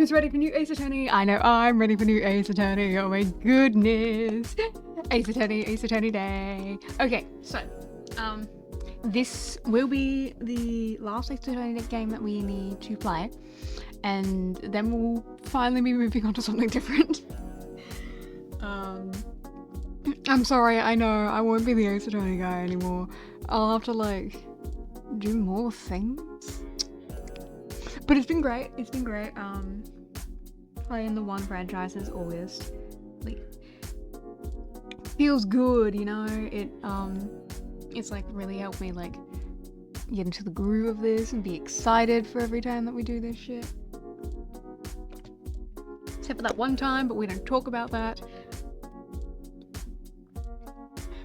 Who's ready for new Ace Attorney? I know I'm ready for new Ace Attorney. Oh my goodness. Ace Attorney day. Okay, so, this will be the last Ace Attorney game that we need to play. And then we'll finally be moving on to something different. I'm sorry, I know, I won't be the Ace Attorney guy anymore. I'll have to, like, do more things. But it's been great, playing the one franchise is always, like, feels good, you know? It's, like, really helped me, like, get into the groove of this and be excited for every time that we do this shit. Except for that one time, but we don't talk about that.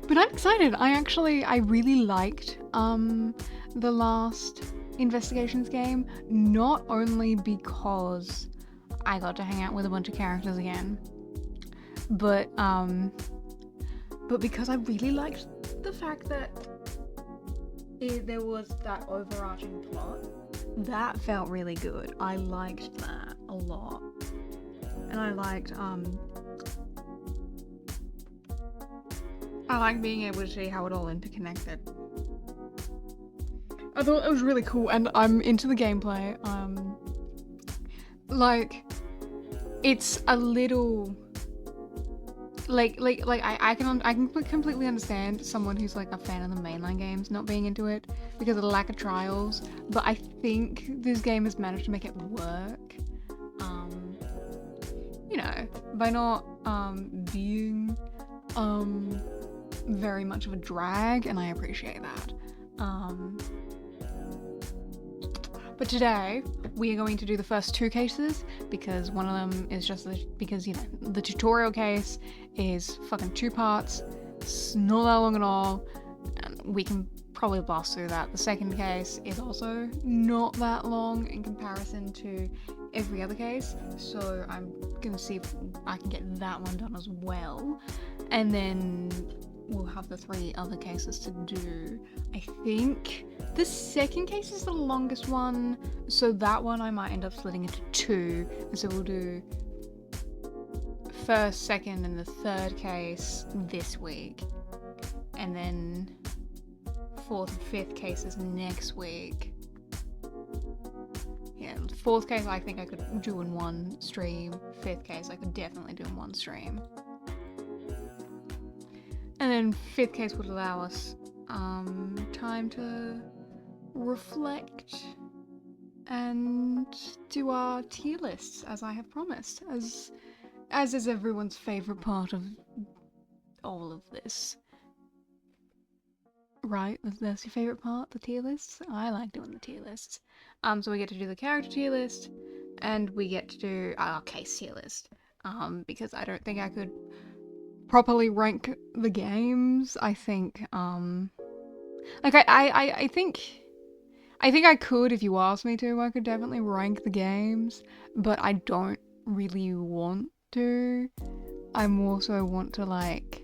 But I'm excited. I really liked the last Investigations game, not only because I got to hang out with a bunch of characters again, but because I really liked the fact that there was that overarching plot. That felt really good. I liked that a lot. And I liked being able to see how it all interconnected. I thought it was really cool, and I'm into the gameplay. Like, it's a little I can completely understand someone who's like a fan of the mainline games not being into it because of the lack of trials, but I think this game has managed to make it work. You know, by not being very much of a drag, and I appreciate that. But today we are going to do the first two cases because one of them is just because, you know, the tutorial case is fucking 2 parts. It's not that long at all, and we can probably blast through that. The second case is also not that long in comparison to every other case, so I'm gonna see if I can get that one done as well, and then we'll have the 3 other cases to do. I think the second case is the longest one, so that one I might end up splitting into 2, and so we'll do first, second, and the third case this week, and then 4th and 5th cases next week. Yeah, 4th case I think I could do in one stream, 5th case I could definitely do in one stream. And then 5th case would allow us time to reflect and do our tier lists as I have promised, as is everyone's favourite part of all of this. Right, that's your favourite part, the tier lists? I like doing the tier lists. So we get to do the character tier list, and we get to do our case tier list. Because I don't think I could properly rank the games. I think, like I think I could if you asked me to. I could definitely rank the games, but I don't really want to. I more so want to, like,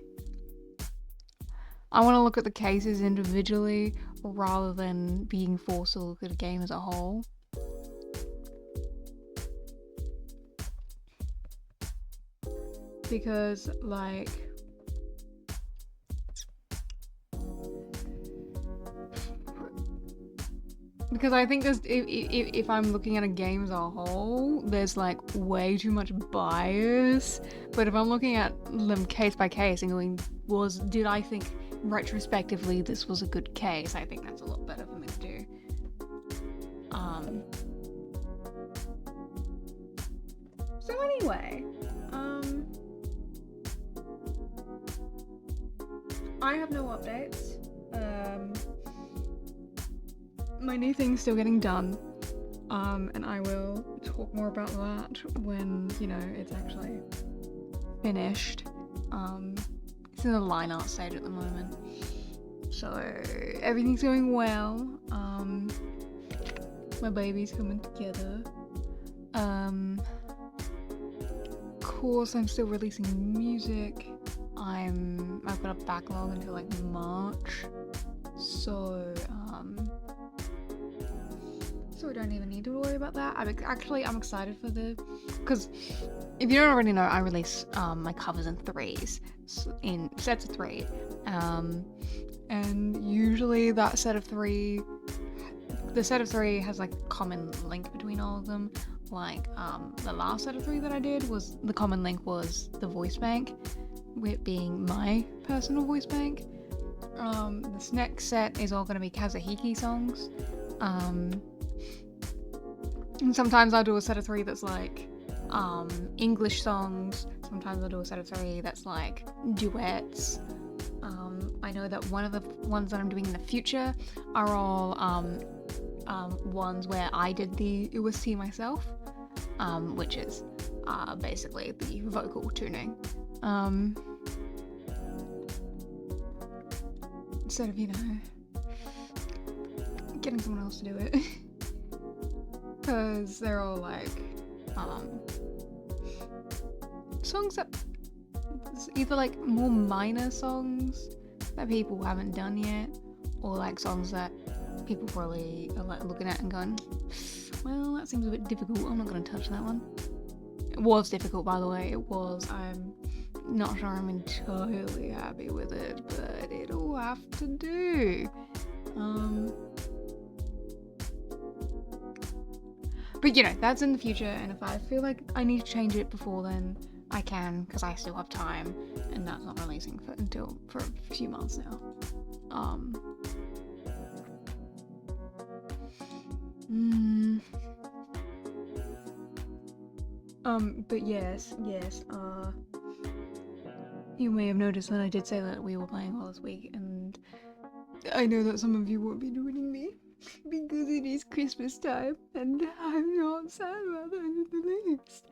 I want to look at the cases individually rather than being forced to look at a game as a whole. Because, like, I think there's, if I'm looking at a game as a whole, there's like way too much bias. But if I'm looking at them case by case and going, did I think retrospectively this was a good case, I think that's a lot better for me to do. So anyway, I have no updates. My new thing's still getting done, and I will talk more about that when, you know, it's actually finished. It's in the line art stage at the moment, so everything's going well. My baby's coming together. Of course, I'm still releasing music. I've got a backlog until like March, so so we don't even need to worry about that. I'm excited for because if you don't already know, I release my covers in threes, in sets of 3, and usually that set of 3, the set of 3 has like a common link between all of them. Like the last set of 3 that I did was the common link was the voice bank, with being my personal voice bank. This next set is all going to be Kazuhiki songs. And sometimes I'll do a set of 3 that's like English songs. Sometimes I'll do a set of 3 that's like duets. I know that one of the ones that I'm doing in the future are all ones where I did the OST myself, which is basically the vocal tuning. Instead of, you know, getting someone else to do it. Because they're all like songs that either like more minor songs that people haven't done yet, or like songs that people probably are like looking at and going, well, that seems a bit difficult, I'm not going to touch that one. It was difficult, by the way, it was. I'm not sure I'm entirely happy with it, but it'll have to do. But you know, that's in the future, and if I feel like I need to change it before then, I can, because I still have time, and that's not releasing for a few months now. But yes, you may have noticed that I did say that we were playing all this week, and I know that some of you won't be joining me because it is Christmas time, and I'm not sad about that in the least.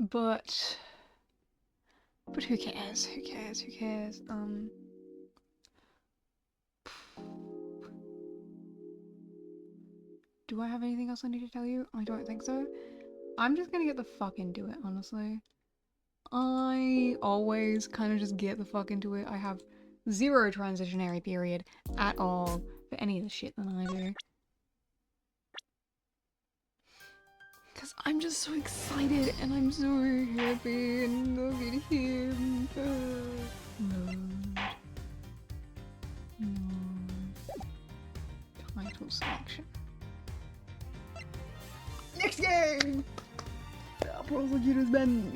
But who cares? Who cares? Do I have anything else I need to tell you? I don't think so. I'm just gonna get the fuck into it, honestly. I always kind of just get the fuck into it. I have 0 transitionary period at all for any of the shit that I do. Because I'm just so excited and I'm so happy and lovely to hear. Title selection. Next game! Prosecutor's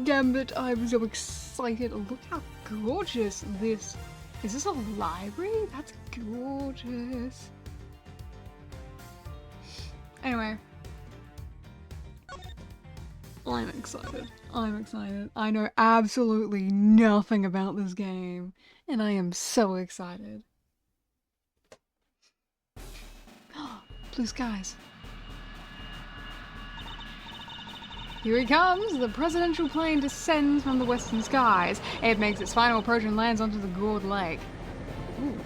Gambit. I'm so excited. Look how gorgeous this is. This a library? That's gorgeous. Anyway, I'm excited. I know absolutely nothing about this game, and I am so excited. Blue skies. Here he comes! The presidential plane descends from the western skies. It makes its final approach and lands onto the Gourd Lake. Ooh.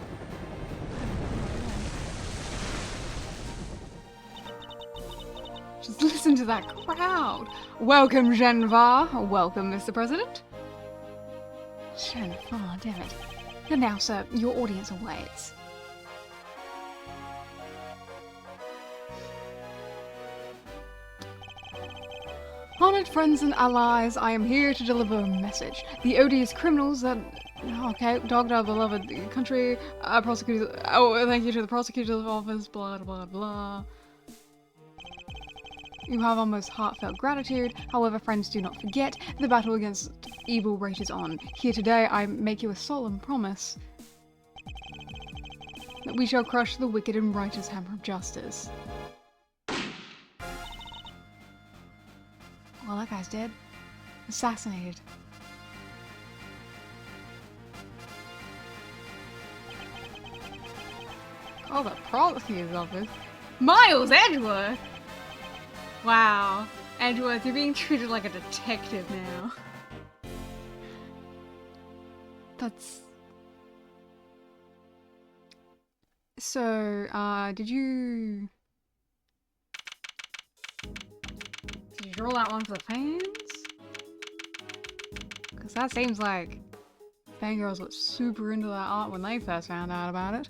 Just listen to that crowd! Welcome, Genvar. Welcome, Mr. President. Genvar, damn it. And now, sir, your audience awaits. Honored friends and allies, I am here to deliver a message. The odious criminals that... Okay, dogged our beloved country, prosecutors... Oh, thank you to the prosecutor's office, blah, blah, blah. You have our most heartfelt gratitude. However, friends, do not forget, the battle against evil rages on. Here today, I make you a solemn promise that we shall crush the wicked and righteous hammer of justice. Well, that guy's dead. Assassinated. Call the prosecutor's office. Miles Edgeworth! Wow. Edgeworth, you're being treated like a detective now. That's... So, did you draw that one for the fans? Because that seems like fangirls were super into that art when they first found out about it.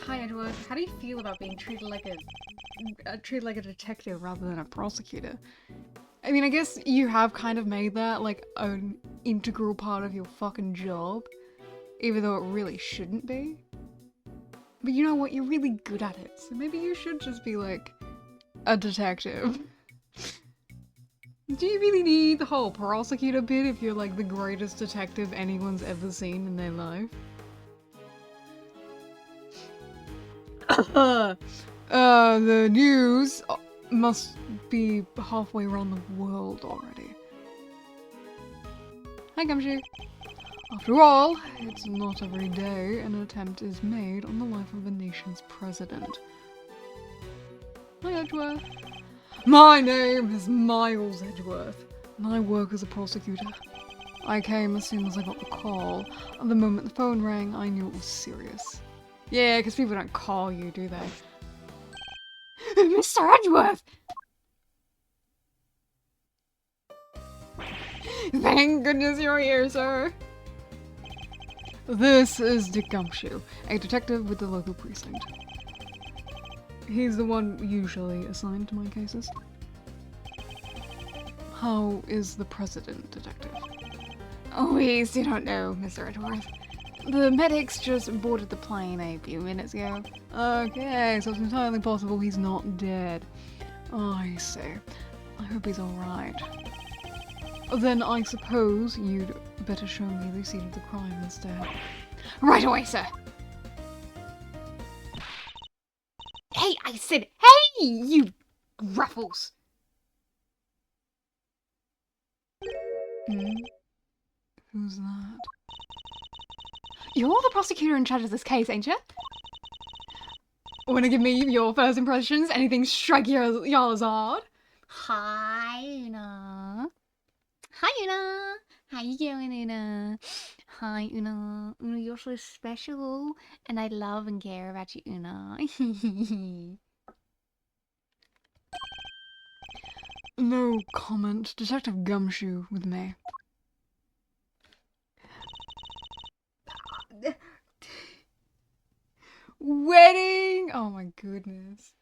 Hi Edward, how do you feel about being treated like a detective rather than a prosecutor? I mean, I guess you have kind of made that like an integral part of your fucking job, even though it really shouldn't be. But you know what? You're really good at it, so maybe you should just be like a detective. Do you really need the whole prosecutor bit if you're like the greatest detective anyone's ever seen in their life? The news must be halfway around the world already. Hi, Gumshoe. After all, it's not every day an attempt is made on the life of a nation's president. Hi, Edgeworth. My name is Miles Edgeworth, and I work as a prosecutor. I came as soon as I got the call. The moment the phone rang, I knew it was serious. Yeah, because people don't call you, do they? Mr. Edgeworth! Thank goodness you're here, sir. This is Dick Gumshoe, a detective with the local precinct. He's the one usually assigned to my cases. How is the president, detective? Oh, we still don't know, Mr. Edgeworth. The medics just boarded the plane a few minutes ago. Okay, so it's entirely possible he's not dead. Oh, I see. I hope he's alright. Then I suppose you'd better show me the scene of the crime instead. Right away, sir! Hey, I said, hey, you ruffles! Who's that? You're the prosecutor in charge of this case, ain't you? Wanna give me your first impressions? Anything strike y'all's odd? Hi, Una. Hi, Una. How you doing, Una? Hi, Una. Una, you're so special, and I love and care about you, Una. No comment. Detective Gumshoe with me. Wedding! Oh my goodness.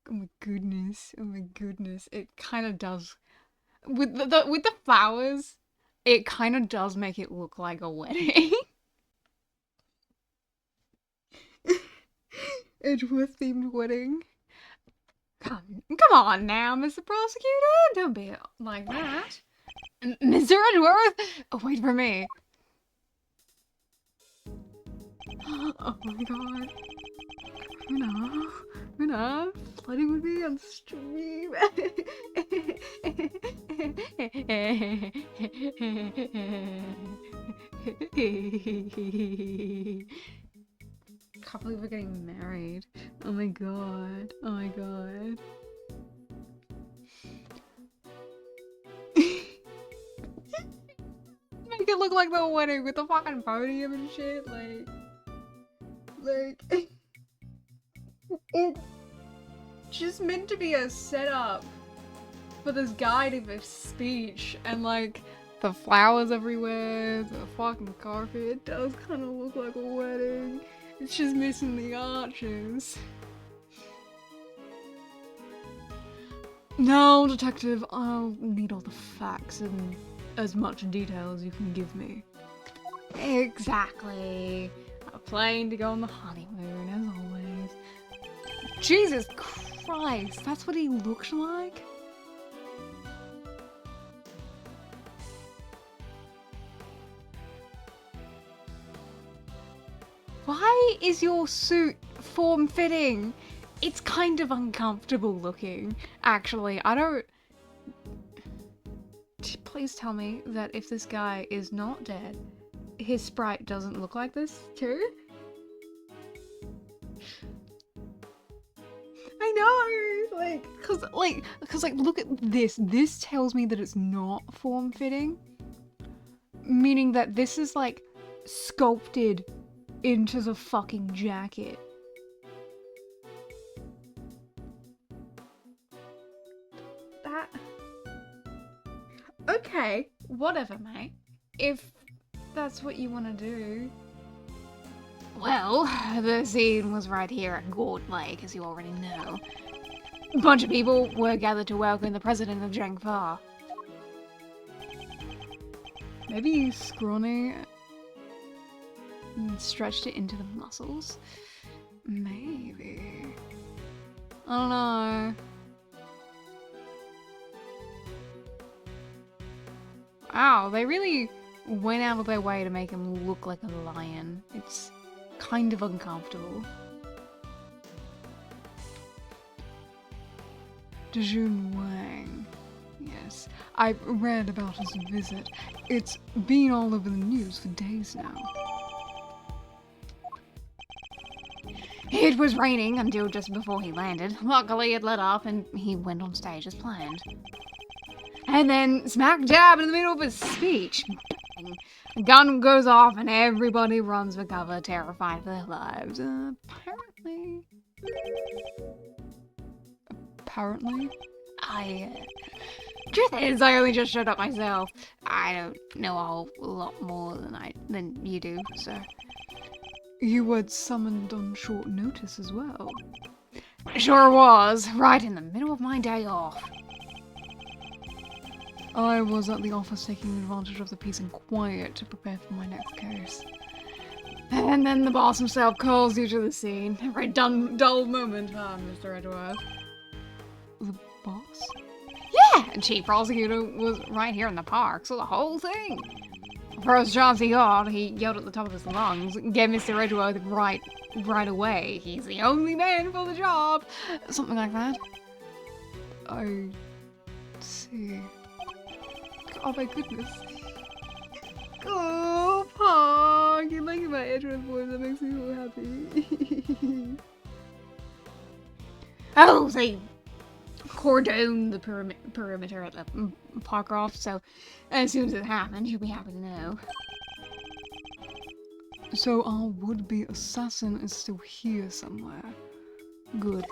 Oh my goodness. Oh my goodness. It kind of does. With the flowers, it kind of does make it look like a wedding. Edgeworth themed wedding. Come on now, Mr. Prosecutor. Don't be like that. Mr. Edgeworth! Oh, wait for me. Oh my god. Una, flooding with me on stream. Can't believe we're getting married. Oh my god. Oh my god. Make it look like the wedding with the fucking podium and shit. Like it's just meant to be a setup for this guy to give a speech, and like the flowers everywhere, the fucking carpet, it does kind of look like a wedding. It's just missing the arches. No, detective, I'll need all the facts and as much detail as you can give me. Exactly. A plane to go on the honeymoon, as always. Jesus Christ, that's what he looked like? Why is your suit form-fitting? It's kind of uncomfortable looking, actually. I don't... Please tell me that if this guy is not dead, his sprite doesn't look like this too? I know, cause look at this. This tells me that it's not form-fitting, meaning that this is like sculpted into the fucking jacket. That... Okay, whatever, mate. If that's what you want to do. Well, the scene was right here at Gord Lake, as you already know. A bunch of people were gathered to welcome the president of Jangfa. Maybe scrawny and stretched it into the muscles? Maybe. I don't know. Wow, they really went out of their way to make him look like a lion. It's kind of uncomfortable. Dejun Wang. Yes, I read about his visit. It's been all over the news for days now. It was raining until just before he landed. Luckily it let up and he went on stage as planned. And then smack dab in the middle of his speech, bang, a gun goes off and everybody runs for cover, terrified for their lives. Apparently? Truth is, I only just showed up myself. I don't know a whole lot more than you do, so. You were summoned on short notice as well. Sure was, right in the middle of my day off. I was at the office taking advantage of the peace and quiet to prepare for my next case. And then the boss himself calls you to the scene. A very dull moment, huh, Mr. Edgeworth? The boss? Yeah, and Chief Prosecutor was right here in the park, so the whole thing. First chance he got, he yelled at the top of his lungs, get Mr. Edgeworth right away. He's the only man for the job. Something like that. I see. Oh my goodness. Oh, Pog! You like my Edgeworth voice, that makes me so happy. Oh, they cordoned the perimeter at the park off, so as soon as it happened, you'll be happy to know. So our would-be assassin is still here somewhere. Good.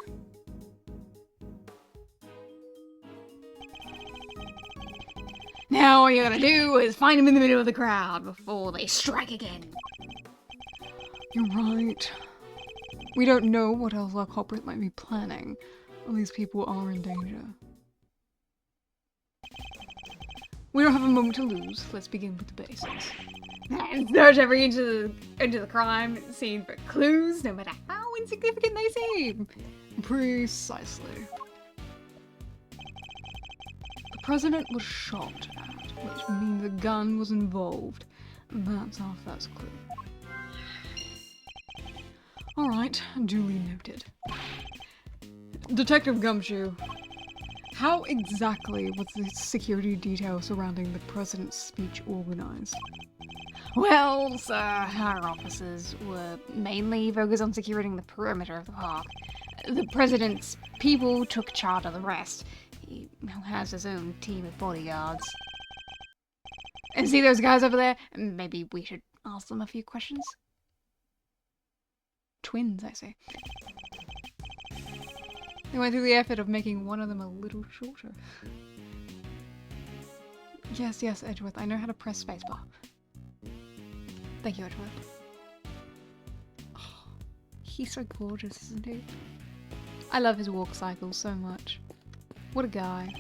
Now all you gotta do is find him in the middle of the crowd before they strike again. You're right. We don't know what else our culprit might be planning. These people are in danger. We don't have a moment to lose. Let's begin with the basics. And search every inch of the crime scene for clues, no matter how insignificant they seem. Precisely. The president was shot at, which means a gun was involved. That's our first clue. Alright, duly noted. Detective Gumshoe, how exactly was the security detail surrounding the president's speech organized? Well, sir, our officers were mainly focused on securing the perimeter of the park. The president's people took charge of the rest. He has his own team of bodyguards. And see those guys over there? Maybe we should ask them a few questions? Twins, I say. They went through the effort of making one of them a little shorter. Yes, Edgeworth, I know how to press spacebar. Thank you, Edgeworth. Oh, he's so gorgeous, isn't he? I love his walk cycle so much. What a guy.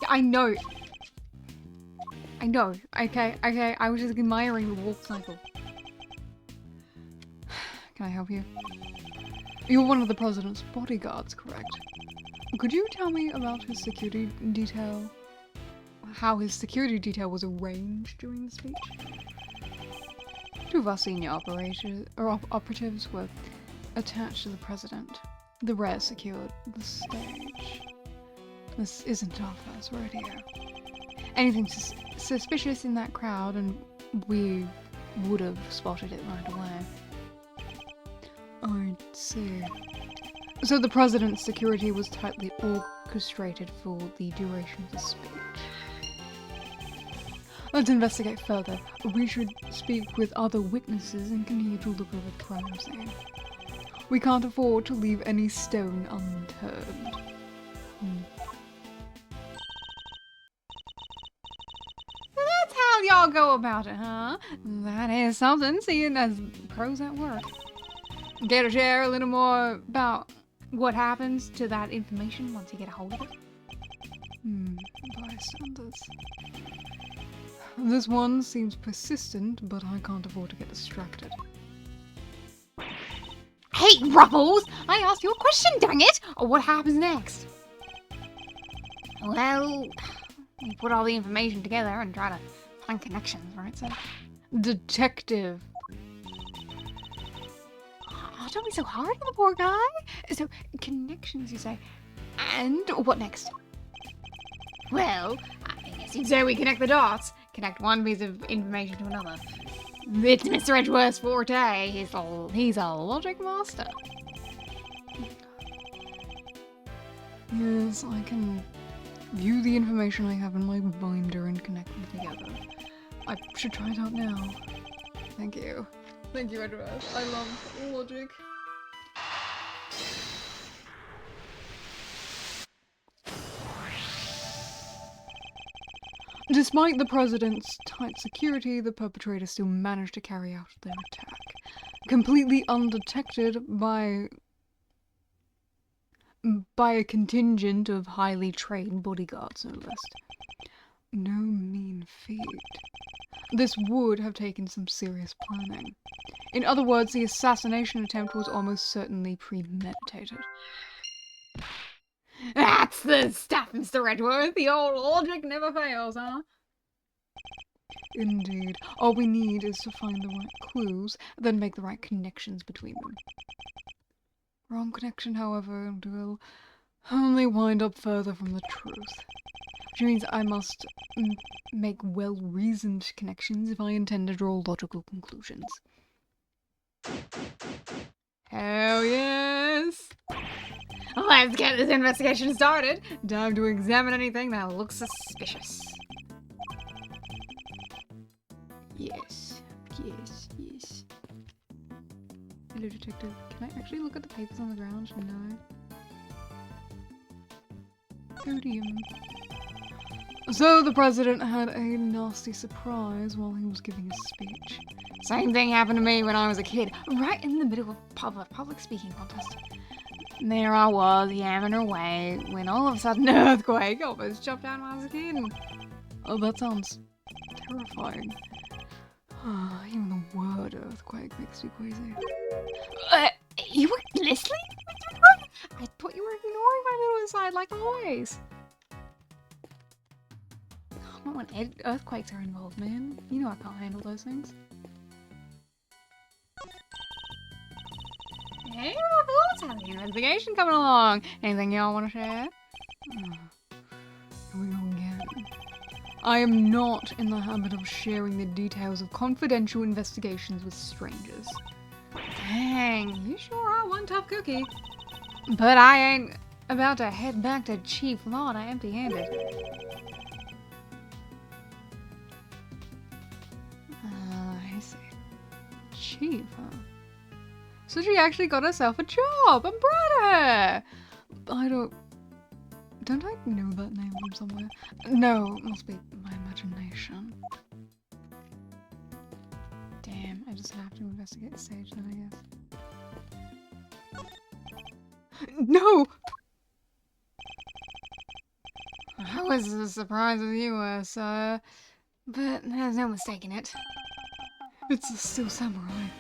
Yeah, I know. Okay, I was just admiring the walk cycle. Can I help you? You're one of the president's bodyguards, correct? Could you tell me about his security detail? How his security detail was arranged during the speech? Two of our senior operatives were attached to the president. The rest secured the stage. This isn't our first rodeo. Anything suspicious in that crowd and we would have spotted it right away. I see. So the president's security was tightly orchestrated for the duration of the speech. Let's investigate further. We should speak with other witnesses and continue to look over the crime scene. We can't afford to leave any stone unturned. So that's how y'all y'all go about it, huh? That is something, seeing as pros at work. Care to share a little more about what happens to that information once you get a hold of it? Bystanders. This one seems persistent, but I can't afford to get distracted. Hey, Ruffles! I asked you a question, dang it! What happens next? Well, you put all the information together and try to find connections, right, sir? Detective. Oh, don't be so hard on the poor guy. So, connections, you say. And what next? Well, I guess you'd say we connect the dots. Connect one piece of information to another. It's Mr. Edgeworth's forte. He's a logic master. Yes, I can view the information I have in my binder and connect them together. I should try it out now. Thank you. Thank you, Edgeworth. I love logic. Despite the president's tight security, the perpetrators still managed to carry out their attack, completely undetected by a contingent of highly trained bodyguards, no less. No mean feat. This would have taken some serious planning. In other words, the assassination attempt was almost certainly premeditated. That's the stuff, Mr. Edgeworth. The old logic never fails, huh? Indeed. All we need is to find the right clues, then make the right connections between them. Wrong connection, however, will only wind up further from the truth. Which means I must make well-reasoned connections if I intend to draw logical conclusions. Hell yes! Let's get this investigation started. Time to examine anything that looks suspicious. Yes. Hello, detective. Can I actually look at the papers on the ground? No. Odium. So the president had a nasty surprise while he was giving a speech. Same thing happened to me when I was a kid, right in the middle of a public speaking contest. And there I was, yamming away, when all of a sudden an earthquake almost jumped out when I was a kid. Oh, that sounds terrifying. Even the word earthquake makes me crazy. You were listening? I thought you were ignoring my little aside like always. Not when earthquakes are involved, man. You know I can't handle those things. Hey, Ruffles, how's the investigation coming along? Anything y'all want to share? Here we go again. I am not in the habit of sharing the details of confidential investigations with strangers. Dang, you sure are one tough cookie. But I ain't about to head back to Chief Lana empty-handed. I see. Chief, huh? So she actually got herself a job. I'm proud of her. Don't I know that name from somewhere? No, it must be my imagination. Damn, I just have to investigate the stage then, I guess. No! I was as surprised as you were, sir. But there's no mistaking it. It's a Steel Samurai.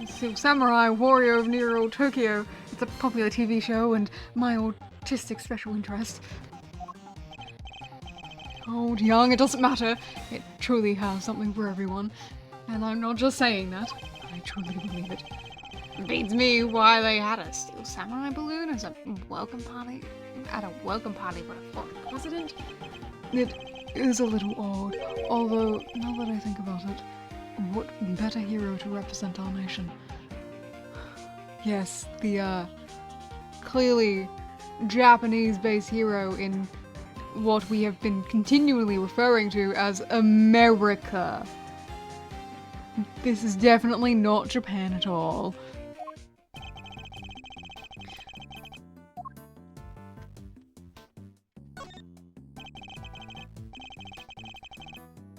Steel Samurai, Warrior of Near Tokyo. It's a popular TV show and my autistic special interest. Old, young, it doesn't matter. It truly has something for everyone. And I'm not just saying that. I truly believe it. Beats me why they had a Steel Samurai balloon as a welcome party. At a welcome party for a former president. It is a little odd. Although, now that I think about it, what better hero to represent our nation? Yes, the, clearly Japanese-based hero in what we have been continually referring to as America. This is definitely not Japan at all.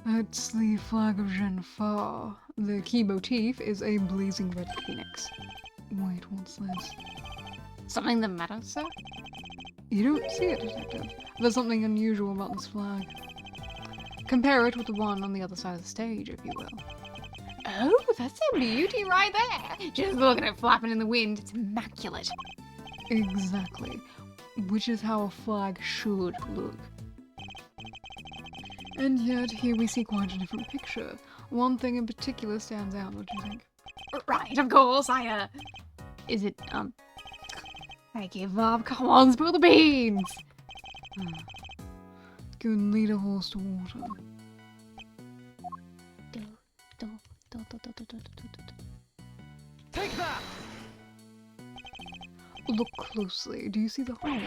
It's the flag of Genfar. The key motif is a blazing red phoenix. Wait, what's this? Something the matter, sir? You don't see it, detective. There's something unusual about this flag. Compare it with the one on the other side of the stage, if you will. Oh, that's a beauty right there. Just look at it flapping in the wind. It's immaculate. Exactly. Which is how a flag should look. And yet, here we see quite a different picture. One thing in particular stands out, what do you think? Right, of course, Is it, I give up. Come on, spill the beans! Go and lead a horse to water. Take that! Look closely. Do you see the hole?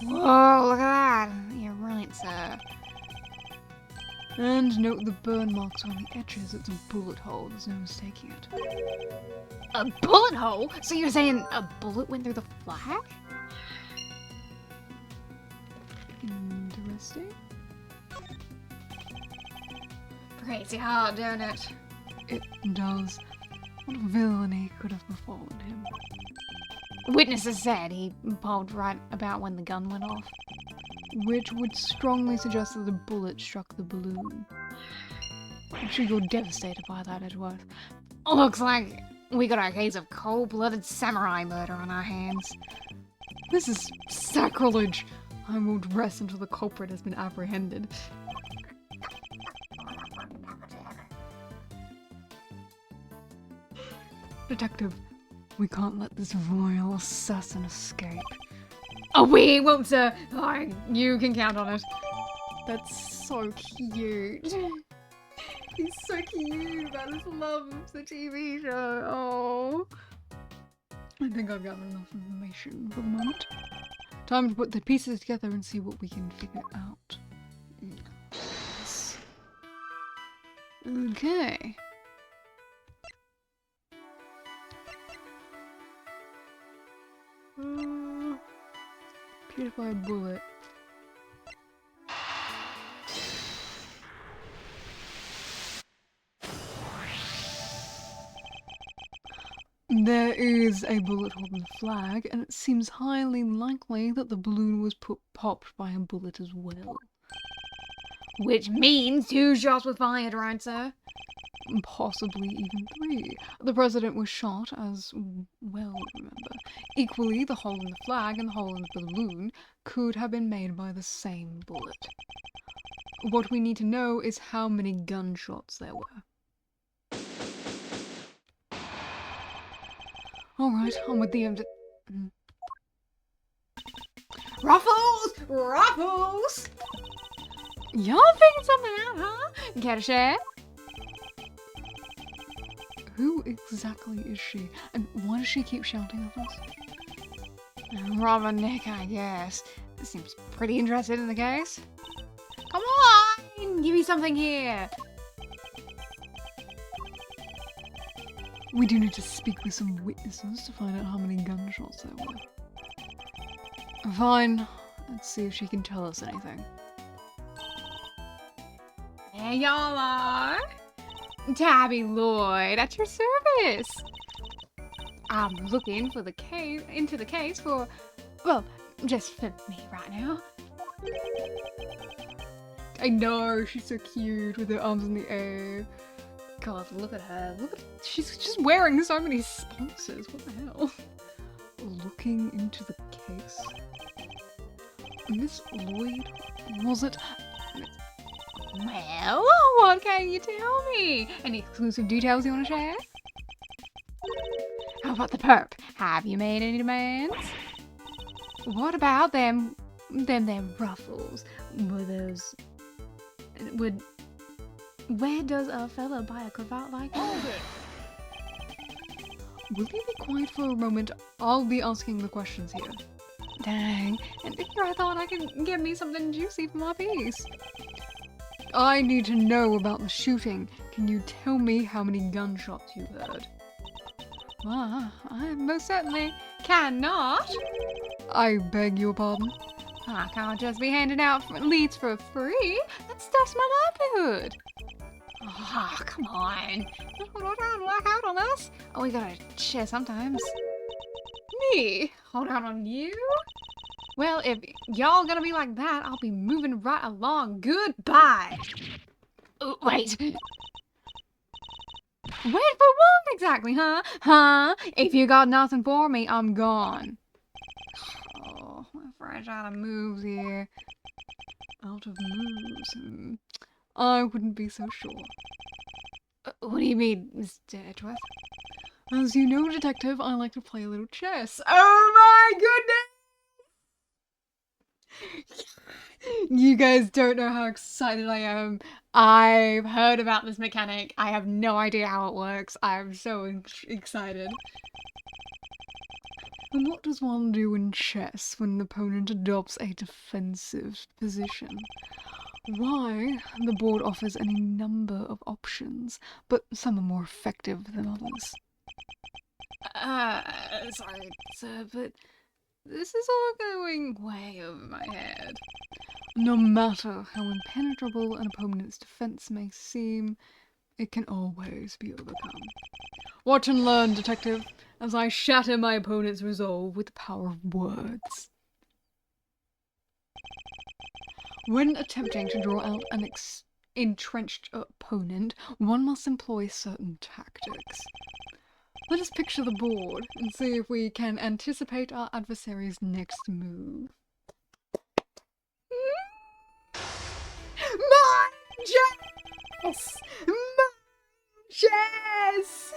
Whoa, look at that. You're right, sir. And note the burn marks on the edges. It's a bullet hole. There's no mistaking it. A bullet hole? So you're saying a bullet went through the flag? Interesting. Crazy hard, don't it? It does. What villainy could have befallen him? Witnesses said he pulled right about when the gun went off. Which would strongly suggest that the bullet struck the balloon. I'm sure you're devastated by that, Edgeworth. Looks like we got a case of cold-blooded samurai murder on our hands. This is sacrilege! I won't rest until the culprit has been apprehended. Detective, we can't let this royal assassin escape. Oh, we won't, sir. Oh, You can count on it. That's so cute. He's so cute about his love of the TV show. Oh. I think I've gotten enough information for the moment. Time to put the pieces together and see what we can figure out. Yes. Okay. Pierced by a bullet. There is a bullet hole in the flag, and it seems highly likely that the balloon was popped by a bullet as well. Which means 2 shots were fired, right, sir? Possibly even 3. The president was shot as well, remember. Equally, the hole in the flag and the hole in the balloon could have been made by the same bullet. What we need to know is how many gunshots there were. Alright, on with the Ruffles! Ruffles! Y'all figured something out, huh? Care to share? Who exactly is she? And why does she keep shouting at us? Robber Nick, I guess. Seems pretty interested in the case. Come on! Give me something here. We do need to speak with some witnesses to find out how many gunshots there were. Fine. Let's see if she can tell us anything. There y'all are. Tabby Lloyd, at your service. I'm looking for the into the case for, well, just for me right now. I know, she's so cute with her arms in the air. God, look at her. She's just wearing so many sponsors. What the hell? Looking into the case. Miss Lloyd, was it? Well, what can you tell me? Any exclusive details you want to share? How about the perp? Have you made any demands? What about them ruffles? Where does a fella buy a cravat like that? Will you be quiet for a moment? I'll be asking the questions here. Dang, and here I thought I could get me something juicy for my piece. I need to know about the shooting. Can you tell me how many gunshots you heard? I most certainly cannot. I beg your pardon? I can't just be handing out leads for free. That stuff's my livelihood. Ah, come on. Hold on, work out on us. Oh, we gotta share sometimes. Me? Hold out on you? Well, if y'all gonna be like that, I'll be moving right along. Goodbye. Wait. Wait for what exactly, huh? Huh? If you got nothing for me, I'm gone. Oh, I'm fresh out of moves here. Out of moves. I wouldn't be so sure. What do you mean, Mr. Edgeworth? As you know, Detective, I like to play a little chess. Oh my goodness! You guys don't know how excited I am. I've heard about this mechanic. I have no idea how it works. I'm so excited. And what does one do in chess when an opponent adopts a defensive position? Why, the board offers any number of options, but some are more effective than others. Sorry, sir, but this is all going way over my head. No matter how impenetrable an opponent's defense may seem, it can always be overcome. Watch and learn, Detective, as I shatter my opponent's resolve with the power of words. When attempting to draw out an entrenched opponent, one must employ certain tactics. Let us picture the board and see if we can anticipate our adversary's next move. My chess! My chess!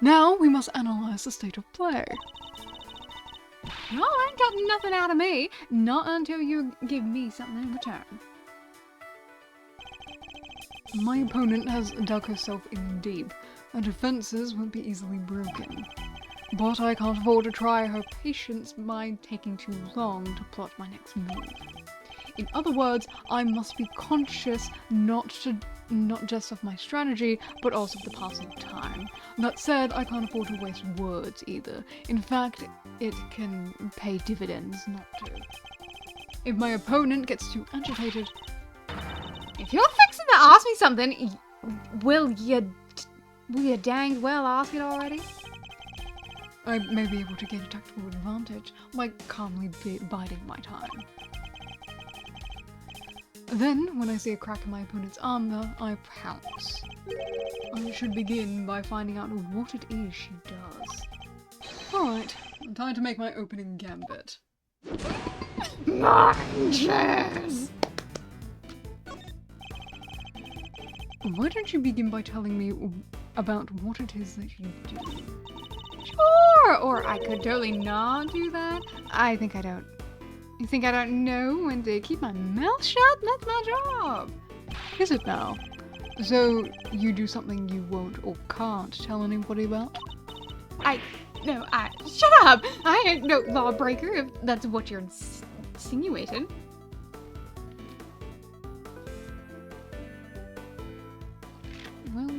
Now we must analyze the state of play. Y'all ain't got nothing out of me, not until you give me something in return. My opponent has dug herself in deep. Her defenses won't be easily broken. But I can't afford to try her patience by taking too long to plot my next move. In other words, I must be conscious not just of my strategy, but also of the passing time. That said, I can't afford to waste words either. In fact, it can pay dividends not to. If my opponent gets too agitated... If you're fixing to ask me something, will you danged well ask it already? I may be able to gain a tactical advantage by calmly biding my time. Then, when I see a crack in my opponent's armor, I pounce. I should begin by finding out what it is she does. Alright, time to make my opening gambit. Manches! Why don't you begin by telling me about what it is that you do? Sure! Or I could totally not do that. I think I don't. You think I don't know when to keep my mouth shut? That's my job. Is it now? So you do something you won't or can't tell anybody about? Shut up! I ain't no lawbreaker if that's what you're insinuating. Well...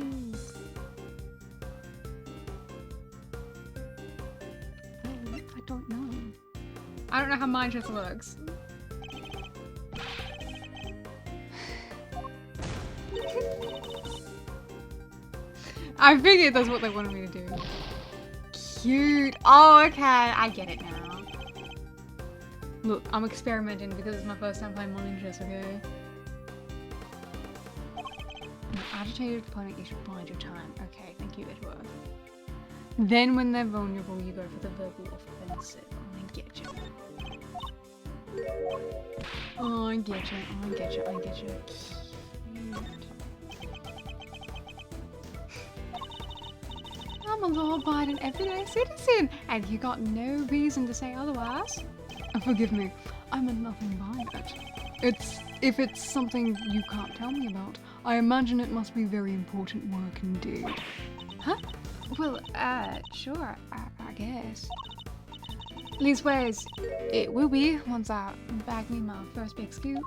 I don't know. I don't know how mind chess works. I figured that's what they wanted me to do. Cute. Oh, okay. I get it now. Look, I'm experimenting because it's my first time playing mind chess, okay? An agitated opponent, you should bide your time. Okay, thank you, Edgeworth. Then when they're vulnerable, you go for the verbal offensive. I get you. Oh, I get you. I get you. I get you. Cute. I'm a law-abiding everyday citizen, and you got no reason to say otherwise. Forgive me, I meant nothing by it. If it's something you can't tell me about, I imagine it must be very important work indeed. Huh? Well, sure, I guess. Leastways, it will be once I bag me my first big scoop.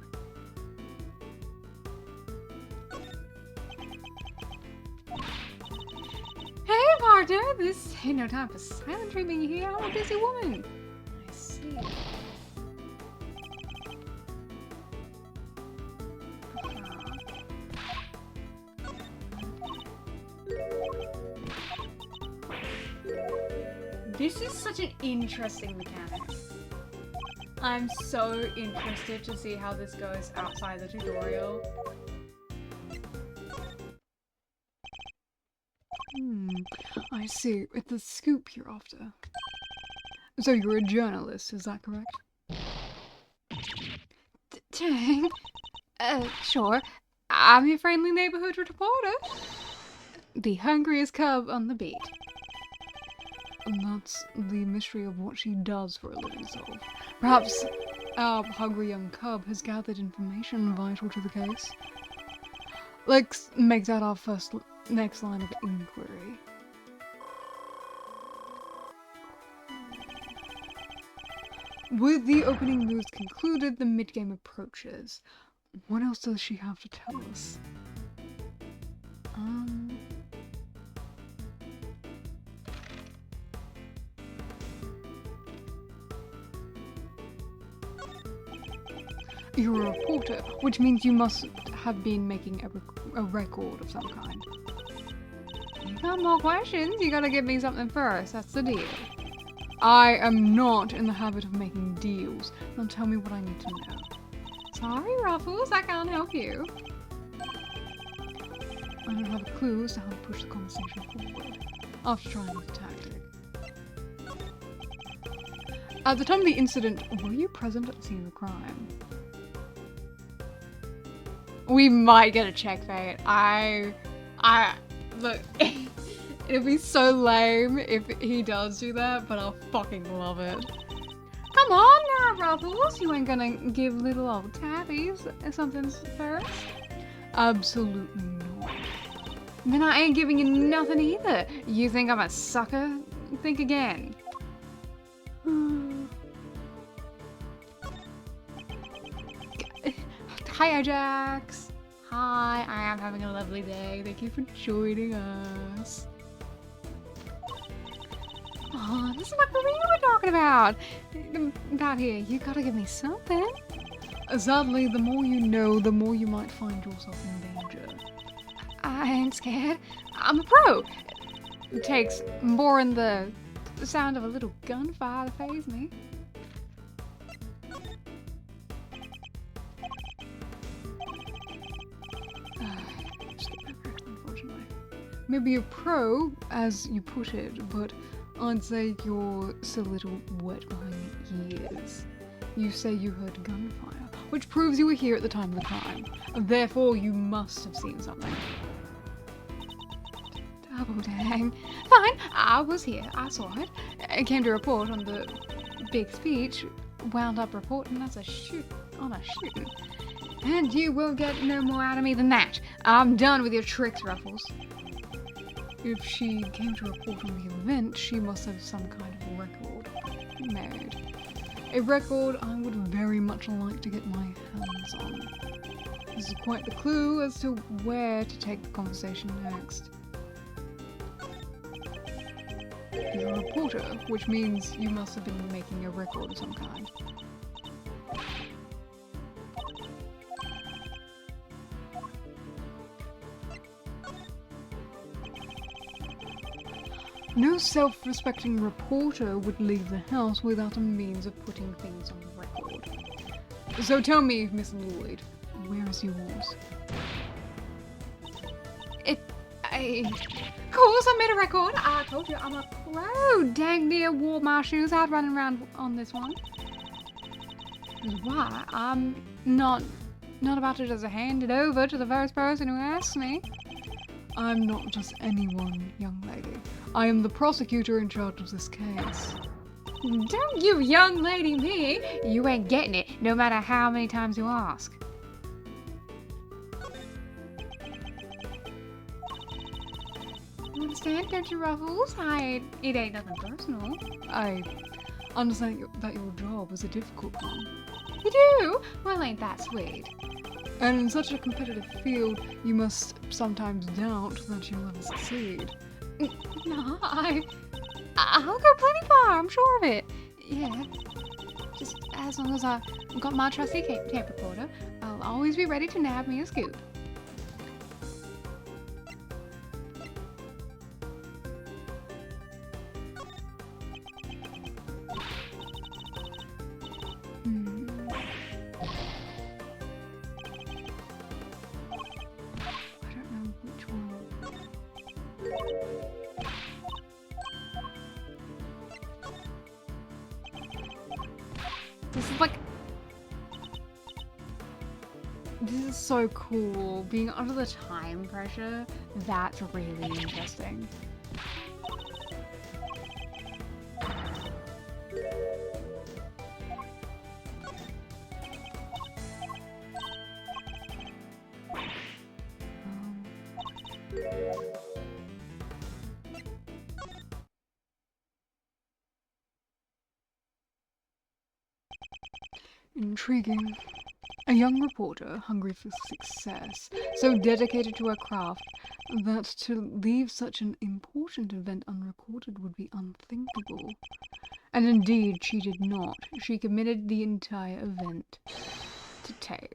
Hey, partner, this ain't no time for silent treatment here. I'm a busy woman. I see. This is such an interesting mechanic. I'm so interested to see how this goes outside the tutorial. I see. It's the scoop you're after. So you're a journalist, is that correct? Dang. Sure. I'm your friendly neighborhood reporter. The hungriest cub on the beat. And that's the mystery of what she does for a living solve. Perhaps our hungry young cub has gathered information vital to the case. Let's make that our next line of inquiry. With the opening moves concluded, the mid-game approaches. What else does she have to tell us? You're a reporter, which means you must have been making a record of some kind. You got more questions? You gotta give me something first. That's the deal. I am not in the habit of making deals. Now tell me what I need to know. Sorry, Ruffles, I can't help you. I don't have a clue as to how to push the conversation forward after trying the tactic. At the time of the incident, were you present at the scene of the crime? We might get a check fate. Look, it'd be so lame if he does do that, but I'll fucking love it. Come on now, Ruffles. You ain't gonna give little old Tabbies something first? Absolutely not. Then I ain't giving you nothing either. You think I'm a sucker? Think again. Hi, Ajax. Hi, I am having a lovely day. Thank you for joining us. Oh, this is my career we're talking about. About here, you gotta give me something. Sadly, the more you know, the more you might find yourself in danger. I ain't scared. I'm a pro. It takes more than the sound of a little gunfire to faze me. Maybe a pro, as you put it, but I'd say you're still a little wet behind the ears. You say you heard gunfire, which proves you were here at the time of the crime. Therefore, you must have seen something. Double dang. Fine, I was here. I saw it. I came to report on the big speech. Wound up reporting as a shooting. And you will get no more out of me than that. I'm done with your tricks, Ruffles. If she came to report on the event, she must have some kind of record made. A record I would very much like to get my hands on. This is quite the clue as to where to take the conversation next. You're a reporter, which means you must have been making a record of some kind. No self-respecting reporter would leave the house without a means of putting things on record. So tell me, Miss Lloyd, where is yours? Of course I made a record. I told you I'm a pro. Dang near wore my shoes out running around on this one. Why? I'm not about to just hand it over to the first person who asks me. I'm not just anyone, young lady. I am the prosecutor in charge of this case. Don't you young lady me. You ain't getting it, no matter how many times you ask. You understand, don't you, Ruffles? It ain't nothing personal. I understand that your job is a difficult one. You do? Well, ain't that sweet? And in such a competitive field, you must sometimes doubt that you'll ever succeed. No, I'll go plenty far, I'm sure of it. Yeah, just as long as I've got my trusty tape recorder, I'll always be ready to nab me a scoop. This is like... This is so cool. Being under the time pressure, that's really interesting. Intriguing. A young reporter, hungry for success, so dedicated to her craft that to leave such an important event unrecorded would be unthinkable. And indeed, she did not. She committed the entire event to tape.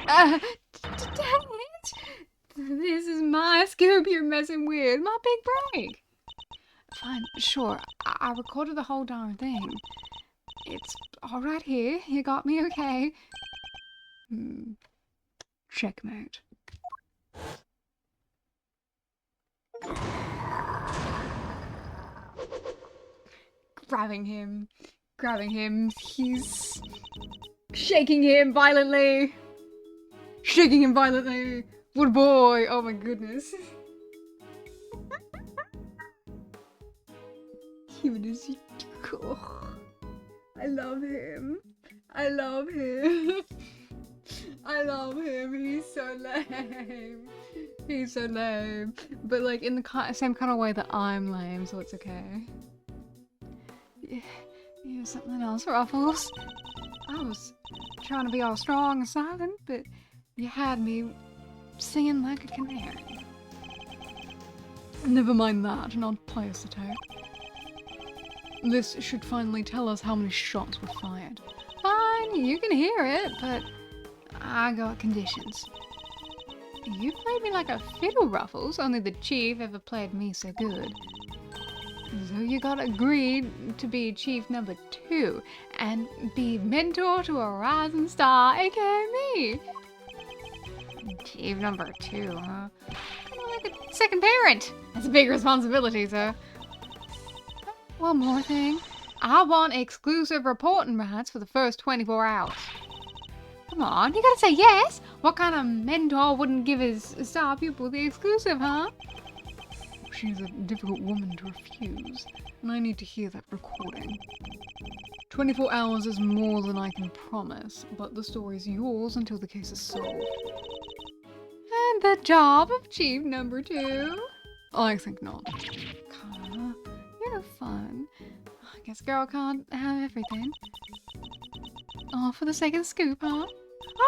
Dang it! This is my scoop you're messing with. My big break. Fine, sure. I recorded the whole darn thing. It's all right here. You got me okay. Checkmate. Grabbing him. He's shaking him violently. What a boy. Oh my goodness. Cute as he... I love him. He's so lame. But like in the same kind of way that I'm lame, so it's okay. Yeah, something else, Ruffles. I was trying to be all strong and silent, but you had me singing like a canary. Never mind that, and I'll play us the tape. This should finally tell us how many shots were fired. Fine, you can hear it, but I got conditions. You played me like a fiddle, Ruffles, only the chief ever played me so good. So you got agreed to be chief number 2 and be mentor to a rising star, aka me. Chief number 2, huh? Kind of like a second parent. That's a big responsibility, sir. One more thing. I want exclusive reporting rights for the first 24 hours. Come on, you gotta say yes. What kind of mentor wouldn't give his star pupil the exclusive, huh? She's a difficult woman to refuse, and I need to hear that recording. 24 hours is more than I can promise, but the story's yours until the case is solved. And the job of chief number 2? I think not. Karma, you're no fun. I guess girl can't have everything. All for the sake of the scoop, huh?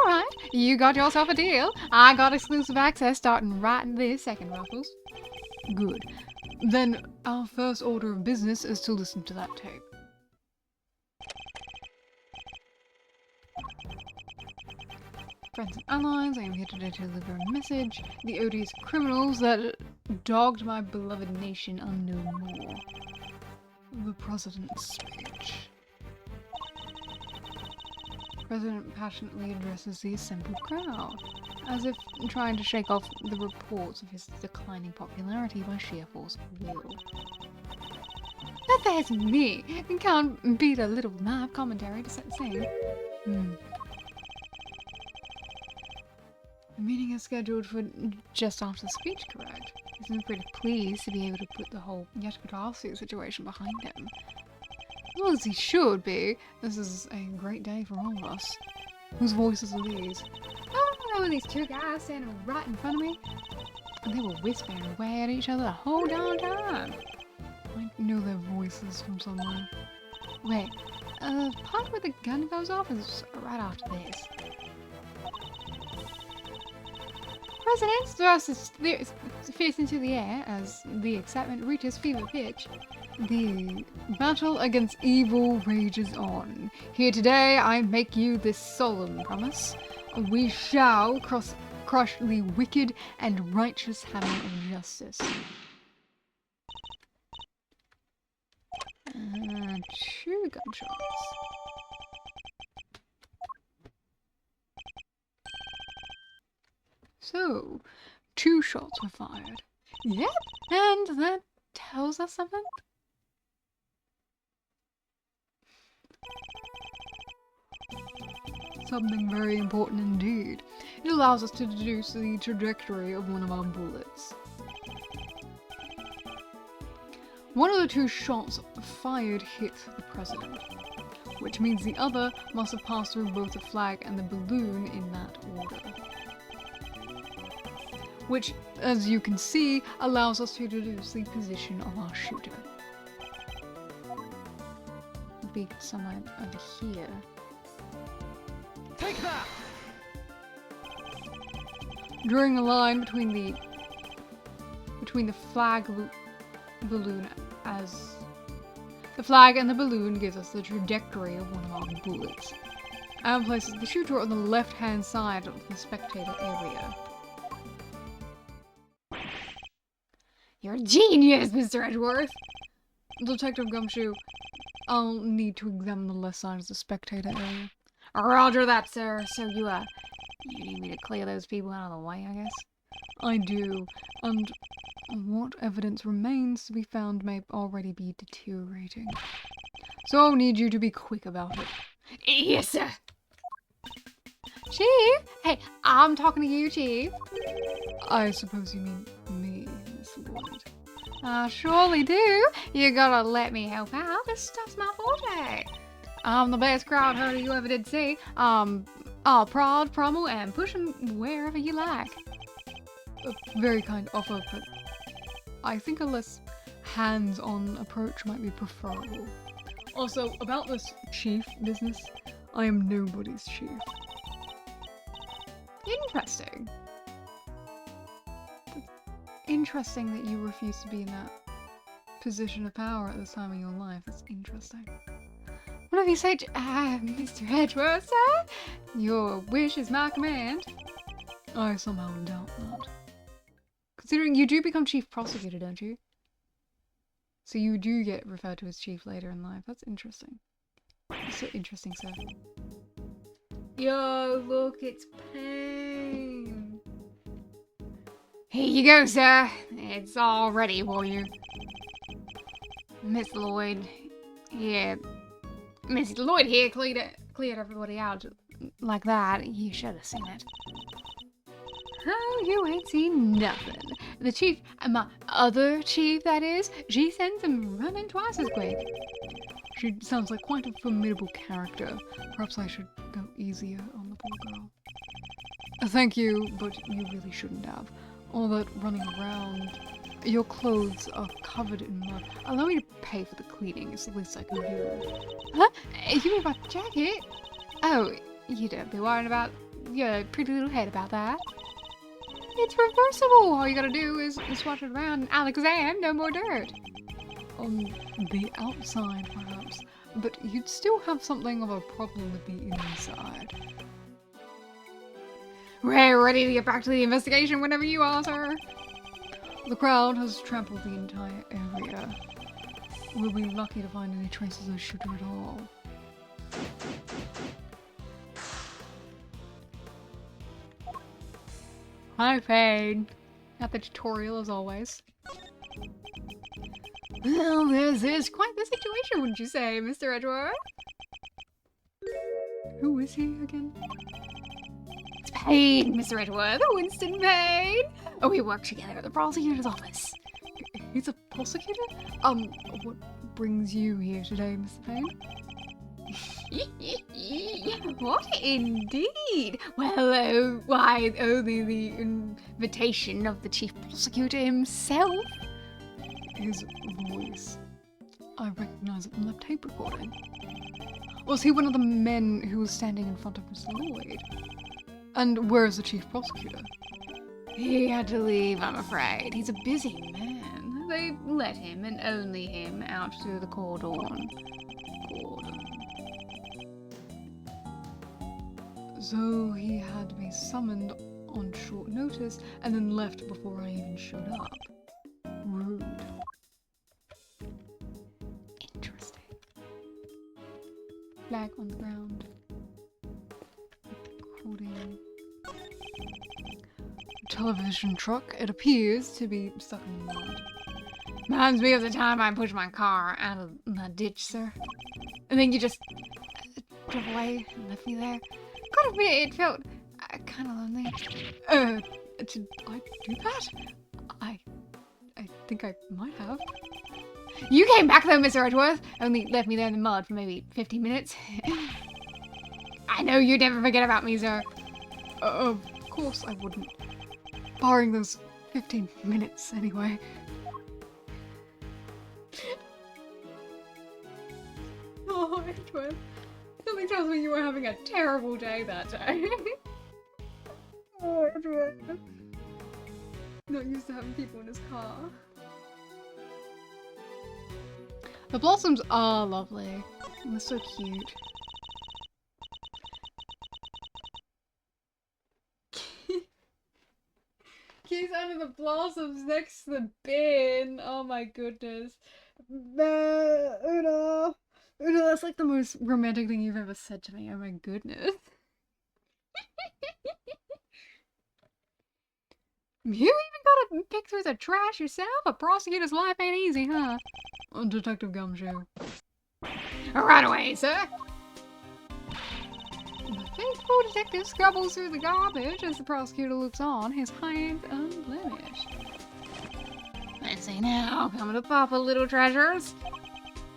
Alright, you got yourself a deal. I got exclusive access starting right this second, Ruffles. Good. Then our first order of business is to listen to that tape. Friends and allies, I am here today to deliver a message. The odious criminals that dogged my beloved nation are no more. The President's speech. The President passionately addresses the assembled crowd, as if trying to shake off the reports of his declining popularity by sheer force of will. That there's me! Can't beat a little live commentary to set the scene. The meeting is scheduled for just after the speech, correct? He seems pretty pleased to be able to put the whole Yashikadasu situation behind him. Well, as he should be. This is a great day for all of us. Whose voices are these? Oh, there were these 2 guys standing right in front of me, and they were whispering away at each other the whole darn time. I know their voices from somewhere. Wait, the part where the gun goes off is right after this. President thrusts his fist into the air as the excitement reaches fever pitch. The battle against evil rages on. Here today I make you this solemn promise. We shall crush the wicked and righteous hammer of justice. 2 gunshots. So, 2 shots were fired. Yep, and that tells us something. Something very important indeed. It allows us to deduce the trajectory of one of our bullets. One of the 2 shots fired hit the president, which means the other must have passed through both the flag and the balloon in that order. Which, as you can see, allows us to deduce the position of our shooter. It'd be somewhere over here. Take that! Drawing a line between the flag balloon as the flag and the balloon gives us the trajectory of one of our bullets, and places the shooter on the left-hand side of the spectator area. You're a genius, Mr. Edgeworth. Detective Gumshoe, I'll need to examine the left side of the spectator area. Roger that, sir. So you need me to clear those people out of the way, I guess? I do, and what evidence remains to be found may already be deteriorating. So I'll need you to be quick about it. Yes, sir. Chief? Hey, I'm talking to you, Chief. I suppose you mean me, Miss Lloyd. I surely do. You gotta let me help out. This stuff's my forte. I'm the best crowd herder you ever did see. I'll prod, promo, and push 'em wherever you like. A very kind offer, but I think a less hands-on approach might be preferable. Also, about this chief business, I am nobody's chief. Interesting. Interesting that you refuse to be in that position of power at this time of your life. That's interesting. Whatever you say, Mr. Edgeworth, sir. Your wish is my command. I somehow doubt that. Considering you do become chief prosecutor, don't you? So you do get referred to as chief later in life. That's interesting. That's so interesting, sir. Yo, look, it's pain. Here you go, sir. It's all ready for you. Miss Lloyd. Yeah. Miss Lloyd here cleared everybody out like that. You should have seen it. Oh, you ain't seen nothing. The chief, my other chief, that is, she sends him running twice as quick. She sounds like quite a formidable character. Perhaps I should go easier on the poor girl. Thank you, but you really shouldn't have. All that running around. Your clothes are covered in mud. Allow me to pay for the cleaning. It's the least I can do. Huh? You mean my jacket? Oh, you don't be worrying about your pretty little head about that. It's reversible. All you gotta do is swatch it around and Alexam, no more dirt. On the outside, perhaps. But you'd still have something of a problem with the inside. We're ready to get back to the investigation whenever you are, sir. The crowd has trampled the entire area. We'll be lucky to find any traces of shooter at all. Hi, Fade. At the tutorial, as always. Well, this is quite the situation, wouldn't you say, Mr. Edgeworth? Who is he again? It's Payne, Mr. Edgeworth. Winston Payne. Oh, we work together at the prosecutor's office. He's a prosecutor? What brings you here today, Mr. Payne? What indeed? Well, why, only the invitation of the chief prosecutor himself. His voice. I recognize it from the tape recording. Was he one of the men who was standing in front of Miss Lloyd? And where is the chief prosecutor? He had to leave, I'm afraid. He's a busy man. They let him, and only him, out through the cordon. So he had me summoned on short notice and then left before I even showed up. Rude. Interesting. Flag on the ground. Recording. television truck, it appears to be stuck in the mud. Reminds me of the time I pushed my car out of the ditch, sir. And then you just drove away and left me there. Gotta admit, it felt kind of lonely. Did I do that? I think I might have. You came back though, Mr. Edgeworth. Only left me there in the mud for maybe 15 minutes. I know you'd never forget about me, sir. Of course I wouldn't. Barring those 15 minutes, anyway. Oh, Edgeworth. Something tells me you were having a terrible day that day. Oh, Edgeworth. Not used to having people in his car. The blossoms are lovely. They're so cute. He's under the blossoms next to the bin. Oh my goodness. Una, that's like the most romantic thing you've ever said to me. Oh my goodness. You even gotta pick through the trash yourself? A prosecutor's life ain't easy, huh? Detective Gumshoe. Right away, sir. The faithful detective scrabbles through the garbage as the prosecutor looks on, his hands unblemished. Let's see now, coming to Papa, little treasures.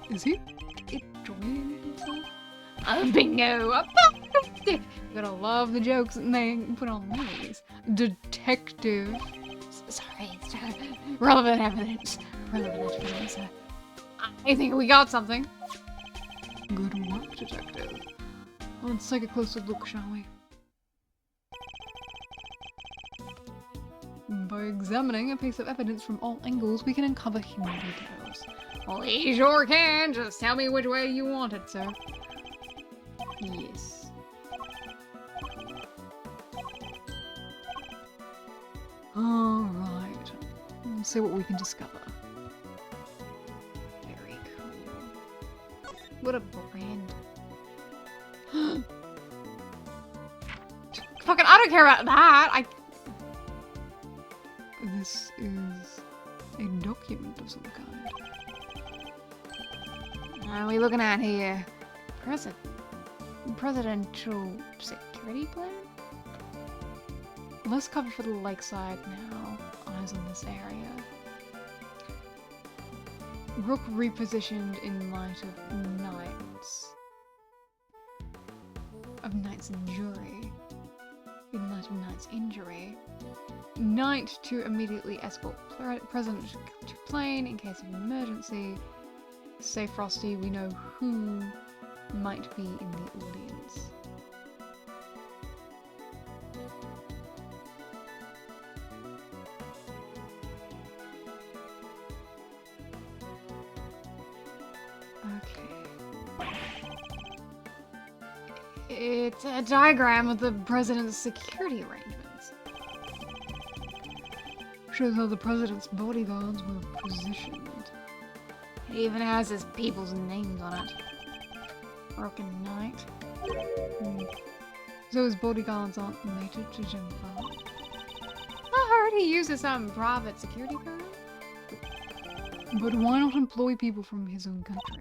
Is he enjoying himself? Bingo! A pop stick! You gotta love the jokes that they put on these. Detective. Sorry, sir. Relevant evidence. Relevant evidence, sir. I think we got something. Good work, detective. Let's take a closer look, shall we? By examining a piece of evidence from all angles, we can uncover human details. We sure can. Just tell me which way you want it, sir. Yes. Alright. Let's see what we can discover. Very cool. What a brand. Fucking, I don't care about that. This is a document of some kind. What are we looking at here? Presidential security plan? Let's cover for the lakeside now. Eyes on this area. Rook repositioned in light of Knight's injury. In light of Knight's injury. Knight to immediately escort President to plane in case of emergency. Say Frosty, we know who might be in the audience. Okay. It's a diagram of the president's security arrangements. Shows how the president's bodyguards were positioned. It even has his people's names on it. Rook and Knight. So his bodyguards aren't mated to Jennifer. I heard he uses some private security firm. But why not employ people from his own country?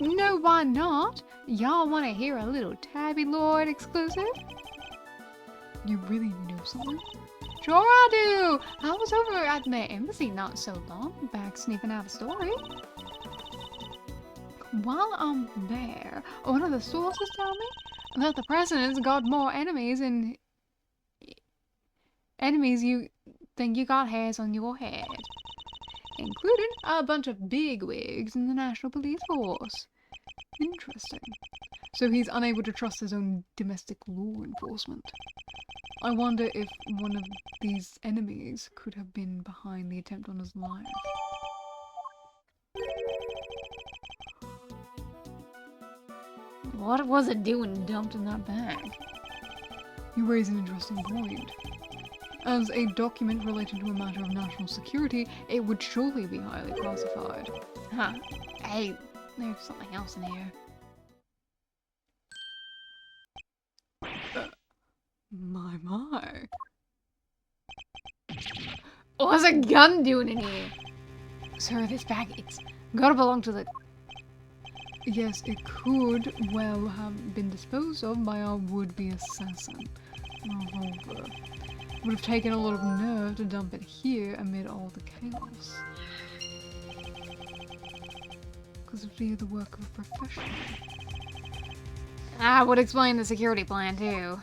No, why not? Y'all want to hear a little Tabby Lloyd exclusive? You really know something? Sure I do! I was over at the embassy not so long back sniffing out a story. While I'm there, one of the sources tell me that the president's got more enemies than you got hairs on your head. Including a bunch of bigwigs in the National Police Force. Interesting. So he's unable to trust his own domestic law enforcement. I wonder if one of these enemies could have been behind the attempt on his life. What was it doing dumped in that bag? You raise an interesting point. As a document related to a matter of national security, it would surely be highly classified. Huh. Hey, there's something else in here. My. What's a gun doing in here? Sir, this bag, it's gotta belong to the... Yes, it could well have been disposed of by our would-be assassin. However, it would have taken a lot of nerve to dump it here amid all the chaos. Because it would be the work of a professional. That would explain the security plan, too.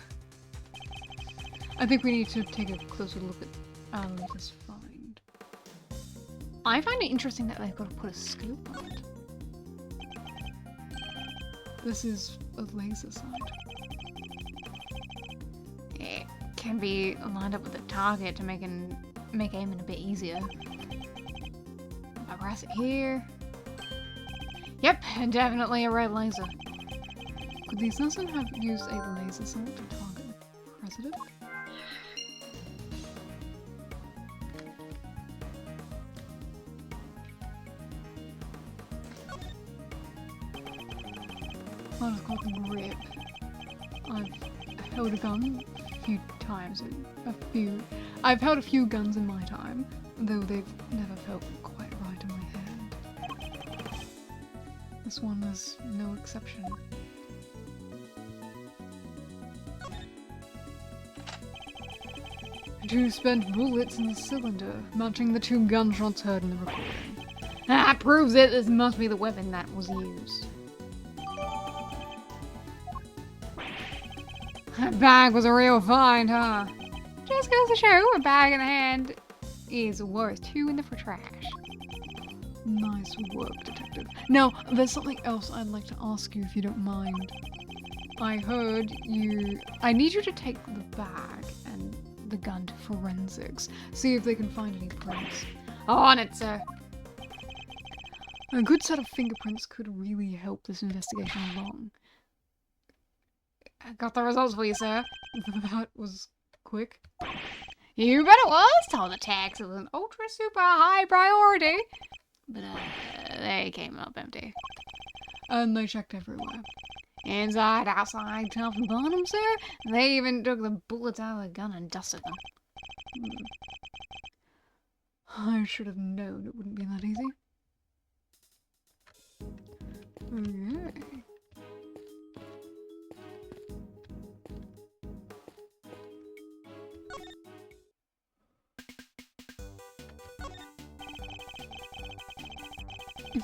I think we need to take a closer look at our latest find. I find it interesting that they've got to put a scope on it. This is a laser sight. It can be lined up with the target to make aiming a bit easier. I press it here. Yep, definitely a red laser. Could the assassin have used a laser sight to target the president? That is called the grip. I've held a gun a few times. I've held a few guns in my time, though they've never felt quite right in my hand. This one is no exception. Two spent bullets in the cylinder, matching the 2 gunshots heard in the recording. That proves it. This must be the weapon that was used. That bag was a real find, huh? Just goes to show a bag in the hand is worth 2 in the for trash. Nice work, detective. Now, there's something else I'd like to ask you if you don't mind. I need you to take the bag and the gun to forensics. See if they can find any prints. On it, sir. A good set of fingerprints could really help this investigation along. I got the results for you, sir. That was quick. You bet it was. Told the tax it was an ultra super high priority. But they came up empty. And they checked everywhere. Inside, outside, top and bottom, sir. They even took the bullets out of the gun and dusted them. I should have known it wouldn't be that easy. Okay.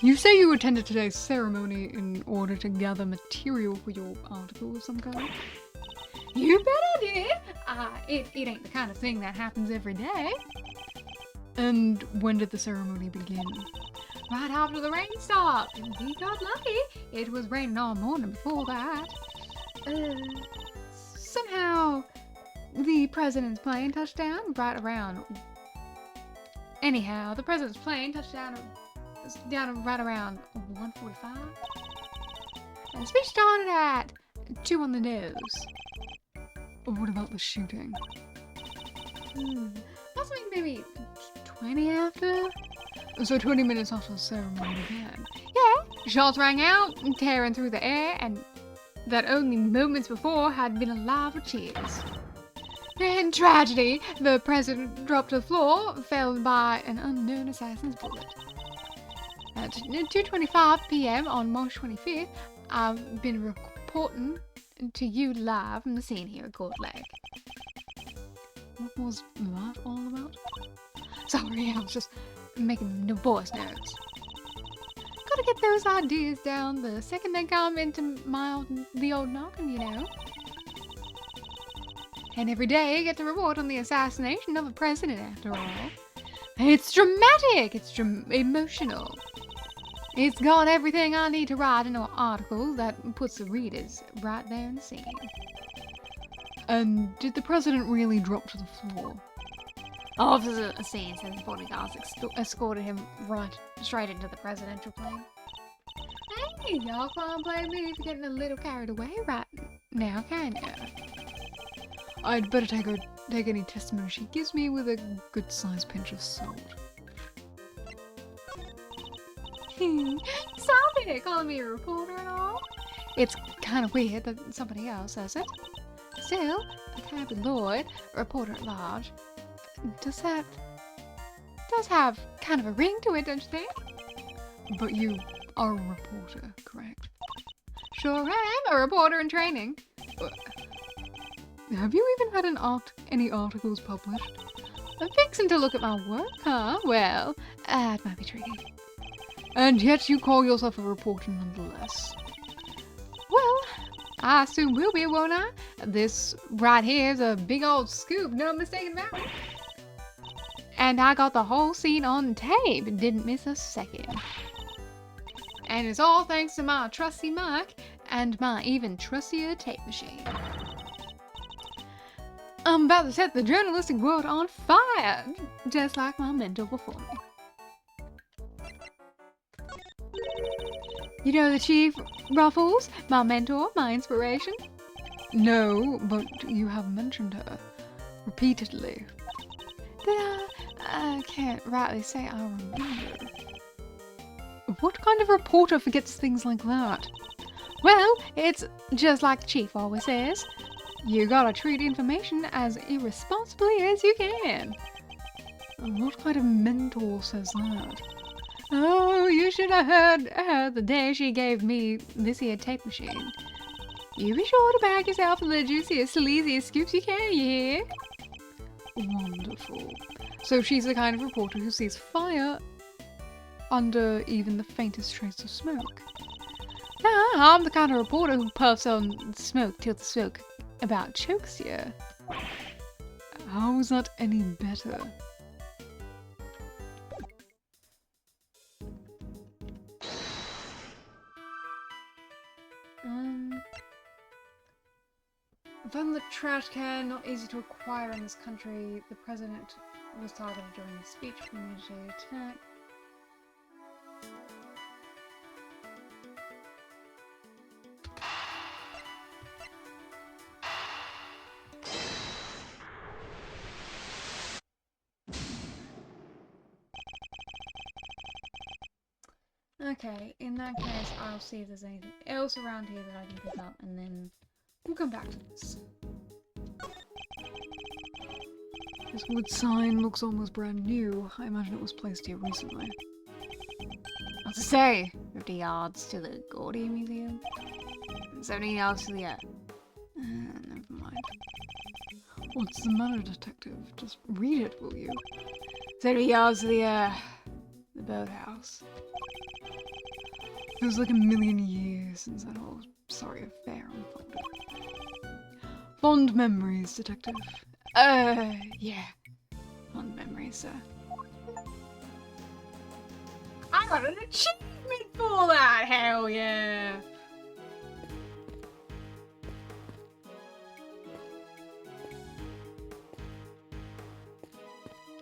You say you attended today's ceremony in order to gather material for your article of some kind? You bet I did. It ain't the kind of thing that happens every day. And when did the ceremony begin? Right after the rain stopped. We got lucky. It was raining all morning before that. Somehow, the president's plane touched down right around... Anyhow, the president's plane touched down right around 1:45. And the speech started at 2 on the nose. What about the shooting? That's like maybe 20 after? So 20 minutes after the ceremony began. Yeah, shots rang out, tearing through the air, and that only moments before had been alive with cheers. In tragedy, the president dropped to the floor, felled by an unknown assassin's bullet. At 2:25 p.m. on March 25th, I've been reporting to you live from the scene here at Gold Lake. What was that all about? Sorry, I was just making no voice notes. Gotta get those ideas down the second they come into the old noggin, you know. And every day I get to report on the assassination of a president, after all. It's dramatic! It's emotional. It's got everything I need to write in an article that puts the readers right there in the scene. And did the president really drop to the floor? Officers at the scene said his bodyguards escorted him straight into the presidential plane. Hey, y'all can't blame me for getting a little carried away right now, can ya? I'd better take any testimony she gives me with a good-sized pinch of salt. Stop it, calling me a reporter and all. It's kind of weird that somebody else says it. Still, Tabby Lloyd, a reporter at large, does that does have kind of a ring to it, don't you think? But you are a reporter, correct? Sure am, a reporter in training. Have you even had any articles published? I'm fixing to look at my work, huh? Well, that might be tricky. And yet you call yourself a reporter nonetheless. Well, I soon will be, won't I? This right here is a big old scoop, no mistaking about it. And I got the whole scene on tape and didn't miss a second. And it's all thanks to my trusty mic and my even trustier tape machine. I'm about to set the journalistic world on fire, just like my mentor before me. You know the Chief Ruffles, my mentor, my inspiration? No, but you have mentioned her repeatedly. Did I can't rightly say I remember. What kind of reporter forgets things like that? Well, it's just like the Chief always says. You gotta treat information as irresponsibly as you can. What kind of mentor says that? Oh, you should have heard her the day she gave me this here tape machine. You be sure to bag yourself in the juiciest, sleaziest scoops you can, you hear? Wonderful. So she's the kind of reporter who sees fire under even the faintest trace of smoke. Nah, I'm the kind of reporter who puffs on smoke till the smoke about chokes you. How is that any better? From the trash can, not easy to acquire in this country. The president was targeted during the speech community attack. Okay, in that case, I'll see if there's anything else around here that I can pick up, and then we'll come back to this. This wood sign looks almost brand new. I imagine it was placed here recently. What's to say? 50 yards to the Gordy Museum? 70 yards to the never mind. What's the matter, detective? Just read it, will you? 70 yards to the boathouse. Feels like a million years since that whole sorry affair unfolded. Fond memories, detective. Yeah. Fond memories, sir. I got an achievement for that! Hell yeah!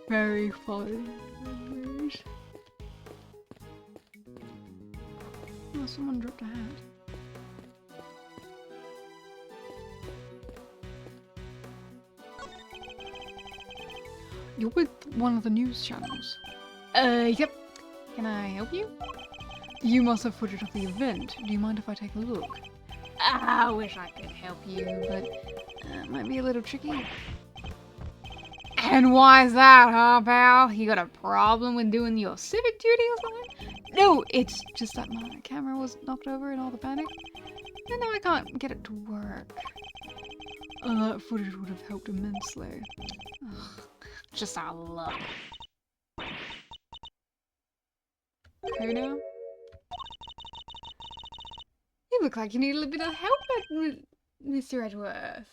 Very fond memories. Oh, someone dropped a hat. You're with one of the news channels. Yep. Can I help you? You must have footage of the event. Do you mind if I take a look? I wish I could help you, but it might be a little tricky. And why is that, huh, pal? You got a problem with doing your civic duty or something? No, it's just that my camera was knocked over in all the panic. And now I can't get it to work. That footage would have helped immensely. Ugh, just our luck. Who now? You look like you need a little bit of help, Mr. Edgeworth.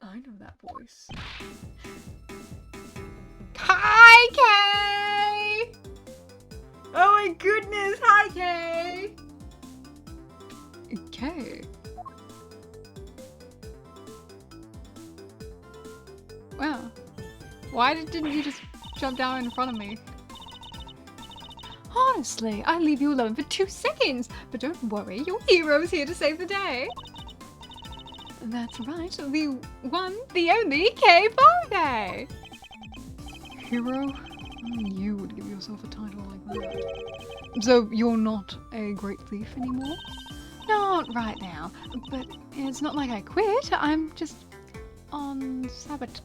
I know that voice. Hi, Kay! Oh my goodness, hi, Kay! Okay. Wow. Why didn't you just jump down in front of me? Honestly, I'll leave you alone for 2 seconds, but don't worry, your hero's here to save the day. That's right, the one, the only Kay Faraday! Hero? Only you would give yourself a title like that. So you're not a great thief anymore? Not right now, but it's not like I quit. I'm just on sabbatical.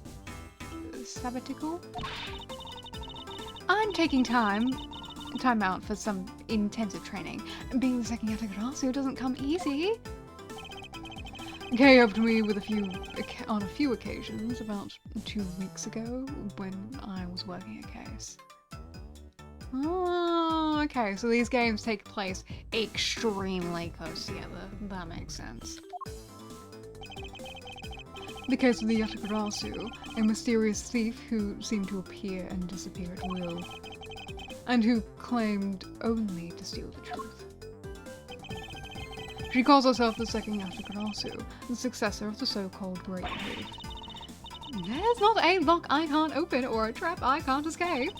I'm taking time out for some intensive training. Being the second Yatagarasu doesn't come easy. Kay helped me with on a few occasions about 2 weeks ago when I was working a case. Oh, okay, so these games take place extremely close together. That makes sense. The case of the Yatagarasu, a mysterious thief who seemed to appear and disappear at will, and who claimed only to steal the truth. She calls herself the second Yatagarasu, the successor of the so-called Great Thief. There's not a lock I can't open or a trap I can't escape.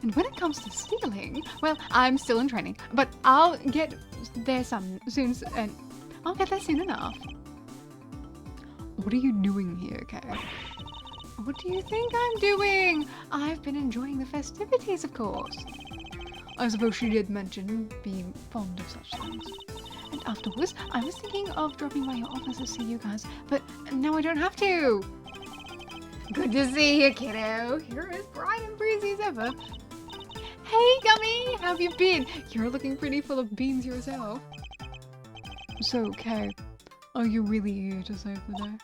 And when it comes to stealing, well, I'm still in training, but I'll get there soon, and I'll get there soon enough. What are you doing here, Kay? What do you think I'm doing? I've been enjoying the festivities, of course. I suppose she did mention being fond of such things. And afterwards, I was thinking of dropping by your office to see you guys, but now I don't have to. Good to see you, kiddo. You're as bright and breezy as ever. Hey, Gummy, how have you been? You're looking pretty full of beans yourself. So, Kay, are you really here to save the day?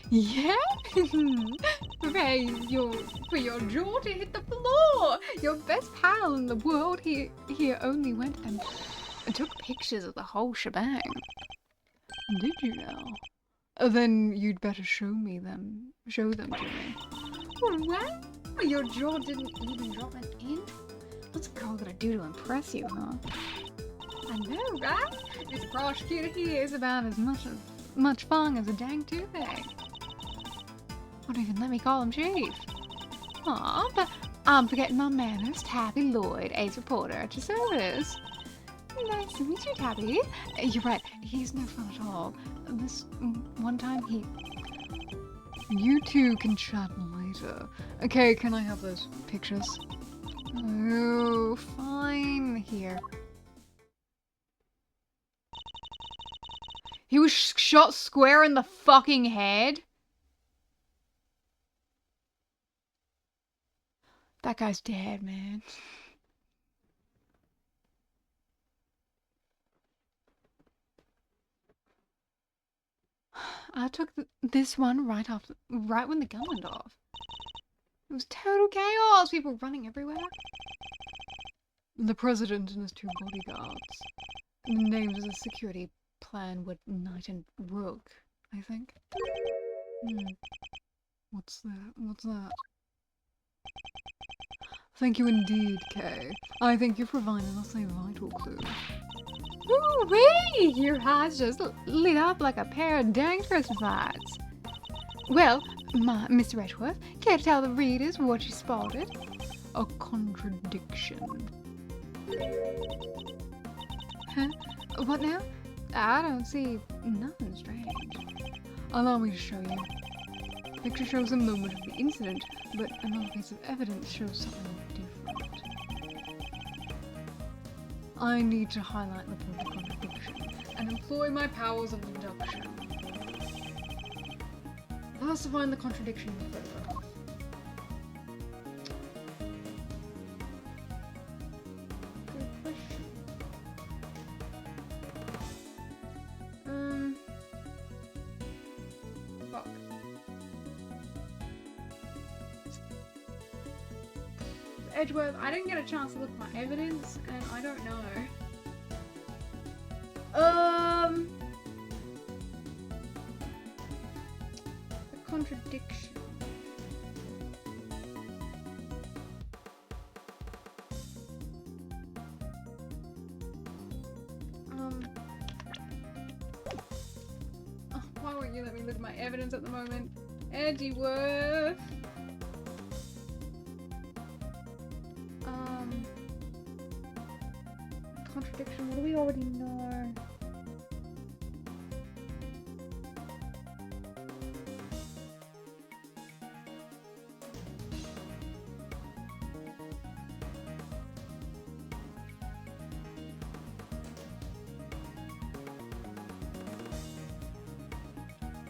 Yeah? For your jaw to hit the floor! Your best pal in the world here only went and took pictures of the whole shebang. Did you now? Then you'd better show them to me. What? Your jaw didn't even drop an inch? What's a girl gonna do to impress you, huh? I know, right? This prosecutor here is about as much fun as a dang toothache. Won't even let me call him chief. Aw, but I'm forgetting my manners. Tabby Lloyd, ace reporter at your service. Nice to meet you, Tabby. You're right, he's no fun at all. This one time You two can chat later. Okay, can I have those pictures? Oh, fine. Here. He was shot square in the fucking head? That guy's dead, man. I took this one right when the gun went off. It was total chaos, people running everywhere. The president and his 2 bodyguards. The names of the security plan were Knight and Rook, I think. What's that? Thank you indeed, Kay. I think you've provided us a vital clue. Ooh-wee! Your eyes just lit up like a pair of dang Christmas lights. Well, Mr. Edgeworth, care to tell the readers what you spotted? A contradiction. Huh? What now? I don't see nothing strange. Allow me to show you. The picture shows a moment of the incident, but another piece of evidence shows something different. I need to highlight the point of contradiction and employ my powers of deduction. First, to find the contradiction in the photograph. Good question. Fuck. Edgeworth, I didn't get a chance to look at my evidence, and I don't know. The contradiction. Oh, why won't you let me look at my evidence at the moment? Edgeworth. Contradiction, what do we already know?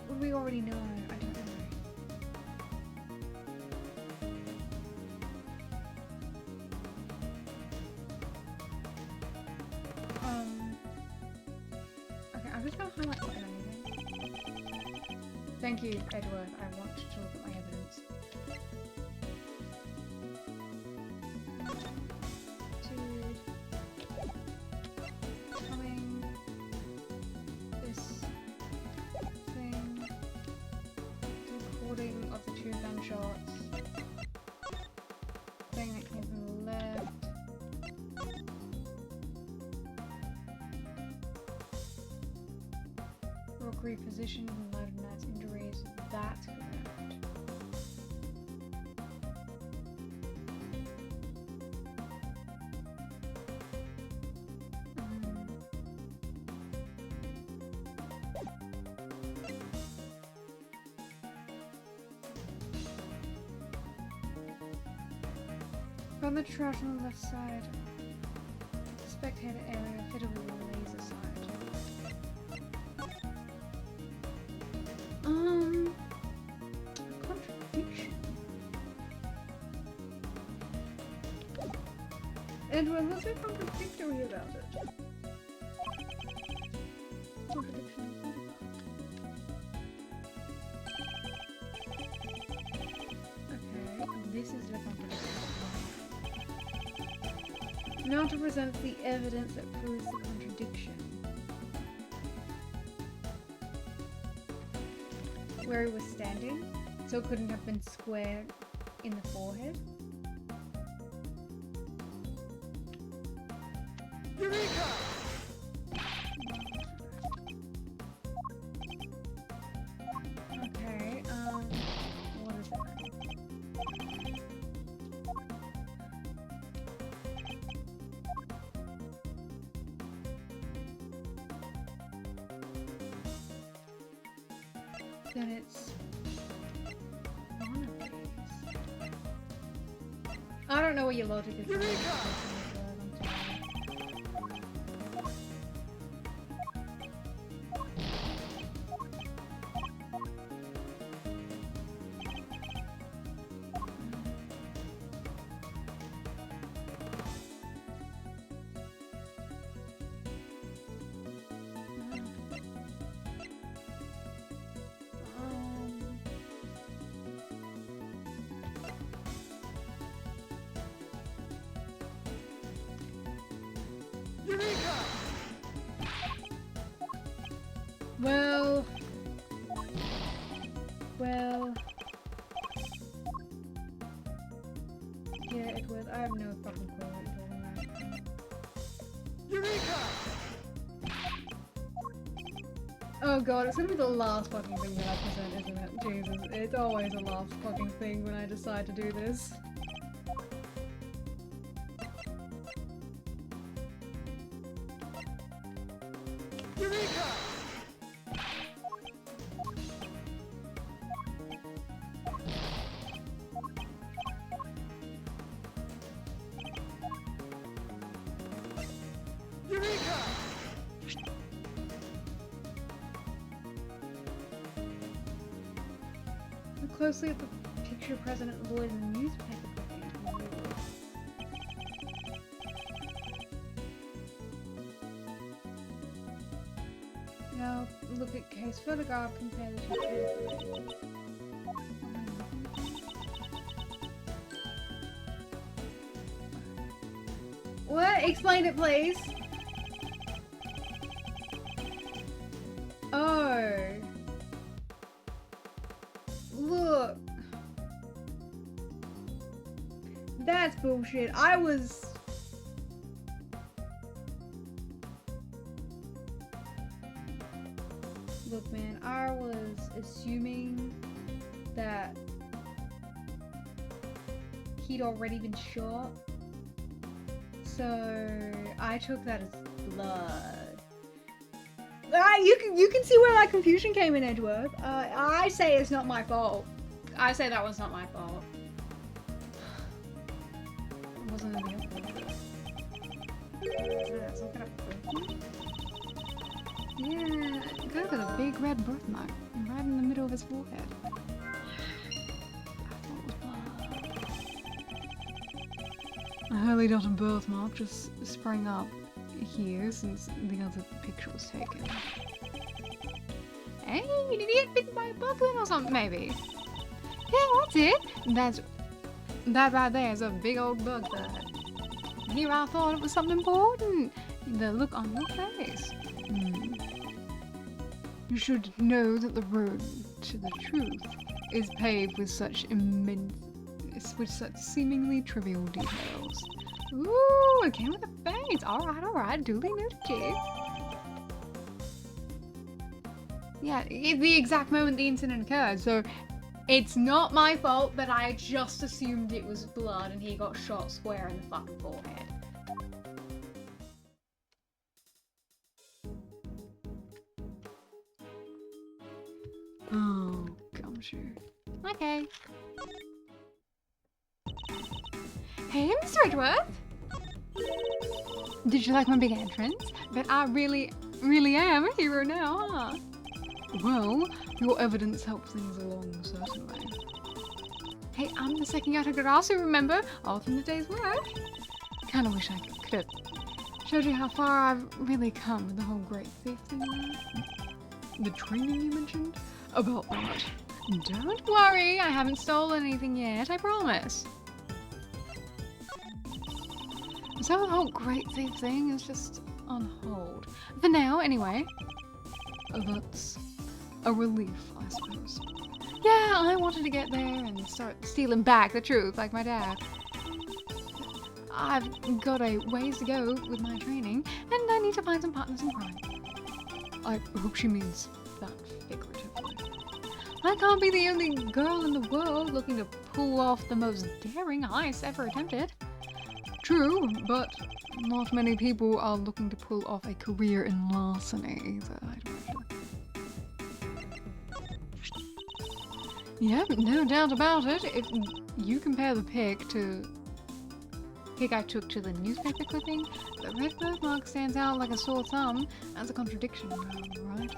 What do we already know? I don't know. Thank you, Edward. I want to look at my evidence. Dude. Coming. This thing. The recording of the 2 gunshots. Thing that came from the left. Rock repositioned in light of Matt's injuries. That's correct. From the trash on the left side, spectator area fitted with a laser sight. Contradiction. Edward, what's so contradictory about it? Contradiction. Okay, this is the contradiction. Now to present the evidence that proves the contradiction. Where he was standing, so it couldn't have been square in the forehead. Eureka! Okay, what is it? Then it's one of these. I don't know what your logic is. Eureka! Well, yeah, Edward, I have no fucking clue what you're talking about. Eureka! Oh god, it's gonna be the last fucking thing that I present, isn't it? Jesus, it's always the last fucking thing when I decide to do this. Eureka! Eureka! Look closely at the picture of President Lloyd in the newspaper clipping. Now, look at case photograph, compare the two carefully. What? Explain it, please. Oh. Look. That's bullshit. I was... Look, man, I was assuming that he'd already been shot. So I took that as blood. You can see where that confusion came in, Edward. I say it's not my fault. I say that was not my fault. It wasn't any of it. Some kind of birthmark? Yeah, guy's got a big red birthmark right in the middle of his forehead. I highly doubt a birthmark just sprang up here since the other picture was taken. Hey, did he get bitten by a bug then or something, maybe? Yeah, that's it. That right there is a big old bug bite. Here I thought it was something important. The look on your face. You should know that the road to the truth is paved with such seemingly trivial details. Ooh, it came with a face. Alright, duly noted, Chief. Yeah, it's the exact moment the incident occurred, so it's not my fault that I just assumed it was blood and he got shot square in the fucking forehead. Oh, gumshoe. Okay. Hey, Miss Redworth! Did you like my big entrance? But I really am a hero now, huh? Well, your evidence helps things along, certainly. Hey, I'm the second year I could also remember, all from the day's work. Kinda wish I could have showed you how far I've really come with the whole great thief thing there. The training you mentioned? About that. Don't worry, I haven't stolen anything yet, I promise. So the whole great thief thing is just on hold. For now, anyway. That's a relief, I suppose. Yeah, I wanted to get there and start stealing back the truth like my dad. I've got a ways to go with my training, and I need to find some partners in crime. I hope she means that figuratively. I can't be the only girl in the world looking to pull off the most daring heist ever attempted. True, but not many people are looking to pull off a career in larceny either, I'd imagine. Yep, no doubt about it. If you compare the pic I took to the newspaper clipping, the red birthmark stands out like a sore thumb. That's a contradiction, right?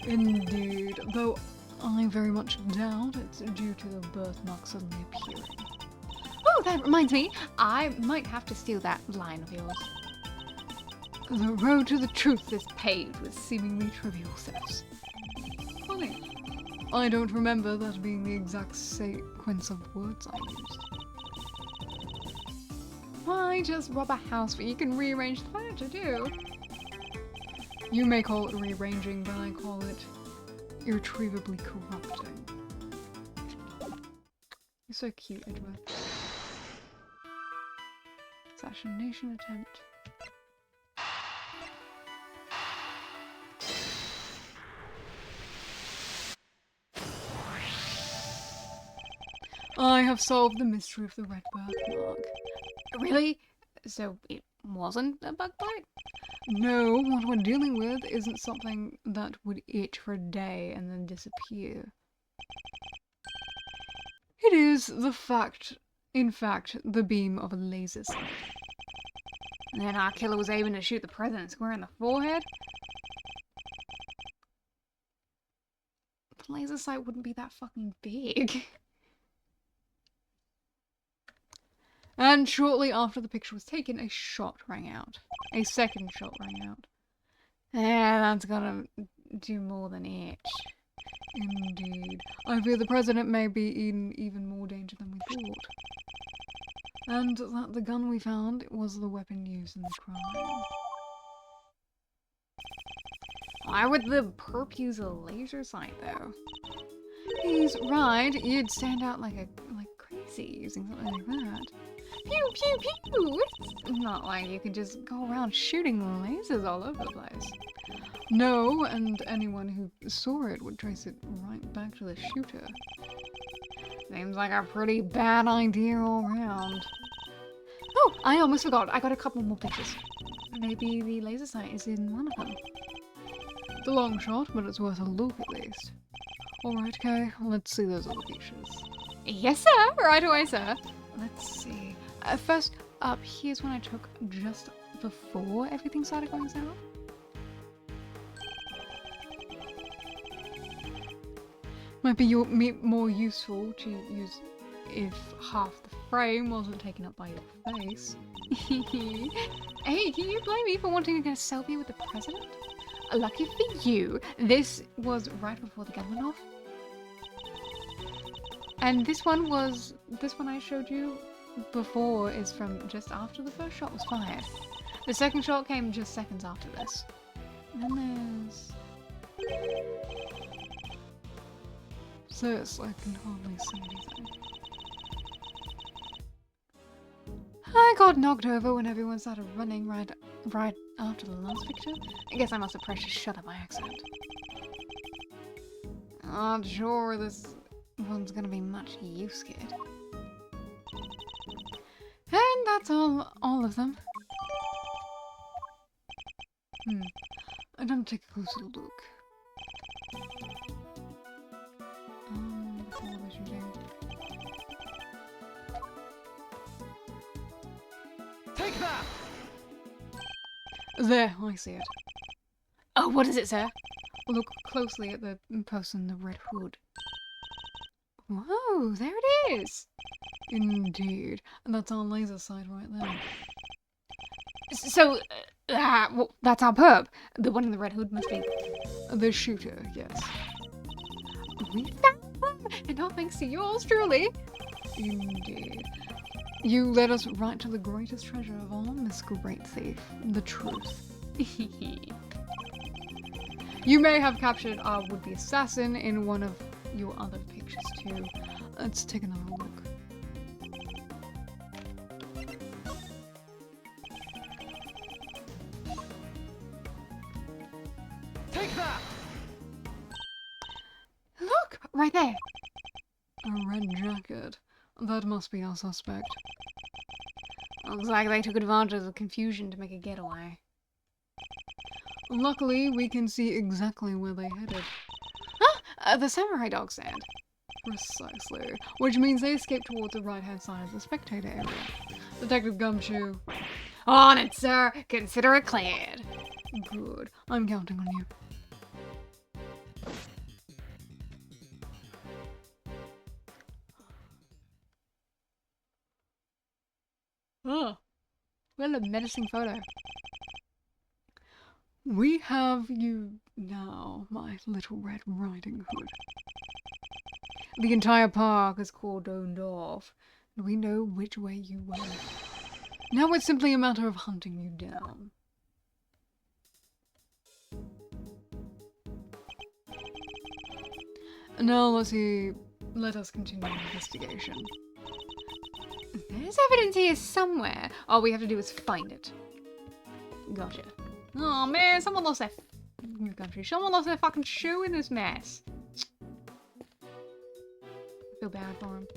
Indeed, though I very much doubt it's due to the birthmark suddenly appearing. Oh, that reminds me, I might have to steal that line of yours. The road to the truth is paved with seemingly trivial steps. Funny. I don't remember that being the exact sequence of words I used. Why just rob a house where you can rearrange the furniture too? You may call it rearranging, but I call it irretrievably corrupting. You're so cute, Edward. Assassination attempt. I have solved the mystery of the red birthmark. Really? So it wasn't a bug bite? No, what we're dealing with isn't something that would itch for a day and then disappear. It is in fact, the beam of a laser sight. And then our killer was aiming to shoot the president square in the forehead? The laser sight wouldn't be that fucking big. And shortly after the picture was taken, a shot rang out. A second shot rang out. Yeah, that's gonna do more than itch. Indeed. I fear the president may be in even more danger than we thought. And that the gun we found was the weapon used in the crime. Why would the perp use a laser sight though? He's right, you'd stand out like crazy using something like that. Pew pew pew! It's not like you can just go around shooting lasers all over the place. No, and anyone who saw it would trace it right back to the shooter. Seems like a pretty bad idea all around. Oh, I almost forgot. I got a couple more pictures. Maybe the laser sight is in one of them. The long shot, but it's worth a look at least. Alright, Kay, let's see those other pictures. Yes, sir. Right away, sir. Let's see. First up, here's one I took just before everything started going south. Might be more useful to use if half the frame wasn't taken up by your face. Hey, can you blame me for wanting to get a selfie with the president? Lucky for you, this was right before the gun went off. And this one I showed you before is from just after the first shot was fired. The second shot came just seconds after this. And then there's this, I can hardly see anything. I got knocked over when everyone started running right after the last picture. I guess I must have pressed shut up by accident. Not sure this one's gonna be much use, kid. And that's all of them. I'm gonna take a closer look. Before we should do. Take that! There, I see it. Oh, what is it, sir? Look closely at the post in the red hood. Whoa, there it is! Indeed. And that's our laser sight right there. So, well, that's our perp. The one in the red hood must be the shooter, yes. We found them! And all thanks to yours truly. Indeed. You led us right to the greatest treasure of all, Miss Great Thief. The truth. You may have captured our would-be assassin in one of your other pictures too. Let's take another look. Take that! Look! Right there! A red jacket. That must be our suspect. Looks like they took advantage of the confusion to make a getaway. Luckily, we can see exactly where they headed. Ah! The samurai dog stand. Precisely. Which means they escaped towards the right-hand side of the spectator area. Detective Gumshoe. On it, sir! Consider it cleared! Good. I'm counting on you. Oh, what a menacing photo. We have you now, my little Red Riding Hood. The entire park is cordoned off, and we know which way you went. Now it's simply a matter of hunting you down. Now let us continue the investigation. There's evidence here somewhere. All we have to do is find it. Gotcha. Oh man, someone lost their fucking shoe in this mess. I feel bad for him.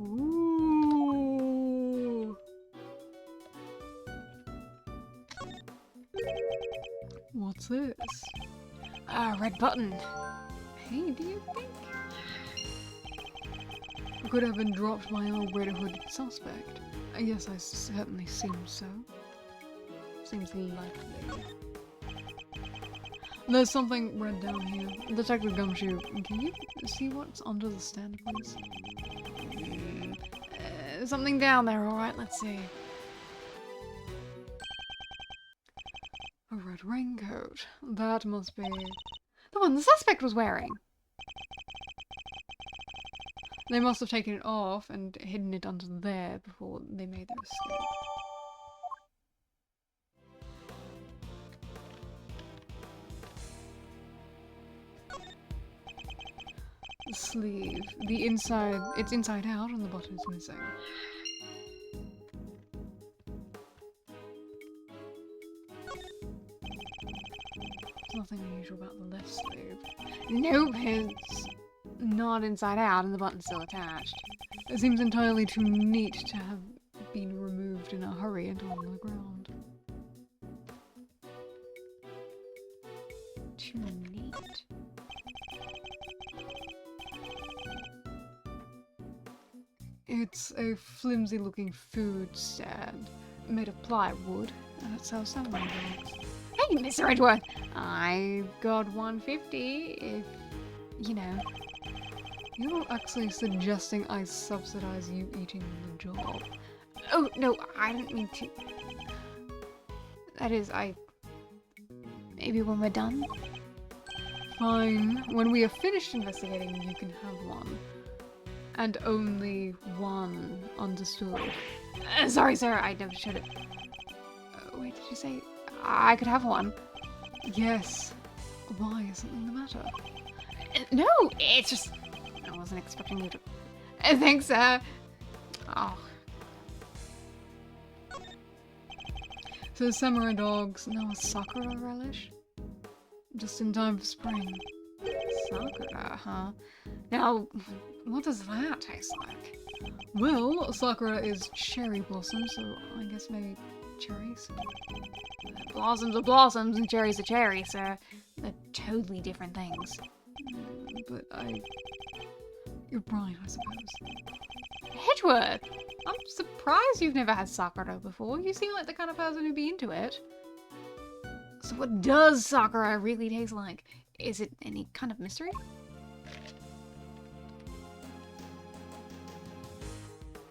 Ooh. What's this? Ah, red button. Hey, do you think? Could have been dropped by our Red Hood suspect. Yes, I certainly seem so. Seems likely. There's something red down here. Detective Gumshoe, can you see what's under the stand, please? Something down there, alright, let's see. A red raincoat. That must be the one the suspect was wearing. They must have taken it off and hidden it under there before they made their escape. The sleeve. The inside, it's inside out and the button is missing. There's nothing unusual about the left sleeve. Nope, it's not inside out and the button's still attached. It seems entirely too neat to have been removed in a hurry and on the ground. Too neat. It's a flimsy looking food stand made of plywood and it sells samurai dogs. Hey, Mr. Edgeworth! I got 150 if, you know. You're actually suggesting I subsidize you eating the job. Oh, no, I didn't mean to. That is, maybe when we're done? Fine. When we are finished investigating, you can have one. And only one, understood? Sorry, sir, I never showed it. Wait, did you say I could have one? Yes. Why? Is something the matter? No, it's just... I wasn't expecting you to... Thanks, Oh. So samurai dogs, now a sakura relish? Just in time for spring. Sakura, huh? Now, what does that taste like? Well, sakura is cherry blossom, so I guess maybe cherries? Blossoms are blossoms and cherries are cherries, sir. They're totally different things. But you're right, I suppose. Hedgeworth! I'm surprised you've never had Sakura before. You seem like the kind of person who'd be into it. So what does Sakura really taste like? Is it any kind of mystery?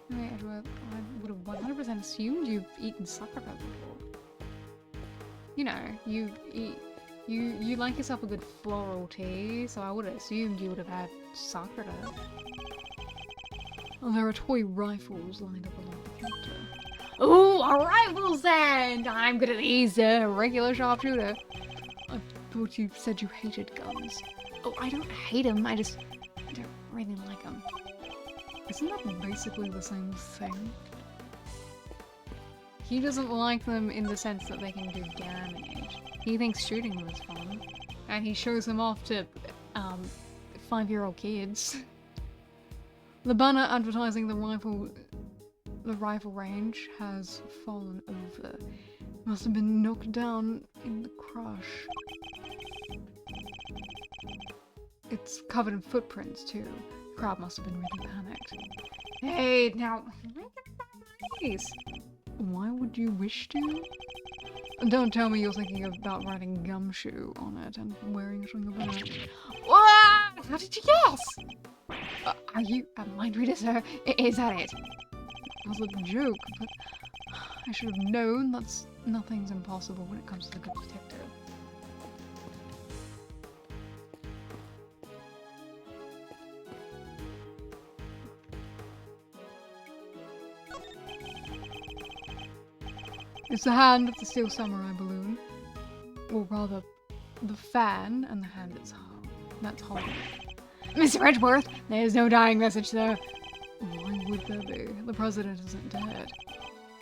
Wait, Edward, I would have 100% assumed you've eaten Sakura before. You know, you like yourself a good floral tea, so I would have assumed you would have had Sakura. Oh, there are toy rifles lined up along the counter. Ooh, a rifles then! I'm good at these, regular sharpshooter. I thought you said you hated guns. Oh, I don't hate them, I don't really like them. Isn't that basically the same thing? He doesn't like them in the sense that they can do damage. He thinks shooting them is fun. And he shows them off to, 5-year-old kids. The banner advertising the rifle range has fallen over. Must have been knocked down in the crush. It's covered in footprints too. The crowd must have been really panicked. Hey, now, nice. Why would you wish to? Don't tell me you're thinking about writing gumshoe on it and wearing it on your back. What? How did you guess? Are you a mind reader, sir? Is that it? It was a joke, but I should have known that nothing's impossible when it comes to the good detective. It's the hand of the steel samurai balloon. Or rather, the fan and the hand that's holding it. Mr. Edgeworth, there's no dying message there. Why would there be? The president isn't dead.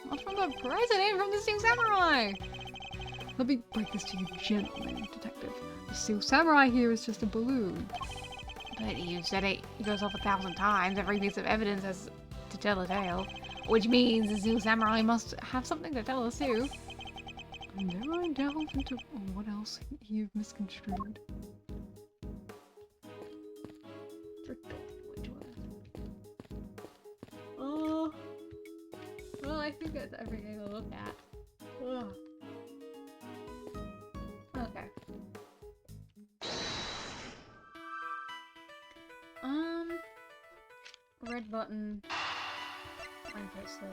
Not from the president, from the Steel Samurai! Let me break this to you gently, detective. The steel samurai here is just a balloon. But you said it goes off 1,000 times. Every piece of evidence has to tell a tale. Which means the Steel Samurai must have something to tell us too. Dare I delve into what else you've misconstrued? Oh, well, I think that's everything to look at. Ugh. Okay. Red button. I'm slow.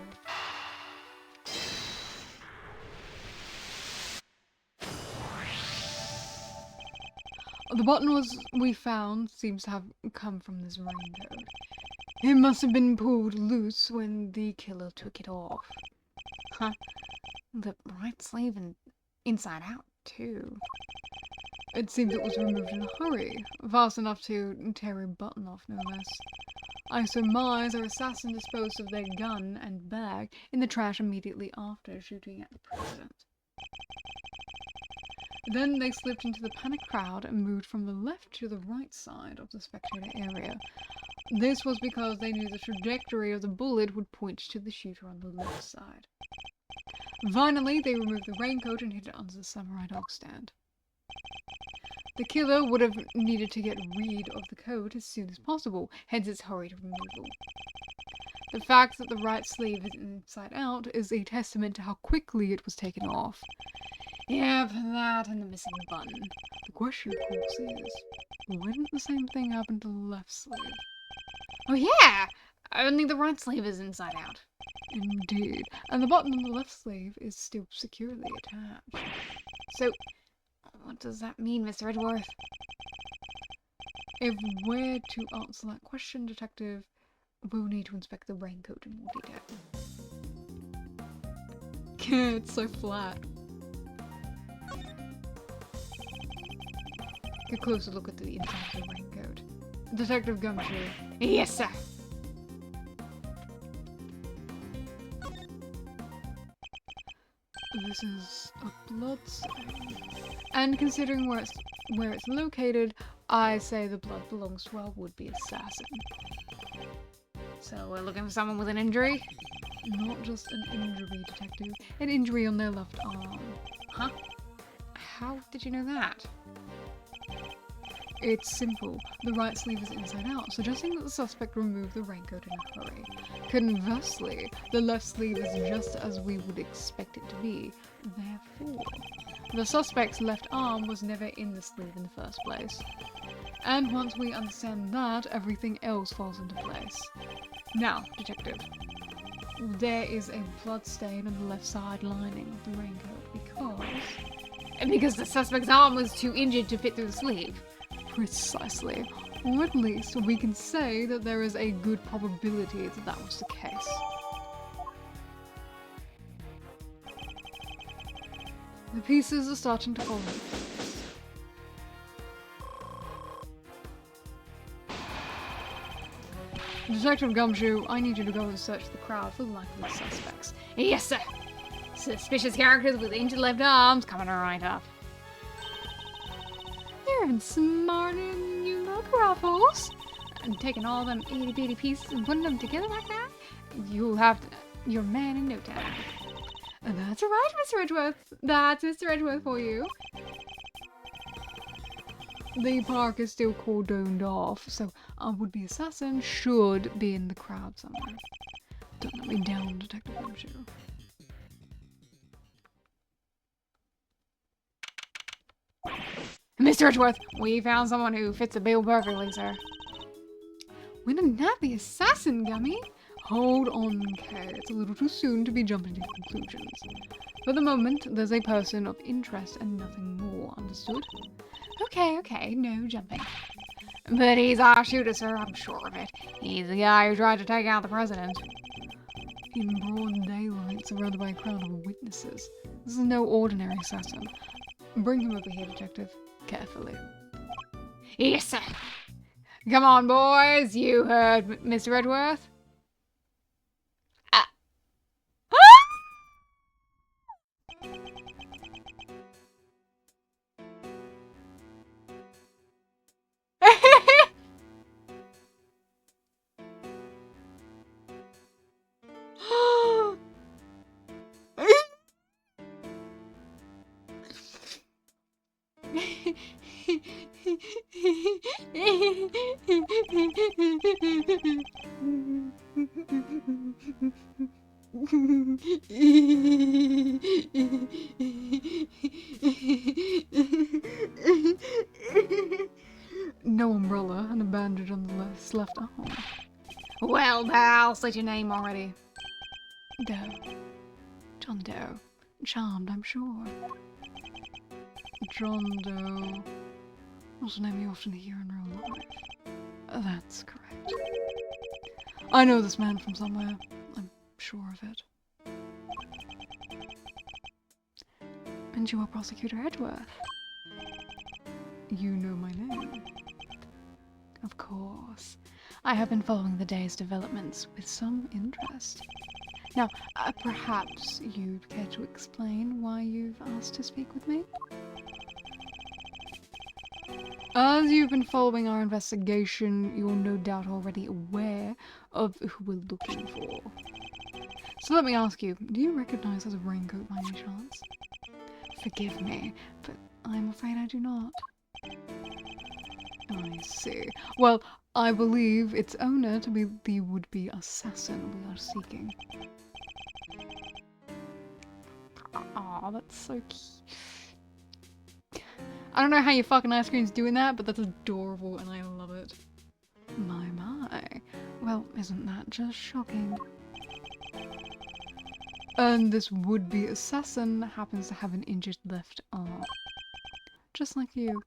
The button we found seems to have come from this raincoat. It must have been pulled loose when the killer took it off. Huh. The right sleeve and inside out, too. It seems it was removed in a hurry, fast enough to tear a button off, no less. I surmise our assassin disposed of their gun and bag in the trash immediately after shooting at the president. Then they slipped into the panicked crowd and moved from the left to the right side of the spectator area. This was because they knew the trajectory of the bullet would point to the shooter on the left side. Finally, they removed the raincoat and hid it under the samurai dog stand. The killer would have needed to get rid of the coat as soon as possible, hence its hurried removal. The fact that the right sleeve is inside out is a testament to how quickly it was taken off. Yep, that and the missing button. The question, of course, is, why didn't the same thing happen to the left sleeve? Oh yeah! Only the right sleeve is inside out. Indeed. And the button on the left sleeve is still securely attached. So, what does that mean, Mr. Edgeworth? If we're to answer that question, Detective, we'll need to inspect the raincoat in more detail. It's so flat. Get a closer look at the inside of the raincoat. Detective Gumshoe. Yes, sir. This is a blood stain. And considering where it's located, I say the blood belongs to our would-be assassin. So we're looking for someone with an injury? Not just an injury, Detective. An injury on their left arm. Huh? How did you know that? It's simple. The right sleeve is inside out, suggesting that the suspect removed the raincoat in a hurry. Conversely, the left sleeve is just as we would expect it to be. Therefore, the suspect's left arm was never in the sleeve in the first place. And once we understand that, everything else falls into place. Now, Detective, there is a blood stain on the left side lining of the raincoat Because the suspect's arm was too injured to fit through the sleeve. Precisely. Or at least we can say that there is a good probability that that was the case. The pieces are starting to fall into place. Detective Gumshoe, I need you to go and search the crowd for the likely suspects. Yes, sir. Suspicious characters with injured left arms coming right up. You're even smarter than you look, Ruffles. And taking all them itty bitty pieces and putting them together like that, you'll have your man in no time. That's right, Mr. Edgeworth. That's Mr. Edgeworth for you. The park is still cordoned off, so our would-be assassin should be in the crowd somewhere. Don't let me down, Detective Gumshoe. Mr. Edgeworth, we found someone who fits the bill perfectly, sir. Wouldn't that be assassin, Gummy? Hold on, Kay. It's a little too soon to be jumping to conclusions. For the moment, there's a person of interest and nothing more, understood? Okay, no jumping. But he's our shooter, sir, I'm sure of it. He's the guy who tried to take out the president. In broad daylight, surrounded by a crowd of witnesses. This is no ordinary assassin. Bring him over here, Detective. Carefully. Yes, sir. Come on, boys. You heard Mr. Edgeworth. No umbrella and a bandage on the left arm. Well, pal, state your name already. Doe. John Doe. Charmed, I'm sure. John Doe. Not a name you often hear in real life. That's correct. I know this man from somewhere. I'm sure of it. And you are Prosecutor Edgeworth. You know my name. Of course. I have been following the day's developments with some interest. Now, perhaps you'd care to explain why you've asked to speak with me? As you've been following our investigation, you're no doubt already aware of who we're looking for. So let me ask you, do you recognize this raincoat by any chance? Forgive me, but I'm afraid I do not. I see. Well, I believe its owner to be the would-be assassin we are seeking. Aw, that's so cute. I don't know how your fucking ice cream's doing that, but that's adorable and I love it. My. Well, isn't that just shocking? And this would-be assassin happens to have an injured left arm. Just like you.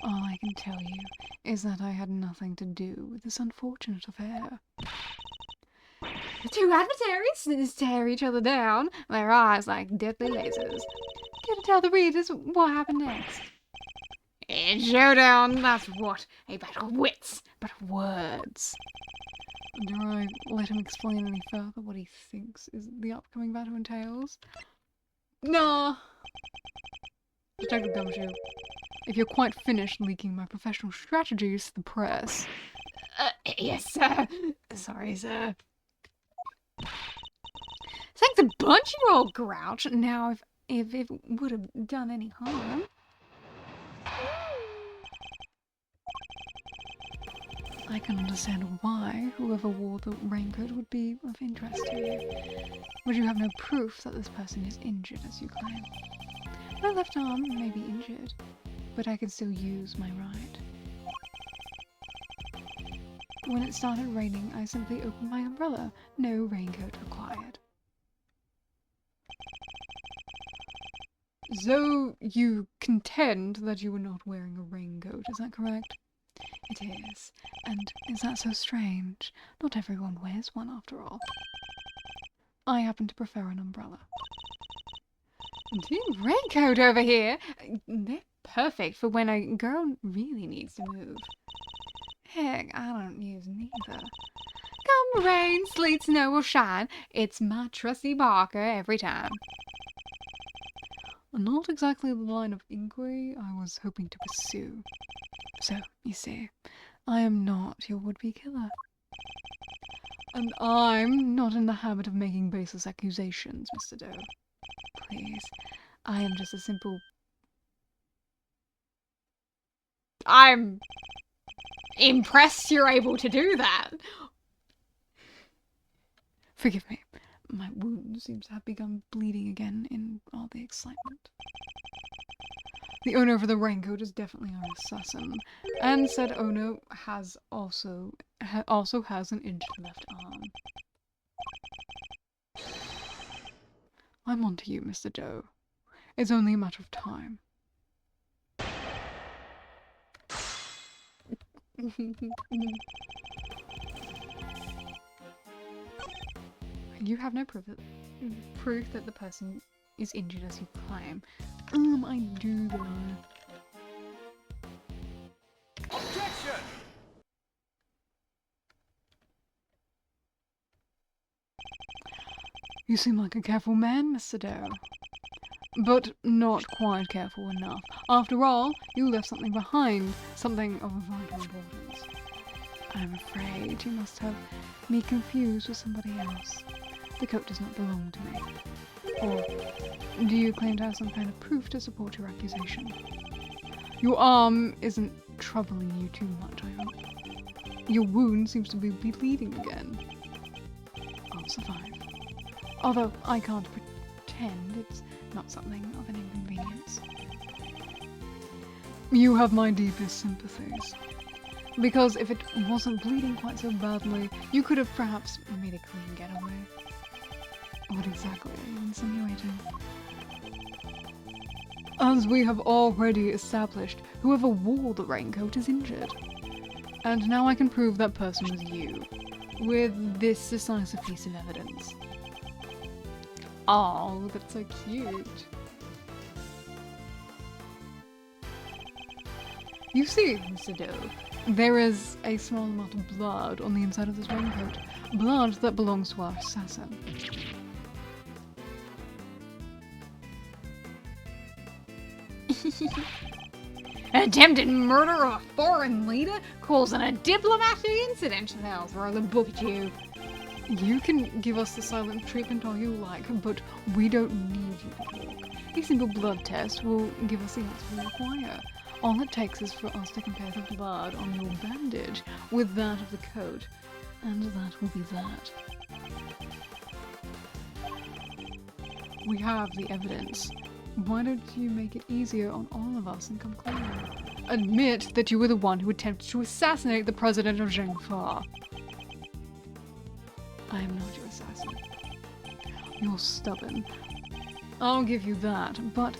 All I can tell you is that I had nothing to do with this unfortunate affair. The two adversaries stare each other down, their eyes like deadly lasers. Care to tell the readers what happened next? In showdown, that's what? A battle of wits, but of words. Do I let him explain any further what he thinks is the upcoming battle entails? Nah. Detective Gumshoe, if you're quite finished leaking my professional strategies to the press... Yes, sir. Sorry, sir. Thanks a bunch, you old grouch. Now, if it would have done any harm... I can understand why whoever wore the raincoat would be of interest to you. But you have no proof that this person is injured, as you claim. My left arm may be injured, but I can still use my right. When it started raining, I simply opened my umbrella. No raincoat required. So, you contend that you were not wearing a raincoat, is that correct? It is. And is that so strange? Not everyone wears one after all. I happen to prefer an umbrella. Team raincoat over here. They're perfect for when a girl really needs to move. Heck, I don't use neither. Come rain, sleet, snow, or shine, it's my trusty Barker every time. Not exactly the line of inquiry I was hoping to pursue. So, you see, I am not your would-be killer. And I'm not in the habit of making baseless accusations, Mr. Doe. Please, I am just a simple... I'm impressed you're able to do that. Forgive me. My wound seems to have begun bleeding again in all the excitement. The owner of the raincoat is definitely our assassin, and said owner has also has an injured left arm. I'm on to you, Mr. Doe. It's only a matter of time. You have no proof that the person is injured as you claim. I do though. Objection! You seem like a careful man, Mr. Doe. But not quite careful enough. After all, you left something behind, something of vital importance. I'm afraid you must have me confused with somebody else. The coat does not belong to me. Or do you claim to have some kind of proof to support your accusation? Your arm isn't troubling you too much, I hope. Your wound seems to be bleeding again. I'll survive. Although I can't pretend it's not something of an inconvenience. You have my deepest sympathies. Because if it wasn't bleeding quite so badly, you could have perhaps made a clean getaway. What exactly are you insinuating? As we have already established, whoever wore the raincoat is injured. And now I can prove that person was you, with this decisive piece of evidence. Oh, that's so cute. You see, Mr. Doe, there is a small amount of blood on the inside of this raincoat. Blood that belongs to our assassin. Attempted murder of a foreign leader causing a diplomatic incident. I'll throw the book at you. You can give us the silent treatment all you like, but we don't need you to talk. A simple blood test will give us the answer we require. All it takes is for us to compare the blood on your bandage with that of the coat, and that will be that. We have the evidence. Why don't you make it easier on all of us and come clean? Admit that you were the one who attempted to assassinate the president of Zhengfa. I am not your assassin. You're stubborn. I'll give you that, but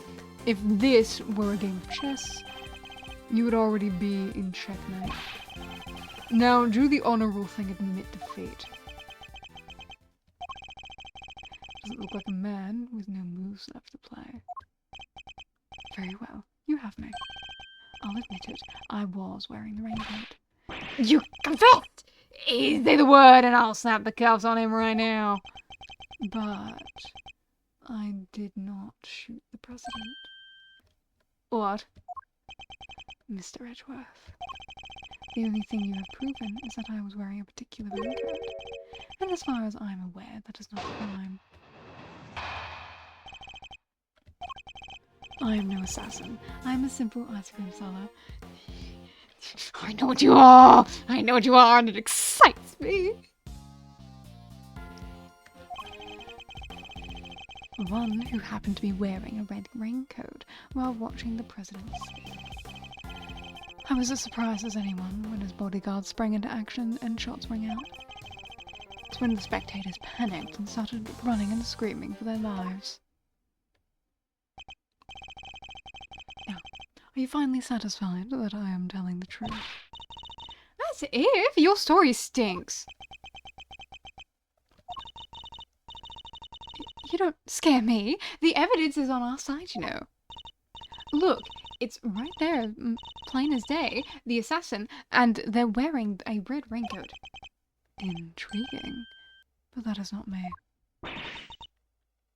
if this were a game of chess, you would already be in checkmate. Now, do the honorable thing, admit defeat. Doesn't look like a man with no moves left to play. Very well, you have me. I'll admit it, I was wearing the raincoat. You confessed! Say the word and I'll snap the cuffs on him right now. But I did not shoot the president. What? Mr. Edgeworth, the only thing you have proven is that I was wearing a particular raincoat. And as far as I'm aware, that is not a crime. I am no assassin. I am a simple ice cream seller. I know what you are! I know what you are, and it excites me! One who happened to be wearing a red raincoat while watching the president speak. I was as surprised as anyone when his bodyguards sprang into action and shots rang out. It's when the spectators panicked and started running and screaming for their lives. Now, are you finally satisfied that I am telling the truth? As if your story stinks. You don't scare me. The evidence is on our side, you know. Look, it's right there, plain as day, the assassin, and they're wearing a red raincoat. Intriguing. But that is not me.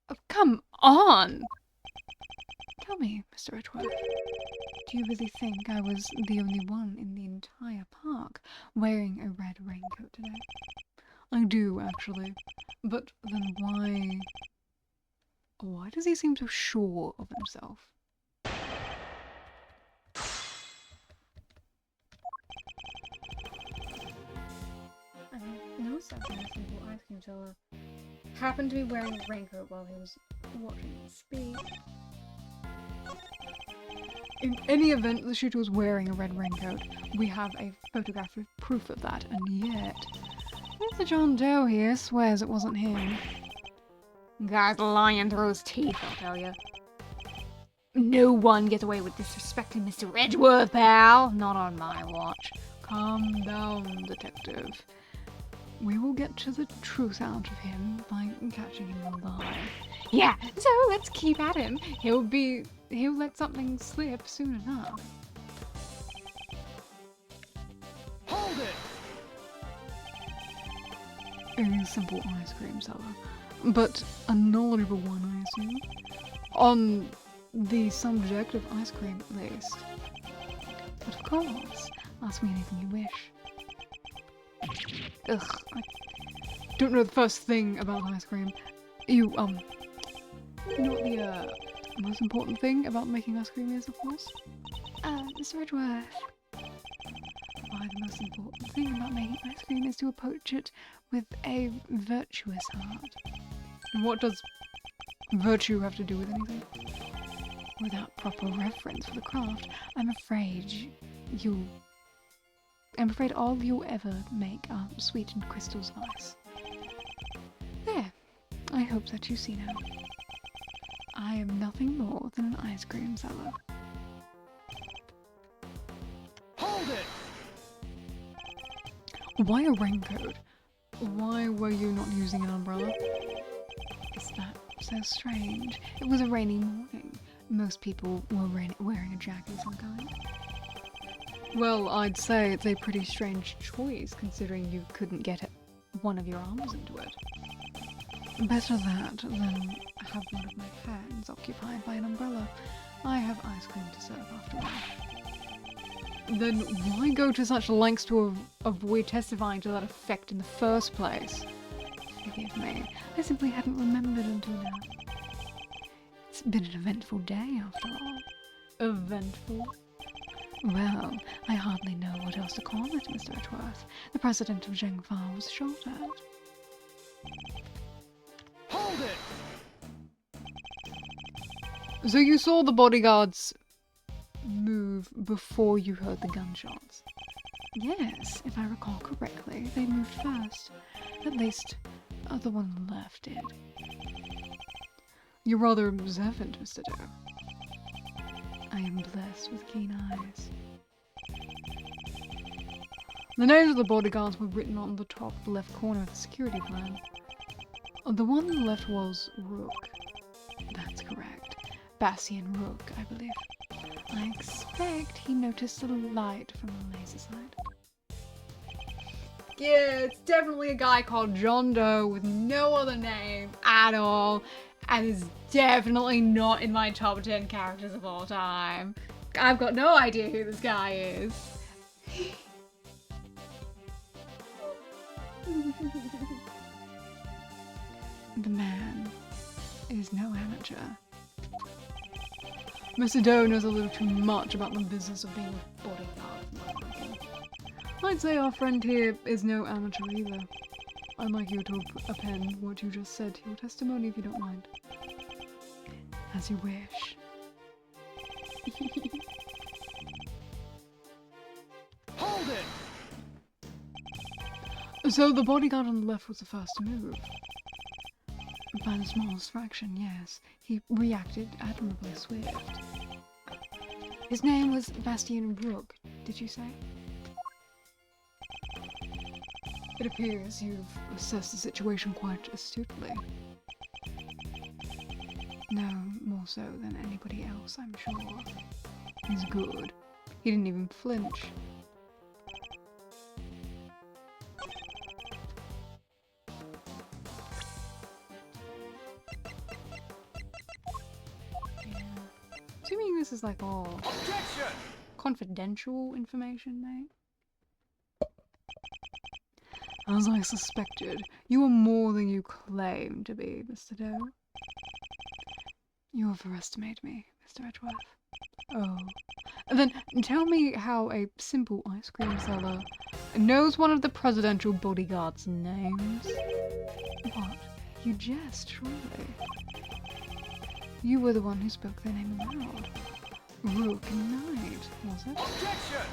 Oh, come on! Tell me, Mr. Edgeworth, do you really think I was the only one in the entire park wearing a red raincoat today? I do, actually. But then why does he seem so sure of himself? No such simple ice cream seller happened to be wearing a raincoat while he was watching me speak. In any event, the shooter was wearing a red raincoat. We have a photographic proof of that, and yet Mr. John Doe here swears it wasn't him. Guy's lying through his teeth, I'll tell you. No one gets away with disrespecting Mr. Edgeworth, pal. Not on my watch. Calm down, detective. We will get to the truth out of him by catching him alive. Yeah, so let's keep at him. He'll let something slip soon enough. Hold it! A simple ice cream seller, but a knowledgeable one, I assume, on the subject of ice cream at least. But of course, ask me anything you wish. Ugh, I don't know the first thing about ice cream. You know what the most important thing about making ice cream is, of course? Mr. Edgeworth. Why, the most important thing about making ice cream is to approach it with a virtuous heart. And what does virtue have to do with anything? Without proper reverence for the craft, I'm afraid all you'll ever make are sweetened crystals of ice. There. I hope that you see now. I am nothing more than an ice cream seller. Hold it! Why a raincoat? Why were you not using an umbrella? Is that so strange? It was a rainy morning. Most people were wearing a jacket of some kind. Well, I'd say it's a pretty strange choice, considering you couldn't get one of your arms into it. Better that than have one of my hands occupied by an umbrella. I have ice cream to serve after all. Then why go to such lengths to avoid testifying to that effect in the first place? Forgive me, I simply hadn't remembered until now. It's been an eventful day after all. Eventful? Well, I hardly know what else to call it, Mr. Edgeworth. The president of Zhengfa was shot at. Hold it! So you saw the bodyguards move before you heard the gunshots? Yes, if I recall correctly, they moved first. At least, the one on the left did. You're rather observant, Mr. Doe. I am blessed with keen eyes. The names of the bodyguards were written on the top left corner of the security plan. The one on the left was Rook. That's correct. Bastian Rook, I believe. I expect he noticed a light from the laser side. Yeah, it's definitely a guy called John Doe with no other name at all, and is definitely not in my top 10 characters of all time. I've got no idea who this guy is. The man is no amateur. Mr. Doe knows a little too much about the business of being a bodyguard. I'd say our friend here is no amateur either. I'd like you to append what you just said to your testimony if you don't mind. As you wish. Hold it! So the bodyguard on the left was the first to move. By the smallest fraction, yes. He reacted admirably swift. His name was Bastian Rook, did you say? It appears you've assessed the situation quite astutely. No, more so than anybody else, I'm sure. He's good. He didn't even flinch. Assuming this is like all Objection! confidential information, mate. As I suspected, you are more than you claim to be, Mr. Doe. You overestimate me, Mr. Edgeworth. Oh. And then tell me how a simple ice cream seller knows one of the presidential bodyguard's names. What? You jest, surely. You were the one who spoke their name aloud. Rook Knight, was it? Objection!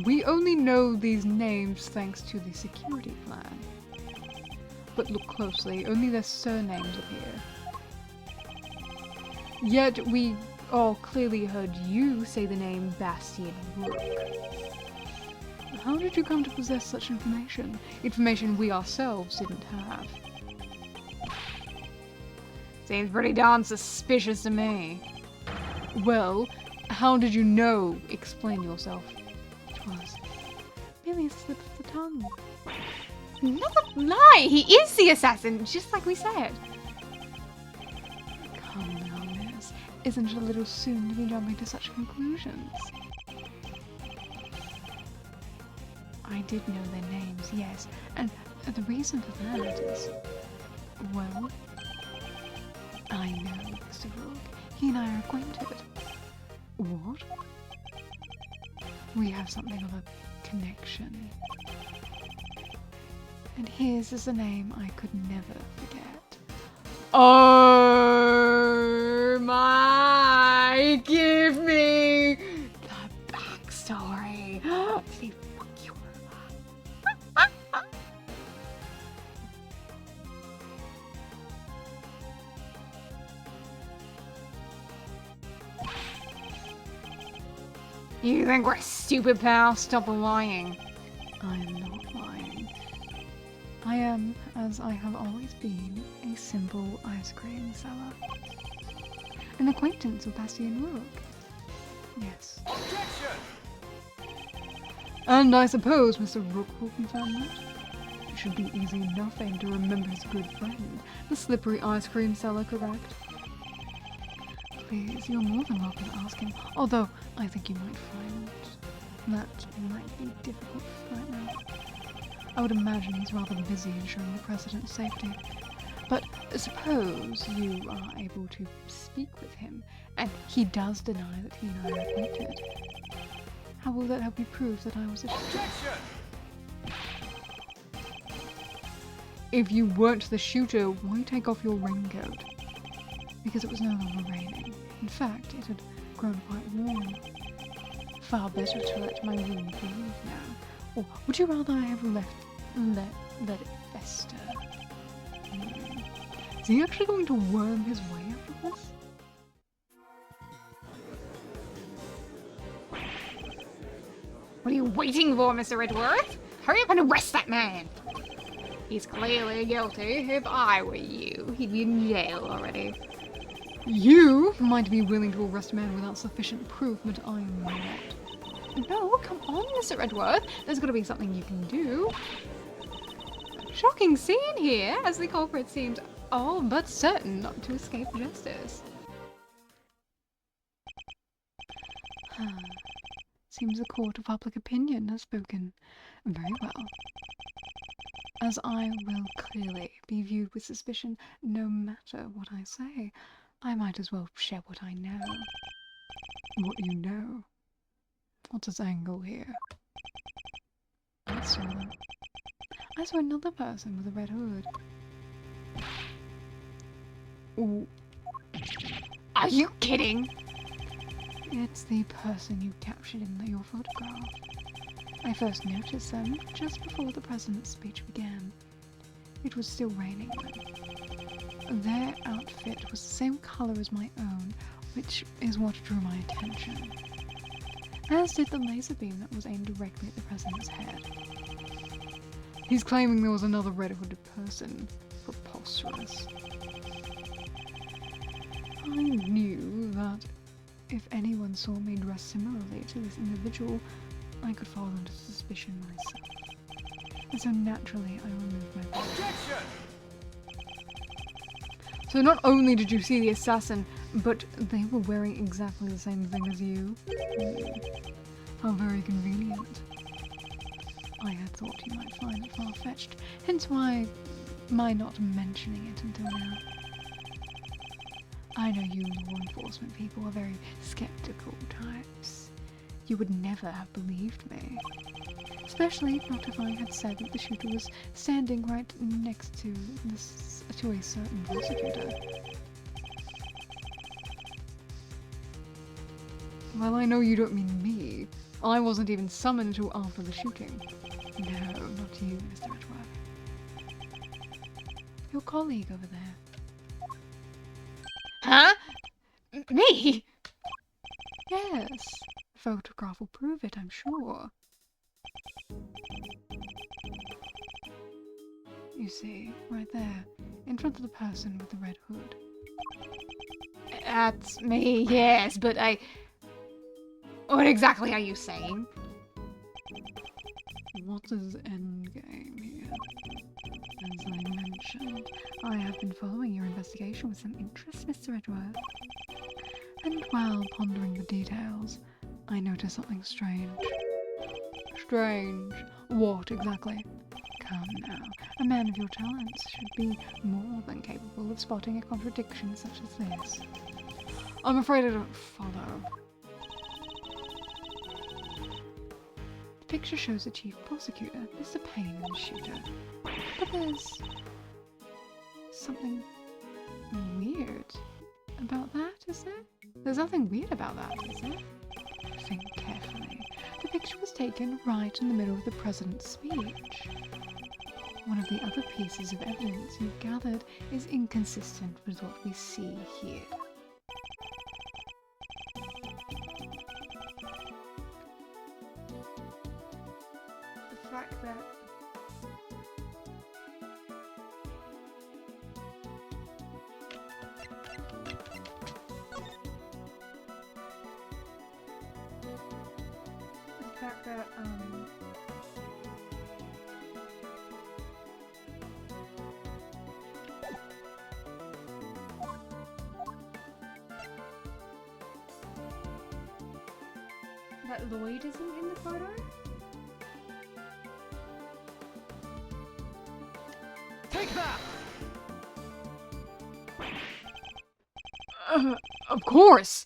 We only know these names thanks to the security plan. But look closely, only their surnames appear. Yet we all clearly heard you say the name Bastian Rook. How did you come to possess such information? Information we ourselves didn't have. Seems pretty darn suspicious to me. Well, how did you know? Explain yourself. It was merely a slip of the tongue. Not a lie! He is the assassin, just like we said. Come now, miss. Isn't it a little soon to be jumping to such conclusions? I did know their names, yes, and the reason for that is, well, I know Mr. Rook. He and I are acquainted. What? We have something of a connection. And his is a name I could never forget. Oh my! Give me the backstory. See, fuck you. You think we're stupid, pal? Stop lying. I am not lying. I am, as I have always been, a simple ice cream seller. An acquaintance of Bastian Rook. Yes. Objection! And I suppose Mr. Rook will confirm that. It should be easy enough for him to remember his good friend, the slippery ice cream seller, correct? Please, you're more than welcome to ask him, although I think you might find that might be difficult right now. I would imagine he's rather busy ensuring the President's safety. But suppose you are able to speak with him, and he does deny that he and I are acquainted. How will that help you prove that I was a shooter? Objection! If you weren't the shooter, why take off your raincoat? Because it was no longer raining. In fact, it had grown quite warm. Far better to let my wound breathe now. Or would you rather I have let it fester? Is he actually going to worm his way out of this? What are you waiting for, Mr. Redworth? Hurry up and arrest that man! He's clearly guilty. If I were you, he'd be in jail already. You might be willing to arrest a man without sufficient proof, but I'm not. No, come on, Mr. Redworth. There's got to be something you can do. Shocking scene here, as the culprit seems all but certain not to escape justice. Seems the court of public opinion has spoken very well. As I will clearly be viewed with suspicion no matter what I say, I might as well share what I know. What you know? What's his angle here? I saw another person with a red hood. Ooh. Are you kidding? It's the person you captured in your photograph. I first noticed them just before the president's speech began. It was still raining then. Their outfit was the same color as my own, which is what drew my attention. As did the laser beam that was aimed directly at the president's head. He's claiming there was another red-hooded person. Preposterous. I knew that if anyone saw me dressed similarly to this individual, I could fall into suspicion myself. And so naturally I removed my body. Objection! So not only did you see the assassin, but they were wearing exactly the same thing as you. How very convenient. I had thought you might find it far-fetched, hence why my not mentioning it until now. I know you law enforcement people are very skeptical types. You would never have believed me. Especially not if I had said that the shooter was standing right next to a certain prosecutor. Well, I know you don't mean me. I wasn't even summoned until after the shooting. No, not you, Mr. Edgeworth. Your colleague over there. Huh? Me? Yes. The photograph will prove it, I'm sure. You see, right there, in front of the person with the red hood. That's me, yes, but what exactly are you saying? What is endgame here? As I mentioned, I have been following your investigation with some interest, Mr. Edgeworth. And while pondering the details, I noticed something strange. Strange? What exactly? Come now, a man of your talents should be more than capable of spotting a contradiction such as this. I'm afraid I don't follow. The picture shows the chief prosecutor, Mr. Payne, and the shooter. But there's something weird about that, is there? There's nothing weird about that, is there? Think carefully. The picture was taken right in the middle of the president's speech. One of the other pieces of evidence you've gathered is inconsistent with what we see here. The fact that that Lloyd isn't in the photo? Take that! Of course!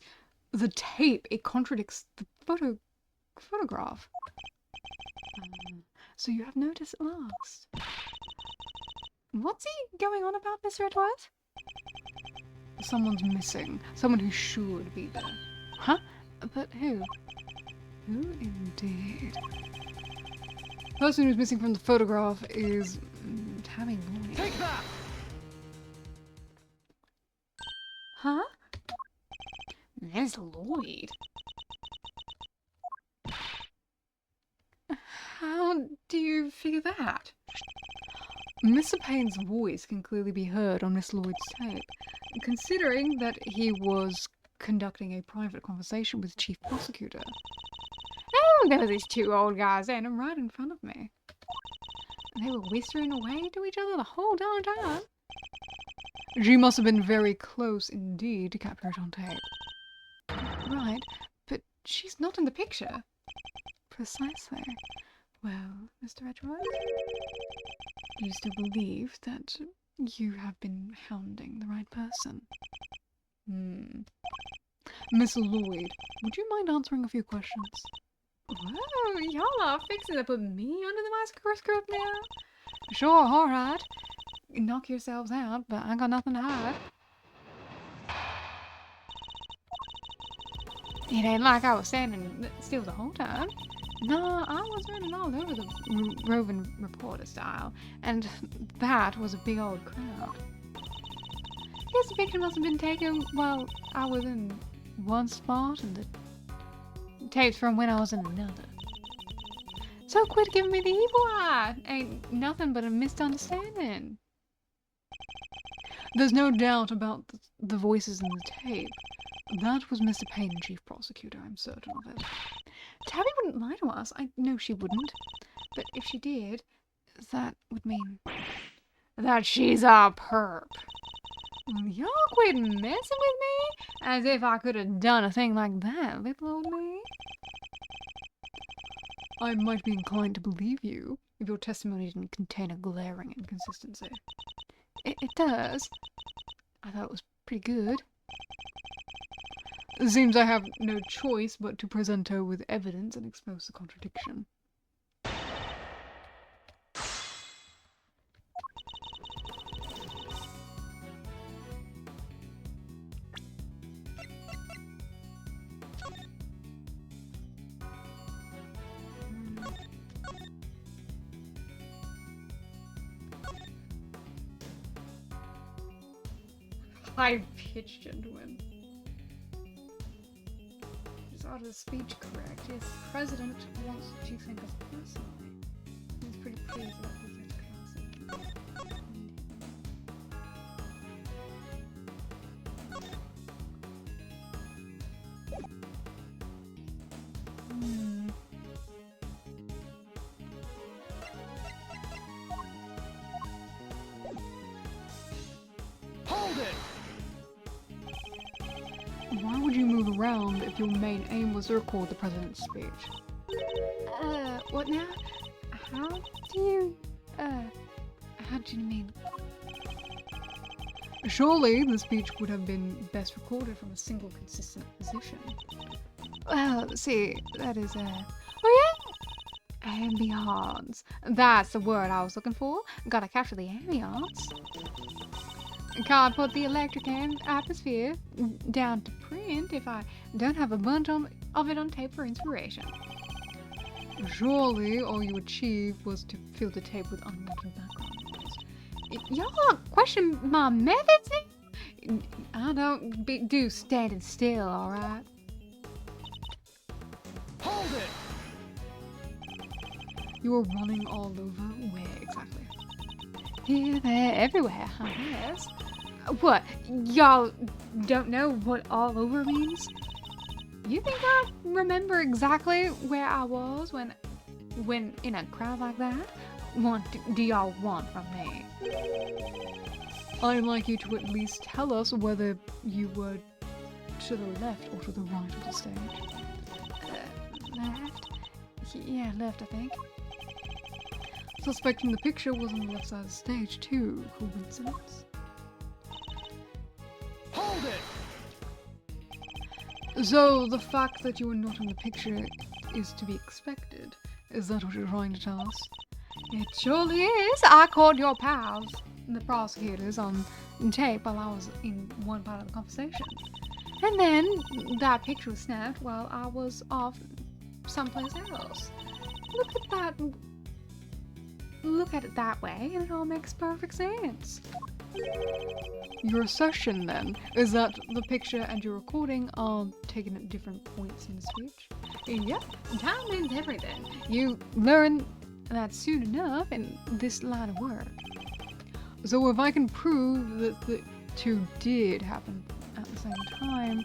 The tape, it contradicts the photograph. So you have noticed at last. What's he going on about, Mr. Edgeworth? Someone's missing. Someone who should be there. Huh? But who? Who indeed? The person who's missing from the photograph is Tabby Lloyd. Take that! Miss Lloyd. How do you figure that? Mr. Payne's voice can clearly be heard on Miss Lloyd's tape, considering that he was conducting a private conversation with Chief Prosecutor. Oh, there were these two old guys standing right in front of me. They were whispering away to each other the whole darn time. She must have been very close indeed to capture it on tape. Right, but she's not in the picture. Precisely. Well, Mr. Edgeworth, you still believe that you have been hounding the right person? Miss Lloyd, would you mind answering a few questions? Whoa, y'all are fixing to put me under the microscope now? Sure, alright. Knock yourselves out, but I got nothing to hide. It ain't like I was standing still the whole time. No, I was running all over the roving reporter style, and that was a big old crowd. Guess the picture must have been taken while I was in one spot and the tapes from when I was in another. So quit giving me the evil eye. Ain't nothing but a misunderstanding. There's no doubt about the voices in the tape. That was Mr. Payne and Chief Prosecutor, I'm certain of it. Tabby wouldn't lie to us. I know she wouldn't. But if she did, That would mean that she's a perp. Y'all quit messing with me as if I could have done a thing like that, little old me. I might be inclined to believe you if your testimony didn't contain a glaring inconsistency. It does. I thought it was pretty good. It seems I have no choice but to present her with evidence and expose the contradiction. High-pitched gentleman. Is out of speech correct? Yes, President wants what you think of personally. He's pretty pleased about his classic. Hold it! Why would you move around if your main aim was to record the president's speech? What now? How do you mean? Surely the speech would have been best recorded from a single consistent position. Well, see, that is, oh yeah? Ambiance. That's the word I was looking for. Gotta capture the ambiance. Can't put the electric atmosphere down to print if I don't have a bunch of it on tape for inspiration. Surely all you achieved was to fill the tape with unwanted background noise. Y'all question my methods? I don't do standing still, alright? Hold it! You were running all over. Where exactly? Here, there, everywhere, I guess. What? Y'all don't know what all over means? You think I remember exactly where I was when in a crowd like that? What do y'all want from me? I'd like you to at least tell us whether you were to the left or to the right of the stage. Left? Yeah, left, I think. Suspecting the picture was on the left side of the stage too. Coincidence? Hold it! So, the fact that you were not in the picture is to be expected. Is that what you're trying to tell us? It surely is. I called your pals, the prosecutors, on tape while I was in one part of the conversation. And then that picture was snapped while I was off someplace else. Look at that. Look at it that way, and it all makes perfect sense. Your assertion, then, is that the picture and your recording are taken at different points in the speech? Yep, time means everything. You learn that soon enough in this line of work. So if I can prove that the two did happen at the same time,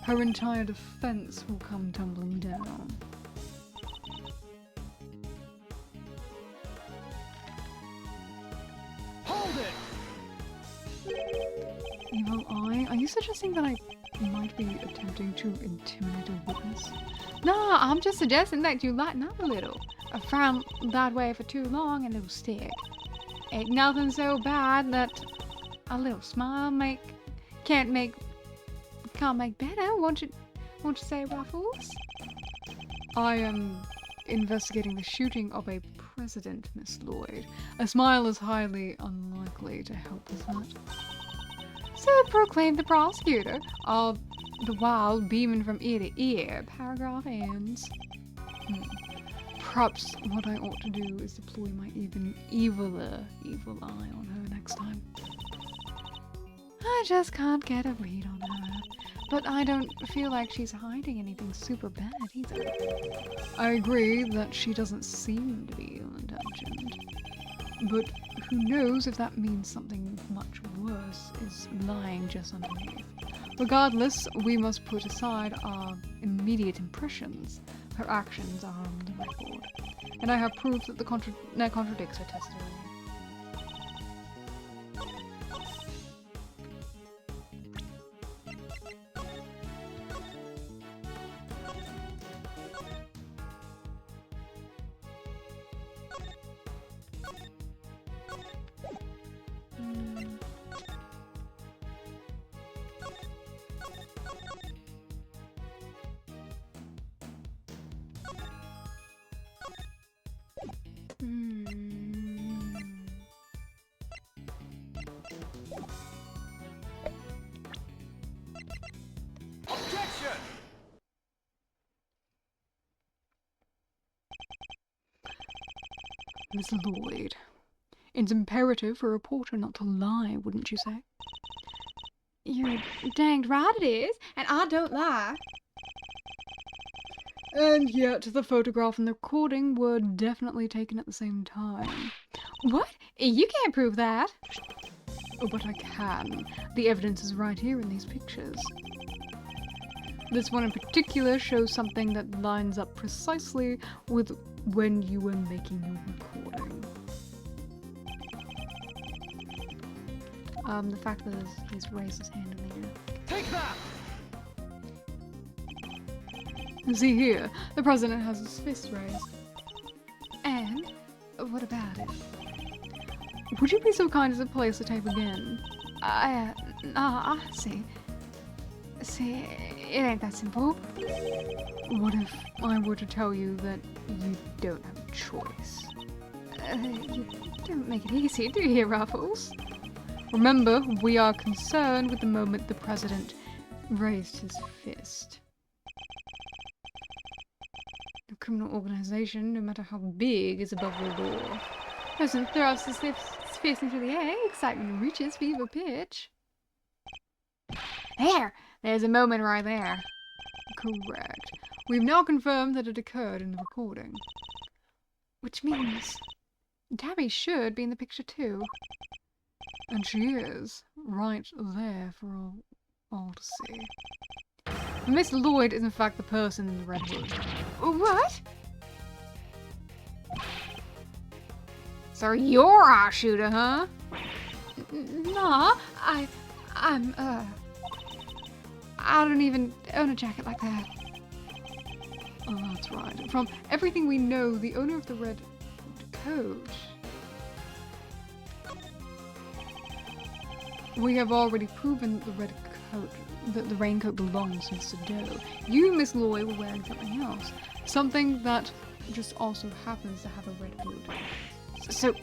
her entire defense will come tumbling down. Hold it! Evil Eye, are you suggesting that I might be attempting to intimidate a witness? No, I'm just suggesting that you lighten up a little. I frown that way for too long and it'll stick. Ain't nothing so bad that a little smile can't make better, won't you say, Ruffles? I am investigating the shooting of a president, Miss Lloyd. A smile is highly unlikely to help with that. So proclaimed the prosecutor, all the while beaming from ear to ear. Paragraph ends. Perhaps what I ought to do is deploy my even eviler evil eye on her next time. I just can't get a read on her. But I don't feel like she's hiding anything super bad either. I agree that she doesn't seem to be ill-intentioned. But who knows if that means something much worse is lying just underneath. Regardless, we must put aside our immediate impressions. Her actions are on the record. And I have proof that that contradicts her testimony. Objection! Miss Lloyd, it's imperative for a reporter not to lie, wouldn't you say? You're danged right it is, and I don't lie. And yet the photograph and the recording were definitely taken at the same time. What? You can't prove that. Oh, but I can. The evidence is right here in these pictures. This one in particular shows something that lines up precisely with when you were making your recording. The fact that he's raised his hand in the air. Take that! See here, the president has his fist raised. And what about it? Would you be so kind as to place the tape again? See, it ain't that simple. What if I were to tell you that you don't have a choice? You don't make it easy, do you, Ruffles? Remember, we are concerned with the moment the president raised his fist. A criminal organization, no matter how big, is above the law. President throws his fist into the air, excitement reaches fever pitch. There's a moment right there. Correct. We've now confirmed that it occurred in the recording. Which means Tabby should be in the picture too. And she is, right there for all to see. Miss Lloyd is in fact the person in the red hood. What? So you're our shooter, huh? Nah, I don't even own a jacket like that. Oh, that's right. From everything we know, the owner of the red coat... We have already proven that the red coat, that the raincoat belongs to Mr. Doe. You, Miss Lloyd, were wearing something else. Something that just also happens to have a red hood. So,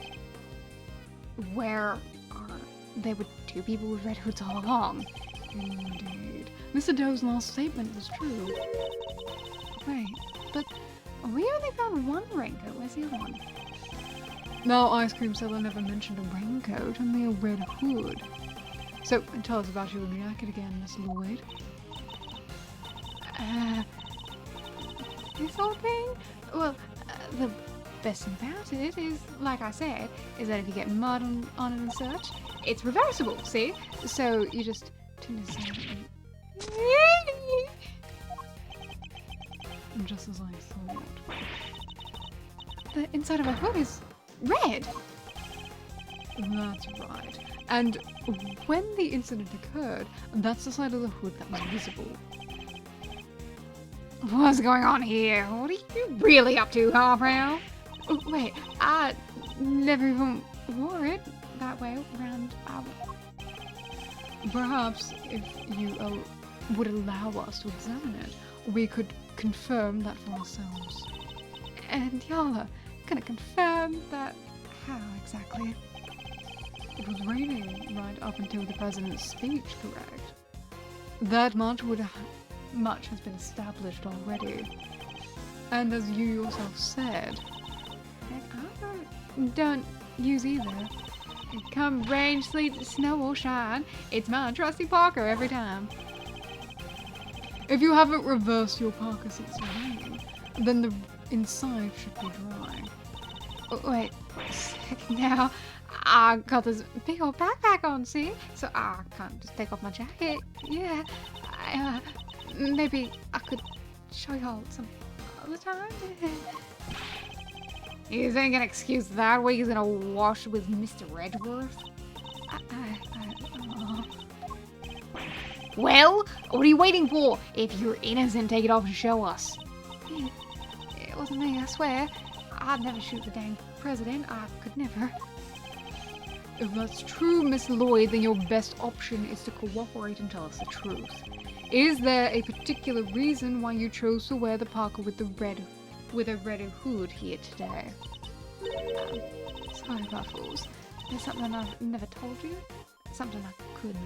where are... There were two people with red hoods all along. Indeed. Mr. Doe's last statement was true. Wait, but we only found one raincoat. Where's the other one? Now, ice cream seller never mentioned a raincoat, only a red hood. So, tell us about your jacket again, Miss Lloyd. This whole thing? Well, the best thing about it is, like I said, is that if you get mud on it and such, it's reversible, see? So you just turn this on And just as I thought. the inside of a hood is red. That's right. And when the incident occurred, that's the side of the hood that was visible. What's going on here? What are you really up to, Harprow? Oh, wait, I never even wore it that way around. Perhaps if you would allow us to examine it, we could confirm that for ourselves. And y'all are gonna confirm that how exactly? It was raining right up until the president's speech, correct? That much has been established already. And as you yourself said, Heck, I don't use either. Come rain, sleet, snow, or shine, it's my trusty Parker every time. if you haven't reversed your parka since the rain, then the inside should be dry. Oh, wait a second now. I got this big old backpack on, see? So I can't just take off my jacket. Yeah. Maybe I could show y'all some other time. You think an excuse that way is gonna wash with Mr. Redworth? Well, what are you waiting for? If you're innocent, take it off and show us. It wasn't me, I swear. I'd never shoot the dang president. I could never. If that's true, Miss Lloyd, then your best option is to cooperate and tell us the truth. Is there a particular reason why you chose to wear the parka with a red hood here today? Sorry, Ruffles. There's something I've never told you. Something I couldn't.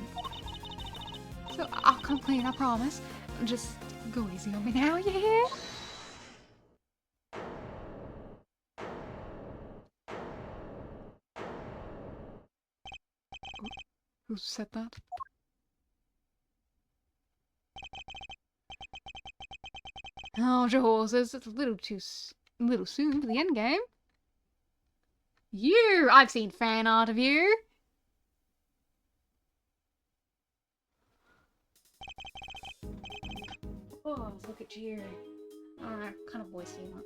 So I'll come clean, I promise. Just go easy on me now, you hear? Who said that? Hold your horses. It's a little soon for the end game. You! I've seen fan art of you. Oh, look at you. Alright, what kind of voice do you want?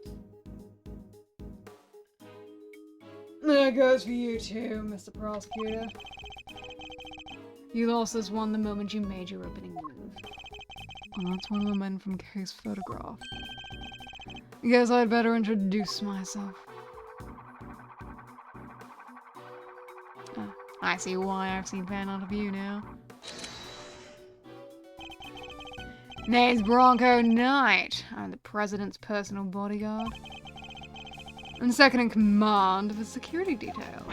That goes for you too, Mr. Prosecutor. You lost this one the moment you made your opening move. And that's one of the men from Case Photograph. Guess I'd better introduce myself. I see why I've seen fan art of you now. Name's Bronco Knight. I'm the president's personal bodyguard. And second in command of a security detail.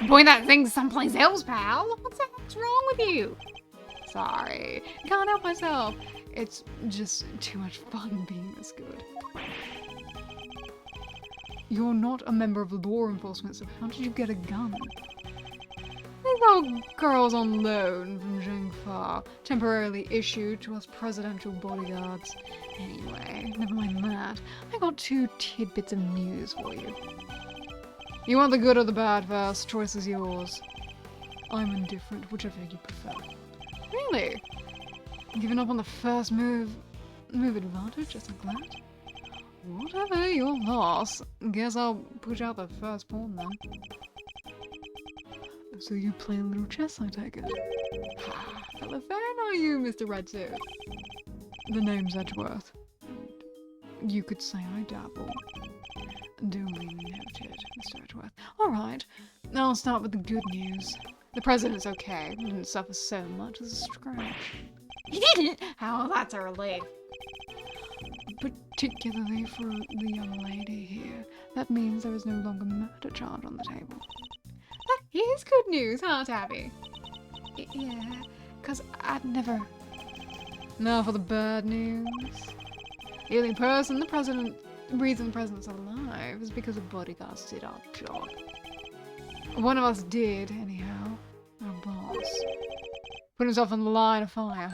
Point that thing someplace else, pal. What's wrong with you? Sorry, can't help myself. It's just too much fun being this good. You're not a member of law enforcement, so how did you get a gun? These old girls on loan from Zhengfa, temporarily issued to us presidential bodyguards. Anyway, never mind that. I got 2 tidbits of news for you. You want the good or the bad first? Choice is yours. I'm indifferent, whichever you prefer. Really? Giving up on the first move advantage just like that? Whatever your loss. Guess I'll push out the first pawn then. So you play a little chess, I take it. Ha! Fellow fan are you, Mr. Redsuit? The name's Edgeworth. You could say I dabble. Duly noted, Mr. Edgeworth. Alright, I'll start with the good news. The president's okay. He didn't suffer so much as a scratch. He didn't? Oh, that's a relief. Particularly for the young lady here. That means there is no longer murder charge on the table. That is good news, huh, Tabby? Yeah, because I'd never... Now for the bad news. The only person the president reason the president's alive is because the bodyguards did our job. One of us did, anyhow. Our boss. Put himself on the line of fire.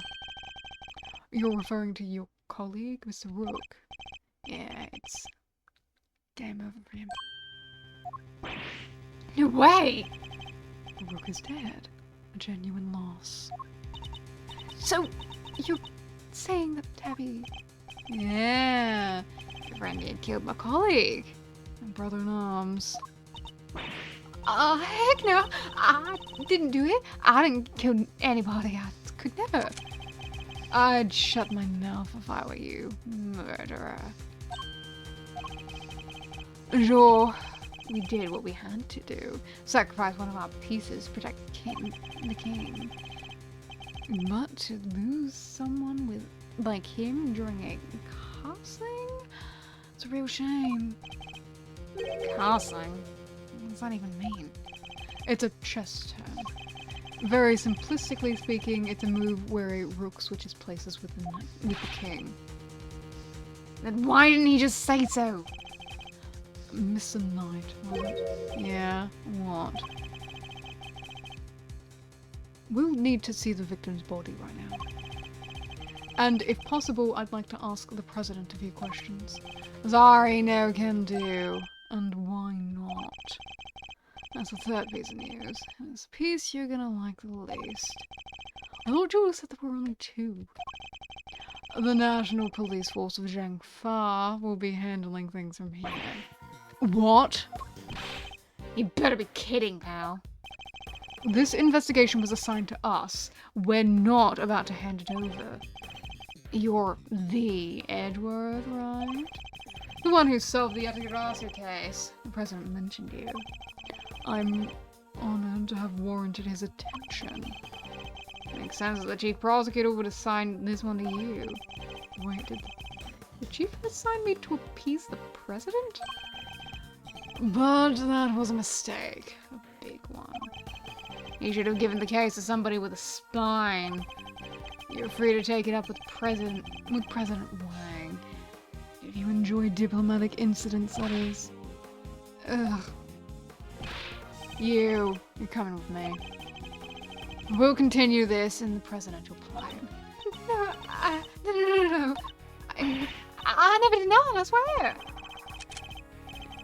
You're referring to your colleague, Mr. Rook? Yeah, it's game over for him. No way! Rook is dead. A genuine loss. So, you're saying that Tabby... Yeah. Your friend had killed my colleague. My brother in arms. Heck no! I didn't do it. I didn't kill anybody. I could never. I'd shut my mouth if I were you, murderer. Sure, we did what we had to do. Sacrifice one of our pieces to protect the king. But to lose someone like him during a casting? It's a real shame. Casting? What does that even mean? It's a chess turn. Very simplistically speaking, it's a move where a rook switches places with the king. Then why didn't he just say so? Mr. Knight, what? Yeah, what? We'll need to see the victim's body right now. And if possible, I'd like to ask the president a few questions. Sorry, no can do. And why not? That's the third piece of news. And it's a piece you're gonna like the least. I thought you said there were only two. The National Police Force of Zhangfa will be handling things from here. What? You better be kidding, pal. This investigation was assigned to us. We're not about to hand it over. You're the Edward, right? The one who solved the Atagarasu case. The president mentioned you. I'm honored to have warranted his attention. Makes sense that the chief prosecutor would assign this one to you. Wait, did the chief assign me to appease the president? But that was a mistake. A big one. He should have given the case to somebody with a spine. You're free to take it up with President Wang. If you enjoy diplomatic incidents, that is. Ugh. You're coming with me. We'll continue this in the presidential plan. No. I never did that, I swear.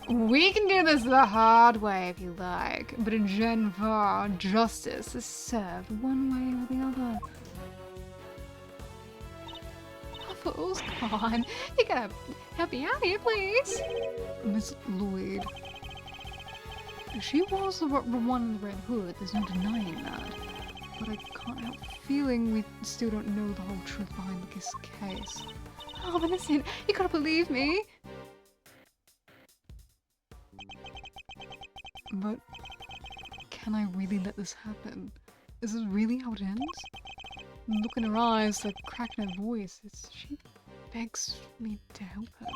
We can do this the hard way if you like, but in Zhangfa, justice is served one way or the other. Fools, come on. You gotta help me out here, please. Miss Lloyd. She was the one in the red hood, there's no denying that. But I can't help feeling we still don't know the whole truth behind this case. Oh, I'm innocent. You gotta believe me. But can I really let this happen? Is this really how it ends? Look in her eyes, the crack in her voice. She begs me to help her.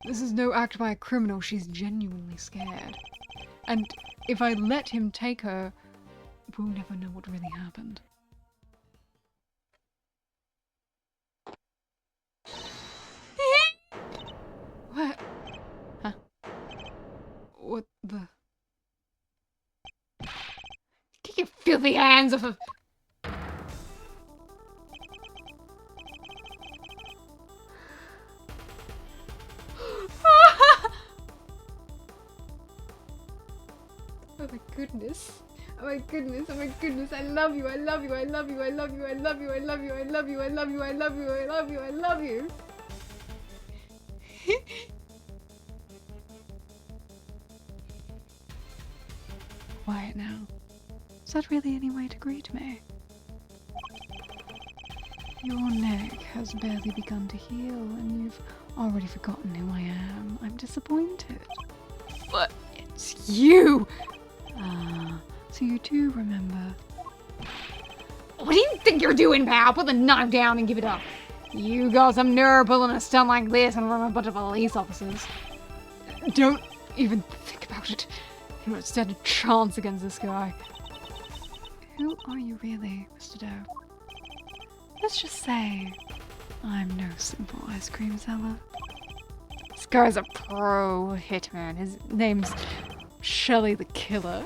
This is no act by a criminal, she's genuinely scared. And if I let him take her, we'll never know what really happened. What? Huh? What the? Get your filthy hands off of... Oh my goodness. Oh my goodness, oh my goodness, I love you, I love you, I love you, I love you, I love you, I love you, I love you, I love you, I love you, I love you, I love you. Quiet now. Is that really any way to greet me? Your neck has barely begun to heal, and you've already forgotten who I am. I'm disappointed. But it's you! Ah, so you do remember. What do you think you're doing, pal? Put the knife down and give it up. You got some nerve pulling a stunt like this in front of a bunch of police officers. Don't even think about it. You don't stand a chance against this guy. Who are you really, Mr. Doe? Let's just say I'm no simple ice cream seller. This guy's a pro hitman. His name's Shelly de Killer.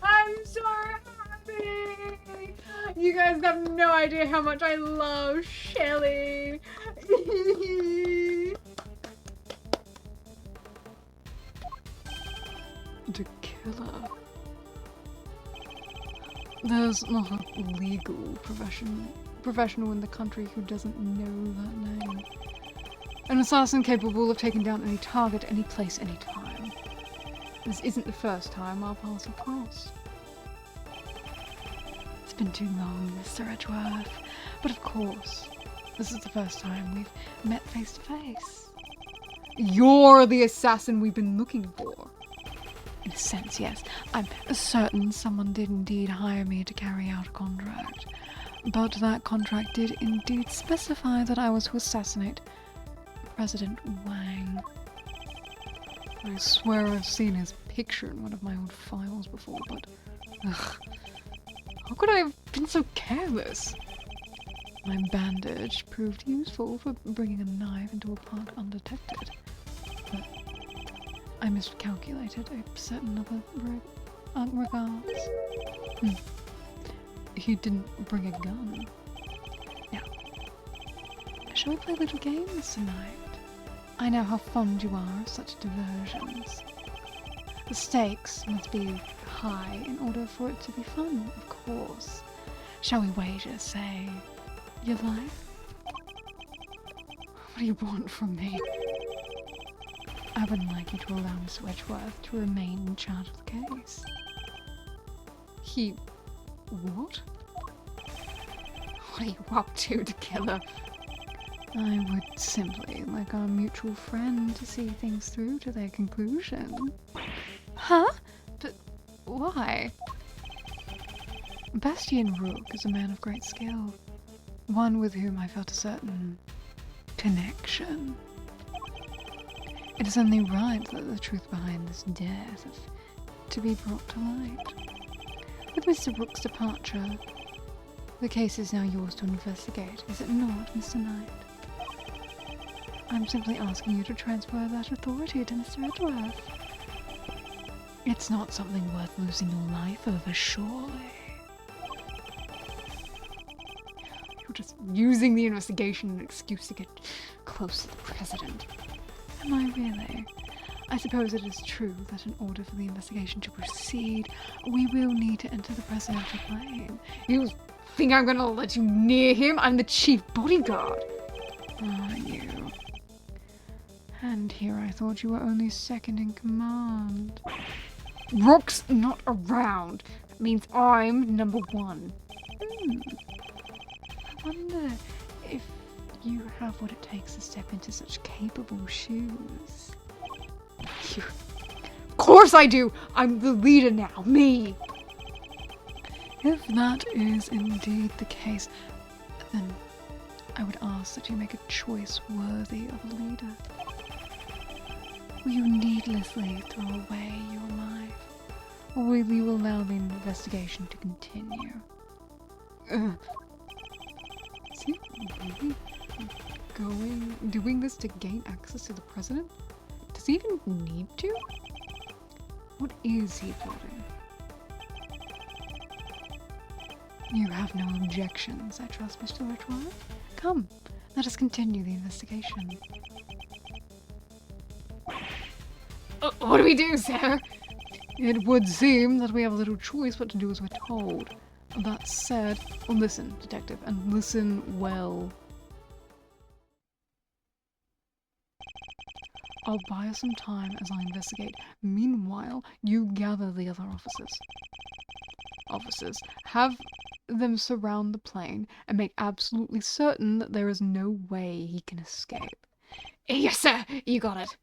I'm so happy! You guys have no idea how much I love Shelly. De Killer. There's not a legal professional in the country who doesn't know that name. An assassin capable of taking down any target, any place, any time. This isn't the first time our paths have crossed. It's been too long, Mr. Edgeworth. But of course, this is the first time we've met face to face. You're the assassin we've been looking for. In a sense, yes. I'm certain someone did indeed hire me to carry out a contract. But that contract did indeed specify that I was to assassinate President Wang. I swear I've seen his picture in one of my old files before, but... ugh. How could I have been so careless? My bandage proved useful for bringing a knife into a park undetected. But I miscalculated a certain other regards. He didn't bring a gun. Now, shall we play little games tonight? I know how fond you are of such diversions. The stakes must be high in order for it to be fun, of course. Shall we wager, say, your life? What do you want from me? I would like you to allow Mr. Edgeworth to remain in charge of the case. He... what? What are you up to, De Killer? I would simply like our mutual friend to see things through to their conclusion. Huh? But why? Bastian Rook is a man of great skill, one with whom I felt a certain connection. It is only right that the truth behind this death is to be brought to light. With Mr. Rook's departure, the case is now yours to investigate, is it not, Mr. Knight? I'm simply asking you to transfer that authority to Mr. Edgeworth. It's not something worth losing your life over, surely. You're just using the investigation as an excuse to get close to the president. Am I really? I suppose it is true that in order for the investigation to proceed, we will need to enter the presidential plane. You think I'm gonna let you near him? I'm the chief bodyguard. Are you? And here I thought you were only second in command. Rook's not around. That means I'm number one. I wonder if you have what it takes to step into such capable shoes. Of course I do! I'm the leader now, me! If that is indeed the case, then I would ask that you make a choice worthy of a leader. Will you needlessly throw away your life, or will you allow the investigation to continue? Is he really doing this to gain access to the president? Does he even need to? What is he plotting? You have no objections, I trust, Mr. Edgeworth? Come, let us continue the investigation. What do we do, sir? It would seem that we have little choice but to do as we're told. That said, listen, detective, and listen well. I'll buy us some time as I investigate. Meanwhile, you gather the other officers. Have them surround the plane and make absolutely certain that there is no way he can escape. Yes, sir! You got it!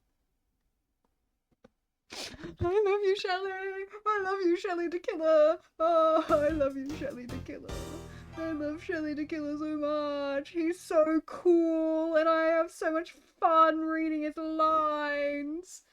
I love you, Shelly! I love you, Shelly de Killer! Oh, I love you, Shelly de Killer. I love Shelly de Killer so much. He's so cool, and I have so much fun reading his lines.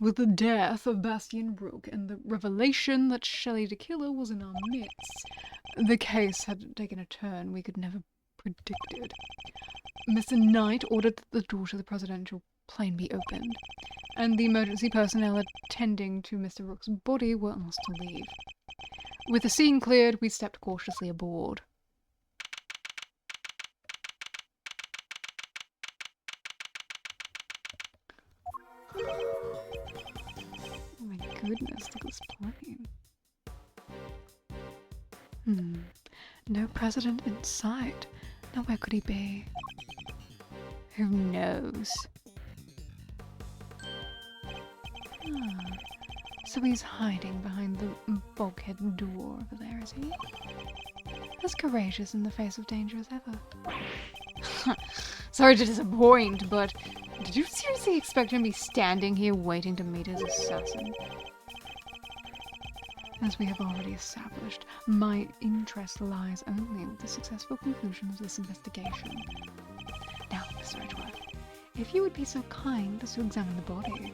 With the death of Bastian Rook and the revelation that Shelly de Killer was in our midst, the case had taken a turn we could never predicted. Mr. Knight ordered that the door to the presidential plane be opened, and the emergency personnel attending to Mr. Rook's body were asked to leave. With the scene cleared, we stepped cautiously aboard. Oh my goodness, look at this plane. No president in sight. Now where could he be? Who knows? So he's hiding behind the bulkhead door over there, is he? As courageous in the face of danger as ever. Sorry to disappoint, but did you seriously expect him to be standing here waiting to meet his assassin? As we have already established, my interest lies only with the successful conclusion of this investigation. Now, Mr. Edgeworth, if you would be so kind as to examine the body.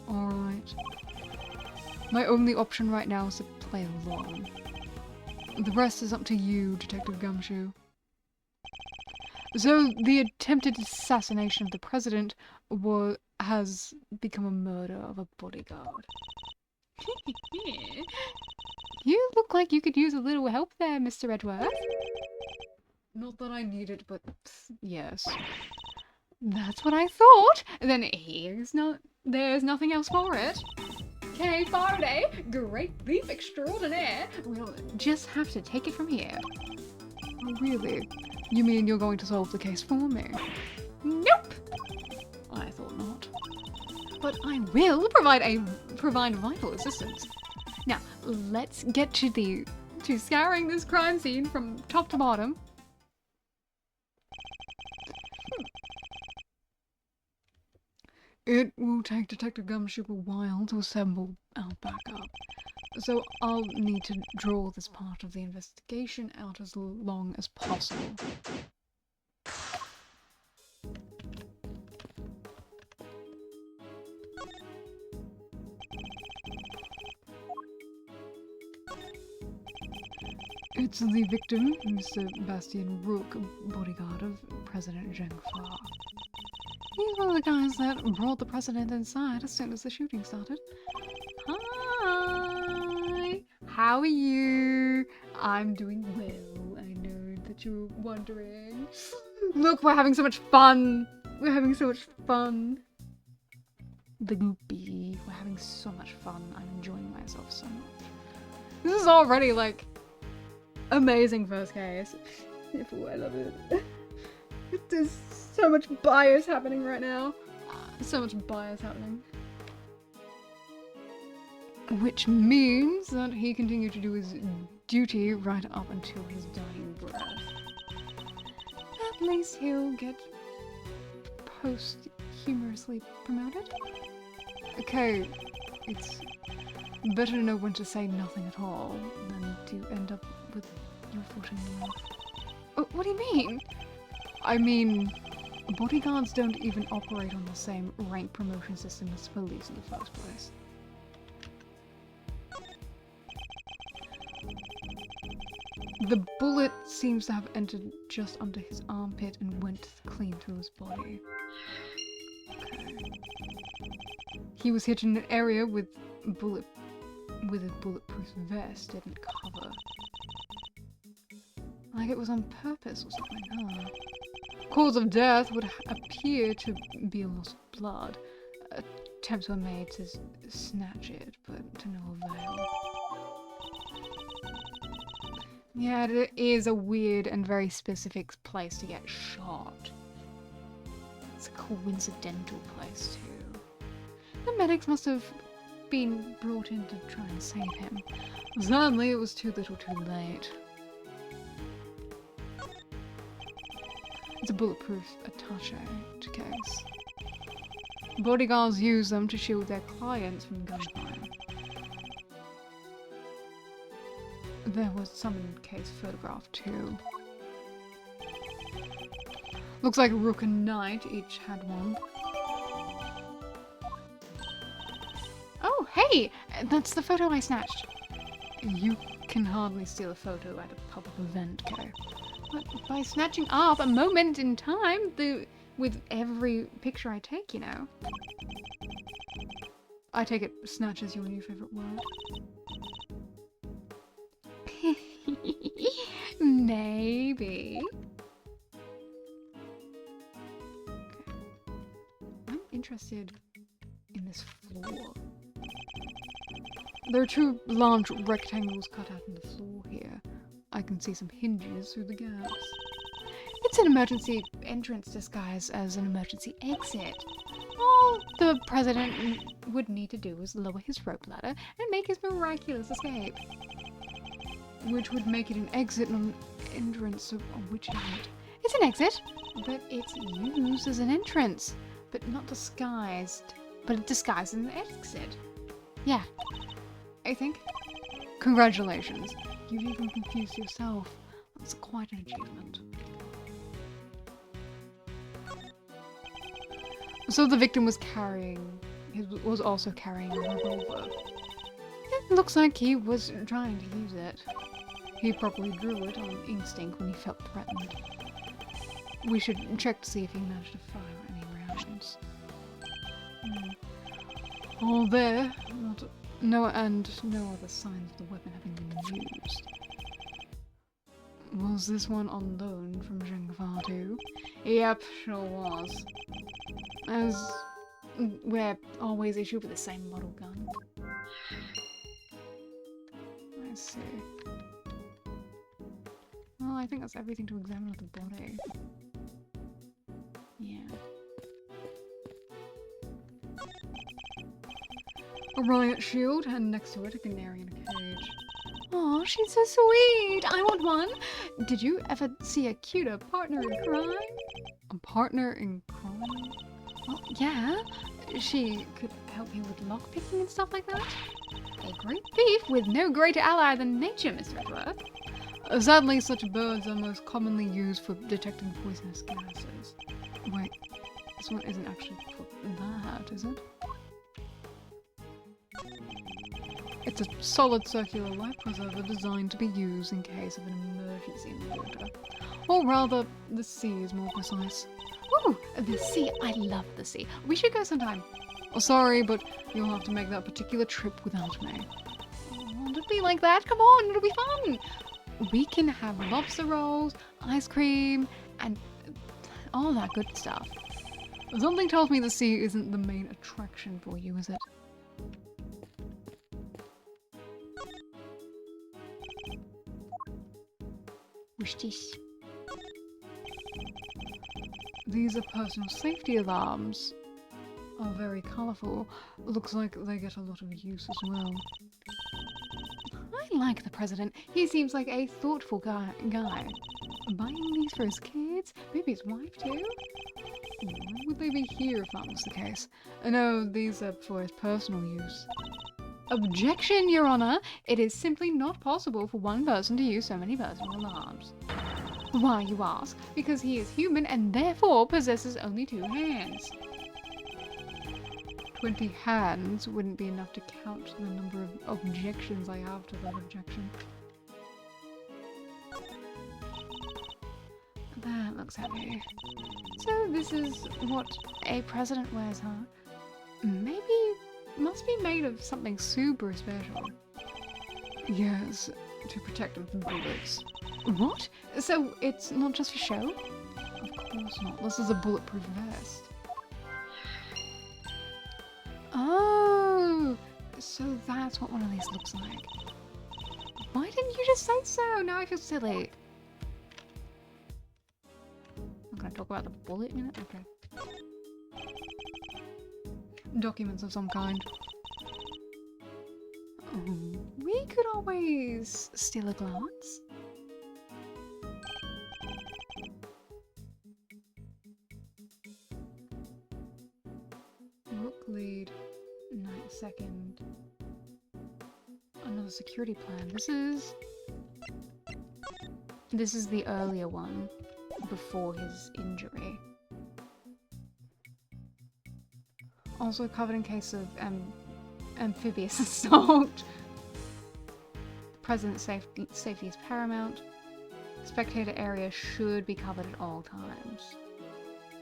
Alright. My only option right now is to play along. The rest is up to you, Detective Gumshoe. So, the attempted assassination of the president has become a murder of a bodyguard. You look like you could use a little help there, Mr. Edgeworth. Not that I need it, but yes. That's what I thought. Then there's nothing else for it. Okay, Faraday, great thief extraordinaire. We'll just have to take it from here. Oh, really? You mean you're going to solve the case for me? Nope. I thought not. But I will provide vital assistance. Now, let's get to scouring this crime scene from top to bottom. It will take Detective Gumshoe a while to assemble our backup, so I'll need to draw this part of the investigation out as long as possible. It's the victim, Mr. Bastian Rook, bodyguard of President Zheng Fa. He's one of the guys that brought the president inside as soon as the shooting started. Hi! How are you? I'm doing well. I know that you're wondering. Look, we're having so much fun! We're having so much fun! The goopy. We're having so much fun. I'm enjoying myself so much. This is already, like, amazing first case. I love it. There's so much bias happening right now. So much bias happening. Which means that he continued to do his duty right up until his dying breath. At least he'll get posthumously promoted. Okay, it's better to know when to say nothing at all than to end up with your fortune in life. Oh, what do you mean? I mean, bodyguards don't even operate on the same rank promotion system as police in the first place. The bullet seems to have entered just under his armpit and went clean through his body. Okay. He was hit in an area with a bulletproof vest didn't cover. Like it was on purpose or something, huh? Cause of death would appear to be a loss of blood. Attempts were made to snatch it, but to no avail. Yeah, it is a weird and very specific place to get shot. It's a coincidental place too. The medics must have been brought in to try and save him. Sadly, it was too little too late. It's a bulletproof attaché case. Bodyguards use them to shield their clients from gunfire. There was some case photograph too. Looks like Rook and Knight each had one. Hey! That's the photo I snatched. You can hardly steal a photo at a public event, Kay. But by snatching up a moment in time, with every picture I take, you know. I take it snatch is your new favorite word. Maybe. Okay. I'm interested in this floor. There are two large rectangles cut out in the floor here. I can see some hinges through the gaps. It's an emergency entrance disguised as an emergency exit. All the president would need to do is lower his rope ladder and make his miraculous escape. Which would make it an exit, not an entrance, so which is it? It's an exit, but it's used as an entrance, but not disguised. But it disguised as an exit. Yeah, I think. Congratulations. You've even confused yourself. That's quite an achievement. So the victim was also carrying a revolver. It looks like he was trying to use it. He probably drew it on instinct when he felt threatened. We should check to see if he managed to fire any rounds. All there, no other signs of the weapon having been used. Was this one on loan from Zhengfa too? Yep, sure was. As we're always issued with the same model gun. Let's see. Well, I think that's everything to examine of the body. Yeah. A riot shield, and next to it a canary in a cage. Oh, she's so sweet! I want one! Did you ever see a cuter partner in crime? A partner in crime? Well, yeah. She could help you with lockpicking and stuff like that. A great thief with no greater ally than nature, Mr. Edgeworth. Sadly, such birds are most commonly used for detecting poisonous gases. Wait, this one isn't actually for that, is it? It's a solid circular life preserver designed to be used in case of an emergency in the water. Or rather, the sea is more precise. Ooh, the sea. I love the sea. We should go sometime. Oh, sorry, but you'll have to make that particular trip without me. Oh, don't be like that. Come on, it'll be fun. We can have lobster rolls, ice cream, and all that good stuff. Something tells me the sea isn't the main attraction for you, is it? What's this? These are personal safety alarms. Are very colourful. Looks like they get a lot of use as well. I like the president. He seems like a thoughtful guy. Buying these for his kids? Maybe his wife too? Why would they be here if that was the case? No, these are for his personal use. Objection, Your Honor! It is simply not possible for one person to use so many personal alarms. Why, you ask? Because he is human and therefore possesses only 2 hands. 20 hands wouldn't be enough to count the number of objections I have to that objection. That looks heavy. So this is what a president wears, huh? Maybe must be made of something super special. Yes, to protect him from bullets. What? So it's not just for show? Of course not. This is a bulletproof vest. Oh, so that's what one of these looks like. Why didn't you just say so? Now I feel silly. I'm gonna talk about the bullet in it? Okay. Documents of some kind. We could always steal a glance. Rook lead. Night second. Another security plan. This is the earlier one before his injury. Also covered in case of amphibious assault. President's safety is paramount. Spectator area should be covered at all times.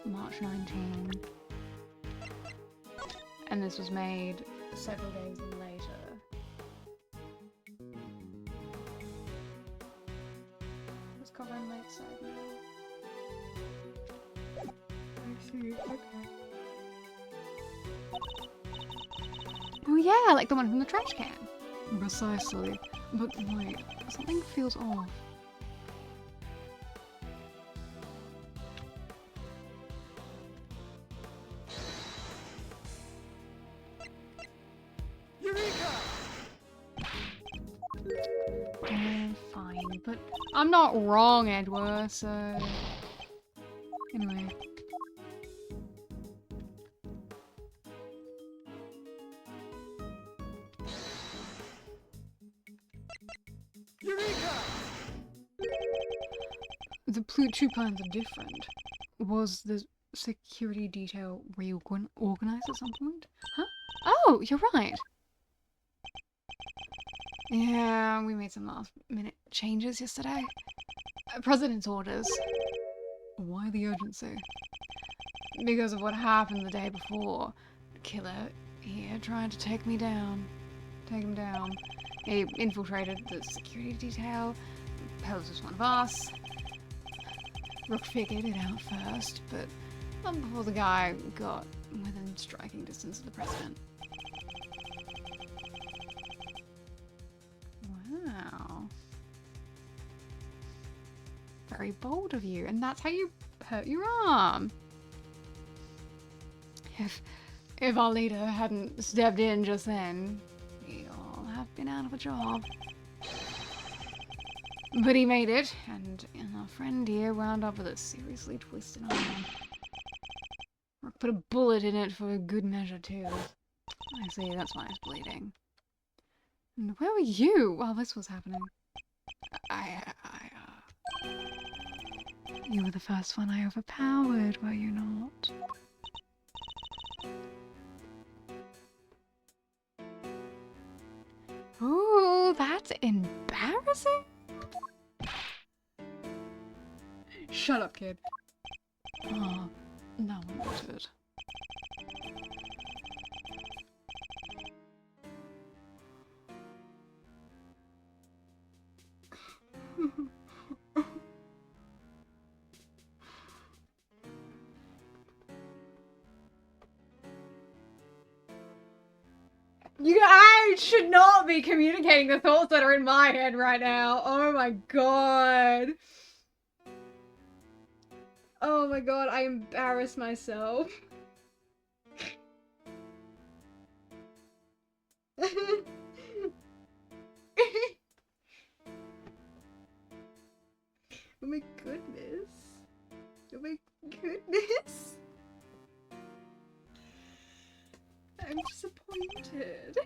March 19. And this was made several days later. Let's cover in Lakeside now. I see, okay. Oh yeah, like the one from the trash can. Precisely. But wait, something feels off. Fine, but I'm not wrong, Edward, so... Anyway. The two plans are different. Was the security detail reorganized at some point? Huh? Oh, you're right. Yeah, we made some last minute changes yesterday. President's orders. Why the urgency? Because of what happened the day before. Killer here trying to take me down. Take him down. He infiltrated the security detail. Pels was one of us. Rook figured it out first, but not before the guy got within striking distance of the president. Wow. Very bold of you, and that's how you hurt your arm. If our leader hadn't stepped in just then, we'd all have been out of a job. But he made it, and our friend here wound up with a seriously twisted arm. Rook put a bullet in it for good measure, too. I see, that's why it's bleeding. And where were you while this was happening? You were the first one I overpowered, were you not? Ooh, that's embarrassing. Shut up, kid. Oh, no one wanted. I should not be communicating the thoughts that are in my head right now. Oh my god. Oh my god, I embarrassed myself. Oh my goodness. Oh my goodness. I'm disappointed.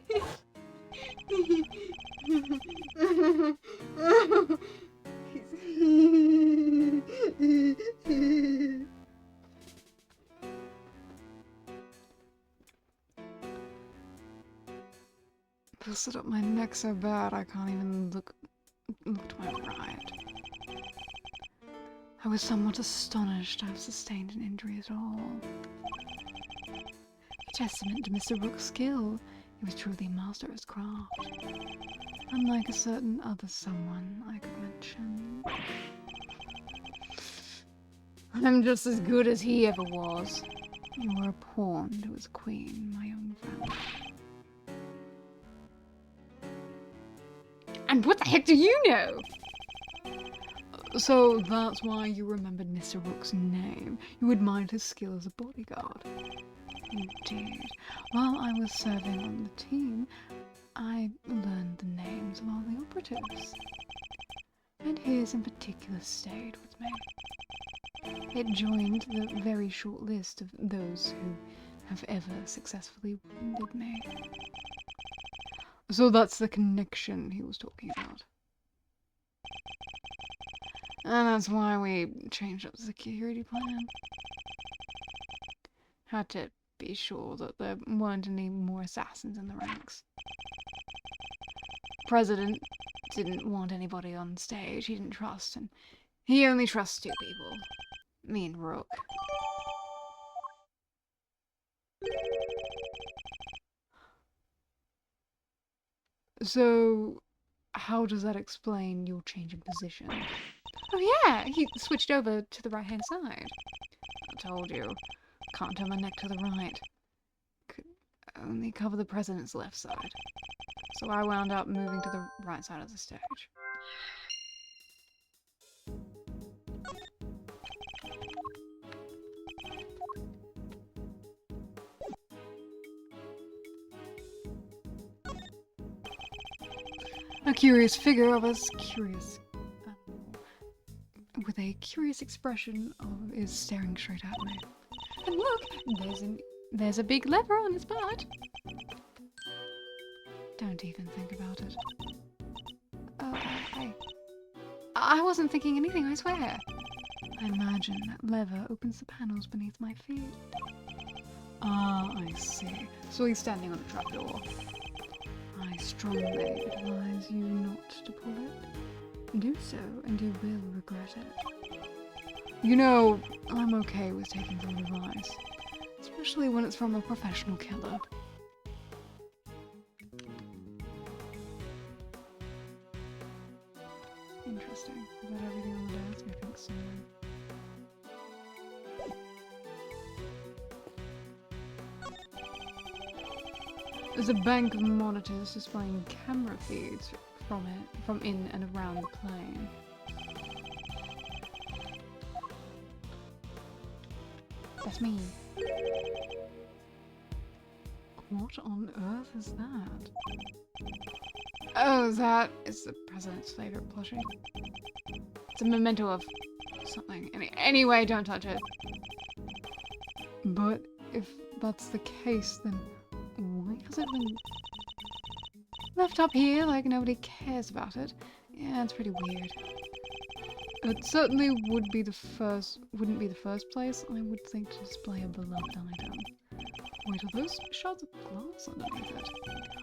Twisted up my neck so bad I can't even look to my right. I was somewhat astonished to have sustained an injury at all. A testament to Mr. Rook's skill. He was truly a master of his craft. Unlike a certain other someone I could mention. I'm just as good as he ever was. You were a pawn to his queen, my own family. And what the heck do you know? So that's why you remembered Mr. Rook's name. You admired his skill as a bodyguard. Indeed. While I was serving on the team, I learned the names of all the operatives. And his in particular stayed with me. It joined the very short list of those who have ever successfully wounded me. So that's the connection he was talking about. And that's why we changed up the security plan. Had to be sure that there weren't any more assassins in the ranks. President didn't want anybody on stage he didn't trust, and he only trusts 2 people. Me and Rook. So, how does that explain your change in position? Oh yeah, he switched over to the right-hand side. I told you, can't turn my neck to the right. Could only cover the president's left side. So I wound up moving to the right side of the stage. A curious figure of us, curious with a curious expression is staring straight at me. And look, there's a big lever on his butt. Don't even think about it. I wasn't thinking anything, I swear. I imagine that lever opens the panels beneath my feet. Ah, I see. So he's standing on a trapdoor. I strongly advise you not to pull it. Do so, and you will regret it. You know, I'm okay with taking some advice, especially when it's from a professional killer. Interesting. Is that everything on the desk? I think so. There's a bank of monitors displaying camera feeds from in and around the plane. That's me. What on earth is that? Oh, that is the president's favorite plushie. It's a memento of something. Anyway, don't touch it. But if that's the case, then why has it been left up here like nobody cares about it? Yeah, it's pretty weird. It certainly wouldn't be the first place I would think to display a beloved item. Wait, are those shards of glass underneath it?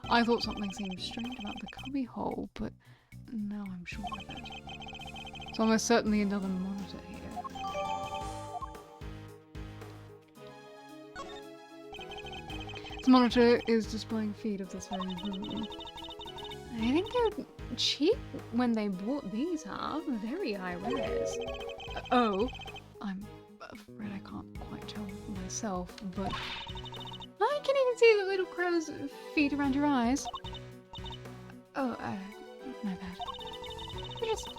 I thought something seemed strange about the cubby hole, but now I'm sure of it. It's almost certainly another monitor here. This monitor is displaying feed of this very room. I think they're cheap when they bought these, huh? Very high res. Oh, I'm afraid I can't quite tell myself, but I can even see the little crow's feet around your eyes. Oh, my bad. They're just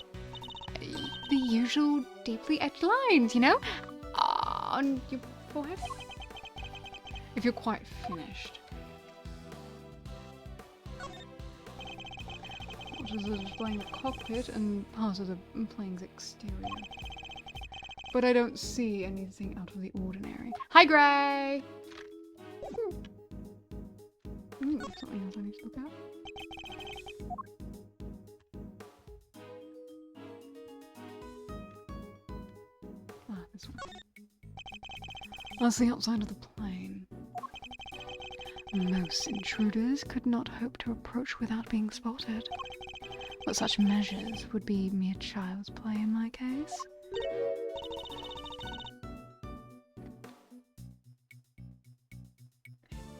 the usual deeply etched lines, you know? On your forehead. If you're quite finished. Watches are displaying the cockpit and parts of the plane's exterior. But I don't see anything out of the ordinary. Hi, Gray! Something else I need to look at. Ah, this one. That's the outside of the plane. Most intruders could not hope to approach without being spotted. But such measures would be mere child's play in my case.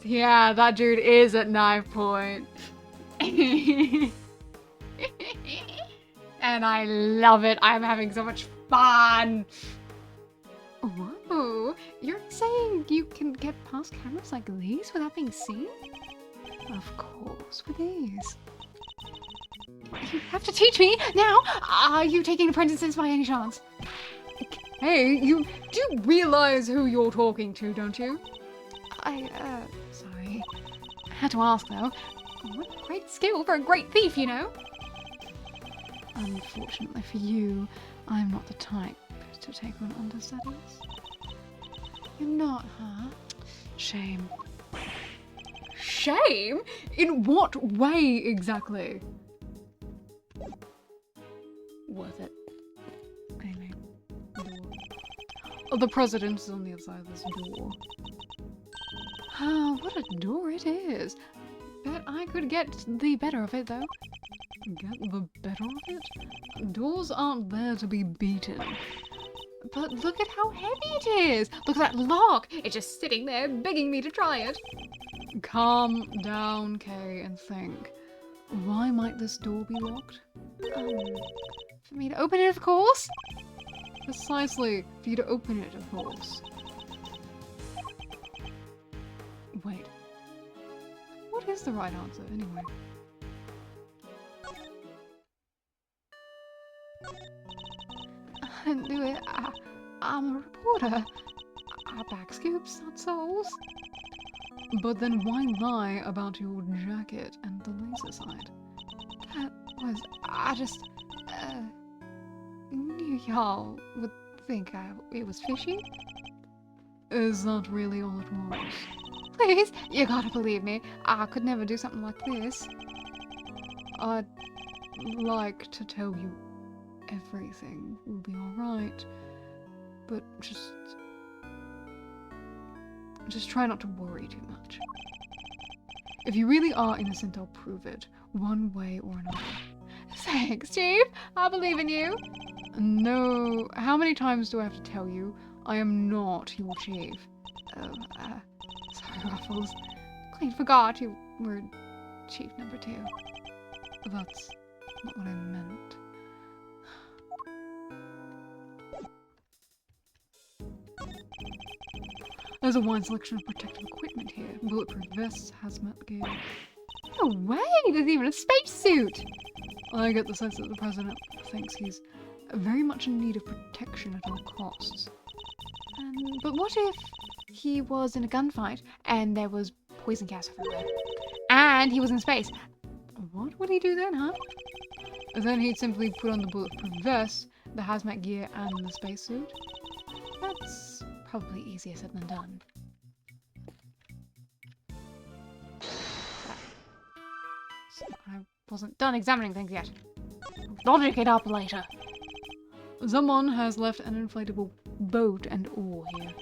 Yeah, that dude is at knife point. And I love it. I'm having so much fun. Whoa, you're saying you can get past cameras like these without being seen? Of course, with these. You have to teach me now. Are you taking apprentices by any chance? Hey, you do realize who you're talking to, don't you? Sorry. I had to ask, though. What great skill for a great thief, you know? Unfortunately for you, I'm not the type to take on understudies. You're not, huh? Shame. Shame? In what way, exactly? Worth it. Anyway. Door. Oh, the president is on the other side of this door. Ah, what a door it is. Bet I could get the better of it, though. Get the better of it? Doors aren't there to be beaten. But look at how heavy it is. Look at that lock. It's just sitting there begging me to try it. Calm down, Kay, and think. Why might this door be locked? For me to open it, of course. Precisely, for you to open it, of course. Wait. What is the right answer, anyway? I didn't do it. I'm a reporter. I bag scoops, not souls. But then why lie about your jacket and the laser side? That was... I just... knew y'all would think it was fishy. Is that really all it was? Please, you gotta believe me. I could never do something like this. I'd like to tell you everything will be alright, but just try not to worry too much. If you really are innocent, I'll prove it, one way or another. Thanks, Chief. I believe in you. No, how many times do I have to tell you? I am not your chief. Oh, sorry, Ruffles. Clean forgot you were Chief number 2. That's not what I meant. There's a wide selection of protective equipment here. Bulletproof vests, hazmat gear. No way! There's even a spacesuit! I get the sense that the president thinks he's very much in need of protection at all costs. But what if he was in a gunfight and there was poison gas everywhere? And he was in space? What would he do then, huh? Then he'd simply put on the bulletproof vest, the hazmat gear, and the spacesuit. That's probably easier said than done. I wasn't done examining things yet. Logic it up later. Someone has left an inflatable boat and oar here.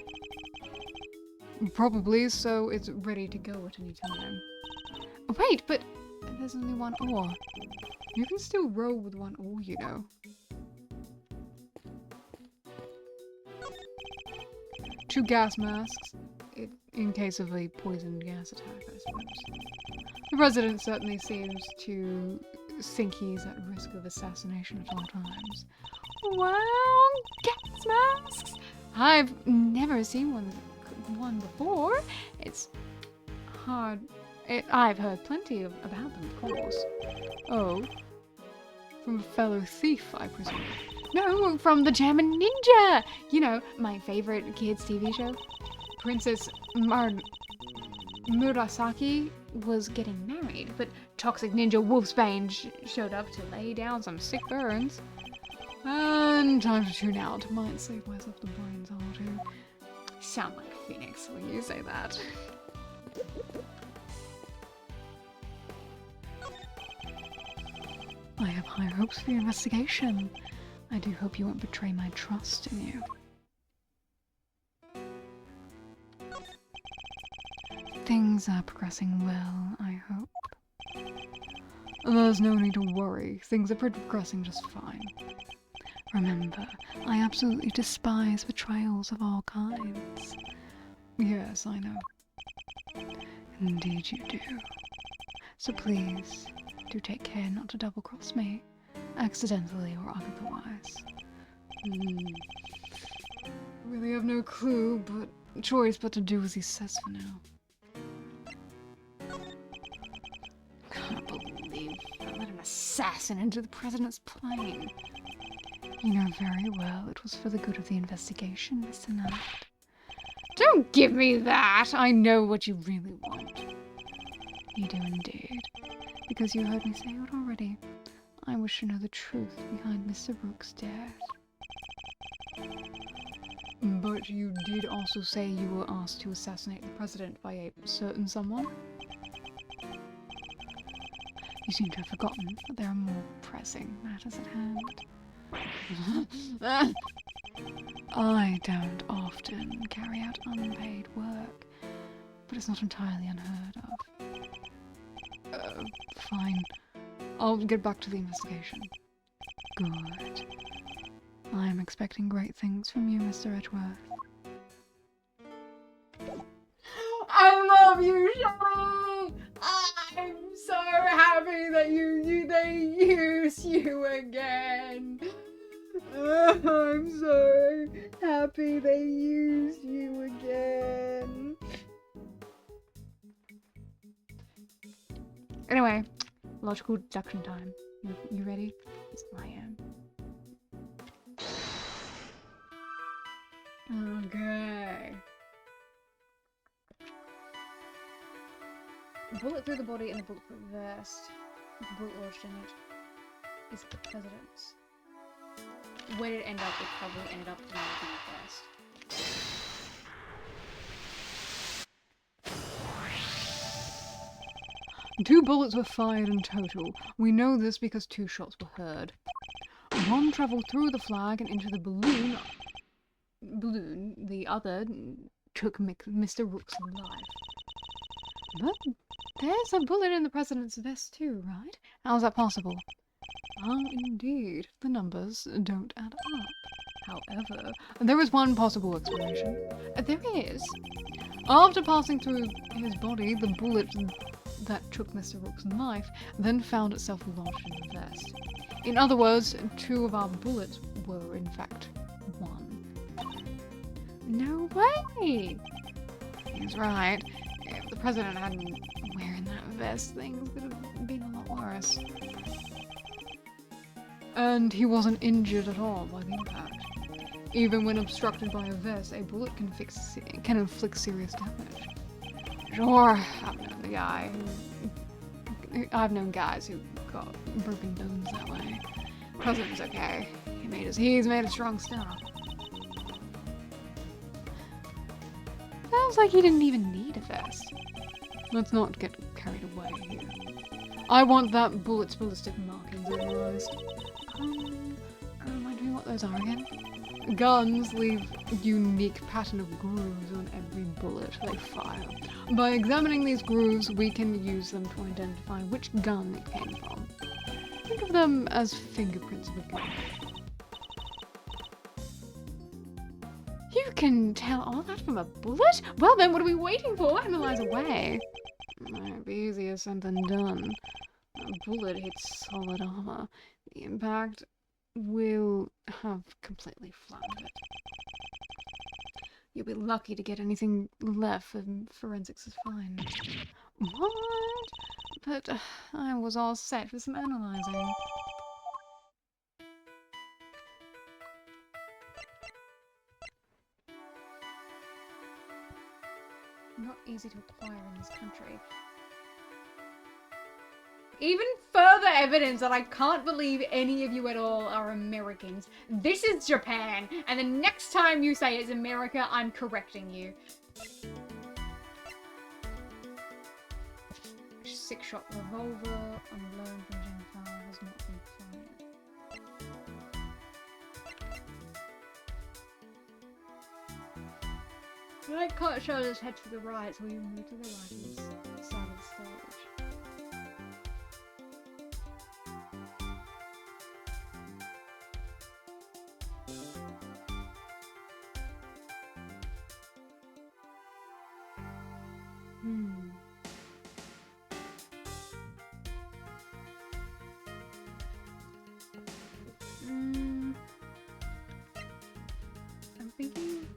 Probably so it's ready to go at any time. Wait, but there's only one oar. You can still row with one oar, you know. 2 gas masks, in case of a poison gas attack, I suppose. The president certainly seems to think he's at risk of assassination at all times. Wow, gas masks! I've never seen one before. It's hard. I've heard plenty about them, of course. Oh, from a fellow thief, I presume. No, from the German Ninja! You know, my favorite kids' TV show. Princess Murasaki was getting married, but Toxic Ninja Wolfsbane showed up to lay down some sick burns. And time to tune out. Might save myself the brains or two. Sound like Phoenix when you say that. I have high hopes for your investigation. I do hope you won't betray my trust in you. Things are progressing well, I hope. There's no need to worry. Things are progressing just fine. Remember, I absolutely despise betrayals of all kinds. Yes, I know. Indeed you do. So please, do take care not to double-cross me, accidentally or otherwise. Really have no clue, but choice but to do as he says for now. Can't believe I let an assassin into the president's plane. You know very well it was for the good of the investigation, Mr. Knight. Don't give me that! I know what you really want. You do indeed. Because you heard me say it already. I wish to know the truth behind Mr. Rook's death. But you did also say you were asked to assassinate the president by a certain someone? You seem to have forgotten that there are more pressing matters at hand. I don't often carry out unpaid work, but it's not entirely unheard of. Fine. I'll get back to the investigation. Good. I'm expecting great things from you, Mr. Edgeworth. I love you, Shelly! I'm so happy that they used you again. I'm so happy they used you again. Anyway, logical deduction time. You ready? I am. Okay. Bullet through the body and the bulletproof vest. The bullet lodged in it is the president's. Where did it end up? It probably ended up in the vest. Two bullets were fired in total. We know this because 2 shots were heard. One traveled through the flag and into the balloon. The other took Mr. Rook's life. But there's a bullet in the president's vest too, right? How's that possible? Indeed. The numbers don't add up. However, there is one possible explanation. There is. After passing through his body, the bullet that took Mr. Rook's life then found itself lodged in the vest. In other words, 2 of our bullets were in fact 1. No way! He's right. If the president hadn't wearing that vest, things could have been a lot worse. And he wasn't injured at all by the impact. Even when obstructed by a vest, a bullet can inflict serious damage. Sure, I've known guys who got broken bones that way. President's okay. He's made of strong stuff. Sounds like he didn't even need a vest. Let's not get carried away here. I want that bullet's ballistic markings analyzed. Remind me what those are again? Guns leave a unique pattern of grooves on every bullet they fire. By examining these grooves, we can use them to identify which gun it came from. Think of them as fingerprints of a gun. You can tell all that from a bullet? Well then, what are we waiting for? Analyze away. Might be easier said than done. A bullet hits solid armor. The impact will have completely flattened it. You'll be lucky to get anything left, and forensics is fine. What? But I was all set for some analyzing. Not easy to acquire in this country. Even further evidence that I can't believe any of you at all are Americans. This is Japan, and the next time you say it's America, I'm correcting you. 6-shot revolver on loan from Jennifer has not been fired. I can't show his head to the right, so we move to the right on this side of the stage. I'm thinking...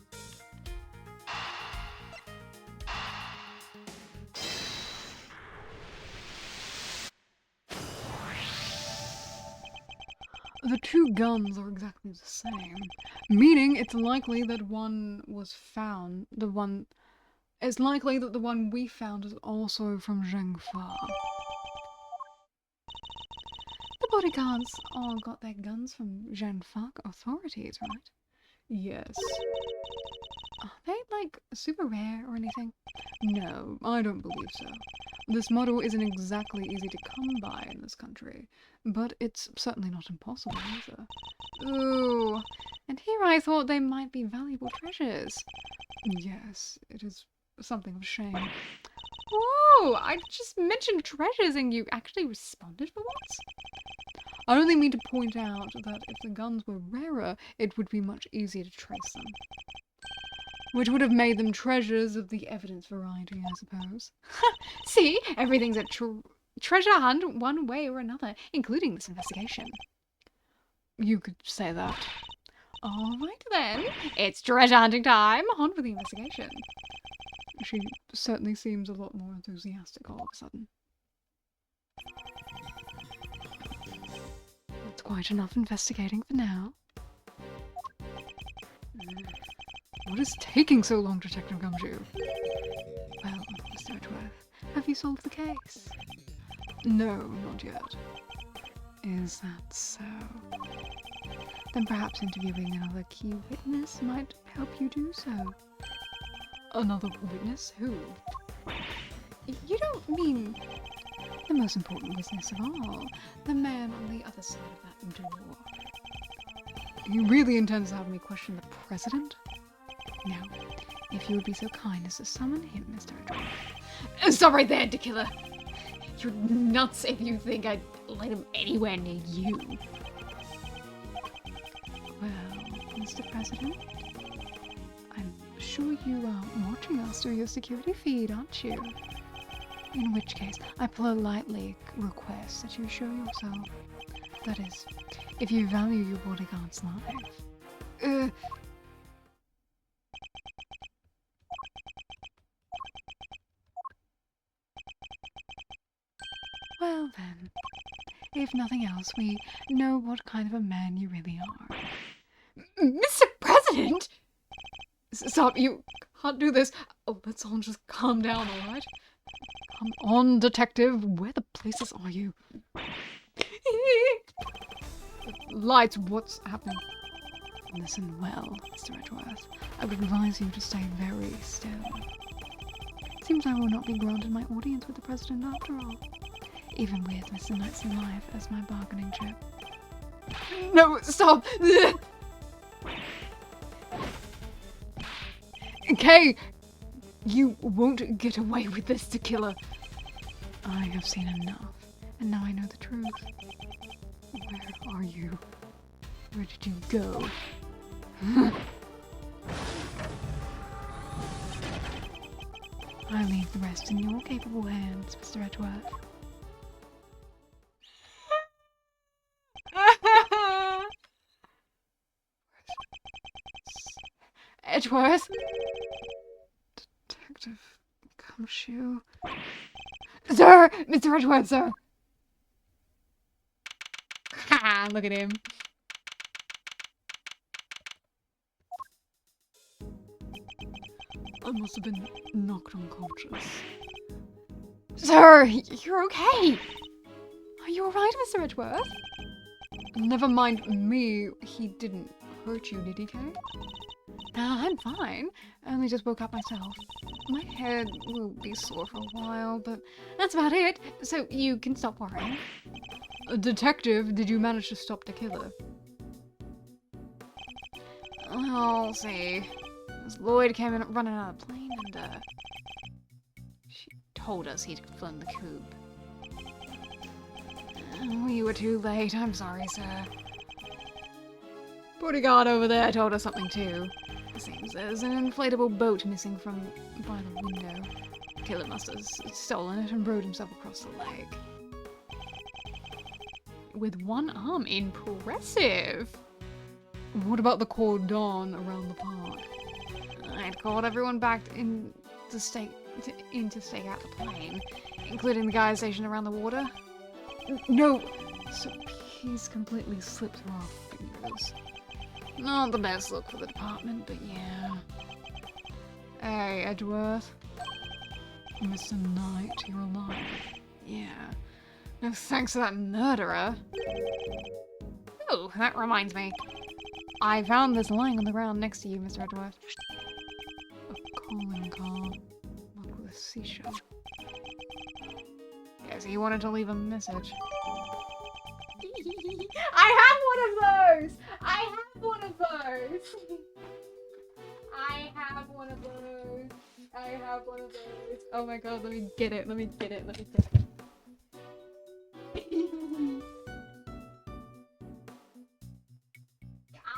The 2 guns are exactly the same, meaning it's likely that one was found, it's likely that the one we found is also from Zhengfa. The bodyguards all got their guns from Zhengfa authorities, right? Yes. Are they, like, super rare or anything? No, I don't believe so. This model isn't exactly easy to come by in this country, but it's certainly not impossible either. Ooh, and here I thought they might be valuable treasures. Yes, it is something of shame. Whoa! I just mentioned treasures and you actually responded for once? I only mean to point out that if the guns were rarer, it would be much easier to trace them. Which would have made them treasures of the evidence variety, I suppose. See? Everything's a treasure hunt one way or another, including this investigation. You could say that. Alright then, it's treasure hunting time. On with the investigation. She certainly seems a lot more enthusiastic all of a sudden. That's quite enough investigating for now. What is taking so long, Detective Gumshoe? Well, Mr. Edgeworth, have you solved the case? No, not yet. Is that so? Then perhaps interviewing another key witness might help you do so. Another witness? Who? You don't mean... The most important witness of all. The man on the other side of that door. He really intends to have me question the president? No. If you would be so kind as to summon him, Mr. Edgeworth. Stop right there, de Killer. You're nuts if you think I'd let him anywhere near you. Well, Mr. President, I'm sure you are watching us through your security feed, aren't you? In which case, I politely request that you show yourself. That is, if you value your bodyguard's life. Well then, if nothing else, we know what kind of a man you really are. Mr. President! Stop, you can't do this. Oh, let's all just calm down, alright? Come on, detective. Where the places are you? Lights, what's happening? Listen well, Mr. Edgeworth. I would advise you to stay very still. Seems I will not be granted my audience with the president after all. Even with Mr. Knight's life as my bargaining chip. No, stop! Okay, you won't get away with this, de Killer. I have seen enough, and now I know the truth. Where are you? Where did you go? I leave the rest in your capable hands, Mr. Edgeworth. Edgeworth? Detective Gumshoe? Sir! Mr. Edgeworth, sir! Ha! Look at him. I must have been knocked unconscious. Sir, you're okay. Are you alright, Mr. Edgeworth? Never mind me. He didn't hurt you, did he, Kay? I'm fine. I only just woke up myself. My head will be sore for a while, but that's about it. So you can stop worrying. Detective, did you manage to stop the killer? I'll see. As Lloyd came in running out of the plane and, she told us he'd flown the coop. We were too late. I'm sorry, sir. Bodyguard over there told us something too. Seems there's an inflatable boat missing from by the window. Killer must have stolen it and rowed himself across the lake. With one arm. Impressive! What about the cordon around the park? I'd called everyone back in to stake out the plane, including the guys stationed around the water. No! So he's completely slipped through our fingers. Not the best look for the department, but yeah. Hey, Edgeworth. Mr. Knight, you're alive. Yeah. No thanks to that murderer. Oh, that reminds me. I found this lying on the ground next to you, Mr. Edgeworth. A calling card. Marked with a seashell. Guess he wanted to leave a message. I have one of those! I have one of those! I have one of those. I have one of those. Oh my god, let me get it, let me get it, let me get it.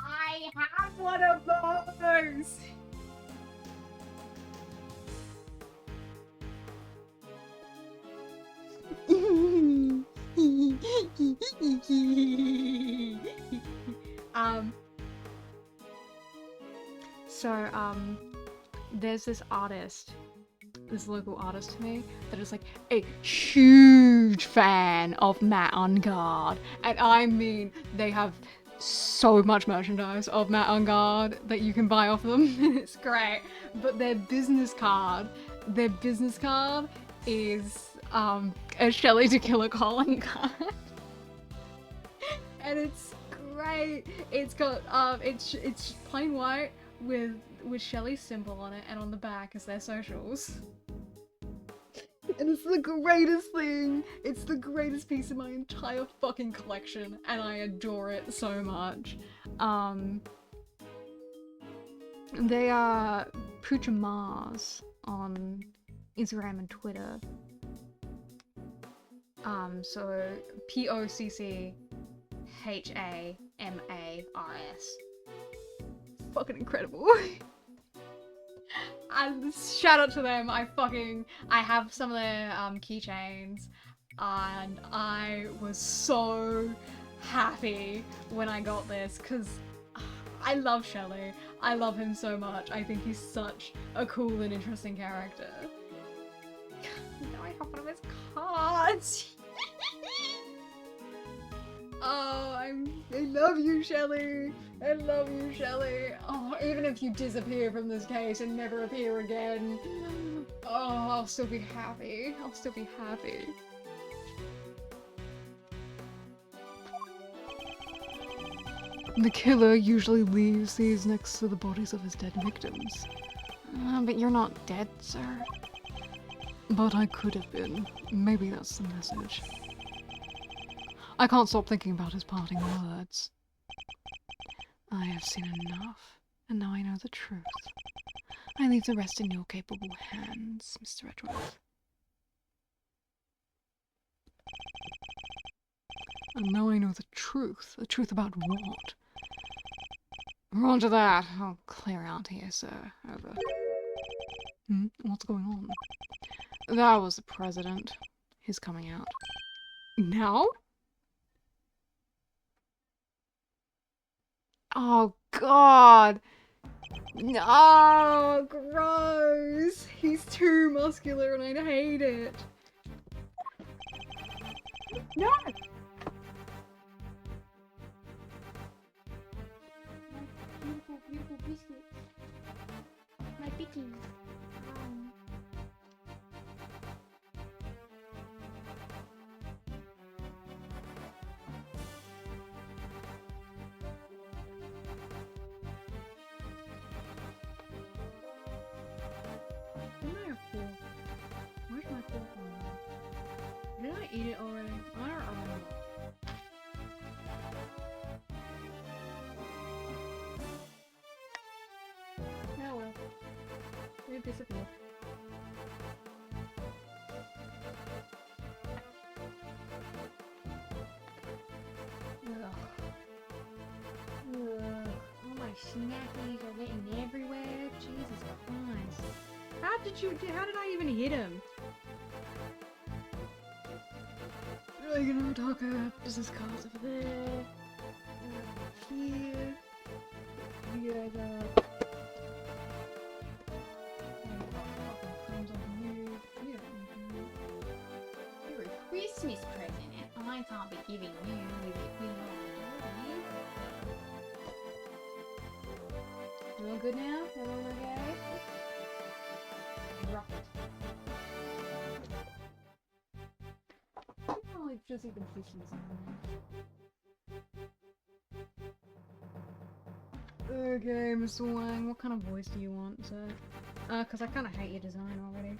I have one of those! There's this artist, this local artist to me, that is like a huge fan of Matt Ungard. And I mean, they have so much merchandise of Matt Ungard that you can buy off them. It's great. But their business card is a Shelly de Killer calling card. And it's great. It's got it's plain white with Shelly's symbol on it, and on the back is their socials. And it's the greatest thing. It's the greatest piece of my entire fucking collection, and I adore it so much. They are Poocha Mars on Instagram and Twitter. So POCCHAMARS. Fucking incredible. And shout out to them. I have some of their keychains, and I was so happy when I got this because I love Shelly. I love him so much. I think he's such a cool and interesting character. Now I have one of his cards. Oh, I love you, Shelly. I love you, Shelly. Oh, even if you disappear from this case and never appear again, oh, I'll still be happy. I'll still be happy. The killer usually leaves these next to the bodies of his dead victims. But you're not dead, sir. But I could have been. Maybe that's the message. I can't stop thinking about his parting words. I have seen enough, and now I know the truth. I leave the rest in your capable hands, Mr. Edgeworth. And now I know the truth. The truth about what? Roger that. I'll clear out here, sir. Over. What's going on? That was the president. He's coming out. Now? Oh god! No, gross! He's too muscular and I hate it. No! Beautiful, beautiful biscuit. My picking. Where's my fork on? Did I eat it already? I don't remember. Oh well. It disappeared. All my snackies are getting everywhere. Jesus Christ. How did I even hit him? Really gonna talk about business cards over there. Here. You guys are. You're a Christmas present, and I can't be giving you with it being on All good now? Everyone okay? Drop it. Oh, it's just even fishing something. Okay, Mr. Wang, what kind of voice do you want, sir? Cause I kinda hate your design already.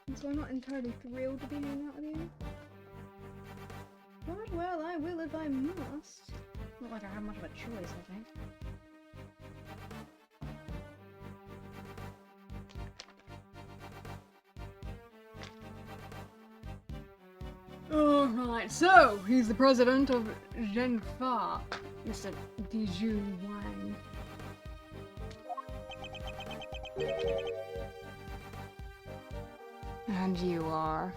And so I'm not entirely thrilled to be hanging out with you. But, well, I will if I must. Not like I have much of a choice, I think. Alright, so he's the president of Zhenfa, Mr. Dijun Wang. And you are?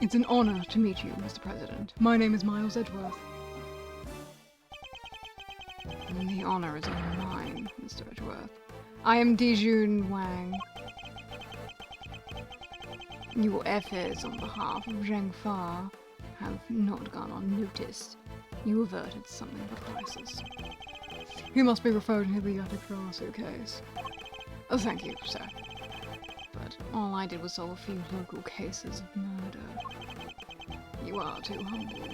It's an honor to meet you, Mr. President. My name is Miles Edgeworth. And the honor is all mine, Mr. Edgeworth. I am Dijun Wang. Your efforts on behalf of Zhengfa have not gone unnoticed. You averted something of a crisis. You must be referring to the Attic Grasso case. Oh, thank you, sir. But all I did was solve a few local cases of murder. You are too humble.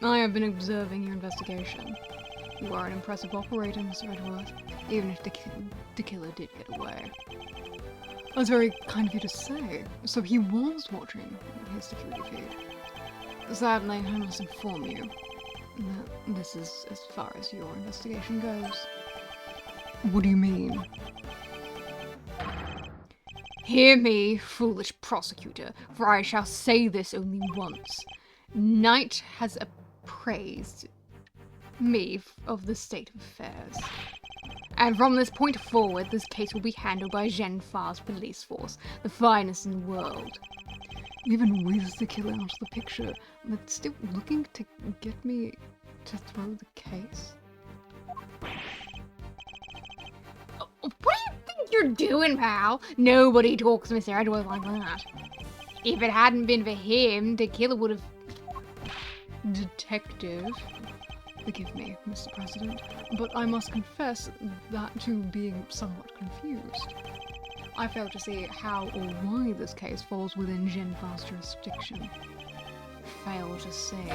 I have been observing your investigation. You are an impressive operator, Mr. Edgeworth, even if the killer did get away. That's very kind of you to say. So he was watching his security feed. Sadly, I must inform you that this is as far as your investigation goes. What do you mean? Hear me, foolish prosecutor, for I shall say this only once. Knight has appraised me of the state of affairs. And from this point forward, this case will be handled by Zhenfa's police force, the finest in the world. Even with the killer out of the picture, they're still looking to get me to throw the case? What do you think you're doing, pal? Nobody talks to Mr. Edgeworth like that. If it hadn't been for him, the killer would have... Detective. Forgive me, Mr. President, but I must confess that to being somewhat confused. I fail to see how or why this case falls within Zhenfa's jurisdiction. Fail to say.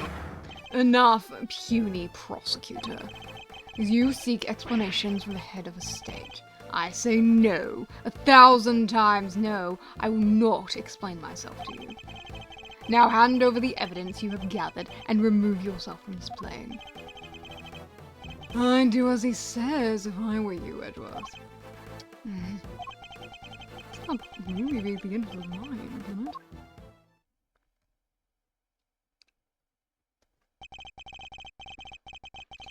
Enough, puny prosecutor. You seek explanations from the head of a state. I say no, 1,000 times no. I will not explain myself to you. Now hand over the evidence you have gathered and remove yourself from this plane. I'd do as he says if I were you, Edgeworth. It's not really the end of the line, isn't it?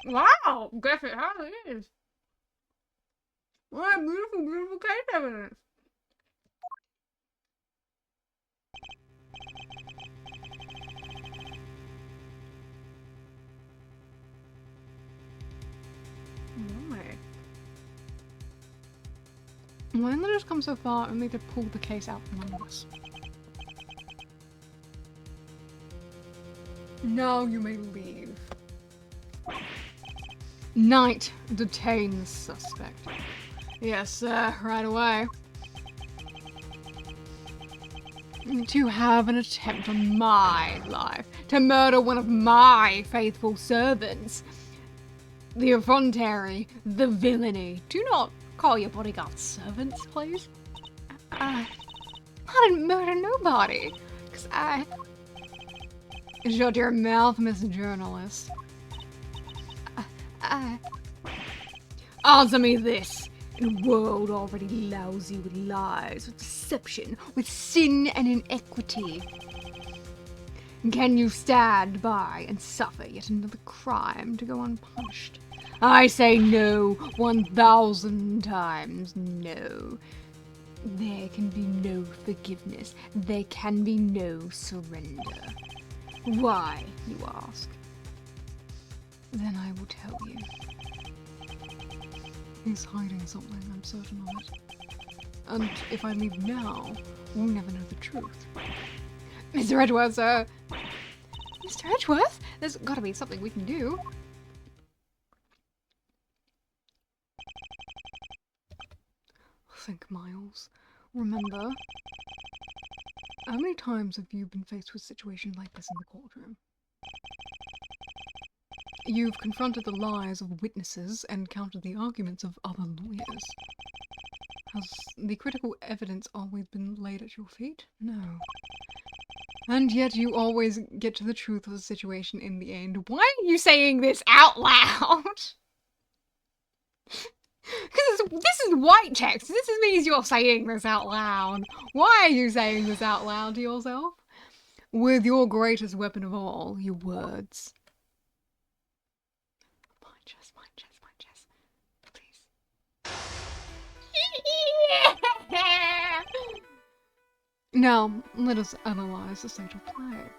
Wow! Guess it hardly is. What a beautiful, beautiful case evidence. Why didn't they just come so far only to pull the case out from under us? Now you may leave. Knight, detain the suspect. Yes, sir, right away. To have an attempt on my life, to murder one of my faithful servants. The effrontery, the villainy. Do not call your bodyguards servants, please. I didn't murder nobody. Cause Shut your mouth, Miss Journalist. Answer me this. In a world already lousy with lies, with deception, with sin and inequity. Can you stand by and suffer yet another crime to go unpunished? I say no, 1,000 times no. There can be no forgiveness. There can be no surrender. Why, you ask? Then I will tell you. He's hiding something, I'm certain of it. And if I leave now, we'll never know the truth. Mr. Edgeworth, sir! Mr. Edgeworth? There's gotta be something we can do. Think, Miles. Remember, how many times have you been faced with situations like this in the courtroom? You've confronted the lies of witnesses and countered the arguments of other lawyers. Has the critical evidence always been laid at your feet? No. And yet you always get to the truth of the situation in the end. Why are you saying this out loud? Because this is white text. This means you're saying this out loud. Why are you saying this out loud to yourself? With your greatest weapon of all, your words. My chest, please. Now, let us analyze the state of play.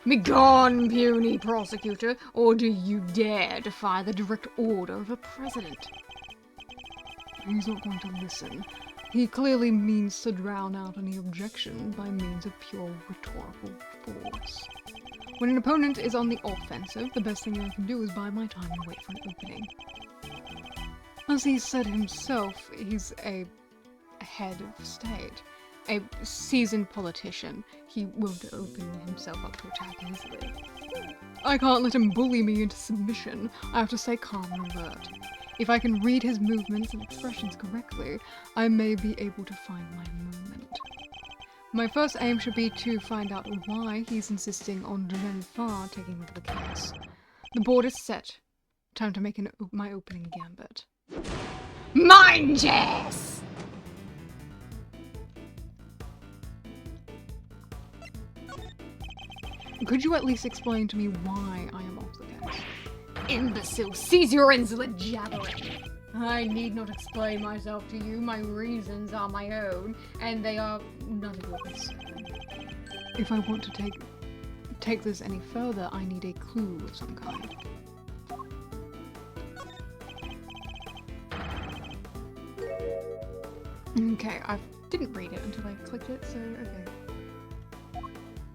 Begone, puny prosecutor, or do you dare defy the direct order of a president? He's not going to listen. He clearly means to drown out any objection by means of pure rhetorical force. When an opponent is on the offensive, the best thing I can do is buy my time and wait for an opening. As he said himself, he's a head of state, a seasoned politician. He won't open himself up to attack easily. I can't let him bully me into submission. I have to stay calm and alert. If I can read his movements and expressions correctly, I may be able to find my moment. My first aim should be to find out why he's insisting on Jennifer taking over the case. The board is set. Time to make my opening gambit. Mind chess! Could you at least explain to me why I am off the case? Imbecile, seize your insolent jabbering. I need not explain myself to you. My reasons are my own, and they are none of your concern. If I want to take this any further, I need a clue of some kind. Okay, I didn't read it until I clicked it, so okay.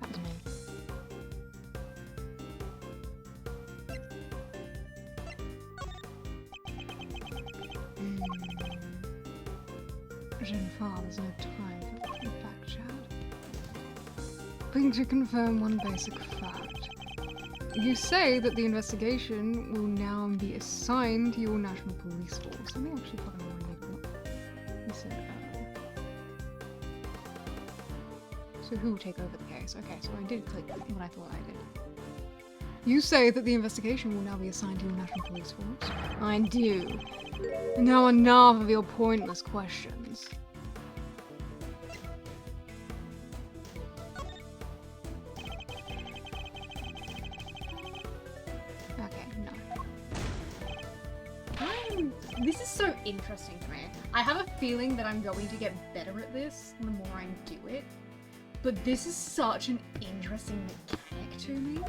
That was me. Jennifer, there's no time for back chat. Going to confirm one basic fact. You say that the investigation will now be assigned to your national police force. Let me actually fucking read what you said earlier. So who will take over the case? Okay, so I did click what I thought I did. You say that the investigation will now be assigned to your national police force? I do. Now enough of your pointless questions. Okay, no. This is so interesting to me. I have a feeling that I'm going to get better at this the more I do it. But this is such an interesting mechanic to me.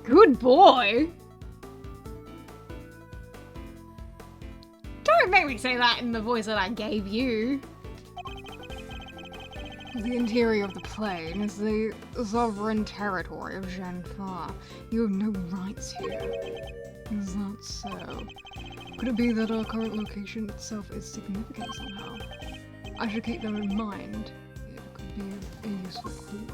Good boy! Don't make me say that in the voice that I gave you. The interior of the plane is the sovereign territory of Jennifer. You have no rights here. Is that so? Could it be that our current location itself is significant somehow? I should keep them in mind. It could be a useful clue.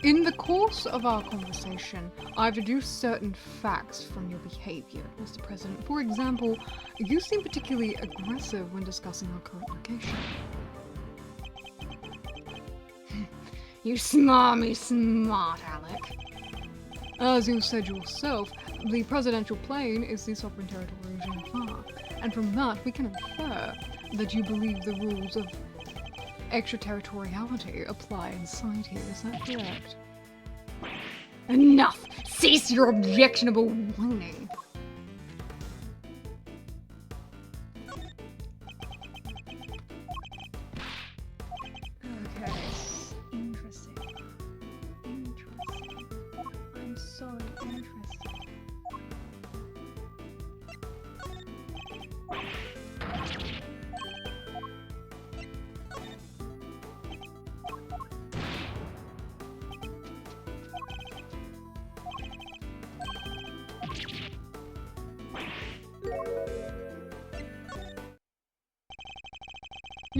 In the course of our conversation, I've deduced certain facts from your behavior, Mr. President. For example, you seem particularly aggressive when discussing our current location. You smarmy smart, Alec. As you said yourself, the presidential plane is the sovereign territory of Jennifer, and from that we can infer that you believe the rules of extraterritoriality apply inside here. Is that correct? Enough! Cease your objectionable whining! Okay. Interesting. I'm so interested.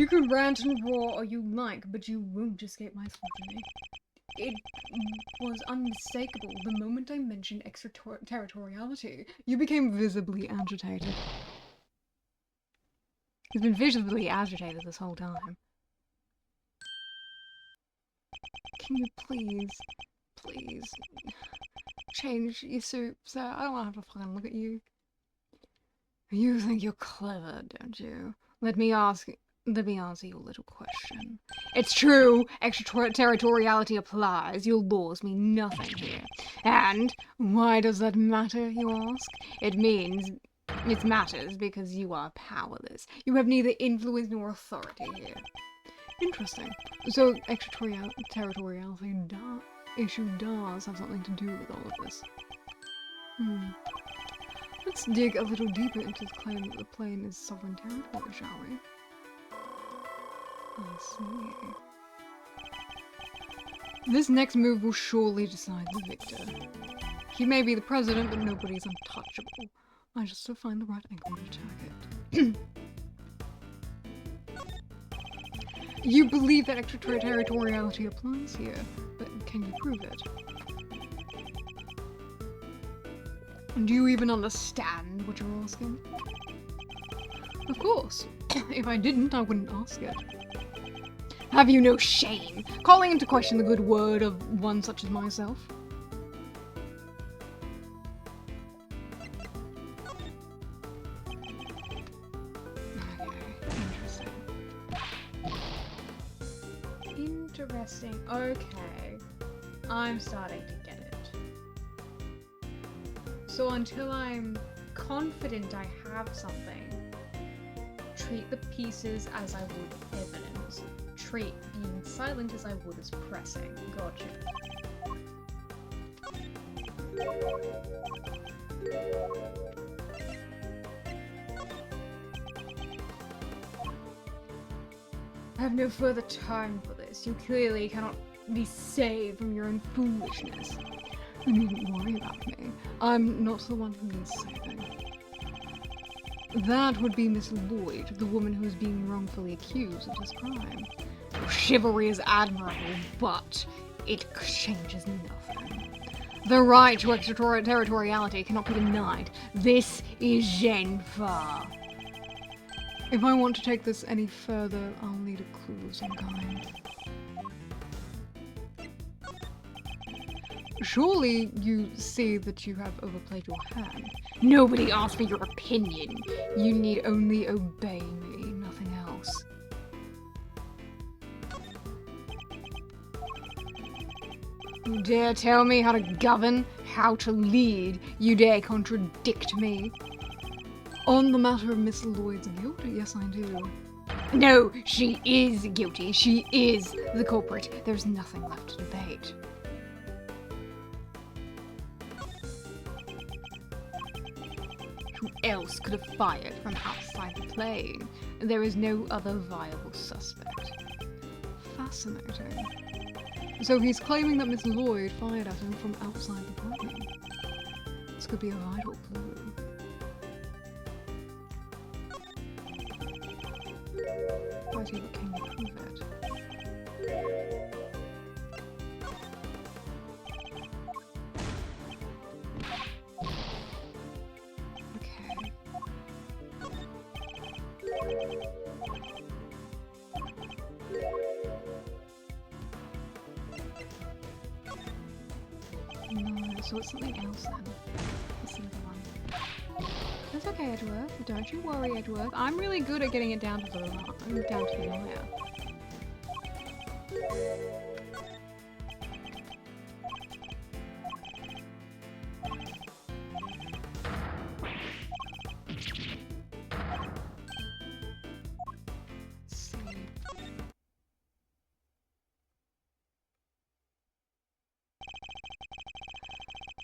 You can rant and roar all you like, but you won't escape my scrutiny. It was unmistakable the moment I mentioned extraterritoriality. You became visibly agitated. He's been visibly agitated this whole time. Can you please change your suit, sir? I don't want to have to fucking look at you. You think you're clever, don't you? Let me answer your little question. It's true, extraterritoriality applies. Your laws mean nothing here. And why does that matter, you ask? It matters because you are powerless. You have neither influence nor authority here. Interesting. So extraterritoriality issue does have something to do with all of this. Let's dig a little deeper into the claim that the plane is sovereign territory, shall we? I see. This next move will surely decide the victor. He may be the president, but nobody's untouchable. I just have to find the right angle to attack it. You believe that extraterritoriality applies here, but can you prove it? Do you even understand what you're asking? Of course. If I didn't, I wouldn't ask it. Have you no shame, calling into question the good word of one such as myself? Interesting. Okay. I'm starting to get it. So until I'm confident I have something, treat the pieces as I would evidence. Treat being silent as I would as pressing. Gotcha. I have no further time for this. You clearly cannot be saved from your own foolishness. You needn't worry about me. I'm not the one who needs saving. That would be Miss Lloyd, the woman who is being wrongfully accused of this crime. Chivalry is admirable, but it changes nothing. The right to extraterritoriality cannot be denied. This is Genfa. If I want to take this any further, I'll need a clue of some kind. Surely you see that you have overplayed your hand. Nobody asked for your opinion. You need only obey me, nothing else. You dare tell me how to govern, how to lead. You dare contradict me. On the matter of Miss Lloyd's guilt, yes I do. No, she is guilty. She is the culprit. There's nothing left to debate. Who else could have fired from outside the plane? There is no other viable suspect. Fascinating. So he's claiming that Miss Lloyd fired at him from outside the plane. This could be a vital clue. But can you prove it? Okay. No, so it's something else then. Let's see the one. That's okay, Edgeworth. Don't you worry, Edgeworth. I'm really good at getting it down to the wire.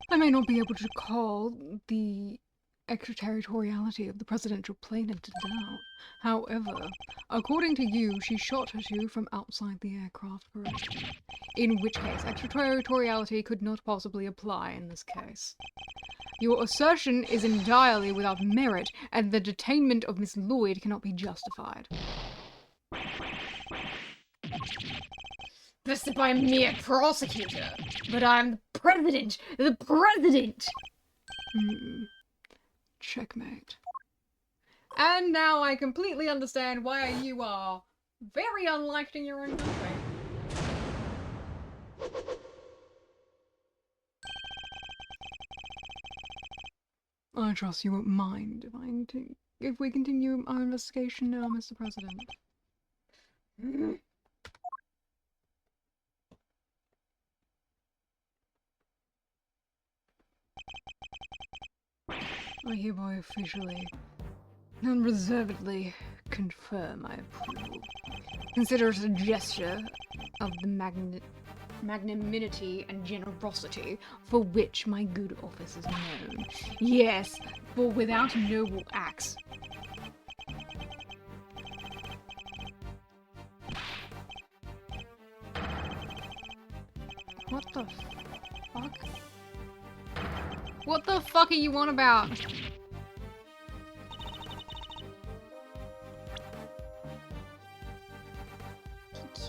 I may not be able to call the extraterritoriality of the presidential plane into doubt. However, according to you, she shot at you from outside the aircraft, correct? In which case, extraterritoriality could not possibly apply in this case. Your assertion is entirely without merit, and the detainment of Miss Lloyd cannot be justified. Vested by a mere prosecutor. But I'm the president! The president! Checkmate. And now I completely understand why you are very unliked in your own country. I trust you won't mind if we continue our investigation now, Mr. President. I hereby officially and unreservedly confirm my approval. Consider it a gesture of the magnanimity and generosity for which my good office is known. Yes, for without noble acts. What the fuck? What the fuck are you on about?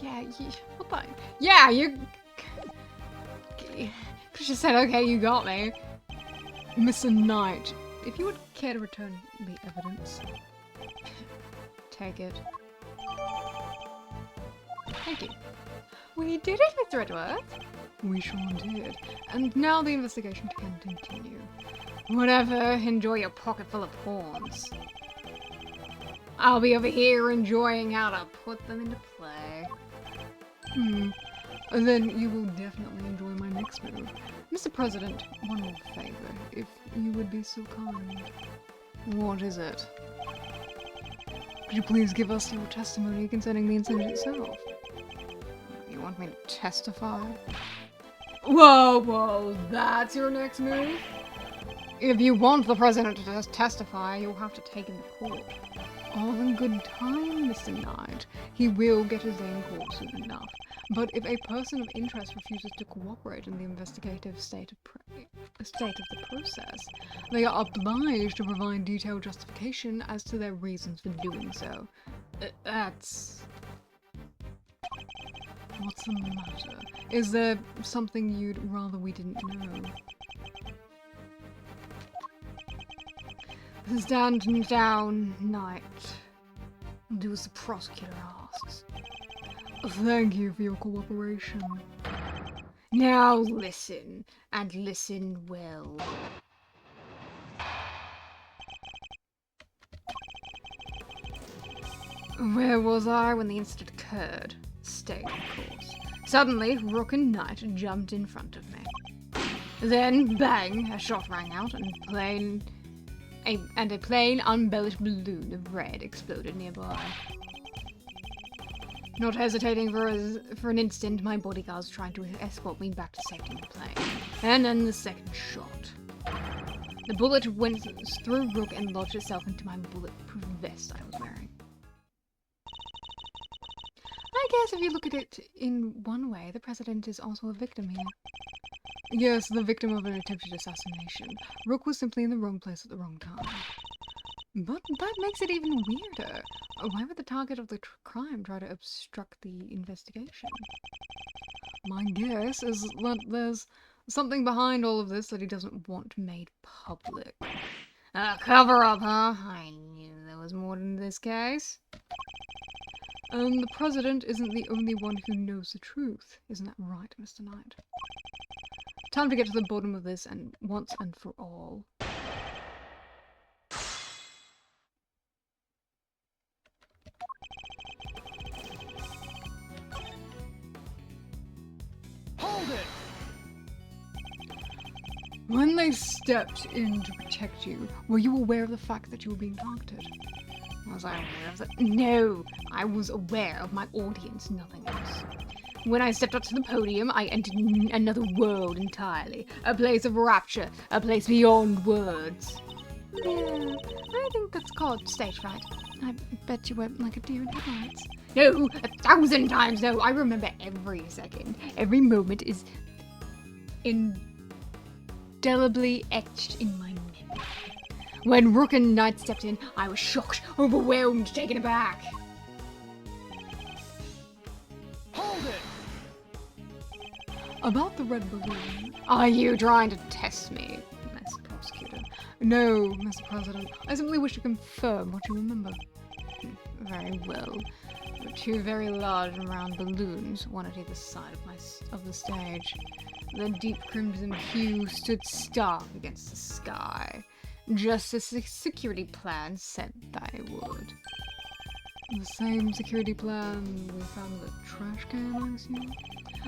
Yeah, what the? Yeah, you could just said, okay, you got me. Mr. Knight, if you would care to return the evidence, take it. Thank you. We did it, Mr. Edwards. We sure did. And now the investigation can continue. Whatever, enjoy your pocket full of horns. I'll be over here enjoying how to put them into play. Then you will definitely enjoy my next move. Mr. President, one more favor, if you would be so kind. What is it? Could you please give us your testimony concerning the incident itself? You want me to testify? Whoa, that's your next move? If you want the president to testify, you'll have to take him to court. All in good time, Mr. Knight. He will get his day in court soon enough. But if a person of interest refuses to cooperate in the investigative state of the process, they are obliged to provide detailed justification as to their reasons for doing so. That's... What's the matter? Is there something you'd rather we didn't know? Stand down, Knight. Do as the prosecutor asks. Thank you for your cooperation. Now listen, and listen well. Where was I when the incident occurred? State, of course. Suddenly, Rook and Knight jumped in front of me. Then, bang, a shot rang out and a plain, unembellished balloon of red exploded nearby. Not hesitating for an instant, my bodyguards tried to escort me back to safety in the plane. And then the second shot. The bullet went through Rook and lodged itself into my bulletproof vest I was wearing. I guess if you look at it in one way, the president is also a victim here. Yes, the victim of an attempted assassination. Rook was simply in the wrong place at the wrong time. But that makes it even weirder. Why would the target of the crime try to obstruct the investigation? My guess is that there's something behind all of this that he doesn't want made public. Cover up, huh? I knew there was more in this case. The president isn't the only one who knows the truth. Isn't that right, Mr. Knight? Time to get to the bottom of this and once and for all. Hold it! When they stepped in to protect you, were you aware of the fact that you were being targeted? Was I aware of that? No, I was aware of my audience, nothing else. When I stepped up to the podium, I entered another world entirely. A place of rapture, a place beyond words. Yeah, I think that's called stage fright. I bet you went like a deer in headlights. No, 1,000 times no. I remember every second. Every moment is indelibly etched in my memory. When Rook and Knight stepped in, I was shocked, overwhelmed, taken aback. Hold it! About the red balloon. Are you trying to test me, Mr. Prosecutor? No, Mr. President. I simply wish to confirm what you remember. Very well. There were two very large and round balloons, one at either side of the stage. The deep crimson hue stood stark against the sky, just as the security plan said they would. The same security plan we found in the trash can, I assume?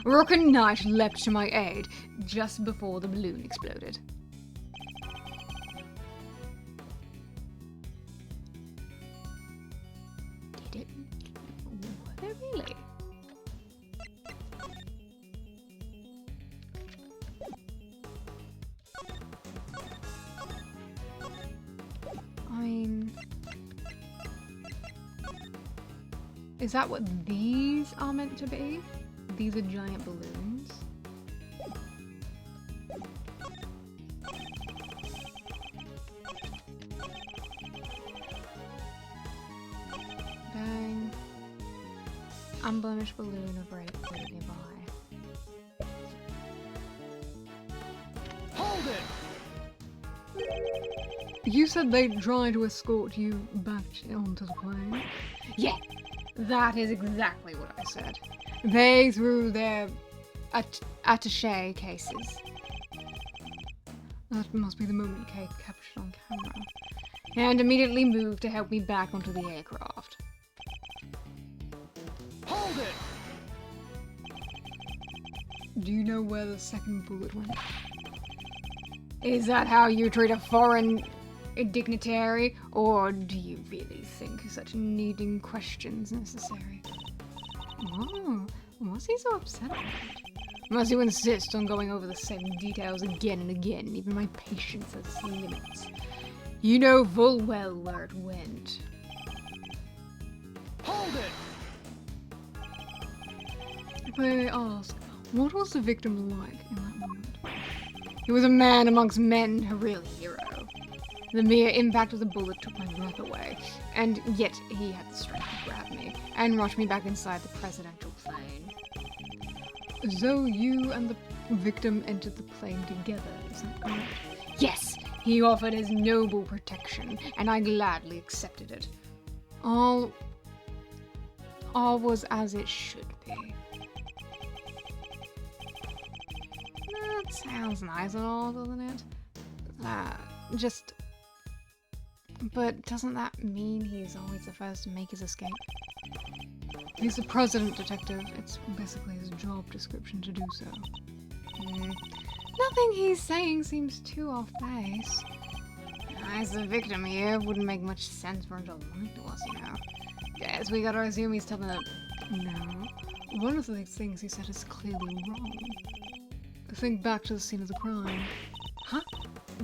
Rock and Knight leapt to my aid just before the balloon exploded. Did it? Were they really? I mean, is that what these are meant to be? These are giant balloons. Bang. Unblemished balloon of red nearby. Hold it! You said they'd try to escort you back onto the plane? Yeah, that is exactly what I said. They threw their attaché cases. That must be the moment Kate captured on camera. And immediately moved to help me back onto the aircraft. Hold it! Do you know where the second bullet went? Is that how you treat a foreign dignitary? Or do you really think such needing questions necessary? Oh, what's he so upset about? Must you insist on going over the same details again and again? Even my patience has limits. You know full well where it went. Hold it! If I ask, what was the victim like in that moment? He was a man amongst men, a real hero. The mere impact of the bullet took my breath away, and yet he had the strength to grab me and rush me back inside the presidential plane. So you and the victim entered the plane together, is that correct? Yes, he offered his noble protection, and I gladly accepted it. All was as it should be. That sounds nice and all, doesn't it? But doesn't that mean he's always the first to make his escape? He's a president detective. It's basically his job description to do so. Nothing he's saying seems too off base. As the victim here, wouldn't make much sense for him to lie to us, you know. Guess we gotta assume he's telling the... No. One of the things he said is clearly wrong. Think back to the scene of the crime. Huh?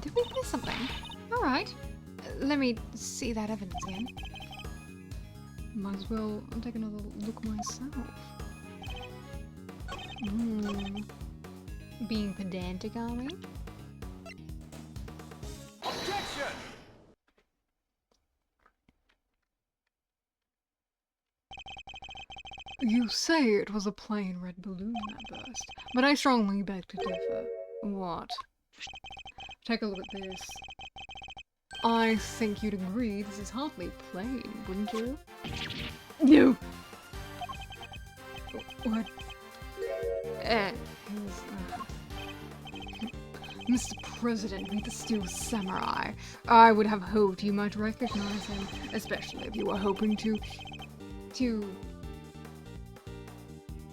Did we miss something? Alright. Let me see that evidence again. Might as well take another look myself. Being pedantic, are we? Objection! You say it was a plain red balloon that burst, but I strongly beg to differ. What? Take a look at this. I think you'd agree this is hardly plain, wouldn't you? No! What? Mr. President, meet the Steel Samurai. I would have hoped you might recognize him, especially if you were hoping to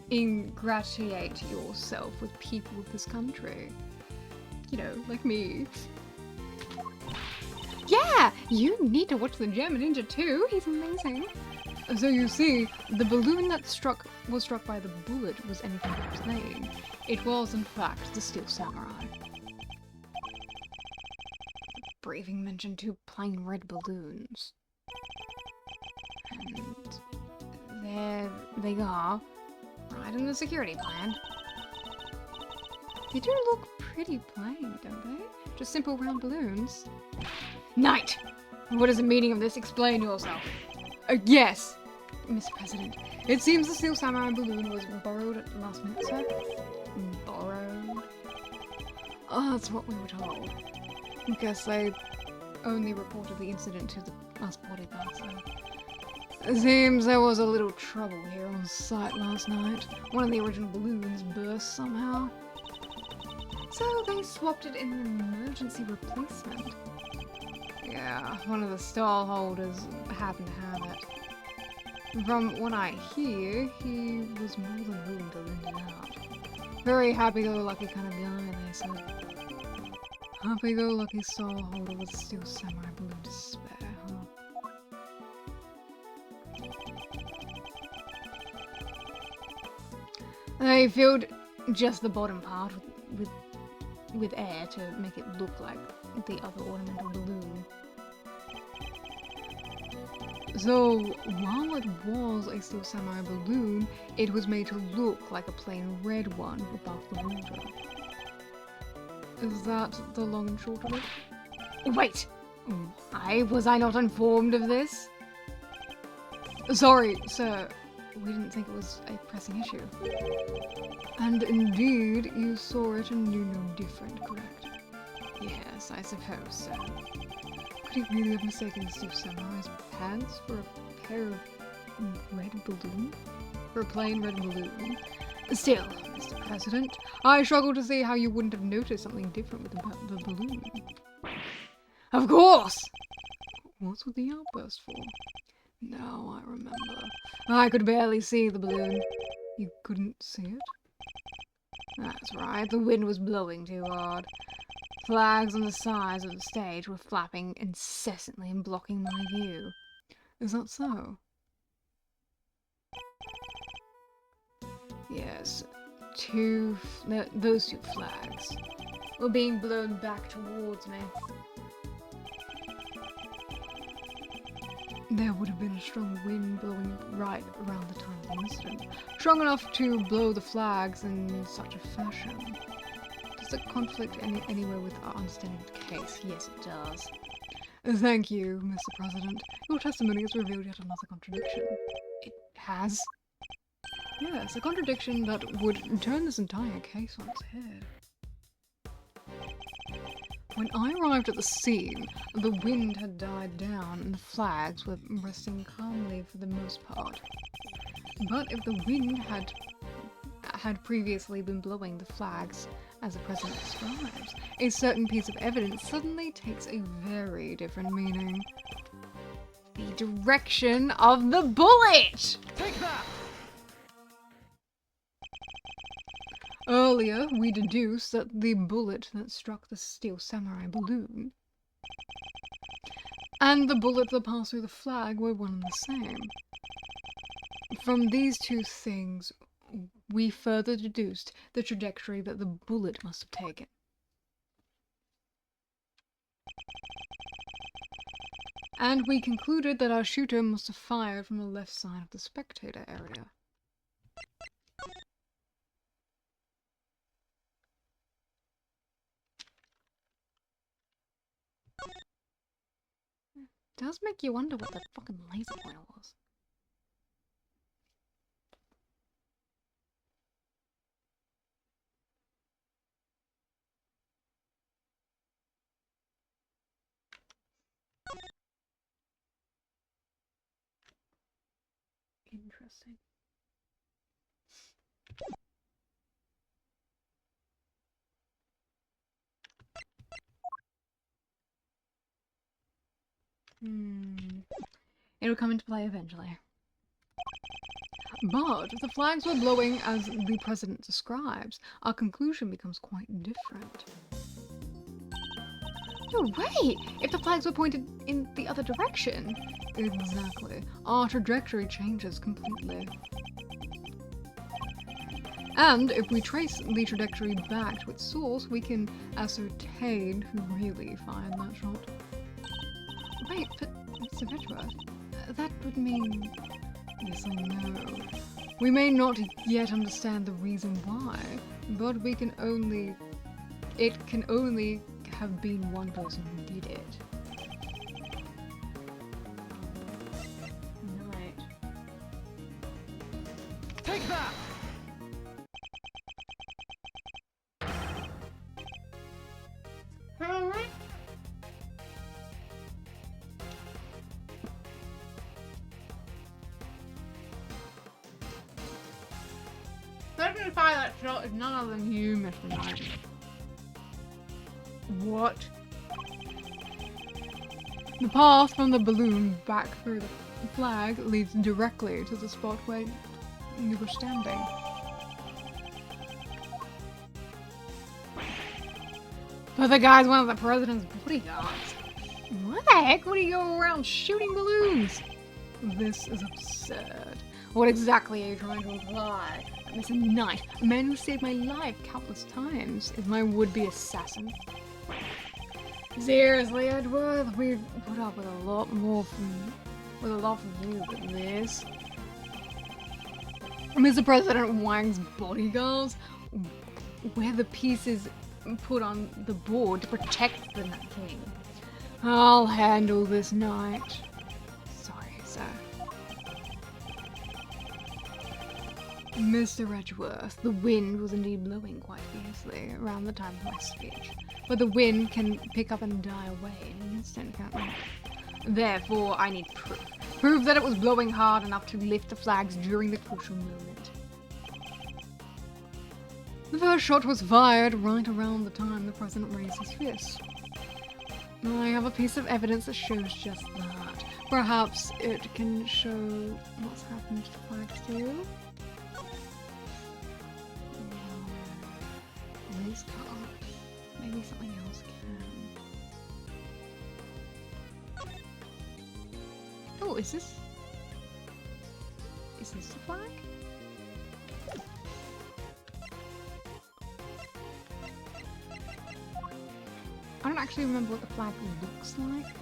ingratiate yourself with people of this country. You know, like me. Yeah! You need to watch the German Ninja too. He's amazing. So you see, the balloon that was struck by the bullet was anything but plain. It was, in fact, the Steel Samurai. Briefing mentioned two plain red balloons. And there they are, right in the security plan. They do look pretty plain, don't they? Just simple round balloons. Knight! What is the meaning of this? Explain yourself. Yes, Mr. President. It seems the Steel Samurai balloon was borrowed at the last minute, sir. Borrowed? That's what we were told. I guess they only reported the incident to the us body person. It seems there was a little trouble here on site last night. One of the original balloons burst somehow. So they swapped it in an emergency replacement. Yeah, one of the stall holders happened to have it. From what I hear, he was more than willing to lend it out. Very happy-go-lucky kind of guy, they said. Happy-go-lucky stall holder with steel samurai balloon to spare, huh? They filled just the bottom part with air to make it look like the other ornamental balloon. So, while it was a steel samurai balloon, it was made to look like a plain red one above the water. Is that the long and short of it? Wait! Why was I not informed of this? Sorry, sir. We didn't think it was a pressing issue. And indeed, you saw it and knew no different, correct? Yes, I suppose so. Could he really have mistaken the steel samurai's pants for a pair of red balloons? For a plain red balloon? Still, Mr. President, I struggle to see how you wouldn't have noticed something different with the balloon. Of course! What's with the outburst for? Now I remember. I could barely see the balloon. You couldn't see it? That's right, the wind was blowing too hard. Flags on the sides of the stage were flapping incessantly and blocking my view. Is that so? Yes, those two flags were being blown back towards me. There would have been a strong wind blowing right around the time of the incident, strong enough to blow the flags in such a fashion. Does it conflict anywhere with our understanding of the case? Yes, it does. Thank you, Mr. President. Your testimony has revealed yet another contradiction. It has? Yes, a contradiction that would turn this entire case on its head. When I arrived at the scene, the wind had died down and the flags were resting calmly for the most part. But if the wind had previously been blowing the flags, as the president describes, a certain piece of evidence suddenly takes a very different meaning. The direction of the bullet! Take that! Earlier, we deduced that the bullet that struck the steel samurai balloon and the bullet that passed through the flag were one and the same. From these two things, we further deduced the trajectory that the bullet must have taken. And we concluded that our shooter must have fired from the left side of the spectator area. Does make you wonder what the fucking laser pointer was. Interesting. It'll come into play eventually. But if the flags were blowing as the president describes, our conclusion becomes quite different. No way! If the flags were pointed in the other direction! Exactly. Our trajectory changes completely. And if we trace the trajectory back to its source, we can ascertain who really fired that shot. Wait, but Mr. Vetera, that would mean... Yes, I know. We may not yet understand the reason why, but we can only... It can only have been one person who did it. Right. Take that! pilot shot is none other than you, Mr. Knight. What? The path from the balloon back through the flag leads directly to the spot where you were standing. But the guy's one of the president's bodyguards. What the heck would he go around shooting balloons? This is absurd. What exactly are you trying to imply? Mr. Knight, a man who saved my life countless times, is my would-be assassin. Seriously, Edward, we've put up with a lot from you than this. Mr. President Wang's bodyguards, we're the pieces put on the board to protect the Nut King. I'll handle this, Knight. Sorry, sir. Mr. Edgeworth, the wind was indeed blowing quite fiercely around the time of my speech, but the wind can pick up and die away in an instant, can't it? Therefore, I need proof. Proof that it was blowing hard enough to lift the flags during the crucial moment. The first shot was fired right around the time the president raised his fist. I have a piece of evidence that shows just that. Perhaps it can show what's happened to the flags too? No, these can't. Maybe something else can. Oh, is this the flag? I don't actually remember what the flag looks like.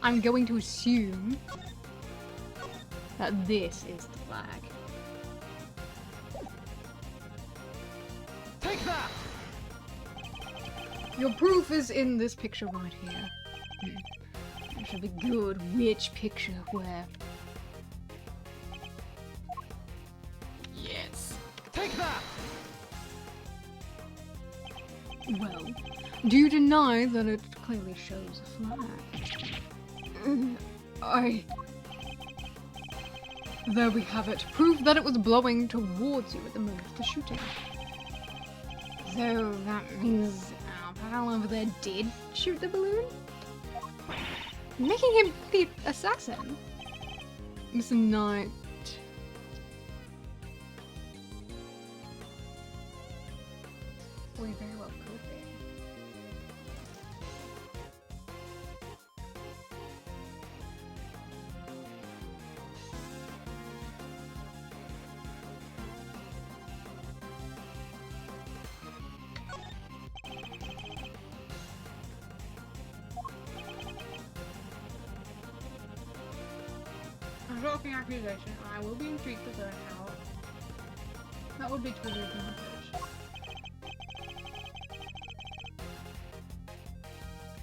I'm going to assume that this is the flag. Take that! Your proof is in this picture right here. It should be good. Which picture where? Yes. Take that! Well, do you deny that it clearly shows a flag? There we have it. Proof that it was blowing towards you at the moment of the shooting. So that means our pal over there did shoot the balloon? Making him the assassin? Mr. Knight. We very well could be. A shocking accusation. I will be intrigued to learn how. That would be truly advantage.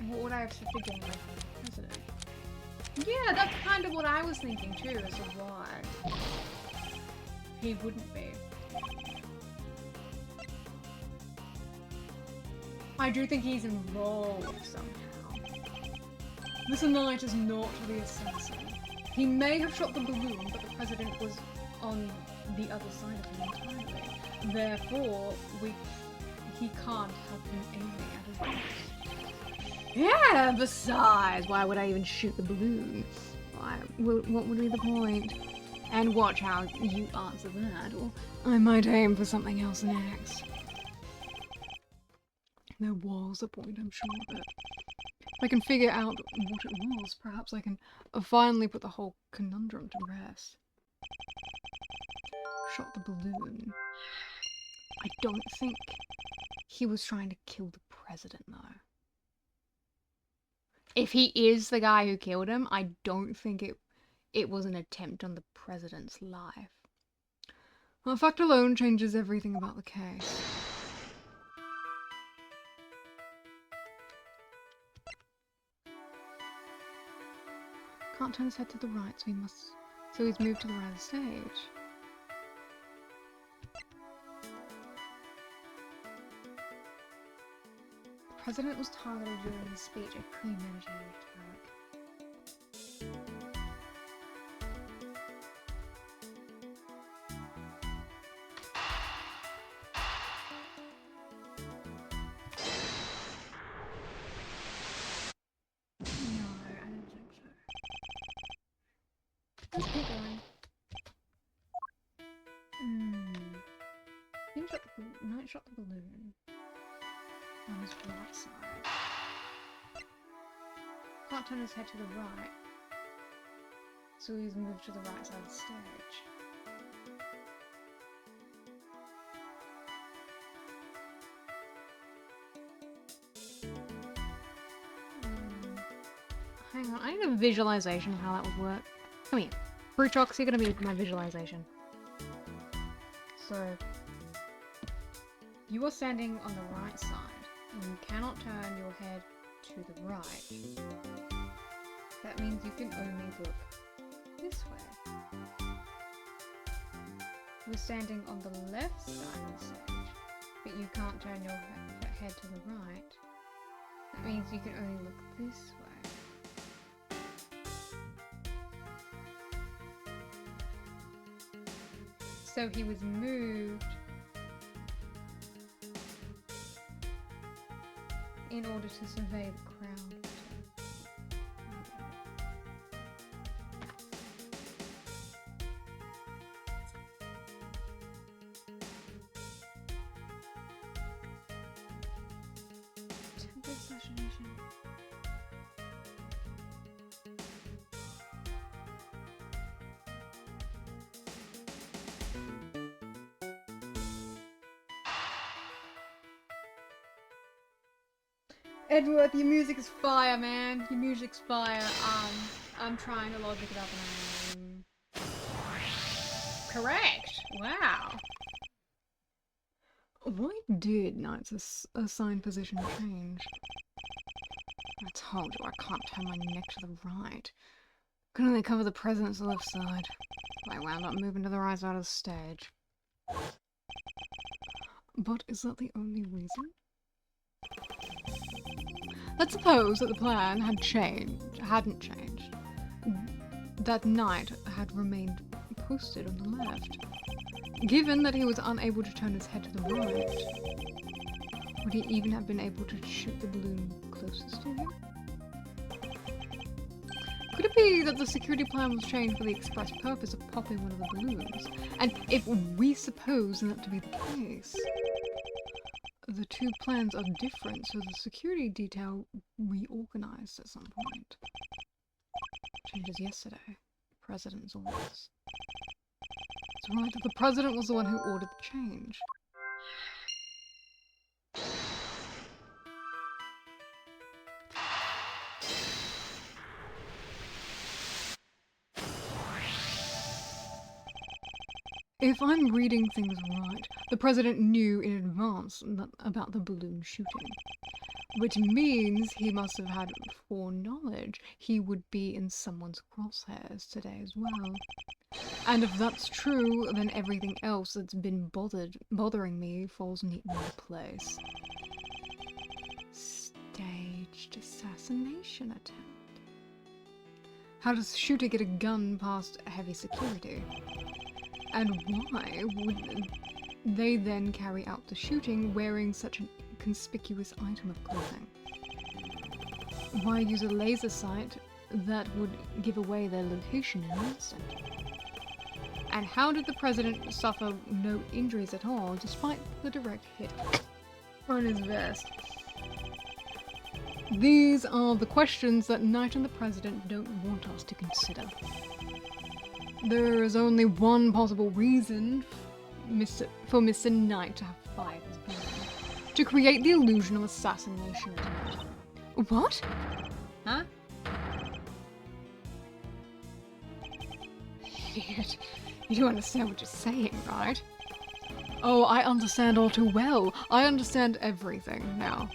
What would I have to gain by the president? Yeah, that's kind of what I was thinking too, as to why he wouldn't be. I do think he's involved somehow. Mr. Knight is not the assassin. He may have shot the balloon, but the president was on the other side of him entirely. Therefore, he can't have been aiming at his boss. Yeah, besides, why would I even shoot the balloon? What would be the point? And watch how you answer that, or I might aim for something else next. There was a point, I'm sure, but if I can figure out what it was, perhaps I can finally put the whole conundrum to rest. Shot the balloon. I don't think he was trying to kill the president, though. If he is the guy who killed him, I don't think it was an attempt on the president's life. Well, the fact alone changes everything about the case. Can't turn his head to the right, so he's moved to the right of the stage. The president was targeted during his speech, a premeditated attack. Let's keep going. Knight shot the balloon on his right side. Can't turn his head to the right, so he's moved to the right side of the stage. Hang on, I need a visualization of how that would work. Come here. Brutox, you're gonna be my visualization. So, you are standing on the right side, and you cannot turn your head to the right. That means you can only look this way. You're standing on the left side of the stage, but you can't turn your head to the right. That means you can only look this way. So he was moved in order to survey the crowd. Temple assassination. Edward, your music is fire, man. Your music's fire. I'm trying to logic it up and correct. Wow. Why did Knight's assigned position change? I told you I can't turn my neck to the right. Can only cover the president's left side. I wound up moving to the right side of the stage. But is that the only reason? Let's suppose that the plan hadn't changed. That Knight had remained posted on the left. Given that he was unable to turn his head to the right, would he even have been able to shoot the balloon closest to him? Could it be that the security plan was changed for the express purpose of popping one of the balloons? And if we suppose that to be the case, the two plans are different, so the security detail reorganized at some point. Changes yesterday. President's orders. It's right that the president was the one who ordered the change. If I'm reading things right, the president knew in advance about the balloon shooting, which means he must have had foreknowledge he would be in someone's crosshairs today as well. And if that's true, then everything else that's been bothering me falls neatly into place. Staged assassination attempt. How does the shooter get a gun past heavy security? And why would they then carry out the shooting wearing such a conspicuous item of clothing? Why use a laser sight that would give away their location in an instant? And how did the president suffer no injuries at all despite the direct hit on his vest? These are the questions that Knight and the president don't want us to consider. There is only one possible reason for Mr. Knight to have fired his balloon. To create the illusion of assassination attempt. What? Huh? Idiot. You don't understand what you're saying, right? Oh, I understand all too well. I understand everything now.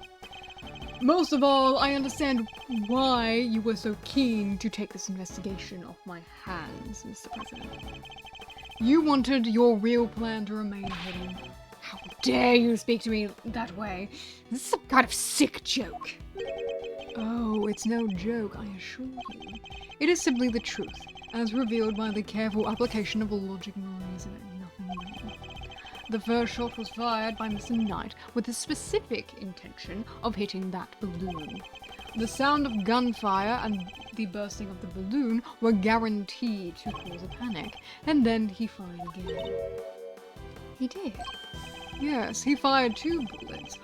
Most of all, I understand why you were so keen to take this investigation off my hands, Mr. President. You wanted your real plan to remain hidden. How dare you speak to me that way? This is some kind of sick joke. Oh, it's no joke, I assure you. It is simply the truth, as revealed by the careful application of logic and reason and nothing more. The first shot was fired by Mr. Knight with the specific intention of hitting that balloon, The sound of gunfire and the bursting of the balloon were guaranteed to cause a panic, and then he fired again. He did. Yes, he fired 2 bullets,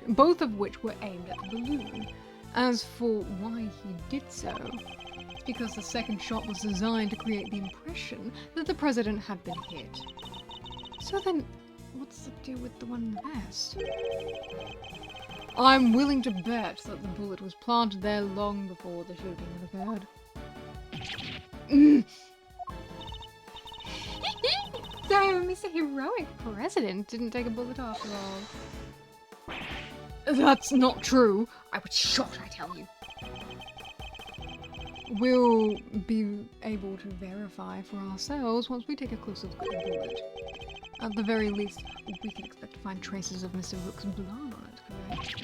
both of which were aimed at the balloon. As for why he did so, it's because the second shot was designed to create the impression that the president had been hit. So then, what's the deal with the one in the vest? I'm willing to bet that the bullet was planted there long before the shooting had occurred. So, Mr. Heroic President didn't take a bullet after all. That's not true. I was shot, I tell you. We'll be able to verify for ourselves once we take a closer look at the bullet. At the very least, we can expect to find traces of Mr. Rook's blood on it, correct?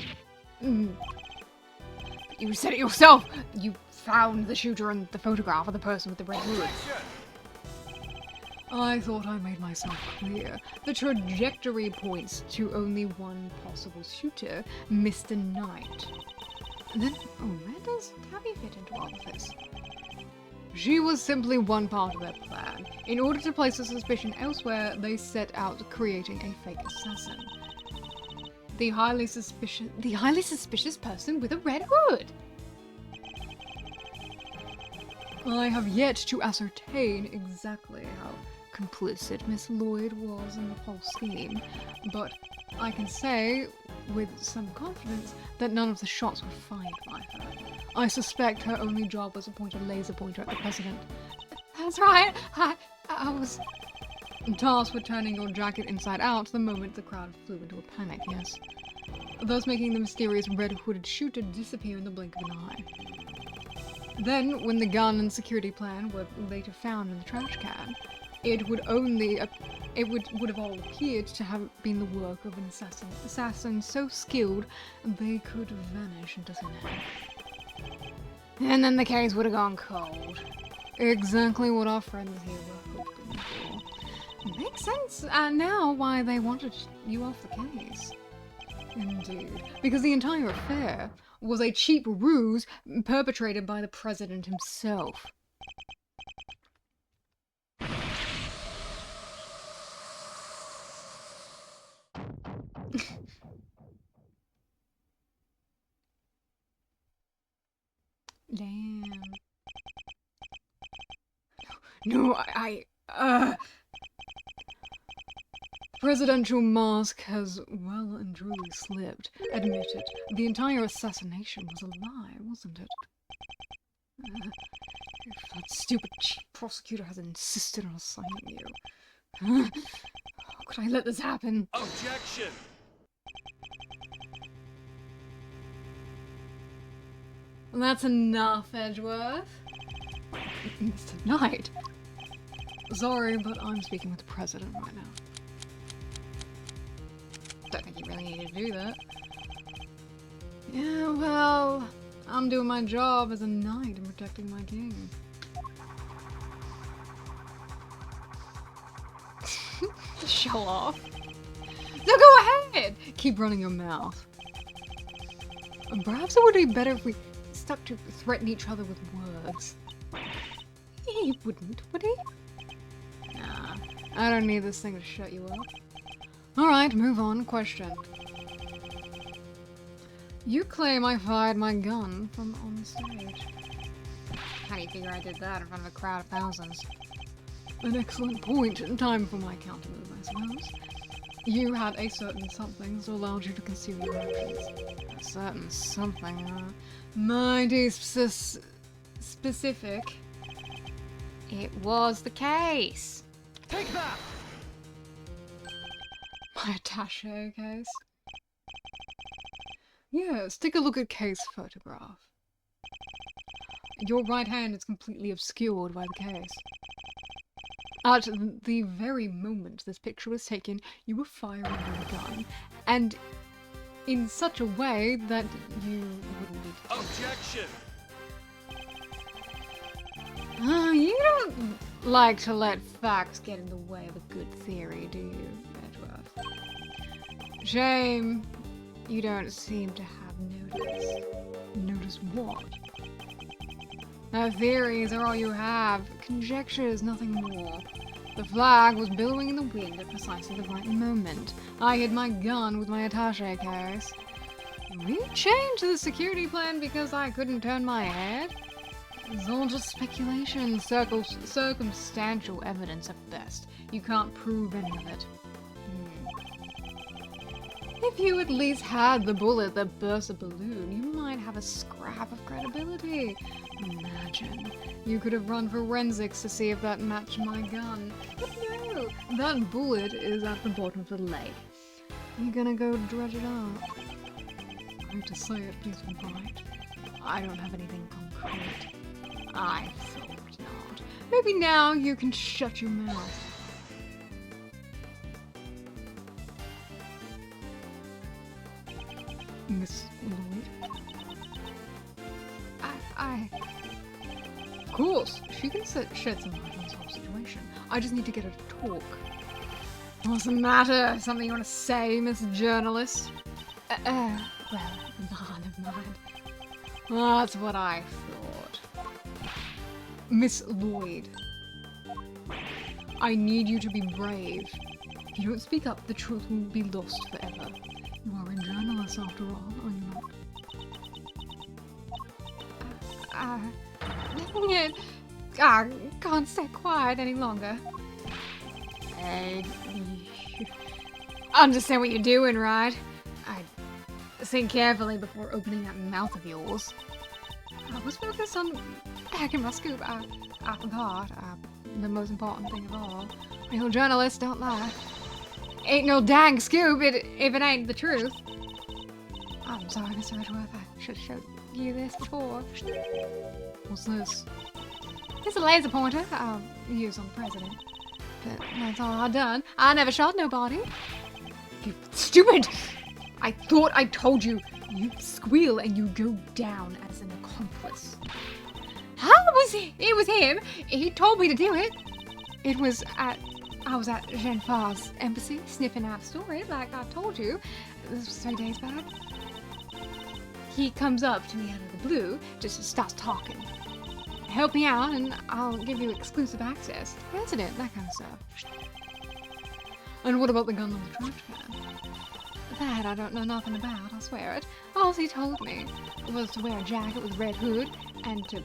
But you said it yourself! You found the shooter and the photograph of the person with the red hood. I thought I made myself clear. The trajectory points to only one possible shooter, Mr. Knight. And then, where does Tabby fit into all of this? She was simply one part of their plan. In order to place a suspicion elsewhere, they set out creating a fake assassin. The highly suspicious person with a red hood! I have yet to ascertain exactly how complicit Miss Lloyd was in the whole scheme, but I can say with some confidence that none of the shots were fired by her. I suspect her only job was to point a laser pointer at the president. That's right, I was tasked with turning your jacket inside out the moment the crowd flew into a panic, yes. Thus making the mysterious red-hooded shooter disappear in the blink of an eye. Then, when the gun and security plan were later found in the trash can, it would have all appeared to have been the work of an assassin so skilled they could vanish into thin air. And then the case would have gone cold. Exactly what our friends here were hoping for. Makes sense now why they wanted you off the case. Indeed, because the entire affair was a cheap ruse perpetrated by the president himself. Damn. No, Presidential mask has well and truly slipped. Admit it. The entire assassination was a lie, wasn't it? If that stupid chief prosecutor has insisted on assigning you. How could I let this happen? Objection! That's enough, Edgeworth. Mr. Knight. Sorry, but I'm speaking with the president right now. Don't think you really needed to do that. Yeah, well, I'm doing my job as a knight and protecting my king. Show off. No, go ahead! Keep running your mouth. Perhaps it would be better if we stuck to threaten each other with words. He wouldn't, would he? Nah, I don't need this thing to shut you up. Alright, move on. Question. You claim I fired my gun from on the stage. How do you figure I did that in front of a crowd of thousands? An excellent point. Time for my counter move, I suppose. You had a certain something that allowed you to conceal your actions. A certain something, mighty specific. It was the case. Take that! My attaché case? Yes, take a look at case photograph. Your right hand is completely obscured by the case. At the very moment this picture was taken, you were firing your gun, and in such a way that you wouldn't be detected. Objection! You don't like to let facts get in the way of a good theory, do you, Edgeworth? Shame you don't seem to have noticed. Notice what? Theories are all you have. Conjectures, nothing more. The flag was billowing in the wind at precisely the right moment. I hid my gun with my attaché case. We changed the security plan because I couldn't turn my head. It's all just speculation, circumstantial evidence at best. You can't prove any of it. If you at least had the bullet that burst a balloon, you might have a scrap of credibility. Imagine. You could have run forensics to see if that matched my gun. But no, that bullet is at the bottom of the lake. You're gonna go dredge it up. I hate to say it, please be right. I don't have anything concrete. I thought not. Maybe now you can shut your mouth. Miss Lloyd? Of course, she can shed some light on this whole situation. I just need to get her to talk. What's the matter? Something you want to say, Miss Journalist? Well, never mind. That's what I thought. Miss Lloyd, I need you to be brave. If you don't speak up, the truth will be lost forever. You are a journalist after all, are you not? I can't stay quiet any longer. Understand what you're doing, right? Think carefully before opening that mouth of yours. I was focused on packing my scoop. I forgot. The most important thing of all. Real journalists don't lie. Ain't no dang scoop if it ain't the truth. I'm sorry, Mr. Edgeworth. I should have showed you this before. What's this? It's a laser pointer I'll use on the president. But that's all I've done. I never shot nobody. You stupid! I thought I told you. You squeal and you go down as an accomplice. How was it? It was him. He told me to do it. I was at Jean Far's embassy sniffing out stories like I told you. This was 3 days back. He comes up to me out of the blue, just starts talking. Help me out and I'll give you exclusive access to the president, that kind of stuff. And what about the gun on the trash can? That I don't know nothing about, I swear it. All he told me was to wear a jacket with a red hood and to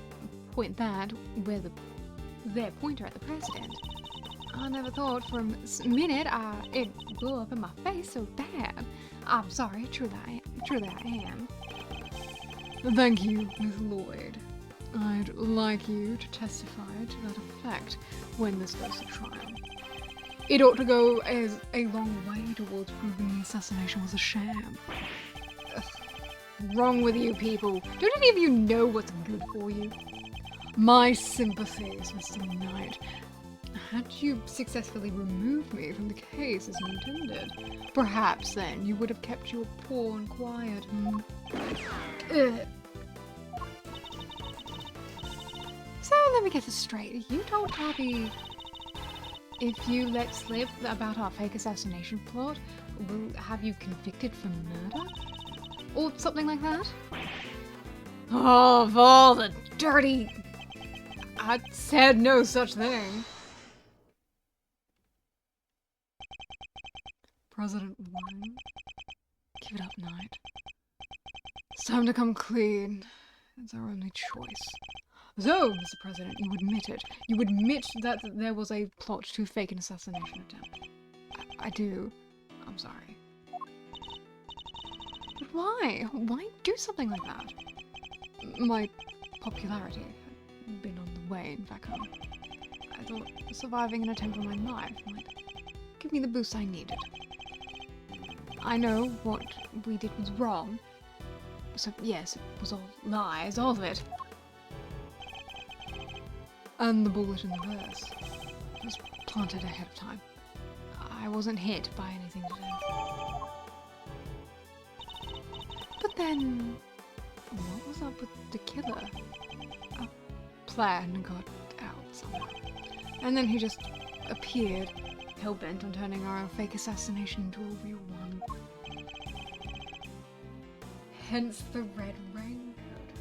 point that where their pointer at the president. I never thought for a minute it blew up in my face so bad. I'm sorry, truly I am. Thank you, Miss Lloyd. I'd like you to testify to that effect when this goes to trial. It ought to go as a long way towards proving the assassination was a sham. Ugh. Wrong with you people. Don't any of you know what's good for you? My sympathies, Mr. Knight. Had you successfully removed me from the case as you intended, perhaps then you would have kept your pawn quiet. So let me get this straight. You told Tabby if you let slip about our fake assassination plot, we'll have you convicted for murder? Or something like that? Oh, of all the dirty... I said no such thing. President Wayne, give it up, Knight. It's time to come clean. It's our only choice. So, Mr. President, you admit it. You admit that there was a plot to fake an assassination attempt. I do. I'm sorry. But why? Why do something like that? My popularity had been on the wane back home. I thought surviving an attempt on my life might give me the boost I needed. I know what we did was wrong. So, yes, it was all lies, all of it. And the bullet in the verse was planted ahead of time. I wasn't hit by anything today. But then, what was up with the killer? A plan got out somehow. And then he just appeared, hell-bent on turning our fake assassination into a real one. Hence the red raincoat.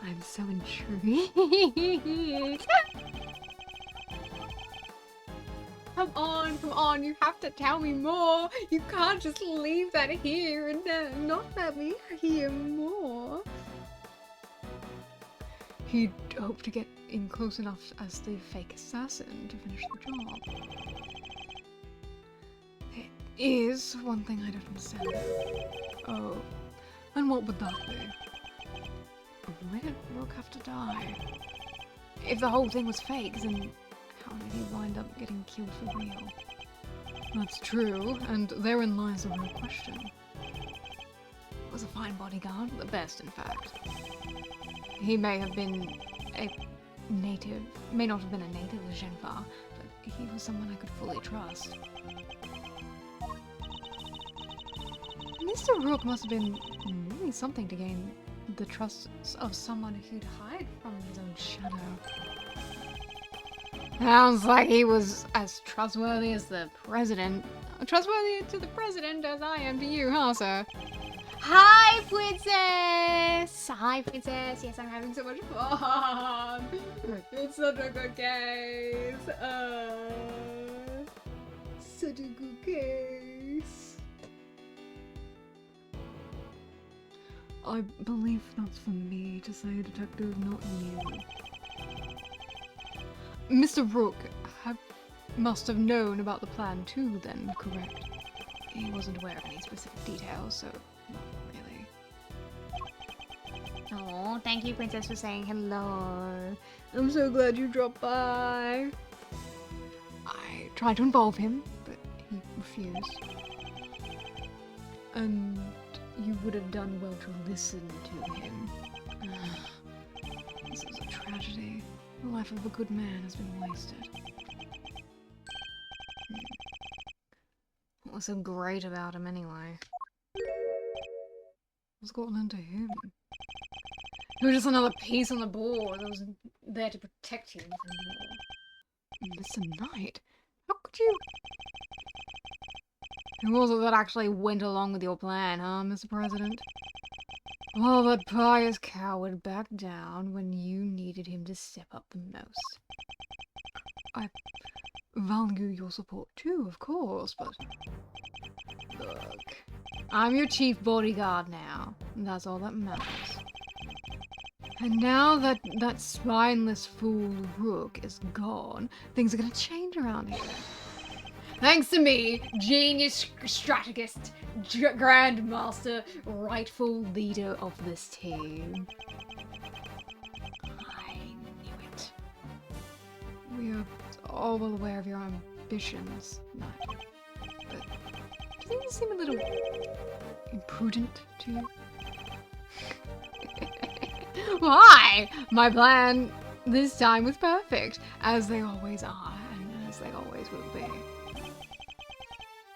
I'm so intrigued. Come on, you have to tell me more. You can't just leave that here and not let me hear more. He'd hoped to get in close enough as the fake assassin to finish the job. It is one thing I don't understand. Oh, and what would that be? Why did Rook have to die? If the whole thing was fake, then how did he wind up getting killed for real? That's true, and therein lies the real question. Was a fine bodyguard, the best in fact. He may have been a native, may not have been a native of Zhenfa, but he was someone I could fully trust. Mr. Rook must have been really something to gain the trust of someone who'd hide from his own shadow. Sounds like he was as trustworthy as the president. Trustworthy to the president as I am to you, huh, sir? Hi, princess! Hi, princess! Yes, I'm having so much fun! It's such a good case! Such a good case! I believe that's for me to say, detective, not you. Mr. Rook must have known about the plan too, then, correct? He wasn't aware of any specific details, so not really. Oh, thank you, princess, for saying hello. I'm so glad you dropped by. I tried to involve him, but he refused. And you would have done well to listen to him. This is a tragedy. The life of a good man has been wasted. What was so great about him anyway? What's gotten into him? He was just another piece on the board that was there to protect you even more. Mr. Knight? How could you? Who was it that actually went along with your plan, huh, Mr. President? Well, that pious coward backed down when you needed him to step up the most. I value your support too, of course, but... Look, I'm your chief bodyguard now, and that's all that matters. And now that that spineless fool Rook is gone, things are gonna change around here. Thanks to me, genius strategist, grandmaster, rightful leader of this team. I knew it. We are all well aware of your ambitions, Knight. But doesn't it seem a little imprudent to you? Why? My plan this time was perfect, as they always are, and as they always will be.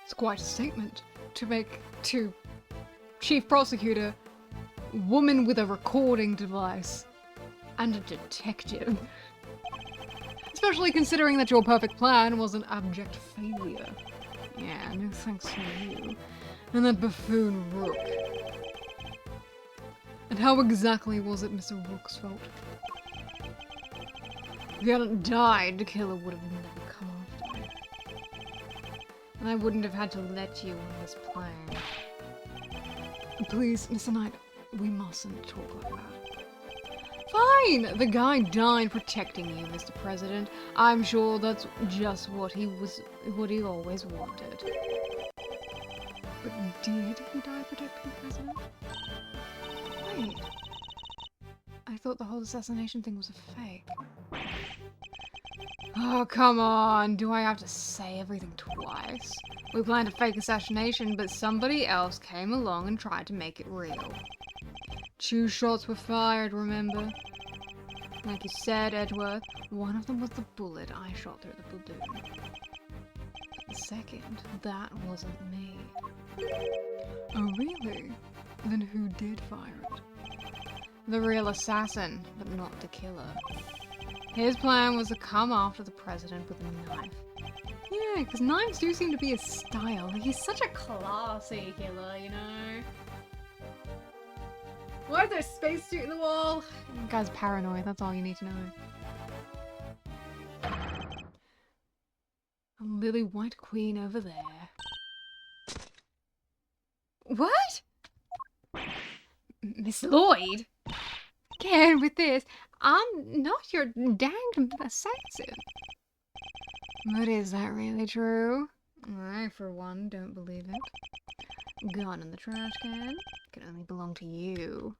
It's quite a statement to make to Chief Prosecutor, woman with a recording device, and a detective. Especially considering that your perfect plan was an abject failure. Yeah, no thanks to you. And that buffoon Rook. And how exactly was it Mr. Rook's fault? If he hadn't died, the killer would have never come after me. And I wouldn't have had to let you on this plan. Please, Mr. Knight, we mustn't talk like that. Fine! The guy died protecting you, Mr. President. I'm sure that's just what he always wanted. But did he die protecting the President? Wait. I thought the whole assassination thing was a fake. Oh, come on. Do I have to say everything twice? We planned a fake assassination, but somebody else came along and tried to make it real. 2 shots were fired, remember? Like you said, Edgeworth, one of them was the bullet I shot through the balloon. But the second, that wasn't me. Oh, really? Then who did fire it? The real assassin, but not the killer. His plan was to come after the president with a knife. Yeah, because knives do seem to be his style. He's such a classy killer, you know? Why is there a spacesuit in the wall? The guy's paranoid, that's all you need to know. A lily white queen over there. What? Miss Lloyd? Again with this. I'm not your dang assassin. But is that really true? I, for one, don't believe it. Gun in the trash can can only belong to you.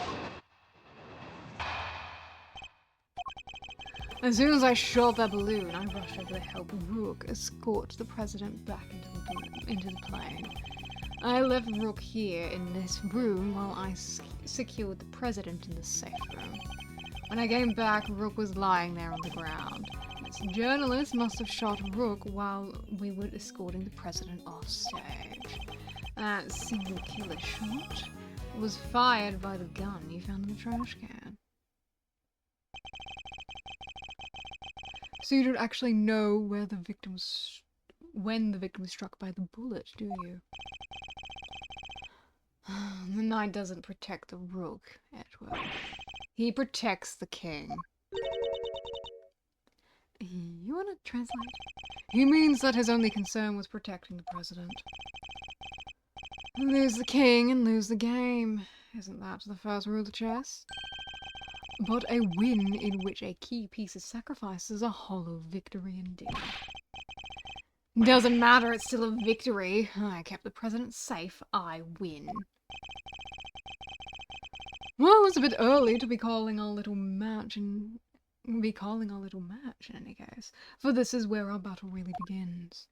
As soon as I shot that balloon, I rushed over to help Rook escort the president back into the plane. I left Rook here in this room while I secured the president in the safe room. When I came back, Rook was lying there on the ground. This journalist must have shot Rook while we were escorting the president off stage. That single killer shot was fired by the gun you found in the trash can. So you don't actually know where the victim when the victim was struck by the bullet, do you? The knight doesn't protect the Rook, Edward. He protects the king. You want to translate? He means that his only concern was protecting the president. Lose the king and lose the game. Isn't that the first rule of chess? But a win in which a key piece is sacrificed is a hollow victory indeed. Doesn't matter, it's still a victory. I kept the president safe. I win. Well, it's a bit early to be calling our little match in any case. For this is where our battle really begins.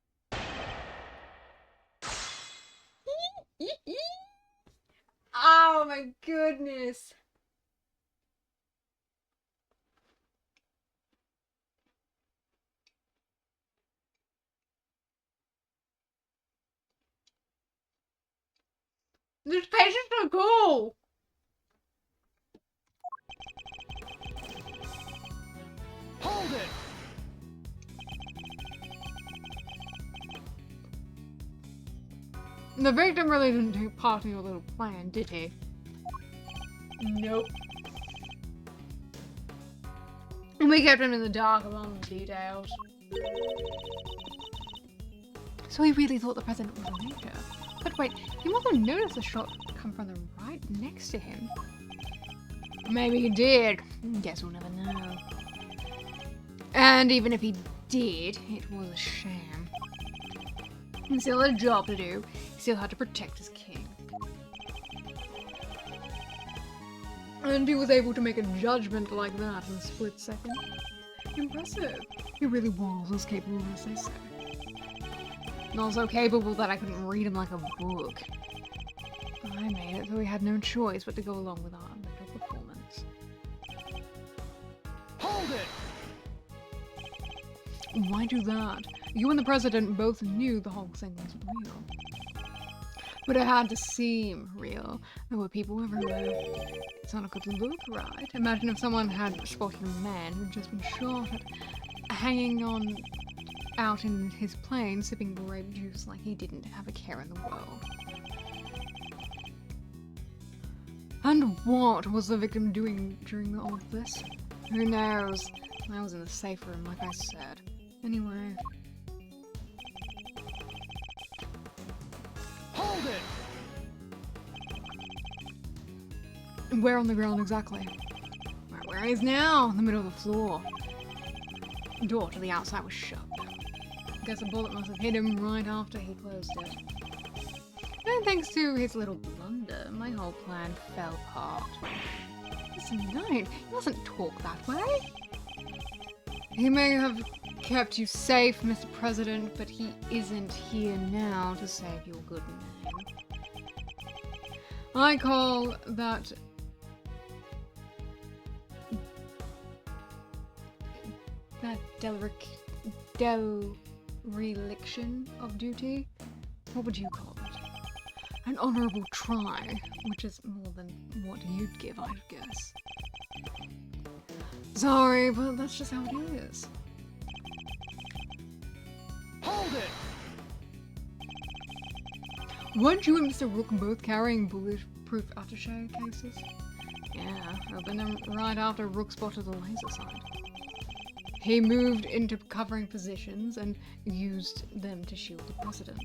Oh my goodness. This patient's so cool. Hold it! The victim really didn't take part in your little plan, did he? Nope. We kept him in the dark along the details. So he really thought the president was a major. But wait, he must have noticed the shot come from the right next to him. Maybe he did. Guess we'll never know. And even if he did, it was a sham. He still had a job to do. He still had to protect his king. And he was able to make a judgment like that in a split second. Impressive. He really was as capable as they say. Not so capable that I couldn't read him like a book. I made it so we had no choice but to go along with our mental performance. Hold it! Why do that? You and the president both knew the whole thing was real. But it had to seem real. There were people everywhere. It's not a good look, right? Imagine if someone had spotted a man who'd just been shot at, hanging on out in his plane, sipping grape juice like he didn't have a care in the world. And what was the victim doing during all of this? Who knows? I was in the safe room, like I said. Anyway. Hold it! Where on the ground exactly? Right where he is now, in the middle of the floor. The door to the outside was shut. Guess a bullet must have hit him right after he closed it. And thanks to his little blunder, my whole plan fell apart. Listen, no, he doesn't talk that way. He may have kept you safe, Mr. President, but he isn't here now to save your good name. I call that dereliction of duty? What would you call it? An honourable try, which is more than what you'd give, I'd guess. Sorry, but that's just how it is. Hold it! Weren't you and Mr. Rook both carrying bulletproof attaché cases? Yeah, opened them right after Rook spotted the laser sign. He moved into covering positions and used them to shield the president.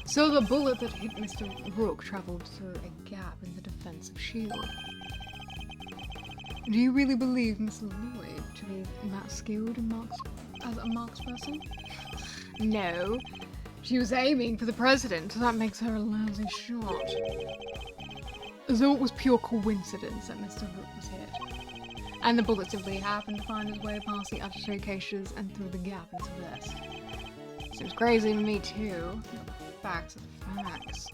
So the bullet that hit Mr. Rook traveled through a gap in the defensive shield. Do you really believe Miss Lloyd to be that skilled in as a marksperson? No. She was aiming for the president, so that makes her a lousy shot. As though it was pure coincidence that Mr. Rook was hit. And the bullet simply happened to find its way past the other two caches and through the gap into this. Seems crazy to me too. Facts are facts.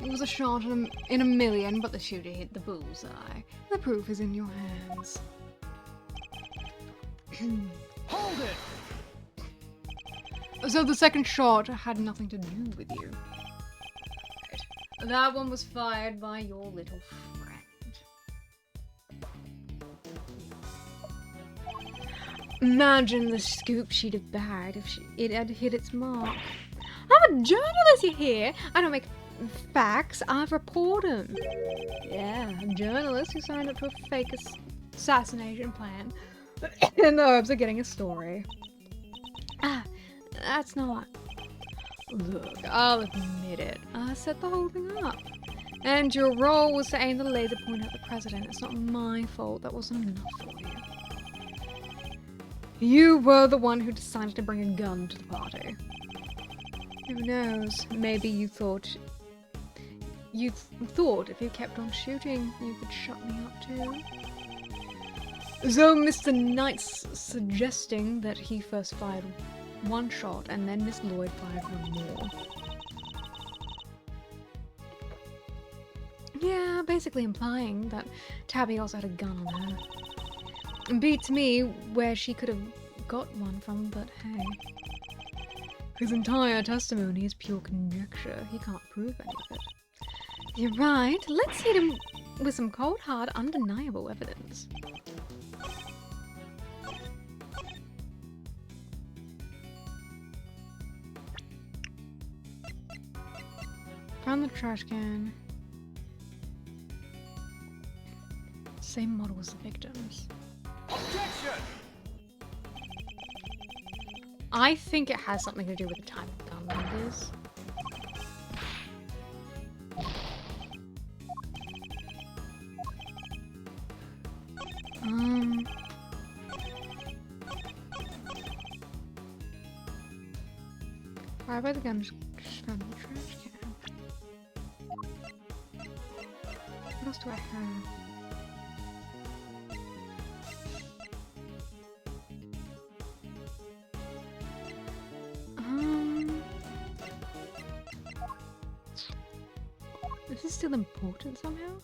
It was a shot in a million, but the shooter hit the bullseye. The proof is in your hands. Hold it! So the second shot had nothing to do with you. Right. That one was fired by your little friend. Imagine the scoop she'd have bagged if it had hit its mark. I'm a journalist, you hear? I don't make facts, I report them. Yeah, a journalist who signed up to a fake assassination plan in the hopes of getting a story. Ah, that's not... Look, I'll admit it. I set the whole thing up. And your role was to aim the laser point at the president. It's not my fault. That wasn't enough for you. You were the one who decided to bring a gun to the party. Who knows? Maybe you thought if you kept on shooting, you could shut me up too. So Mr. Knight's suggesting that he first fired one shot and then Miss Lloyd fired one more. Yeah, basically implying that Tabby also had a gun on her. Beats me where she could have got one from, but hey. His entire testimony is pure conjecture. He can't prove any of it. You're right. Let's hit him with some cold, hard, undeniable evidence. Found the trash can. Same model as the victims. Objection! I think it has something to do with the type of gun that it is. Fired by the gun just found the trash can. What else do I have? Is this still important somehow?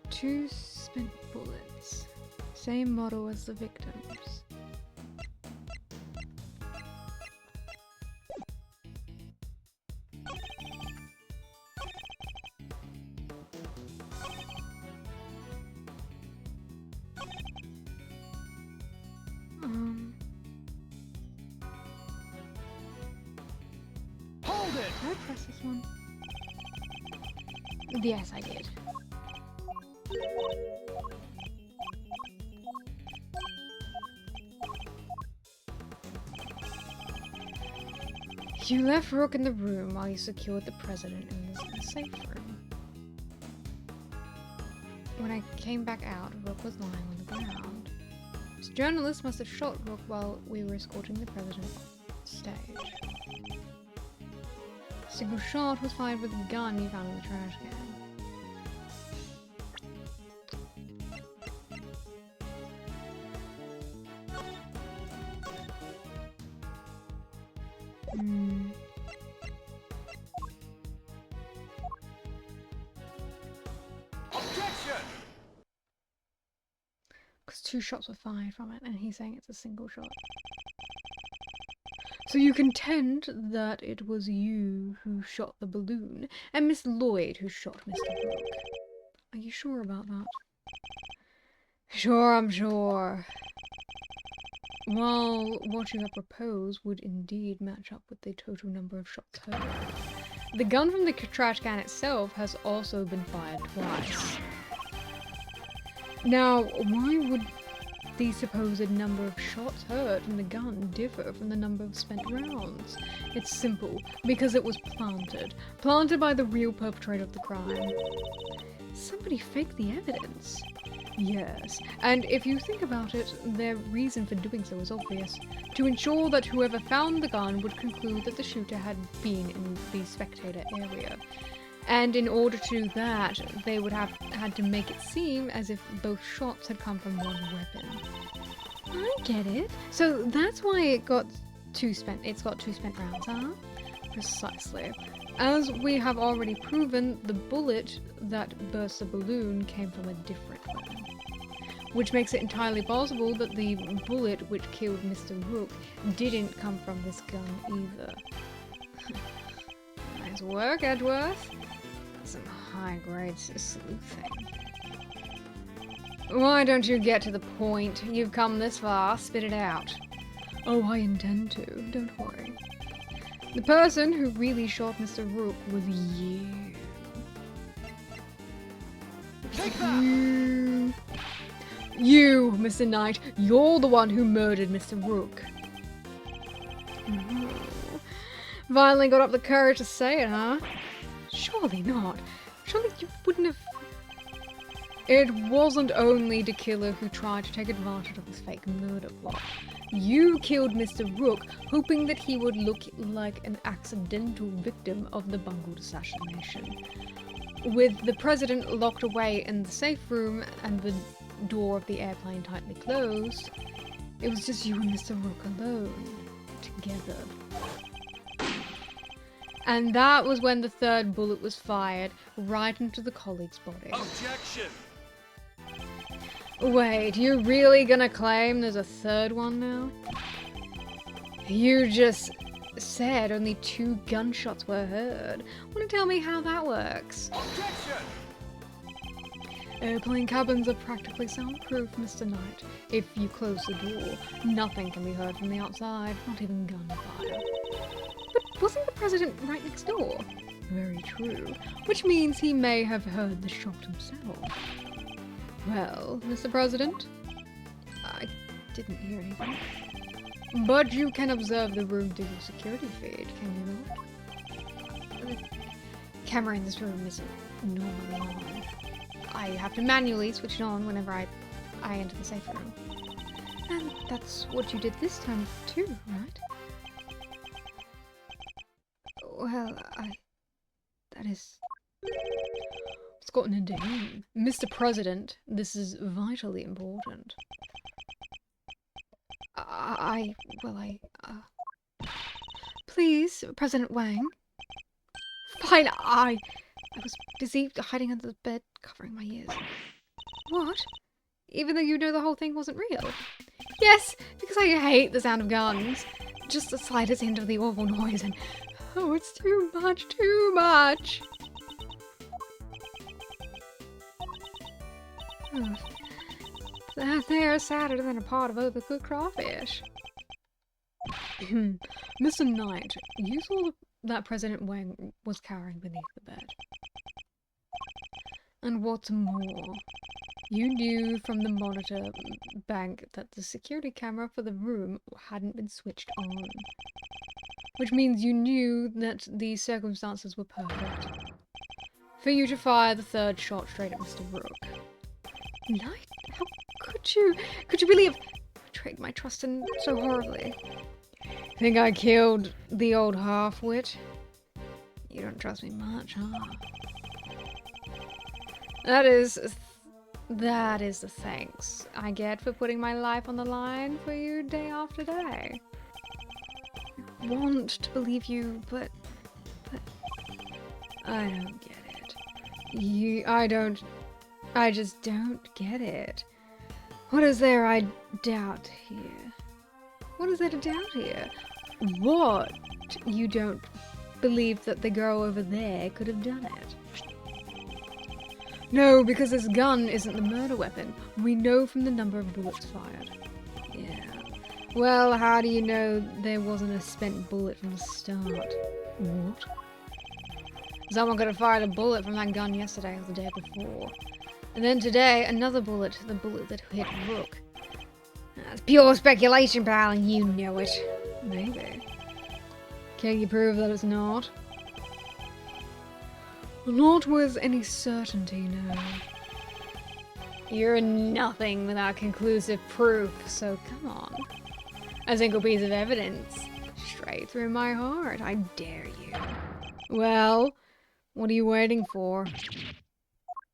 Two spent bullets. Same model as the victims. Hold it! Did I press this one? Yes, I did. You left Rook in the room while you secured the president in the safe room. When I came back out, Rook was lying on the ground. This journalist must have shot Rook while we were escorting the president off stage. A single shot was fired with a gun you found in the trash can. Objection! Because 2 shots were fired from it, and he's saying it's a single shot. So you contend that it was you who shot the balloon, and Miss Lloyd who shot Mr. Brooke. Are you sure about that? Sure, I'm sure. While what you have proposed would indeed match up with the total number of shots heard, The gun from the trash can itself has also been fired twice. Now, why would the supposed number of shots heard from the gun differ from the number of spent rounds? It's simple, because it was planted. Planted by the real perpetrator of the crime. Somebody faked the evidence. Yes, and if you think about it, their reason for doing so is obvious. To ensure that whoever found the gun would conclude that the shooter had been in the spectator area. And in order to do that, they would have had to make it seem as if both shots had come from one weapon. I get it. So that's why it's got two spent rounds, huh? Precisely. As we have already proven, the bullet that burst the balloon came from a different weapon. Which makes it entirely possible that the bullet which killed Mr. Rook didn't come from this gun either. Nice work, Edgeworth. Some high-grade sleuthing. Why don't you get to the point? You've come this far, spit it out. Oh, I intend to, don't worry. The person who really shot Mr. Rook was you. Take that! You, Mr. Knight, you're the one who murdered Mr. Rook. Finally got up the courage to say it, huh? Surely not. Surely you wouldn't have... It wasn't only de Killer who tried to take advantage of this fake murder plot. You killed Mr. Rook, hoping that he would look like an accidental victim of the bungled assassination. With the president locked away in the safe room and the door of the airplane tightly closed, it was just you and Mr. Rook alone, together. And that was when the third bullet was fired, right into the colleague's body. Objection! Wait, you really gonna claim there's a third one now? You just said only 2 gunshots were heard. Wanna tell me how that works? Objection! Airplane cabins are practically soundproof, Mr. Knight. If you close the door, nothing can be heard from the outside, not even gunfire. But wasn't the president right next door? Very true. Which means he may have heard the shot himself. Well, Mr. President, I didn't hear anything. But you can observe the room through your security feed, can you not? The camera in this room isn't normally on. I have to manually switch it on whenever I enter the safe room. And that's what you did this time too, right? Well, that is... It's gotten into him. Mr. President, this is vitally important. Please, President Wang. Fine, I was busy hiding under the bed, covering my ears. What? Even though you know the whole thing wasn't real? Yes, because I hate the sound of guns. Just the slightest hint of the awful noise and... Oh, it's too much, too much! Oh, that there is sadder than a pot of overcooked crawfish. Mr. Knight, you saw that President Wang was cowering beneath the bed. And what's more, you knew from the monitor bank that the security camera for the room hadn't been switched on. Which means you knew that the circumstances were perfect for you to fire the third shot straight at Mr. Rook. Knight, how could you? Could you really have betrayed my trust in so horribly? Think I killed the old half-wit? You don't trust me much, huh? That is the thanks I get for putting my life on the line for you day after day. I want to believe you, but I don't get it. I just don't get it. What is there I doubt here? What is there to doubt here? What? You don't believe that the girl over there could have done it? No, because this gun isn't the murder weapon. We know from the number of bullets fired. Yeah. Well, how do you know there wasn't a spent bullet from the start? What? Someone could have fired a bullet from that gun yesterday or the day before. And then today, another bullet. The bullet that hit Rook. That's pure speculation, pal, and you know it. Maybe. Can you prove that it's not? Not with any certainty, no. You're nothing without conclusive proof, so come on. A single piece of evidence. Straight through my heart, I dare you. Well, what are you waiting for?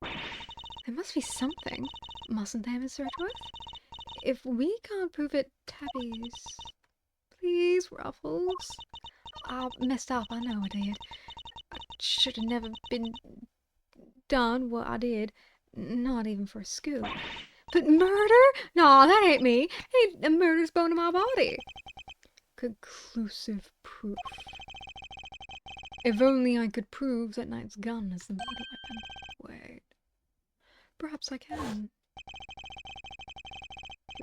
There must be something, mustn't there, Mr. Edgeworth? If we can't prove it, Tabby's... Please, Ruffles. I messed up, I know I did. I should have never been done what I did. Not even for a scoop. But murder? Nah, that ain't me. Ain't a murder's bone in my body. Conclusive proof. If only I could prove that Knight's gun is the murder weapon. Wait. Perhaps I can.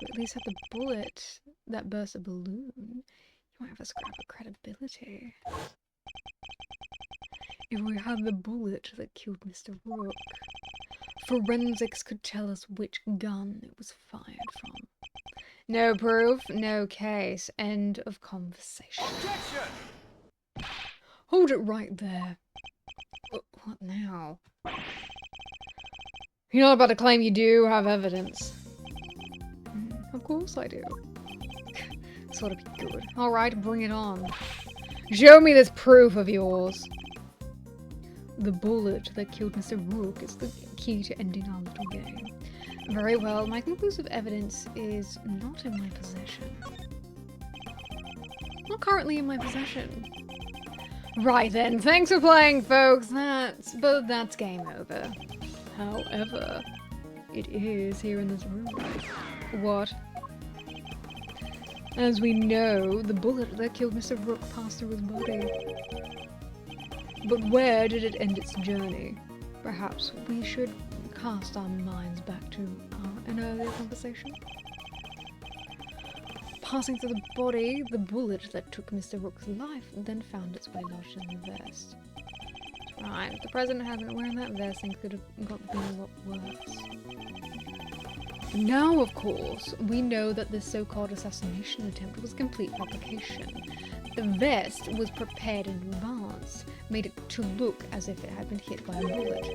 You at least have the bullet that bursts a balloon. You might have a scrap of credibility. If we had the bullet that killed Mr. Rook, forensics could tell us which gun it was fired from. No proof, no case. End of conversation. Objection! Hold it right there. What now? You're not about to claim you do have evidence. Of course I do. This ought to be good. Alright, bring it on. Show me this proof of yours. The bullet that killed Mr. Rook is the key to ending our little game. Very well, my conclusive evidence is not in my possession. Not currently in my possession. Right then, thanks for playing, folks. That's game over. However, it is here in this room. What? As we know, the bullet that killed Mr. Rook passed through his body. But where did it end its journey? Perhaps we should cast our minds back to an earlier conversation. Passing through the body, the bullet that took Mr. Rook's life then found its way lodged in the vest. Right, if the president hadn't wearing that vest, things could have been a lot worse. Now, of course, we know that this so-called assassination attempt was a complete fabrication. The vest was prepared in advance, made it to look as if it had been hit by a bullet.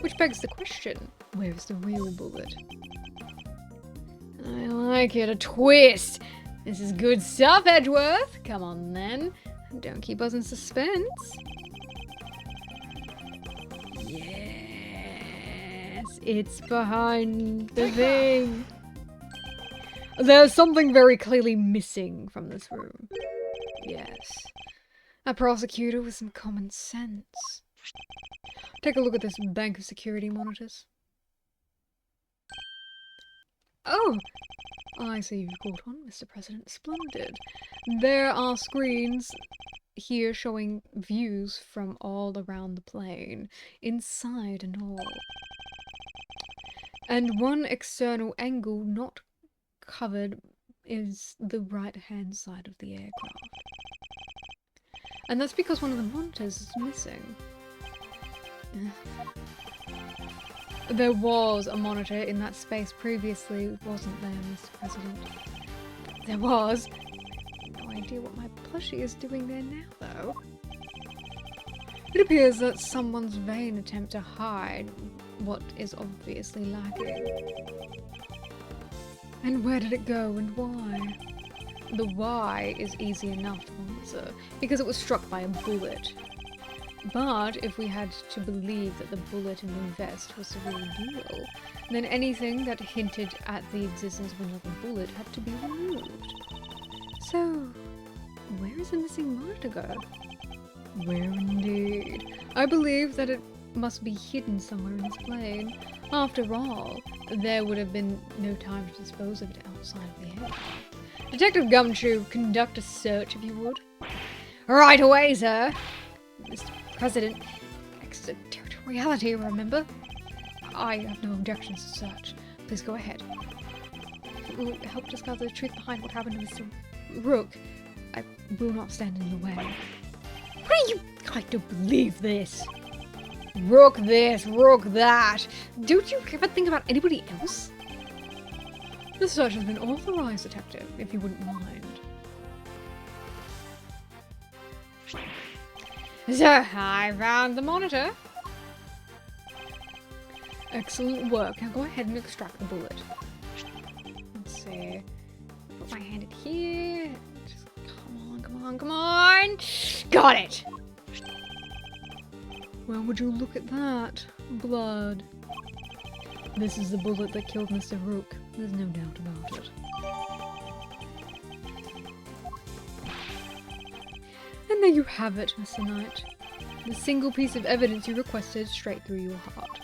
Which begs the question, where is the real bullet? I like it, a twist! This is good stuff, Edgeworth! Come on then, don't keep us in suspense. Yes, it's behind the thing. There's something very clearly missing from this room. Yes. A prosecutor with some common sense. Take a look at this bank of security monitors. Oh! I see you've caught on, Mr. President. Splendid. There are screens here showing views from all around the plane, inside and all. And one external angle not covered is the right-hand side of the aircraft. And that's because one of the monitors is missing. There was a monitor in that space previously, wasn't there, Mr. President? There was. No idea what my plushie is doing there now, though. It appears that someone's vain attempt to hide what is obviously lacking. And where did it go and why? The why is easy enough to answer, because it was struck by a bullet. But if we had to believe that the bullet in the vest was the real deal, then anything that hinted at the existence of another bullet had to be removed. So, where is the missing monitor go? Where indeed? I believe that it must be hidden somewhere in this plane. After all, there would have been no time to dispose of it outside of the aircraft. Detective Gumshoe, conduct a search if you would. Right away, sir. Mr. President, extraterritoriality, remember? I have no objections to search. Please go ahead. It will help discover the truth behind what happened to Mr. Rook. I will not stand in the way. What are you? I don't believe this. Rook this, rook that. Don't you ever think about anybody else? The search has been authorized, detective, if you wouldn't mind. So, I found the monitor. Excellent work. Now go ahead and extract the bullet. Let's see. Put my hand in here. Just, come on, come on, come on. Got it! Well, would you look at that? Blood. This is the bullet that killed Mr. Rook. There's no doubt about it. And there you have it, Mr. Knight. The single piece of evidence you requested straight through your heart.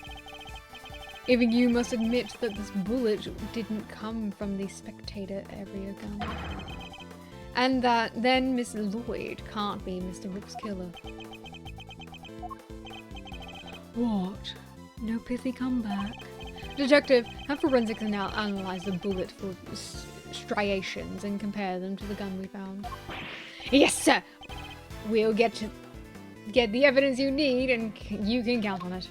Even you must admit that this bullet didn't come from the spectator area gun. And that then Miss Lloyd can't be Mr. Rook's killer. What? No pithy comeback? Detective, have forensics now analyze the bullet for striations and compare them to the gun we found. Yes, sir! We'll get the evidence you need and you can count on it.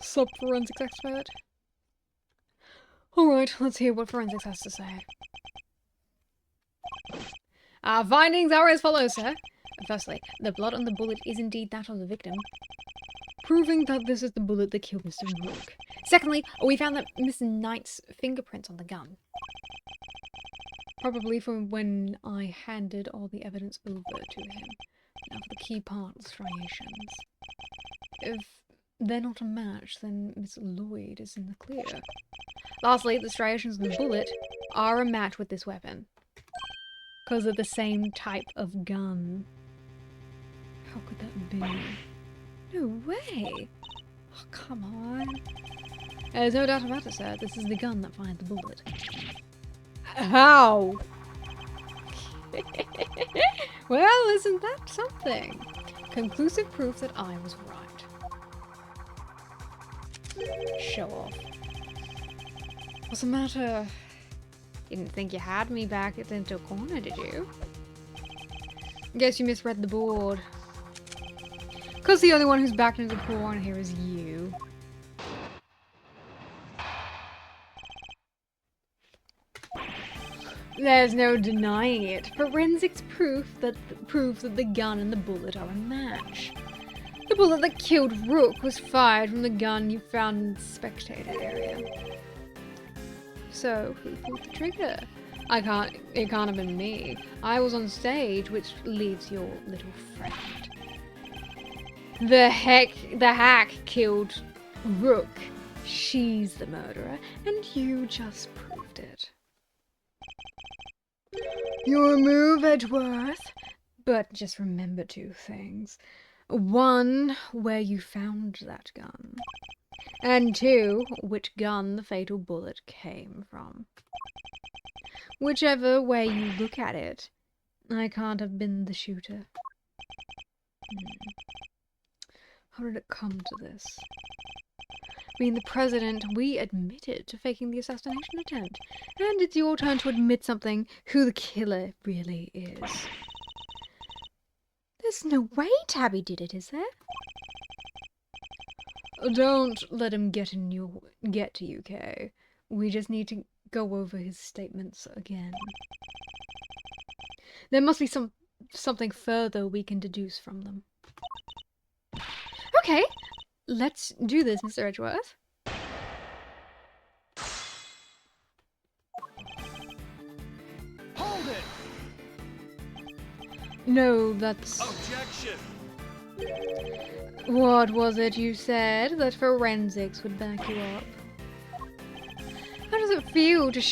Sup, forensics expert? Alright, let's hear what forensics has to say. Our findings are as follows, sir. Firstly, the blood on the bullet is indeed that of the victim, proving that this is the bullet that killed Mr. Rook. Secondly, we found that Mr. Knight's fingerprints on the gun. Probably from when I handed all the evidence over to him. Now for the key part, the striations. If they're not a match, then Miss Lloyd is in the clear. Lastly, the striations on the bullet are a match with this weapon, because of the same type of gun. How could that be? No way! Oh, come on. There's no doubt about it, sir. This is the gun that fired the bullet. How? Well, isn't that something? Conclusive proof that I was right. Show off. What's the matter? Didn't think you had me back into a corner, did you? Guess you misread the board. Cause the only one who's backed into the corner here is you. There's no denying it. Forensics proves that the gun and the bullet are a match. The bullet that killed Rook was fired from the gun you found in the spectator area. So, who pulled the trigger? It can't have been me. I was on stage, which leaves your little friend. The hack killed Rook. She's the murderer, and you just proved it. Your move, Edgeworth. But just remember two things. One, where you found that gun. And two, which gun the fatal bullet came from. Whichever way you look at it, I can't have been the shooter. How did it come to this? Being the president, we admitted to faking the assassination attempt. And it's your turn to admit something, who the killer really is. There's no way Tabby did it, is there? Don't let him get to you, Kay. We just need to go over his statements again. There must be something further we can deduce from them. Okay, let's do this, Mr. Edgeworth. Hold it! No, that's... Objection! What was it you said that forensics would back you up? How does it feel to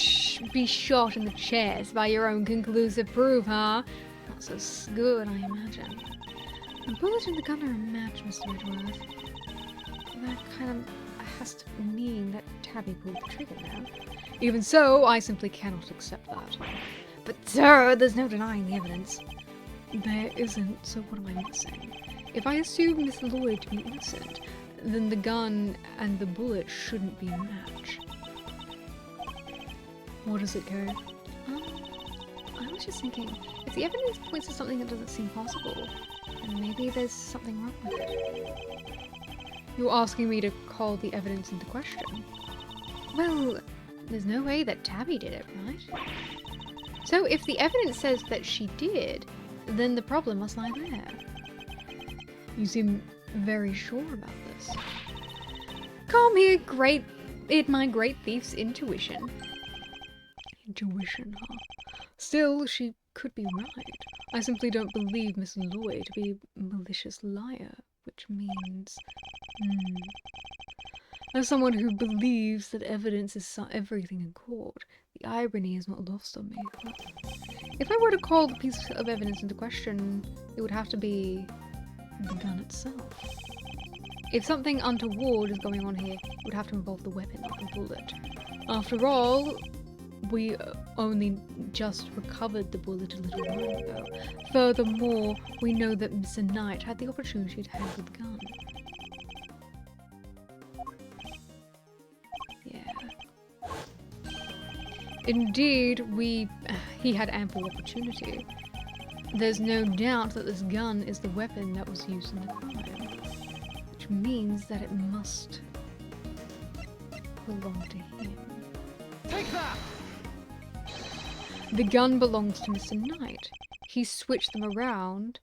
be shot in the chest by your own conclusive proof, huh? Not so good, I imagine. The bullet and the gun are a match, Mr. Edgeworth. That kind of has to mean that Tabby pulled the trigger now. Even so, I simply cannot accept that. But sir, there's no denying the evidence. There isn't, so what am I missing? If I assume Miss Lloyd to be innocent, then the gun and the bullet shouldn't be a match. What does it go? I was just thinking, if the evidence points to something that doesn't seem possible, maybe there's something wrong with it. You're asking me to call the evidence into question? Well, there's no way that Tabby did it, right? So if the evidence says that she did, then the problem must lie there. You seem very sure about this. Call me my great thief's intuition. Intuition, huh? Still, she could be right. I simply don't believe Miss Lloyd to be a malicious liar, which means... As someone who believes that evidence is everything in court, the irony is not lost on me. If I were to call the piece of evidence into question, it would have to be the gun itself. If something untoward is going on here, it would have to involve the weapon, not the bullet. After all, we only just recovered the bullet a little while ago. Furthermore, we know that Mr. Knight had the opportunity to handle the gun. Yeah. Indeed, he had ample opportunity. There's no doubt that this gun is the weapon that was used in the crime, which means that it must belong to him. Take that! The gun belongs to Mr. Knight. He switched them around.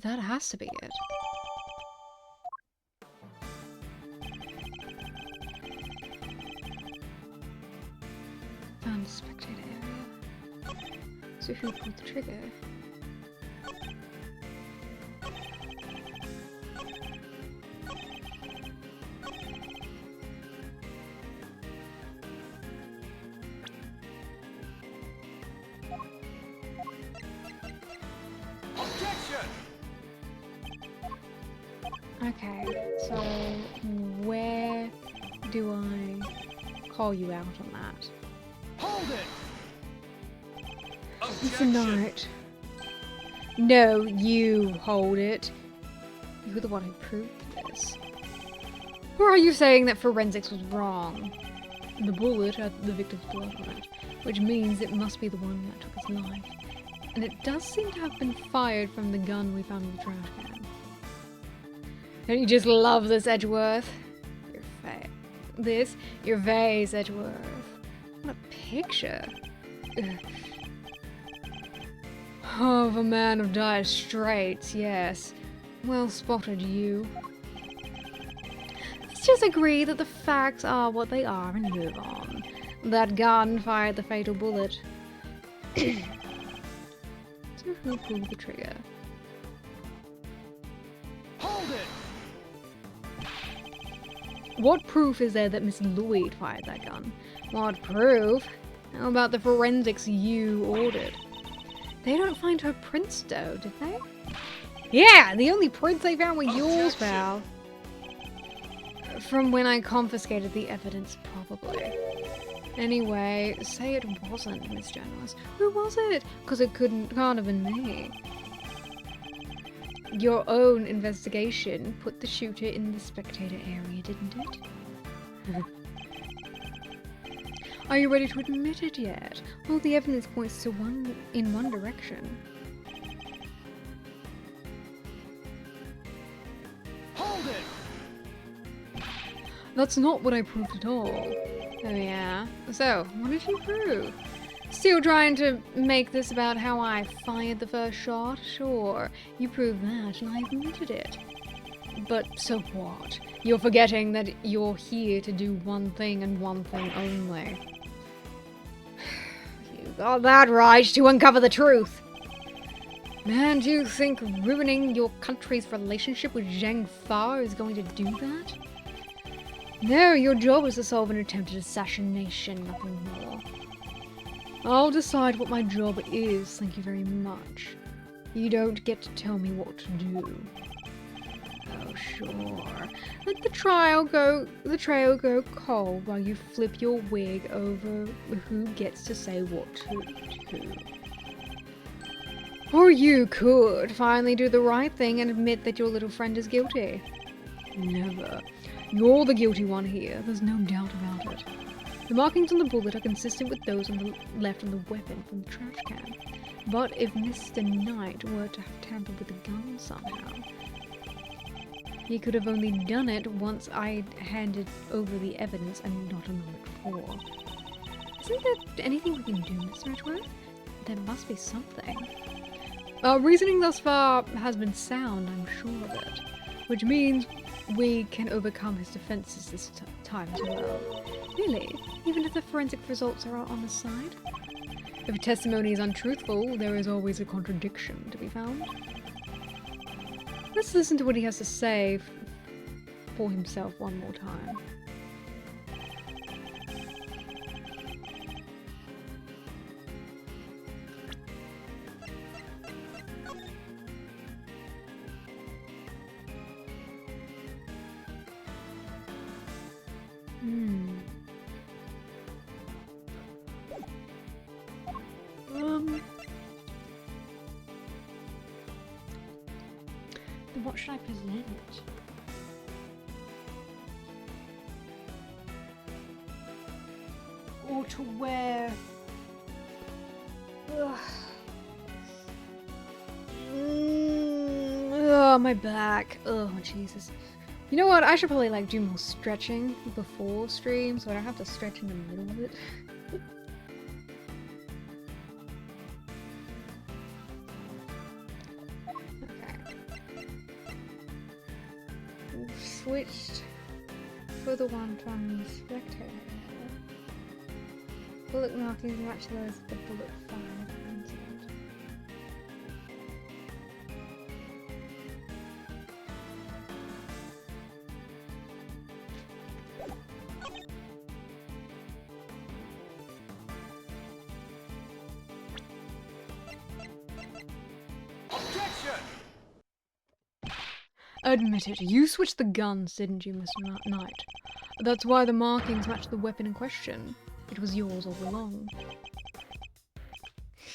That has to be it. Found a spectator area. So who pulled the trigger? Okay, so where do I call you out on that? Hold it! It's a night. No, you hold it. You're the one who proved this. Or are you saying that forensics was wrong? The bullet had the victim's blood on it, which means it must be the one that took his life. And it does seem to have been fired from the gun we found in the trash can. Don't you just love this, Edgeworth? Your face, Edgeworth. What a picture. Ugh. Of a man of dire straits, yes. Well spotted, you. Let's just agree that the facts are what they are and move on. That gun fired the fatal bullet. So who pulled the trigger? Hold it! What proof is there that Miss Lloyd fired that gun? What proof? How about the forensics you ordered? They don't find her prints though, did they? Yeah, the only prints they found were yours, pal. From when I confiscated the evidence, probably. Anyway, say it wasn't Miss Janice. Who was it? Because it can't have been me. Your own investigation put the shooter in the spectator area, didn't it? Are you ready to admit it yet? All the evidence points to in one direction. Hold it! That's not what I proved at all. Oh yeah? So, what did you prove? Still trying to make this about how I fired the first shot? Sure, you proved that and I admitted it. But so what? You're forgetting that you're here to do one thing and one thing only. You got that right, to uncover the truth. Man, do you think ruining your country's relationship with Zheng Fa is going to do that? No, your job is to solve an attempted assassination, nothing more. I'll decide what my job is, thank you very much. You don't get to tell me what to do. Oh, sure. Let the trail go cold while you flip your wig over who gets to say what to do. Or you could finally do the right thing and admit that your little friend is guilty. Never. You're the guilty one here, there's no doubt about it. The markings on the bullet are consistent with those on the left on the weapon from the trash can. But if Mr. Knight were to have tampered with the gun somehow, he could have only done it once I'd handed over the evidence and not a moment before. Isn't there anything we can do, Mr. Edgeworth? There must be something. Our reasoning thus far has been sound, I'm sure of it. Which means we can overcome his defenses this time as well. Really? Even if the forensic results are on his side? If a testimony is untruthful, there is always a contradiction to be found. Let's listen to what he has to say for himself one more time. Then what should I present? Or to wear? Oh, my back. Oh, Jesus. You know what? I should probably like do more stretching before stream, so I don't have to stretch in the middle of it. Switched for the one from the spectator. Bullet markings match those of the bullet fired incident. Objection! Admit it, you switched the guns, didn't you, Mr. Knight? That's why the markings match the weapon in question. It was yours all along.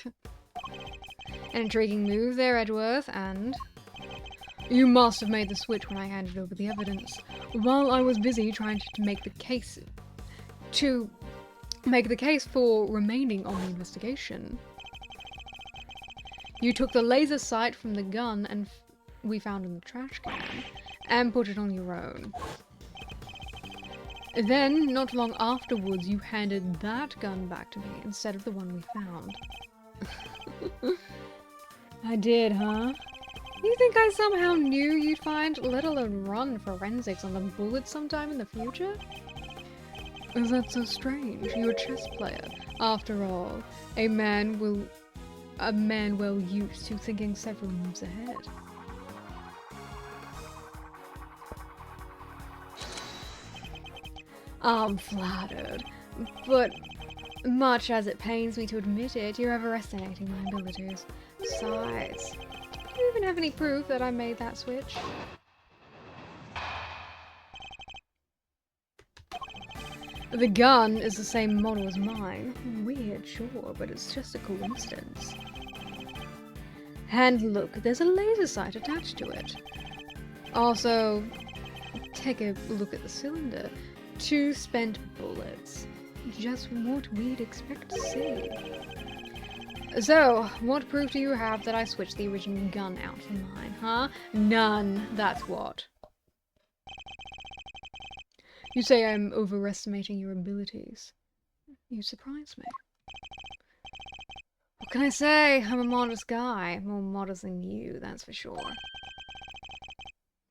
An intriguing move there, Edgeworth, and... You must have made the switch when I handed over the evidence. While I was busy trying to make the case... for remaining on the investigation. You took the laser sight from the gun and we found in the trash can, and put it on your own. Then, not long afterwards, you handed that gun back to me instead of the one we found. I did, huh? You think I somehow knew you'd find, let alone run forensics on the bullet sometime in the future? Is that so strange? You're a chess player. After all, a man well used to thinking several moves ahead. I'm flattered, but much as it pains me to admit it, you're overestimating my abilities. Besides, do you even have any proof that I made that switch? The gun is the same model as mine. Weird, sure, but it's just a coincidence. And look, there's a laser sight attached to it. Also, take a look at the cylinder. 2 spent bullets. Just what we'd expect to see. So, what proof do you have that I switched the original gun out for mine, huh? None, that's what. You say I'm overestimating your abilities. You surprise me. What can I say? I'm a modest guy. More modest than you, that's for sure.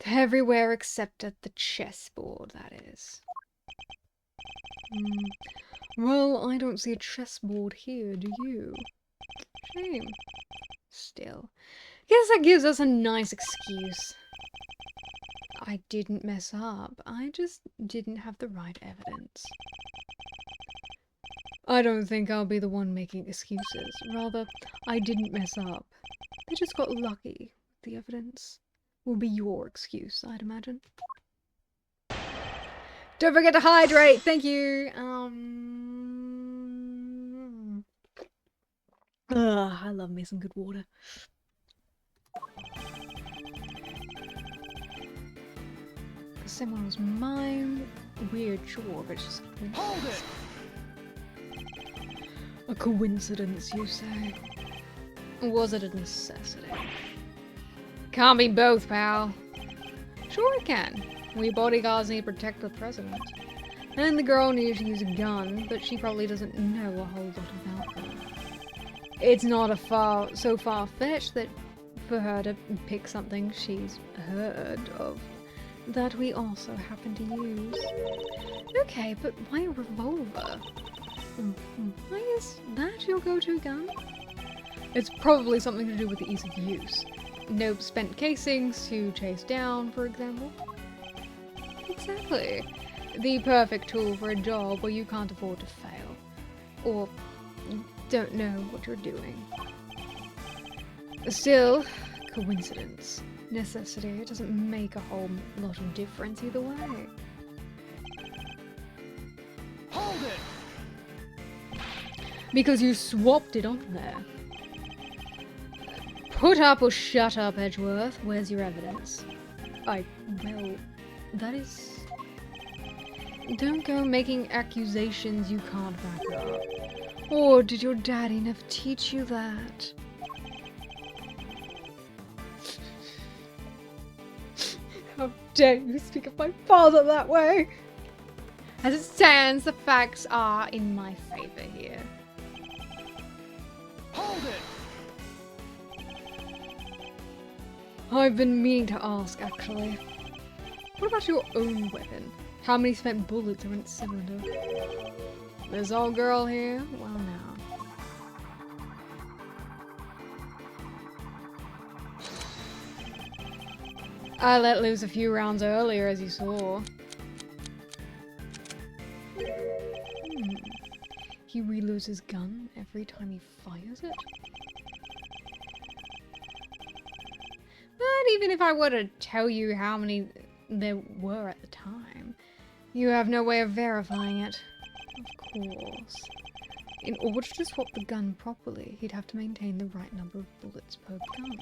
Everywhere except at the chessboard, that is. Well, I don't see a chessboard here, do you? Shame. Still. Guess that gives us a nice excuse. I didn't mess up. I just didn't have the right evidence. I don't think I'll be the one making excuses. Rather, I didn't mess up. They just got lucky. The evidence will be your excuse, I'd imagine. Don't forget to hydrate! Thank you! I love me some good water. The same one was mine. Weird, sure, but it's just... Hold it! A coincidence, you say? Or was it a necessity? Can't be both, pal. Sure it can. We bodyguards need to protect the president. And the girl needs to use a gun, but she probably doesn't know a whole lot about them. It's not so far-fetched that for her to pick something she's heard of that we also happen to use. Okay, but why a revolver? Why is that your go-to gun? It's probably something to do with the ease of use. No spent casings to chase down, for example. Exactly. The perfect tool for a job where you can't afford to fail. Or don't know what you're doing. Still, coincidence. Necessity. It doesn't make a whole lot of difference either way. Hold it! Because you swapped it on there. Put up or shut up, Edgeworth. Where's your evidence? Well, that is... Don't go making accusations you can't back up. Or did your daddy never teach you that? How dare you speak of my father that way? As it stands, the facts are in my favor here. Hold it! I've been meaning to ask, actually. What about your own weapon? How many spent bullets are in its cylinder? This old girl here? Well, now. I let loose a few rounds earlier, as you saw. He reloads his gun every time he fires it? But even if I were to tell you how many there were at the time, you have no way of verifying it. Of course. In order to swap the gun properly, he'd have to maintain the right number of bullets per gun.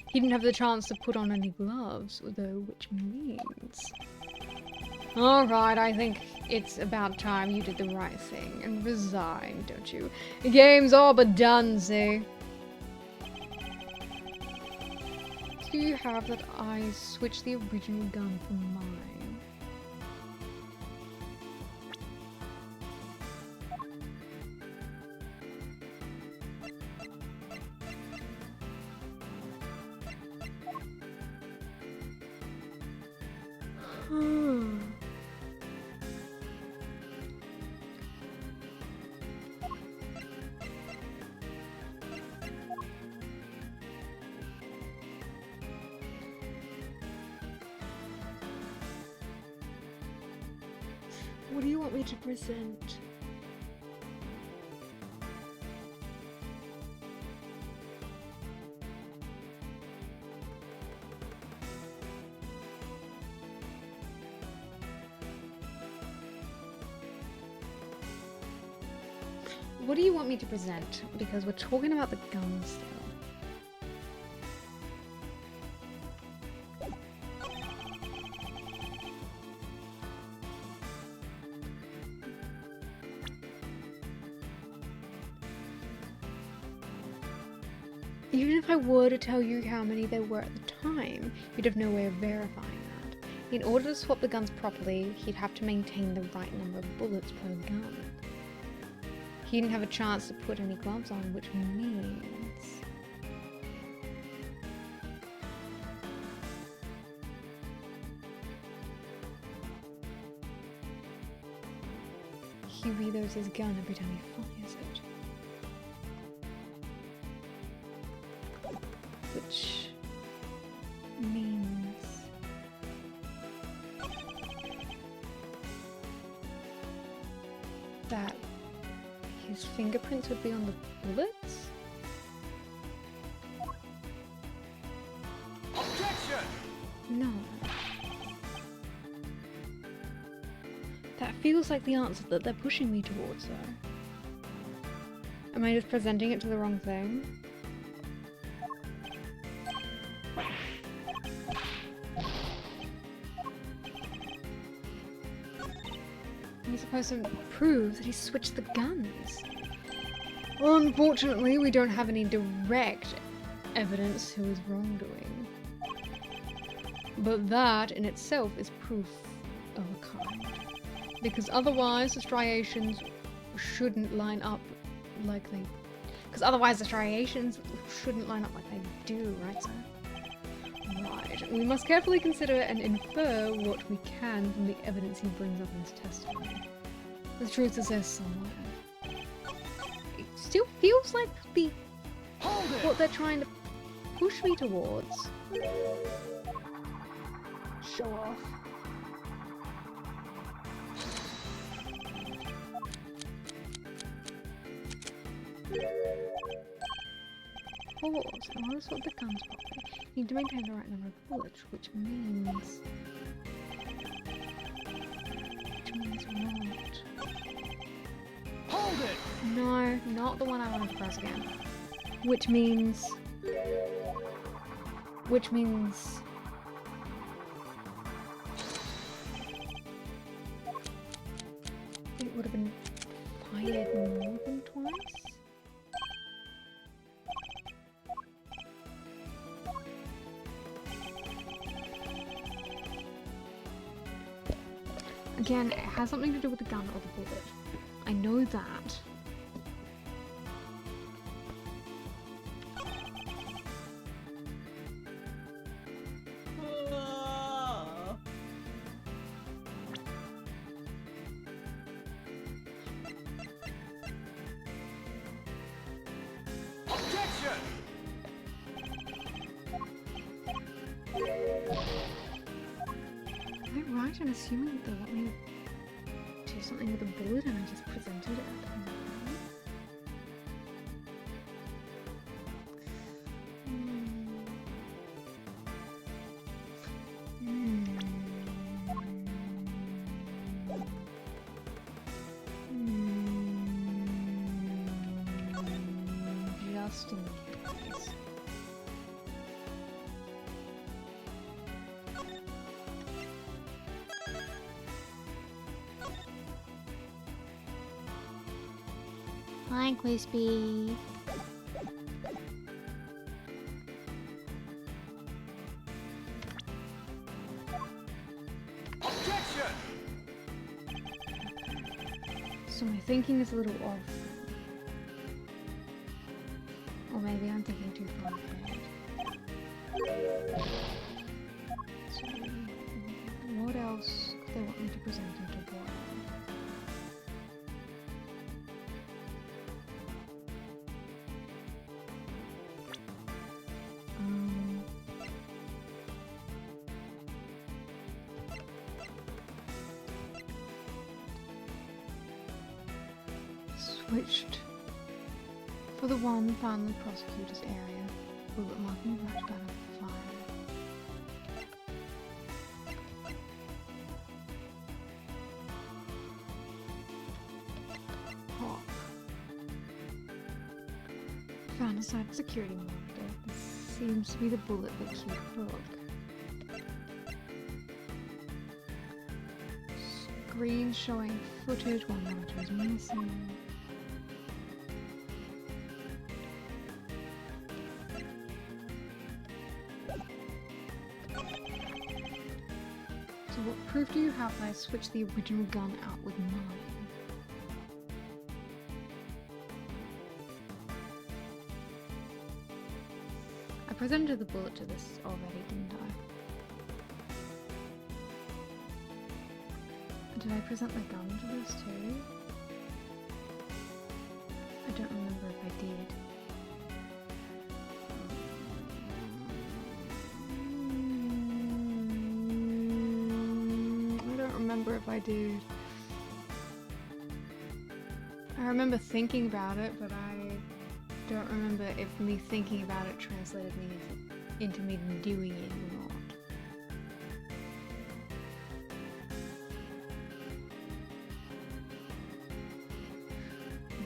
He didn't have the chance to put on any gloves, though, which means... Alright, I think it's about time you did the right thing and resigned, don't you? The game's all but done, see? Do you have that I switched the original gun for mine? What do you want me to present? What do you want me to present? Because we're talking about the gun still. Even if I were to tell you how many there were at the time, you'd have no way of verifying that. In order to swap the guns properly, he'd have to maintain the right number of bullets per gun. He didn't have a chance to put any gloves on, which means... he reloads his gun every time he fires it. Which means that his fingerprints would be on the bullets? Objection! No. That feels like the answer that they're pushing me towards, though. Am I just presenting it to the wrong thing? He's supposed to prove that he switched the guns. Unfortunately, we don't have any direct evidence who is wrongdoing. But that in itself is proof of a kind. Because otherwise the striations shouldn't line up like they... Because otherwise the striations shouldn't line up like they do, right, sir? Right. We must carefully consider and infer what we can from the evidence he brings up in his testimony. The truth is there somewhere. It still feels like what they're trying to push me towards. Show off. Pause. I want to sort the guns properly. You need to maintain the right number of bullets, which means what? Hold it! No, not the one I wanted to press again. Which means it would have been fired more than twice. Again, it has something to do with the gun or the bullet. I know that. Objection! Am I right in assuming that they want me to do something with a bullet and I just presented it at them? Just in case. Hi, Crispy. Objection! So my thinking is a little off. Or maybe I'm thinking too far ahead. So, what else could they want me to present into what? Switched for the one found in the prosecutor's area. Bullet marking right out of the fire. Pop. Found a cybersecurity monitor. This seems to be the bullet that killed Brooke. Screen showing footage, one monitor is missing. So what proof do you have that I switched the original gun out with mine? I presented the bullet to this already, didn't I? Did I present the gun to this too? I don't remember if I did. I don't remember if I did. I remember thinking about it, but I don't remember if me thinking about it translated me into me doing it or not.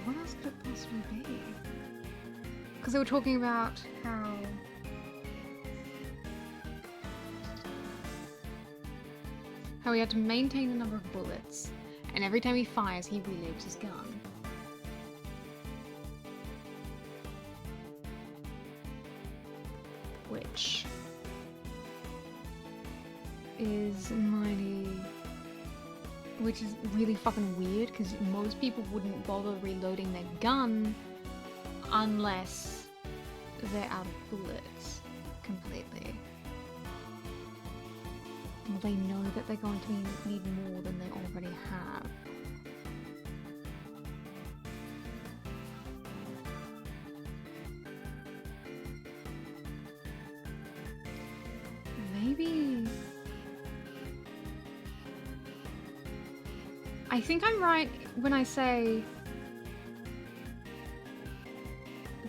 What else could it possibly be? Because they were talking about how he had to maintain the number of bullets, and every time he fires, he reloads his gun. which is which is really fucking weird because most people wouldn't bother reloading their gun unless they're out of bullets completely. Well, they know that they're going to need more than they already have. Maybe... I think I'm right when I say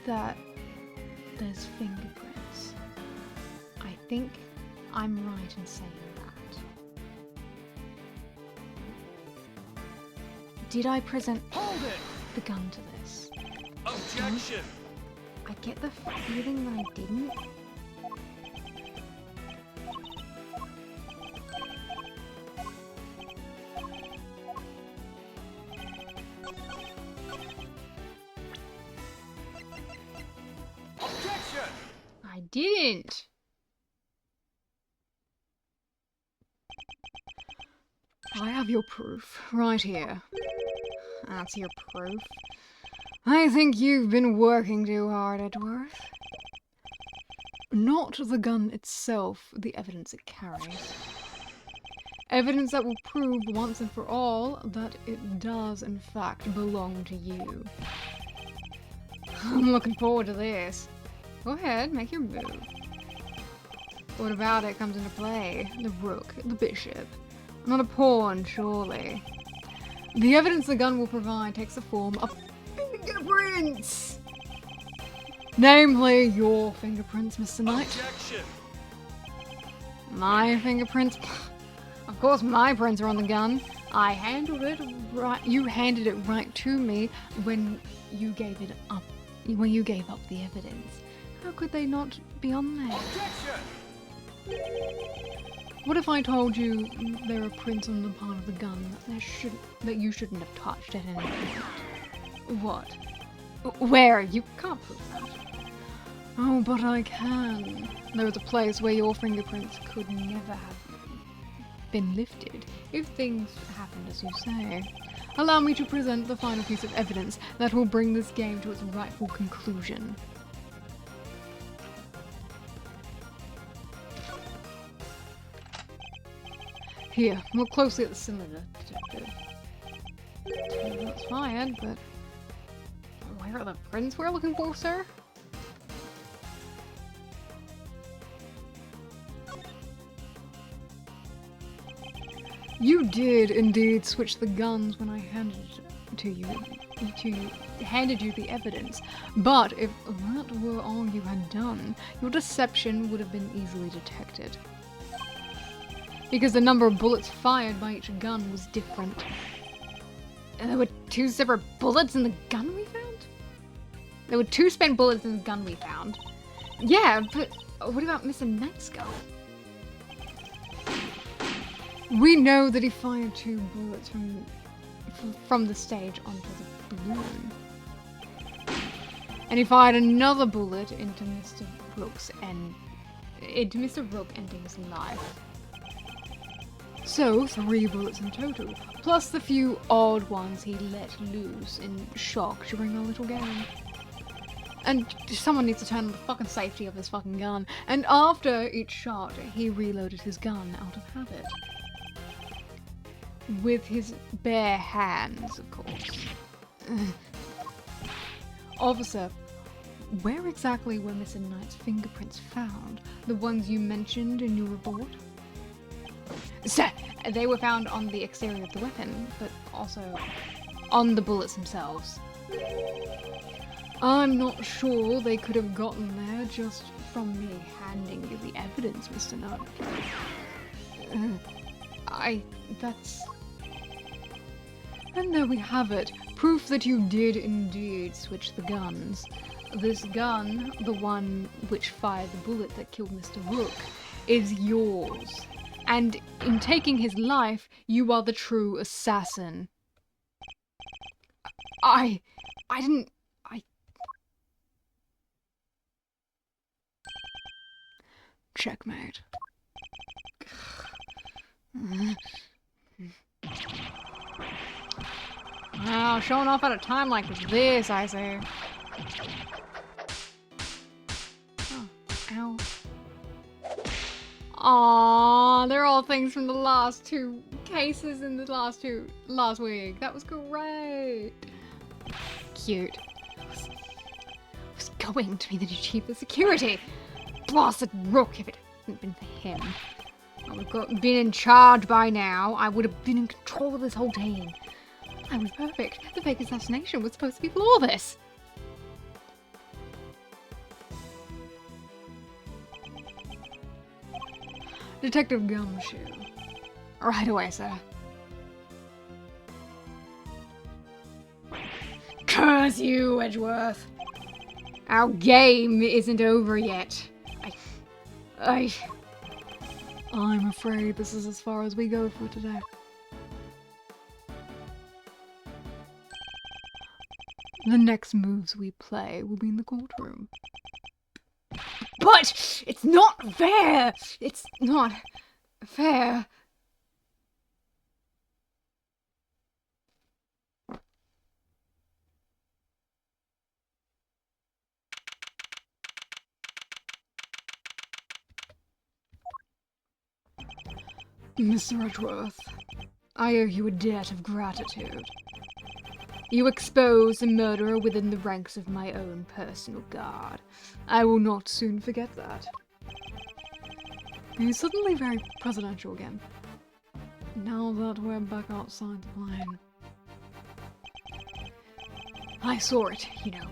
that there's fingerprints. I think I'm right in saying that. Did I present the gun to this? Objection! I get the feeling that I didn't. Objection! I didn't. I have your proof right here. That's your proof. I think you've been working too hard, Edgeworth. Not the gun itself, the evidence it carries. Evidence that will prove once and for all that it does in fact belong to you. I'm looking forward to this. Go ahead, make your move. What about it comes into play? The rook, the bishop. Not a pawn, surely. The evidence the gun will provide takes the form of fingerprints! Namely, your fingerprints, Mr. Knight. Objection! My fingerprints? Of course my prints are on the gun. I handled it right. You handed it right to me when you gave it up. When you gave up the evidence. How could they not be on there? Objection! What if I told you there are prints on the part of the gun that you shouldn't have touched at any point? What? Where? You can't prove that. Oh, but I can. There is a place where your fingerprints could never have been lifted if things happened as you say. Allow me to present the final piece of evidence that will bring this game to its rightful conclusion. Here, look closely at the cylinder, detective. That's fired, but where are the prints we're looking for, sir? You did indeed switch the guns when I handed you the evidence, but if that were all you had done, your deception would have been easily detected. Because the number of bullets fired by each gun was different. And there were 2 separate bullets in the gun we found? There were 2 spent bullets in the gun we found. Yeah, but what about Mr. Knight's gun? We know that he fired 2 bullets from the stage onto the balloon. And he fired another bullet into Mr. Rook ending his life. So, 3 bullets in total, plus the few odd ones he let loose in shock during the little game. And someone needs to turn on the fucking safety of this fucking gun. And after each shot, he reloaded his gun out of habit. With his bare hands, of course. Officer, where exactly were Mr. Knight's fingerprints found? The ones you mentioned in your report? Sir, they were found on the exterior of the weapon, but also on the bullets themselves. I'm not sure they could have gotten there just from me handing you the evidence, Mr. Knight. And there we have it. Proof that you did indeed switch the guns. This gun, the one which fired the bullet that killed Mr. Rook, is yours. And in taking his life, you are the true assassin. Checkmate. Wow, showing off at a time like this, I say. Oh, ow. Aww, they're all things from the last 2 cases in the last week. That was great. Cute. Was going to be the new chief of security. Blasted rook, if it hadn't been for him. I would have been in charge by now. I would have been in control of this whole team. I was perfect. The fake assassination was supposed to be flawless. Detective Gumshoe. Right away, sir. Curse you, Edgeworth. Our game isn't over yet. I'm afraid this is as far as we go for today. The next moves we play will be in the courtroom. But it's not fair! It's not fair. Mr. Edgeworth, I owe you a debt of gratitude. You exposed a murderer within the ranks of my own personal guard. I will not soon forget that. You're suddenly very presidential again. Now that we're back outside the plane. I saw it, you know,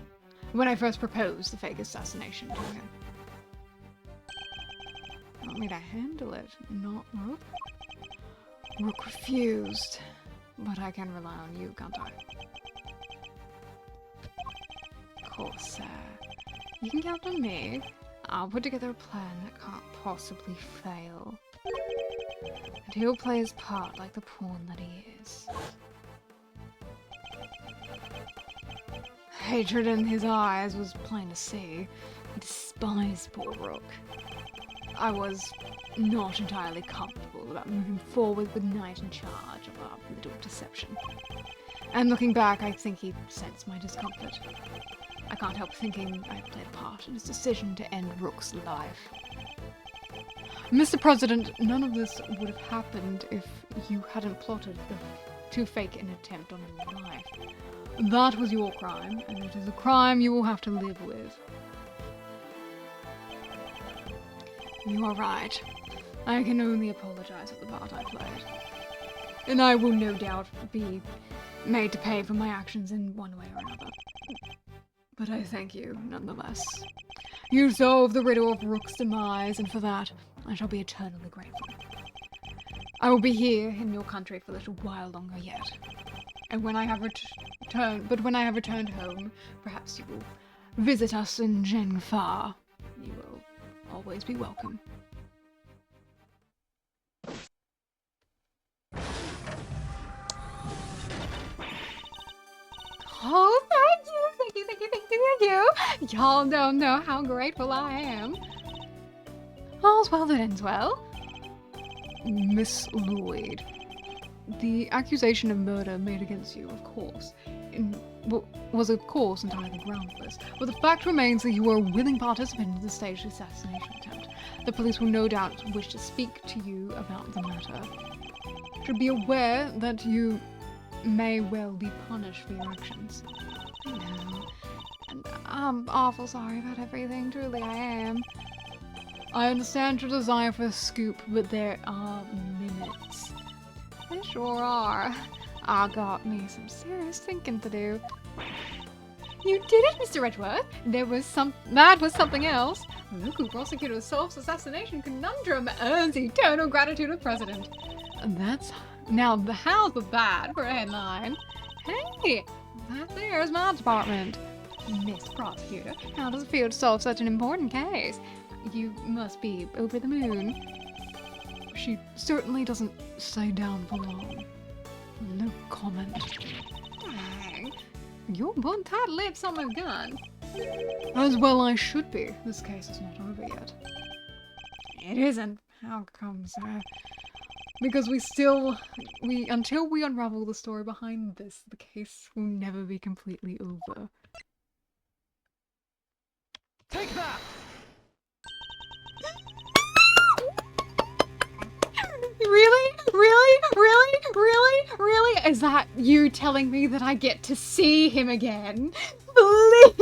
when I first proposed the fake assassination to him. Want me to handle it, not Rook? Rook refused, but I can rely on you, can't I? Of course, sir. You can count on me. I'll put together a plan that can't possibly fail. And he'll play his part like the pawn that he is. Hatred in his eyes was plain to see. He despised poor Rook. I was not entirely comfortable about moving forward with Knight in charge of our little deception. And looking back, I think he sensed my discomfort. I can't help thinking I played a part in his decision to end Rook's life. Mr. President, none of this would have happened if you hadn't plotted to fake an attempt on your life. That was your crime, and it is a crime you will have to live with. You are right. I can only apologize for the part I played. And I will no doubt be made to pay for my actions in one way or another. But I thank you, nonetheless. You solved the riddle of Rook's demise, and for that, I shall be eternally grateful. I will be here in your country for a little while longer yet. And when I have returned home, perhaps you will visit us in Zhengfa. You will always be welcome. Oh, thank you. Y'all don't know how grateful I am. All's well that ends well. Miss Lloyd, the accusation of murder made against you, of course, was of course entirely groundless, but the fact remains that you were a willing participant in the staged assassination attempt. The police will no doubt wish to speak to you about the matter. You should be aware that you may well be punished for your actions. I know, and I'm awful sorry about everything, truly I am. I understand your desire for a scoop, but there are limits. They sure are. I got me some serious thinking to do. You did it, Mr. Edgeworth! That was something else. Look who prosecuted a self-assassination conundrum earns eternal gratitude of President. Now how's the bad for a headline? Hey, that there's my department. Miss Prosecutor, how does it feel to solve such an important case? You must be over the moon. She certainly doesn't stay down for long. No comment. Dang. You're one tight lips on my gun. As well I should be. This case is not over yet. It isn't. How come, sir? Because until we unravel the story behind this, the case will never be completely over. Take that! Really? Really? Really? Really? Really? Is that you telling me that I get to see him again? Please!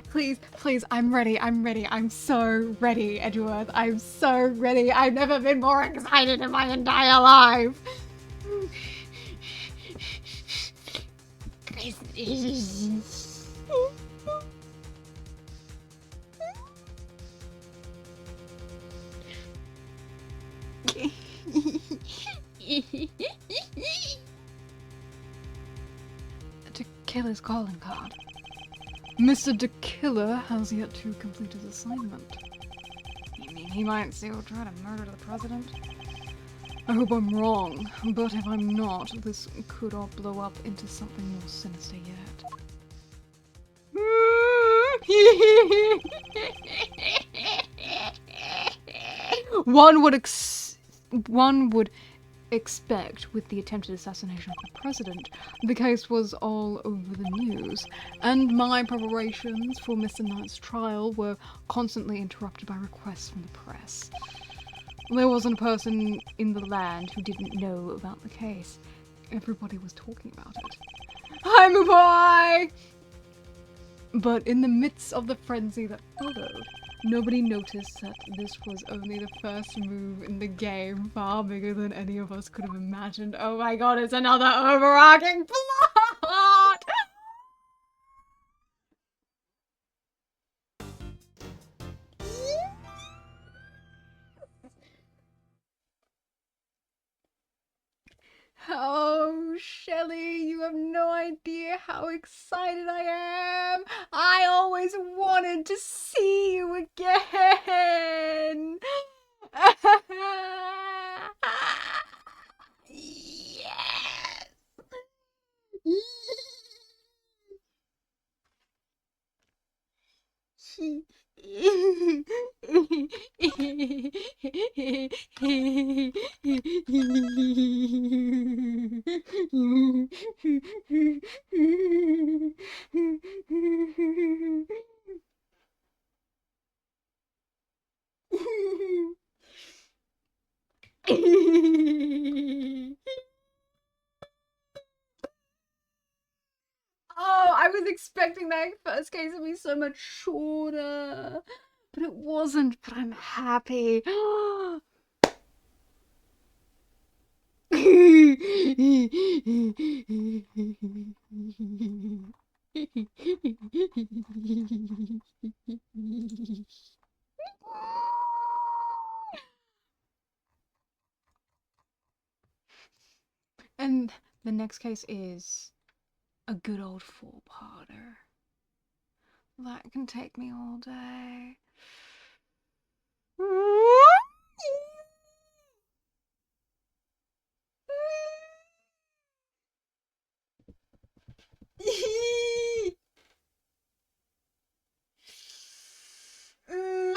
Please, please, I'm ready, I'm so ready, Edgeworth. I'm so ready. I've never been more excited in my entire life. De Killer's calling card. Mr. De Killer has yet to complete his assignment. You mean he might still try to murder the president? I hope I'm wrong, but if I'm not, this could all blow up into something more sinister yet. One would expect, with the attempted assassination of the president, the case was all over the news, and my preparations for Mr. Knight's trial were constantly interrupted by requests from the press. There wasn't a person in the land who didn't know about the case. Everybody was talking about it. Hi, Mubai! But in the midst of the frenzy that followed, nobody noticed that this was only the first move in the game, far bigger than any of us could have imagined. Oh my god, it's another overarching plot! Oh, Shelly, you have no idea how excited I am. I always wanted to see you again. Yes. Oh, I was expecting that first case to be so much shorter, but it wasn't, but I'm happy. And the next case is a good old four-parter. That can take me all day.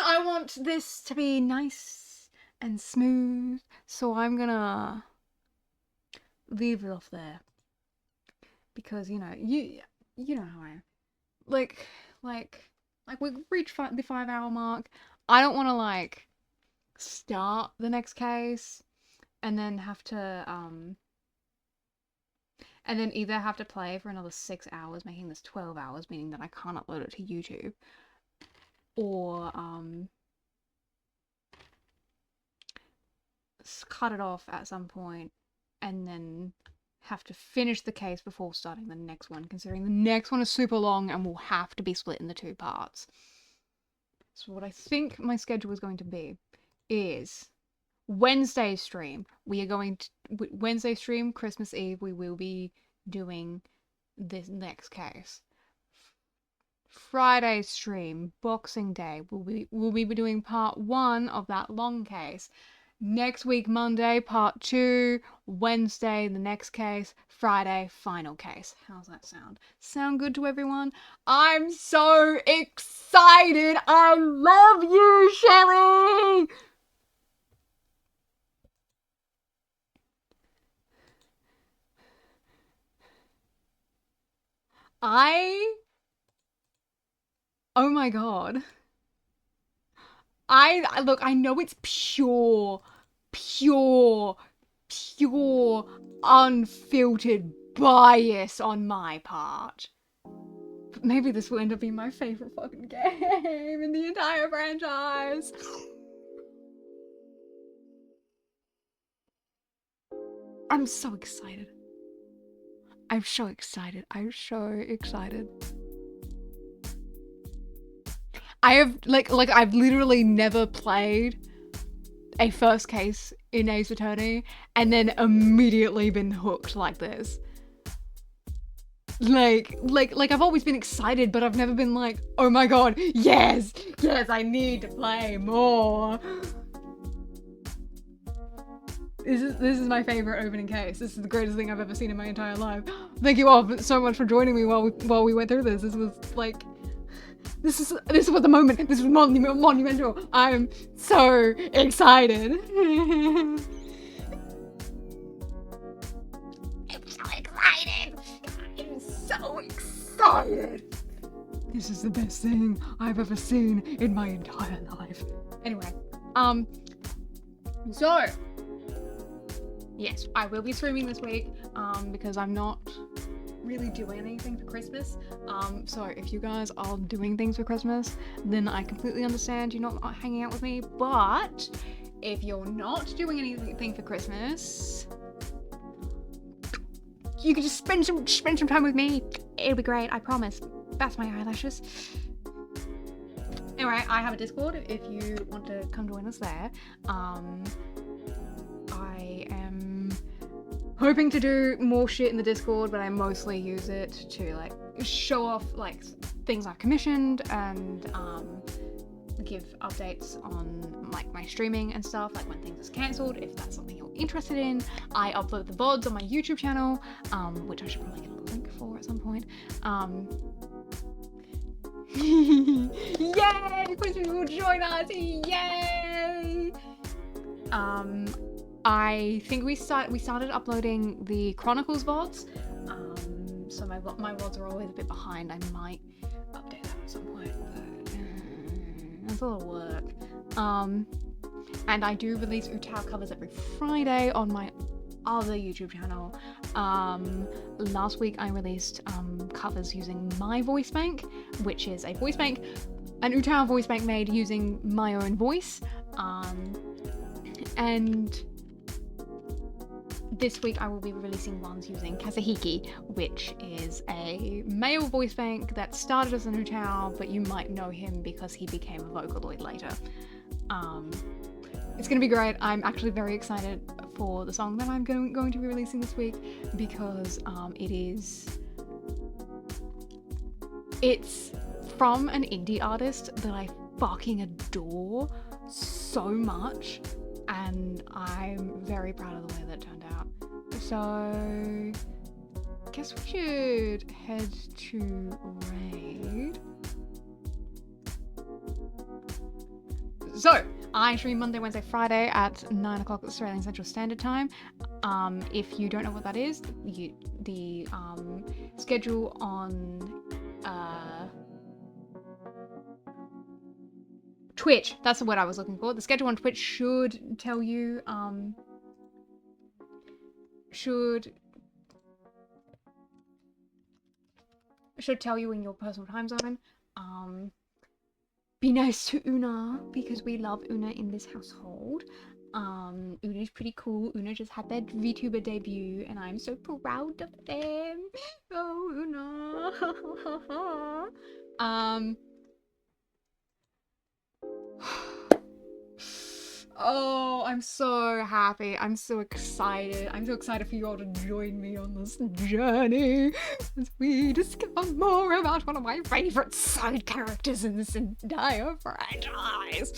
I want this to be nice and smooth, so I'm gonna leave it off there. Because, you know how I am. Like we reached the 5-hour mark. I don't want to, like, start the next case and then have to, and then either have to play for another 6 hours, making this 12 hours, meaning that I can't upload it to YouTube, or, cut it off at some point and then have to finish the case before starting the next one, considering the next one is super long and will have to be split into 2 parts. So what I think my schedule is going to be is Wednesday stream. We are going to Wednesday stream, Christmas Eve, we will be doing this next case. Friday stream, Boxing Day, we'll be doing part 1 of that long case. Next week, Monday, part 2. Wednesday, the next case. Friday, final case. How's that sound? Sound good to everyone? I'm so excited! I love you, Shelly! Oh my god. Look, I know it's pure, unfiltered bias on my part. But maybe this will end up being my favorite fucking game in the entire franchise. I'm so excited. I'm so excited. I'm so excited. I have, I've literally never played a first case in Ace Attorney and then immediately been hooked like this. Like I've always been excited, but I've never been like, oh my god, yes, I need to play more. This is my favorite opening case. This is the greatest thing I've ever seen in my entire life. Thank you all so much for joining me while we went through this. This was like, this was the moment. This was monumental. I'm so excited. I'm so excited. I'm so excited. This is the best thing I've ever seen in my entire life. Anyway, so yes, I will be streaming this week because I'm not really doing anything for Christmas. So if you guys are doing things for Christmas, then I completely understand you're not hanging out with me. But if you're not doing anything for Christmas, you can just spend some time with me. It'll be great, I promise. That's my eyelashes. Anyway, I have a Discord if you want to come join us there. I am hoping to do more shit in the Discord, but I mostly use it to like show off like things I've commissioned and give updates on like my streaming and stuff, like when things are cancelled, if that's something you're interested in. I upload the VODs on my YouTube channel, which I should probably get a link for at some point. Yay! Christmas will join us! Yay! I think we started uploading the Chronicles VODs, so my VODs are always a bit behind. I might update that at some point, but that's a lot of work. And I do release Utao covers every Friday on my other YouTube channel. Last week I released covers using my voice bank, which is a voice bank, an Utao voice bank made using my own voice. And this week I will be releasing ones using Kazuhiki, which is a male voice bank that started as an Utao, but you might know him because he became a Vocaloid later. It's gonna be great. I'm actually very excited for the song that I'm going to be releasing this week because it's from an indie artist that I fucking adore so much, and I'm very proud of the way that turned out. So I guess we should head to raid. So I stream Monday, Wednesday, Friday at 9 o'clock Australian Central Standard Time. If you don't know what that is, the schedule on Twitch, that's the word I was looking for. The schedule on Twitch should tell you, should tell you in your personal time zone. Be nice to Una, because we love Una in this household. Una's pretty cool. Una just had their VTuber debut, and I'm so proud of them. Oh, Una. Oh, I'm so happy. I'm so excited. I'm so excited for you all to join me on this journey as we discover more about one of my favorite side characters in this entire franchise.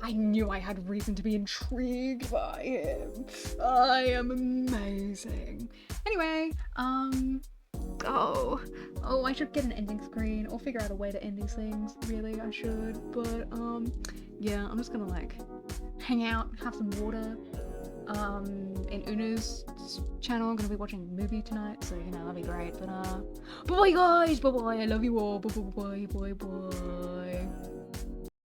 I knew I had reason to be intrigued by him. I am amazing. Anyway, oh, I should get an ending screen or figure out a way to end these things. Really, I should. But, yeah, I'm just gonna, like, hang out, have some water. In Una's channel, I'm gonna be watching a movie tonight, so, you know, that'd be great. But, bye-bye, guys! Bye-bye, I love you all. Bye-bye, bye-bye.